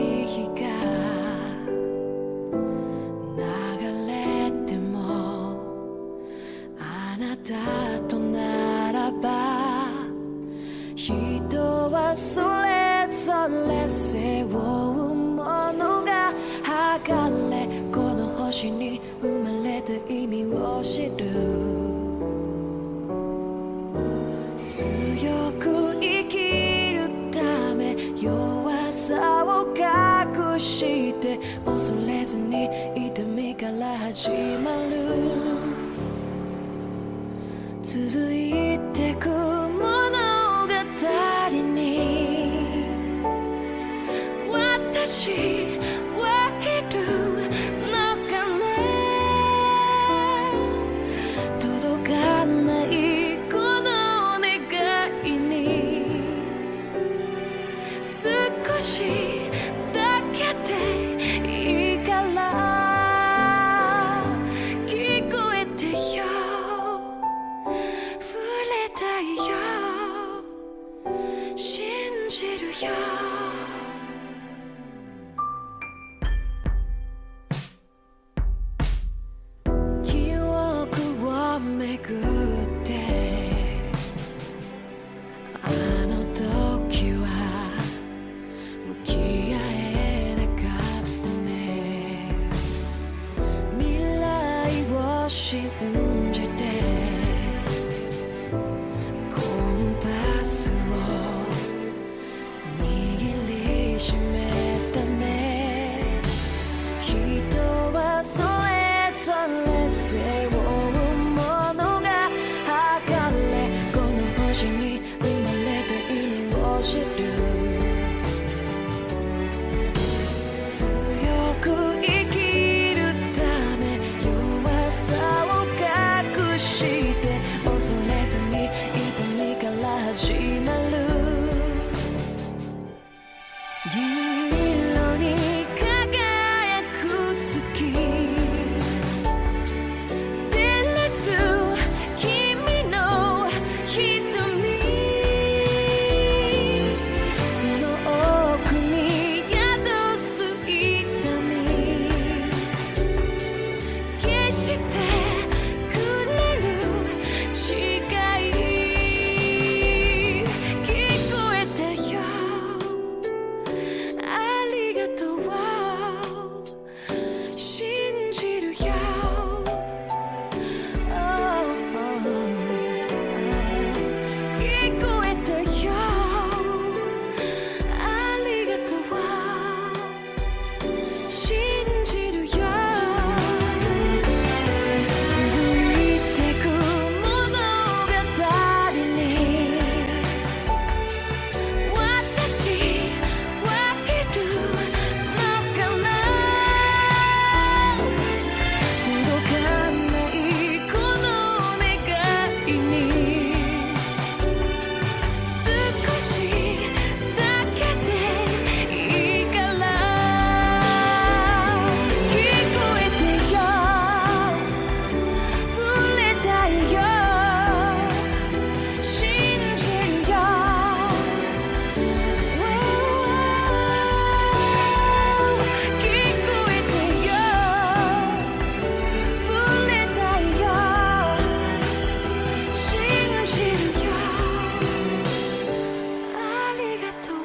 が流れてもあなたとならば人はそれぞれ背負うものが剥がれこの星に生まれた意味を知る強く生きるため弱さを隠して恐れずに痛みから始まる続いてく物語に私はいるのかな届かないこの願いに少しだけでいいから聞こえてよ触れたいよ信じるよ記憶をめぐってあの時は向き合えなかったね未来を信じてコンパスを握りしめたね人はそれぞれ背負うものが剥がれこの星に生まれた意味を知る強く生きるため弱さを隠して恐れずに痛みから始まる銀色に輝く月照らす君の瞳その奥に宿す痛み決してくれる誓い聞こえたよありがとう信じるよ聞こえたよありがとう信じるよ続いてく物語に私はいるのかな届かないこの願いに少しだけでいいから聞こえてよ触れたいよ信じるよ聞こえてよ触れたいよ信じるよありがとう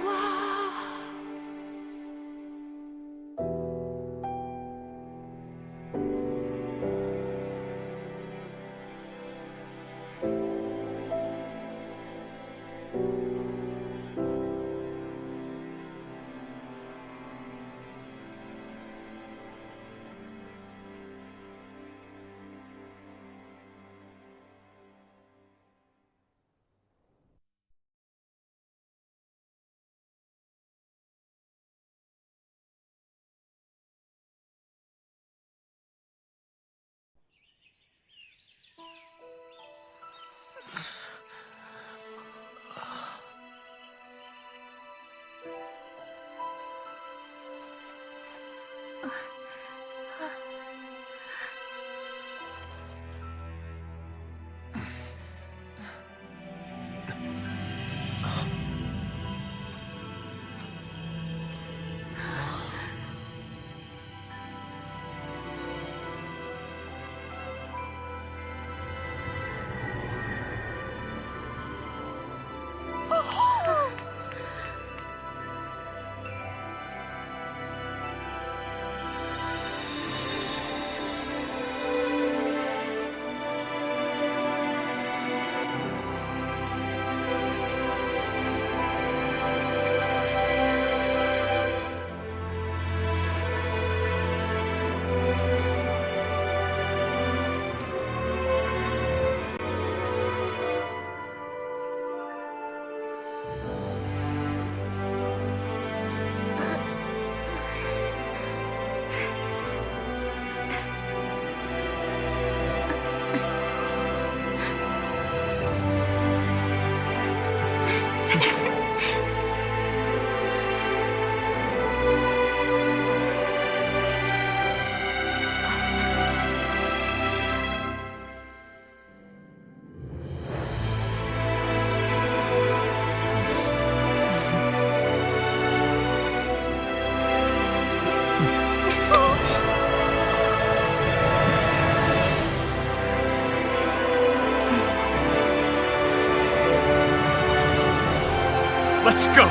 Let's go!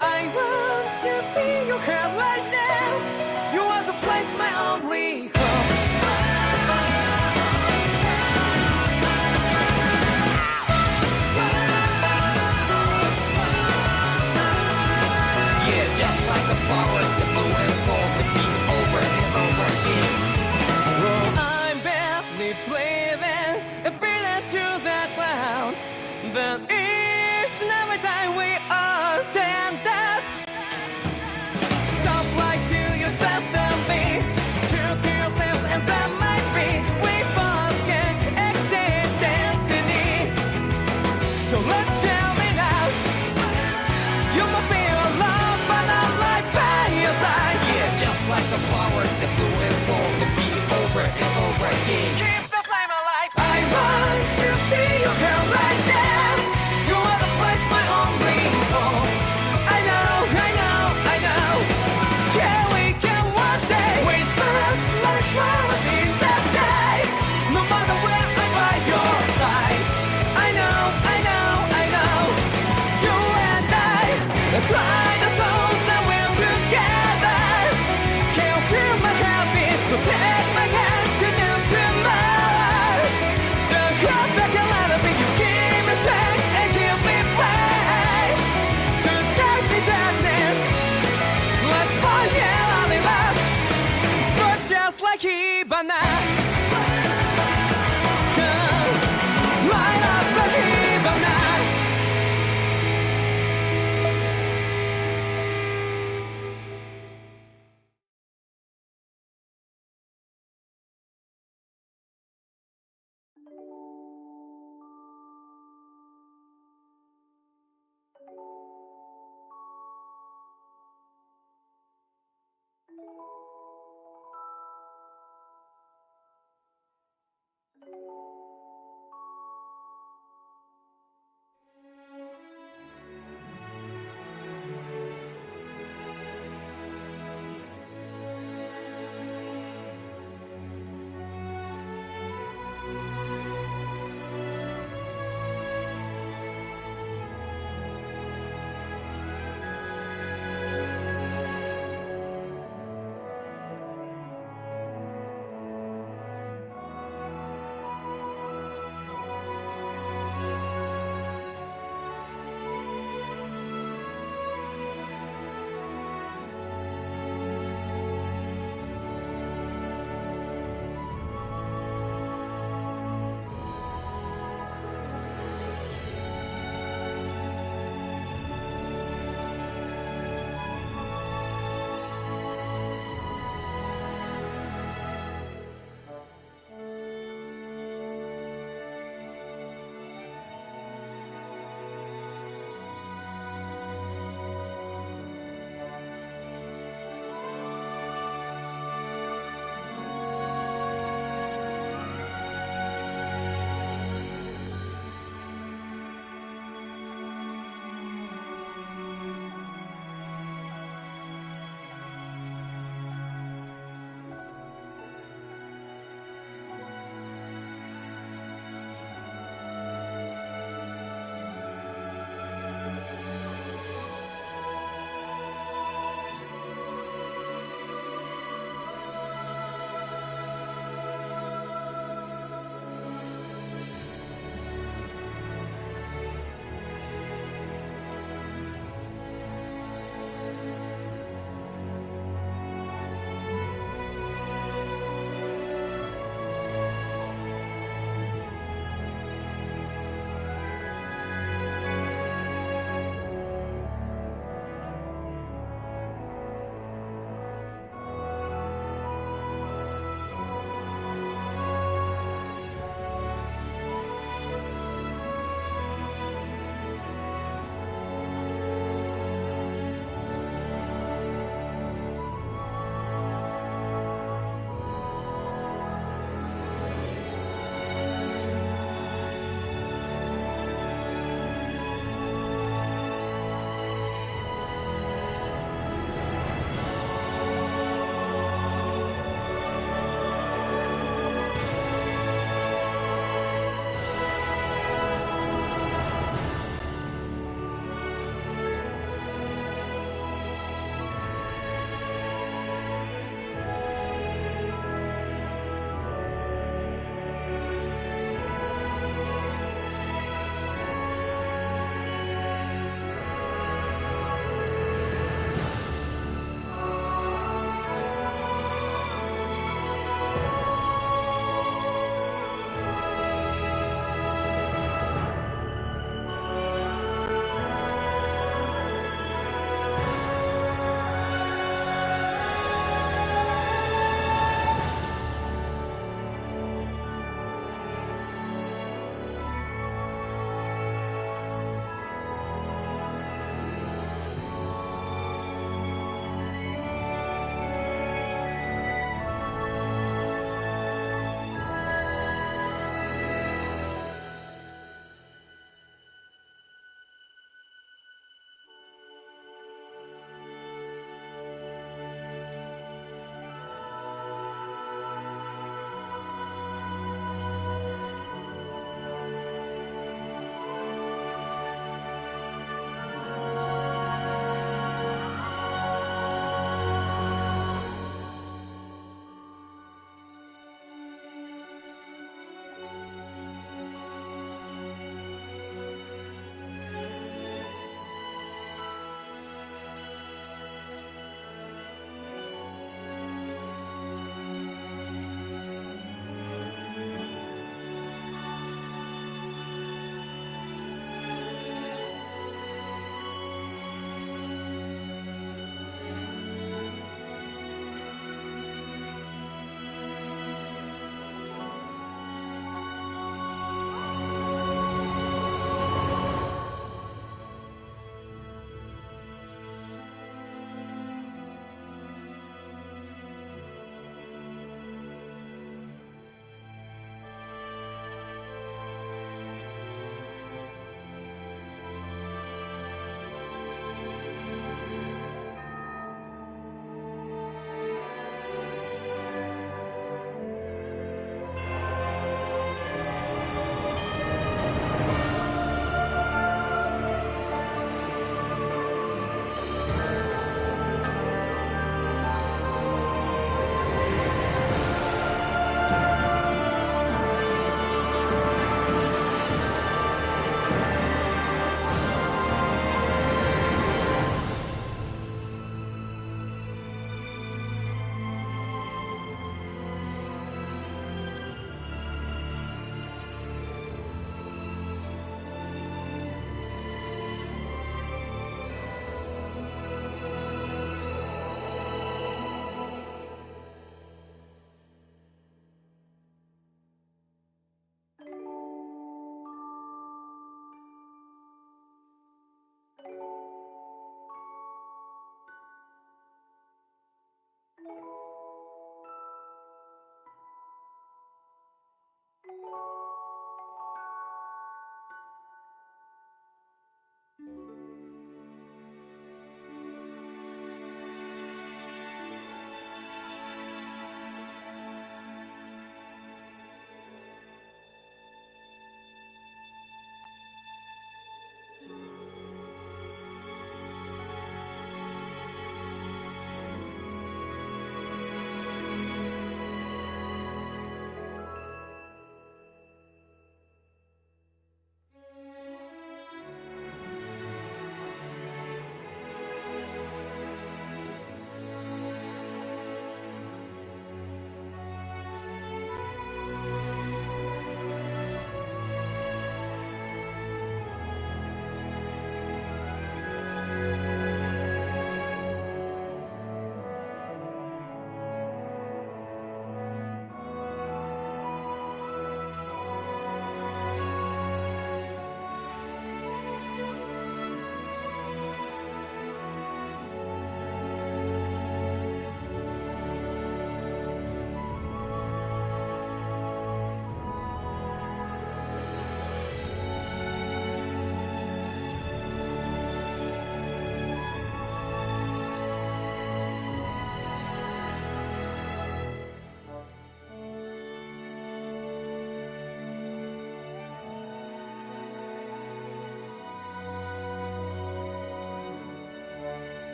I want to feel your head right now. You are the place, my only home. Yeah, just like the flowers that bloom and fall, repeat over and over again. I'm barely breathing and breathing to the ground, but each and every time we all stand up. Stop like to yourself and me, true to yourself, and that might be we both can exceed destiny. So let's jam it out. You might feel alone, but I'm right by your side. Yeah, just like the flowers that bloom and fall, repeat over and over again. Keep the flame alive. I want to feel your hair right now. You are the place, my only home. I know, I know, I know. Yeah, we can one day. We spread like flowers in the sky. No matter where I'm by your side. I know, I know, I know. You and I, let's fly the souls that we're together. Can't feel my heartbeat, so take my hand to do tomorrow. Don't come back and let me. You give me strength and give me pride. To take me darkness, let's fall yeah, in love. Sparks just like Hibana. Come, light up like Hibana.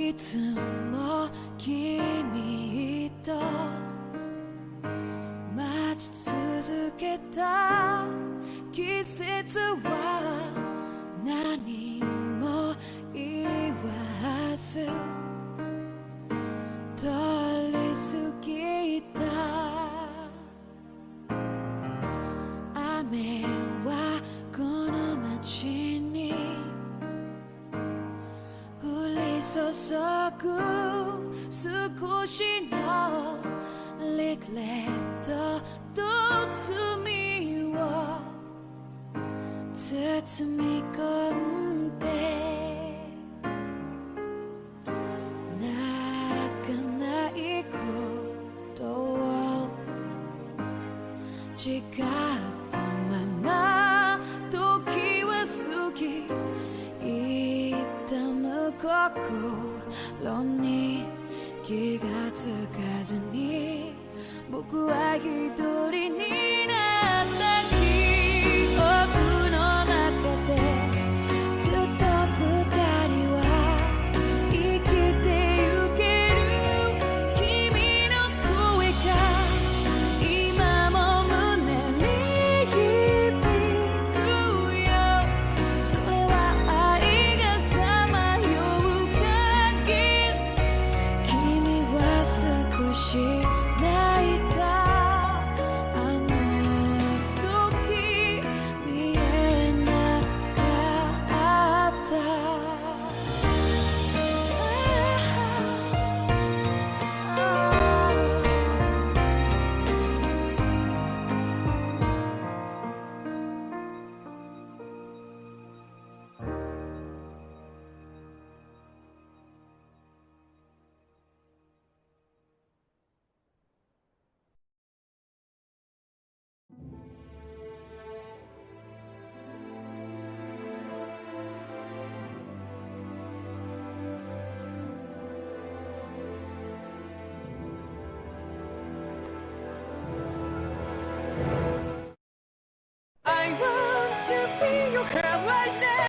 いつも君と待ち続けた季節は何も言わず通り過ぎた。雨はこの街に降り注ぐ少しのリグレットと罪を包み込んで泣かないことを誓ったまま時は過ぎ痛む心に気がつかずに僕は一人になった記憶の中でずっと二人は生きてゆける君の声が今も胸に響くよ。それは愛がさまよう限り君は少し泣いた。あの時見えなかった。I want to feel your hair right now.